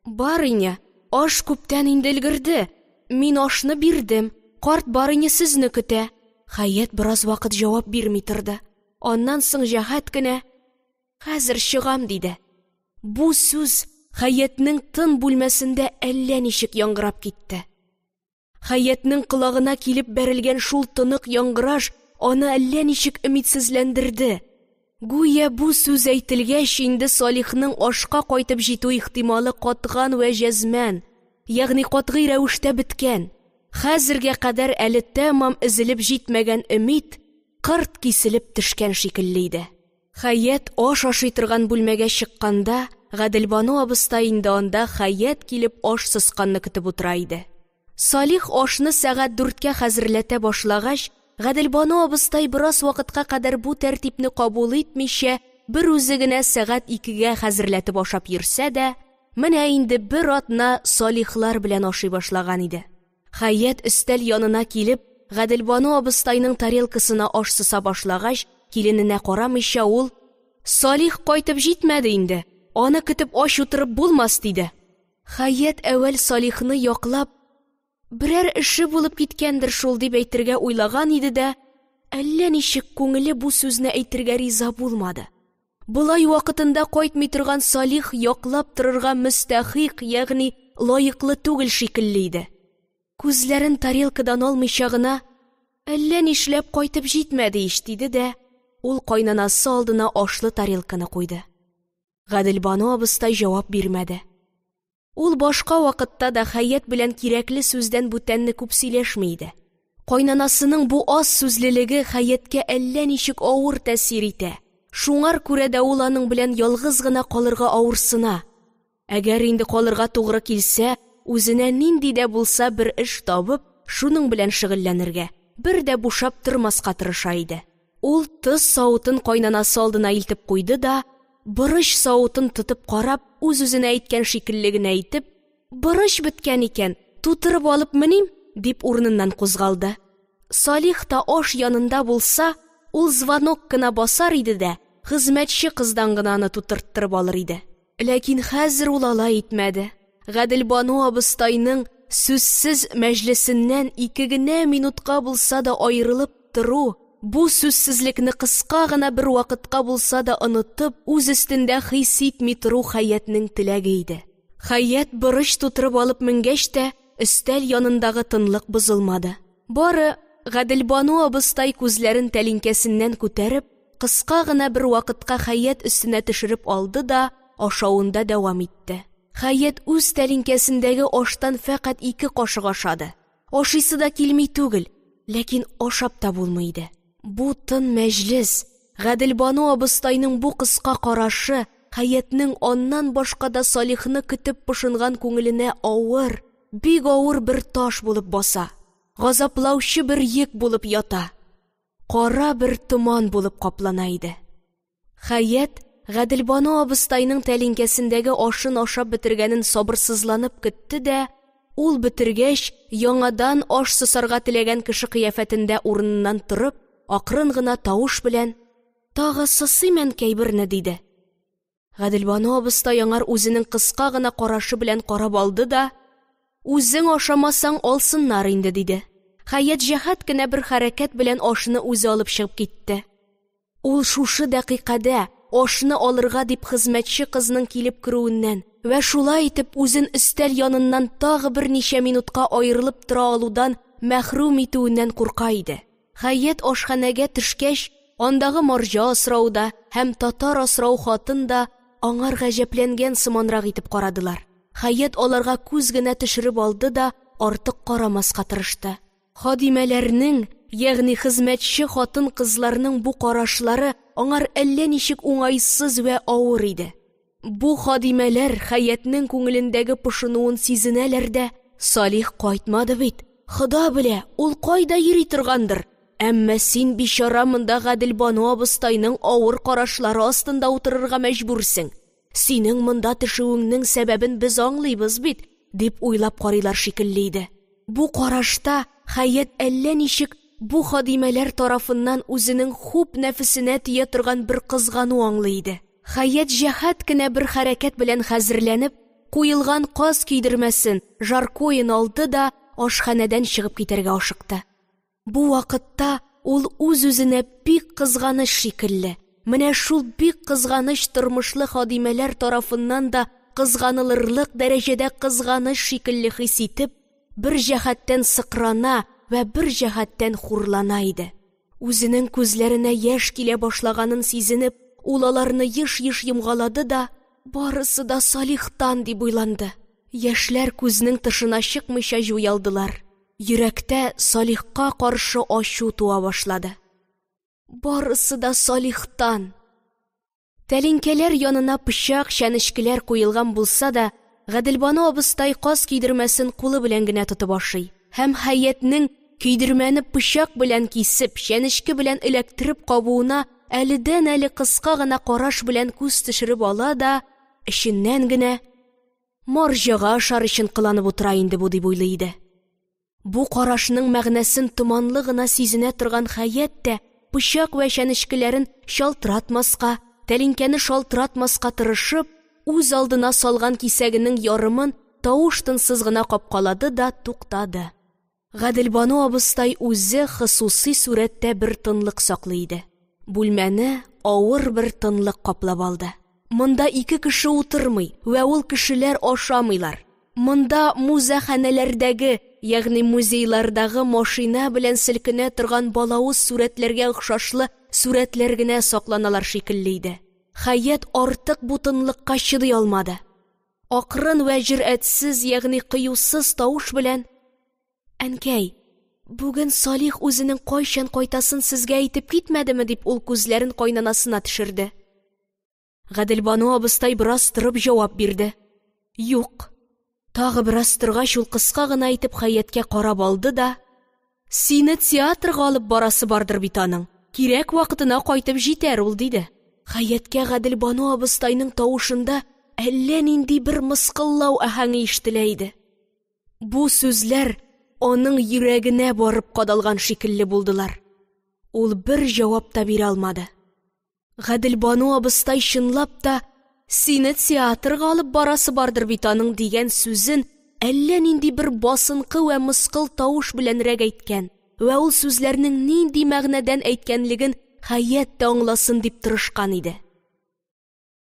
Барыня, аш күптән инде өлгерде. Мин ашны бирдем. Карт барыня сезне көтә. Хәят бераз вакыт җавап бирми торды. Аннан соң җәһәт кенә хәзер чыгам диде. Бу сүз Хәятның тын бүлмәсендә әллә ничек яңгырап китте. Хәятның колагына килеп бәрелгән шул тынык яңгыраш аны әллә ничек өмитсезләндерде. Гүя бу сүз әйтелгәч инде Салихның ашка кайтып җитү ихтималы катган вә җәзмән, ягъни катгый рәвештә беткән. Хәзергә кадәр әле тәмам изелеп җитмәгән өмид кырт киселеп төшкән шикелле иде. Хәят аш ашый торган бүлмәгә чыкканда, Гаделбану абыстай инде анда Хәят килеп аш сысканны көтеп утыра иде. Салих ашны сәгать 4-кә хәзерләтә башлагач, Гаделбану абыстай бераз вакытка кадәр бу тәртипне кабул итмичә, бер үзе генә сәгать 2-гә хәзерләтеп ашап йөрсә дә, менә инде бер атна Салихлар белән ашый башлаган иде. Хәят өстәл янына килеп, Гаделбану абыстайның тарелкасына аш сыса башлагач, килененә карамыйча ул: "Салих кайтып җитмәде инде. Аны көтеп аш утырып булмас" диде. Хәят әвәл Салихны яклап, берәр эше булып киткәндер шул дип әйтергә уйлаган иде дә, әллә ничек күңеле бу сүзне әйтергә риза булмады. Булай вакытында кайтмый торган Салих яклап торырга мөстәхик, ягъни лаеклы түгел шикелле иде. Күзләрен тарелкадан алмыйча гына, әллә нишләп кайтып җитмәде ич диде дә, ул кайнанасы алдына ашлы тарелканы куйды. Гаделбану абыстай җавап бирмәде. Ул башка вакытта да Хәят белән кирәкле сүздән бүтәнне күп сөйләшми иде. Кайнанасының бу аз сүзлелеге Хәяткә әллә ничек авыр тәэсир итә. Шуңар күрә дә ул аның белән ялгыз гына калырга авырсына. Әгәр инде калырга тугры килсә, үзенә нинди дә булса бер эш табып, шуның белән шөгыльләнергә, бер дә бушап тормаска тырыша иде. Ул тыз савытын кайнанасы алдына илтеп куйды да, борыч савытын тотып карап, үз-үзенә әйткән шикелле генә әйтеп, "Борыч беткән икән, тутырып алып меним" дип урыныннан кузгалды. Салих та аш янында булса, ул звонок кына басар иде дә, хезмәтче кыздан гына аны тутырттырып алыр иде. Ләкин хәзер ул алай итмәде. Гаделбану абыстайның сүзсез мәҗлесеннән 2 генә минутка булса да аерылып тору, бу сүзсезлекне кыска гына бер вакытка булса да онытып, үз өстендә хис итми тору Хәятның теләге иде. Хәят борыч тутырып алып менгәч тә, өстәл янындагы тынлык бозылмады. Бары Гаделбану абыстай күзләрен тәлинкәсеннән күтәреп, кыска гына бер вакытка Хәят өстенә төшереп алды да, ашавында дәвам итте. Хәят үз тәлинкәсендәге аштан фәкать 2 кашык ашады. Ашыйсы да килми түгел, ләкин ашап та булмый иде. Бу тын мәҗлес, Гаделбану абыстайның бу кыска карашы Хәятның аннан башка да Салихны көтеп пошынган күңеленә авыр, бик авыр бер таш булып баса. Газаплаучы бер йөк булып ята. Кара бер томан булып каплана иде. Хәят Гаделбану абыстайның тәлинкәсендәге ашын ашап бетергәнен сабырсызланып көтте дә, ул бетергәч, яңадан аш сысарга теләгән кеше кыяфәтендә урыныннан торып, акрын гына тавыш белән: "Тагы сысыймын кәйберне", диде. Гаделбану абыстай аңар үзенең кыска гына карашы белән карап алды да: "Үзең ашамасаң алсыннар инде", диде. Хәят җәһәт кенә бер хәрәкәт белән ашны үзе алып чыгып китте. Ул шушы дакыйкада ашны алырга дип хезмәтче кызның килеп керүеннән вә шулай итеп үзен өстәл яныннан тагы бер ничә минутка аерылып тора алудан мәхрүм итүеннән курка иде. Хәят ашханәгә төшкәч, андагы марҗа асрауда һәм татар асрау хатын да аңар гаҗәпләнгән сыманрак итеп карадылар. Хәят аларга күз генә төшереп алды да артык карамаска тырышты. Хадимәләрнең, ягъни хезмәтче хатын-кызларның бу карашлары аңар әллә ничек уңайсыз вә авыр иде. Бу хадимәләр Хәятның күңелендәге пошынуын сизенәләр дә: "Салих кайтмады бит. Хода белә, ул кайда йөри торгандыр. Әмма син бичара монда Гаделбану абыстайның авыр карашлары астында утырырга мәҗбүрсең. Синең монда төшүеңнең сәбәбен без аңлыйбыз бит", дип уйлап карыйлар шикелле иде. Бу карашта Хәят әллә ничек бу хадимәләр тарафыннан үзенең хуп нәфесенә тия торган бер кызгану аңлый иде. Хәят җәһәт кенә бер хәрәкәт белән хәзерләнеп, куелган каз кидермәсен, жаркоен алды да ашханәдән чыгып китәргә ашыкты. Бу вакытта ул үз-үзенә бик кызганыч шикелле. Менә шул бик кызганыч тормышлы хадимәләр тарафыннан да кызганылырлык дәрәҗәдә кызганыч шикелле хис итеп, бер җәһәттән сыкрана вә бер җәһәттән хурлана иде. Үзенең күзләренә яшь килә башлаганын сизенеп, ул аларны еш-еш йомгалады да, барысы да Салихтан дип уйланды. Яшьләр күзнең тышына чыкмыйча җуялдылар. Йөрәктә Салихка каршы ачу туа башлады. Барысы да Салихтан. Тәлинкәләр янына пычак, чәнечкеләр куелган булса да, Гаделбану абыстай каз кидермәсен кулы белән генә тотып ашый. Һәм Хәятның кидермәне пычак белән кисеп, чәнечке белән эләктереп кабуына әледән-әле кыска гына караш белән күз төшереп ала да, эченнән генә: "Марҗага ашар өчен кыланып утыра инде бу", дип уйлый иде. Бу карашның мәгънәсен томанлы гына сизенә торган Хәят тә пычак вә чәнечкеләрен шалтыратмаска, тәлинкәне шалтыратмаска тырышып, үз алдына салган кисәгенең ярымын тавыш-тынсыз гына капкалады да туктады. Гаделбану абыстай үзе хосусый сурәттә бер тынлык саклый иде. Бүлмәне авыр бер тынлык каплап алды. Монда 2 кеше утырмый вә ул кешеләр ашамыйлар. Монда музаханәләрдәге, ягъни музейлардагы машина белән селкенә торган балавыз сурәтләргә охшашлы сурәтләр генә сакланалар шикелле иде. Хәят артык бу тынлыкка чыдый алмады. Акрын вә җөрәтсез, ягъни кыюсыз тавыш белән: "Әнкәй, бүген Салих үзенең кайчан кайтасын сезгә әйтеп китмәдеме?" дип ул күзләрен кайнанасына төшерде. Гаделбану абыстай бераз торып җавап бирде: "Юк". Тагы бераз торгач, ул кыска гына итеп Хәяткә карап алды да: "Сине театрга алып барасы бардыр бит аның. Кирәк вакытына кайтып җитәр ул", диде. Хәяткә Гаделбану абыстайның тавышында әллә нинди бер мыскыллау аһәңе ишетелә иде. Бу сүзләр аның йөрәгенә барып кадалган шикелле булдылар. Ул бер җавап та бирә алмады. Гаделбану абыстай чынлап та "Сине театрга алып барасы бардыр бит аның" дигән сүзен әллә нинди бер басынкы вә мыскыл тавыш белән әйткән вә ул сүзләрнең нинди мәгънәдән әйткәнлеген Хәят та аңласын дип тырышкан иде.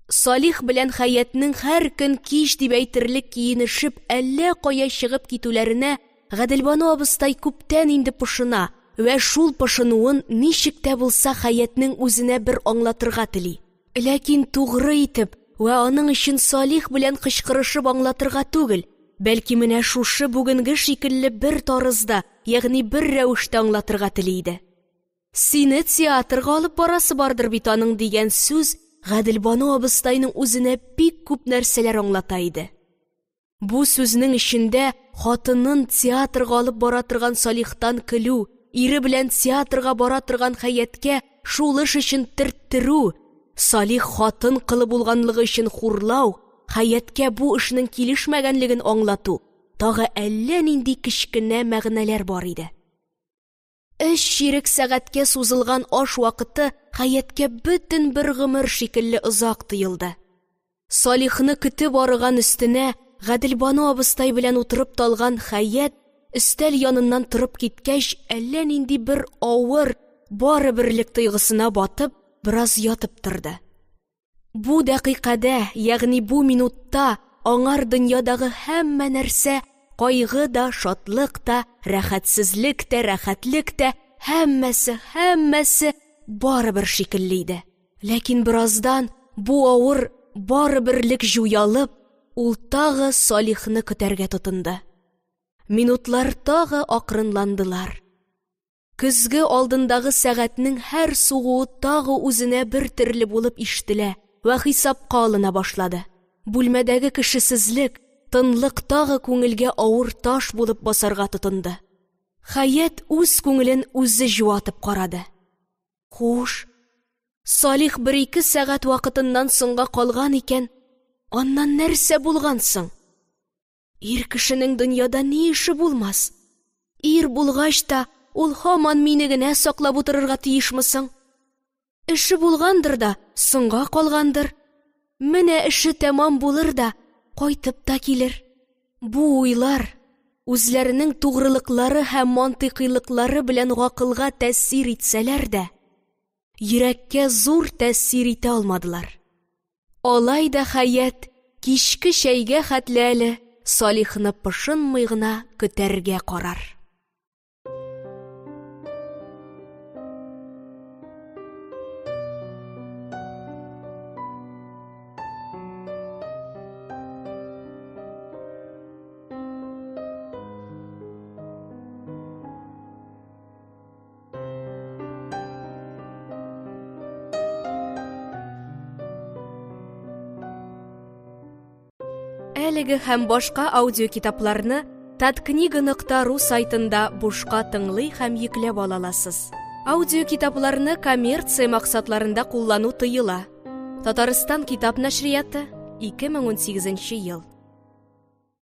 Салих белән Хаятның һәр көн кич дип әйтерлек киенешеп әллә кая чыгып китүләренә Гаделбану абыстай күптән инде пошына вә шул пошынуын ничек тә булса Хаятның үзенә бер аңлатырга тели. Ләкин тугры итеп вә аның өчен Салих белән кычкырышып аңлатырга түгел, бәлки менә шушы бүгенге шикелле бер тарызда, ягъни бер рәвештә аңлатырга тели иде. Сине театрга алып барасы бардыр бит аның дигән сүз Гаделбану абыстайның үзенә бик күп нәрсәләр аңлата иде. Бу сүзнең эчендә хатынын театрга алып бара торган Салихтан көлү, ире белән театрга бара торган Хаяткә шул эш өчен төрттерү, Салих хатын кылы булганлыгы өчен хурлау, Хаяткә бу эшнең килешмәгәнлеген аңлату, тагы әллә нинди кечкенә мәгънәләр бар иде. 3 чирек сәгатькә сузылган аш вакыты Хаяткә бөтен бер гомер шикелле озак тоелды. Салихны көтеп арыган өстенә Гаделбану абыстай белән утырып талган Хаят өстәл яныннан торып киткәч, әллә нинди бер авыр, бары берлек тойгысына батып, бераз ятып торды. Бу дакыйкада, ягъни бу минутта аңар дөньядагы һәммә нәрсә, кайгы да, шатлык та, рәхәтсезлек тә, рәхәтлек тә, һәммәсе бары бер шикелле иде. Ләкин бераздан бу авыр, бары берлек җуялып, ул тагы Салихны көтәргә тотынды. Минутлар тагы акрынландылар. Көзге алдындагы сәгатьнең һәр сугуы тагы үзенә бер төрле булып ишетелә вә хисапка алына башлады. Бүлмәдәге кешесезлек, тынлык тагы күңелгә авыр таш булып басарга тотынды. Хаят үз күңелен үзе җуатып карады. Хуш, Салих 1-2 сәгать вакытыннан соңга калган икән, аннан нәрсә булган соң? Ир кешенең дөньяда ни эше булмас? Ир булгач та, ул һаман мине генә саклап утырырга тиешме соң? Эше булгандыр да, соңга калгандыр. Менә эше тәмам булыр да, кайтып та килер. Бу уйлар үзләренең тугрылыклары һәм мантыйкыйлыклары белән гакылга тәэсир итсәләр дә, йөрәккә зур тәэсир итә алмадылар. Алай да Хаят кичке чәйгә хәтле әле Салихны пошынмый гына көтәргә карар. Әлеге һәм башка аудиокитапларны tatkniga.ru сайтында бушка тыңлый һәм йөкләп аласыз. Аудиокитапларны коммерция максатларында куллану тыела. Татарстан китап нәшрияты, 2018 ел.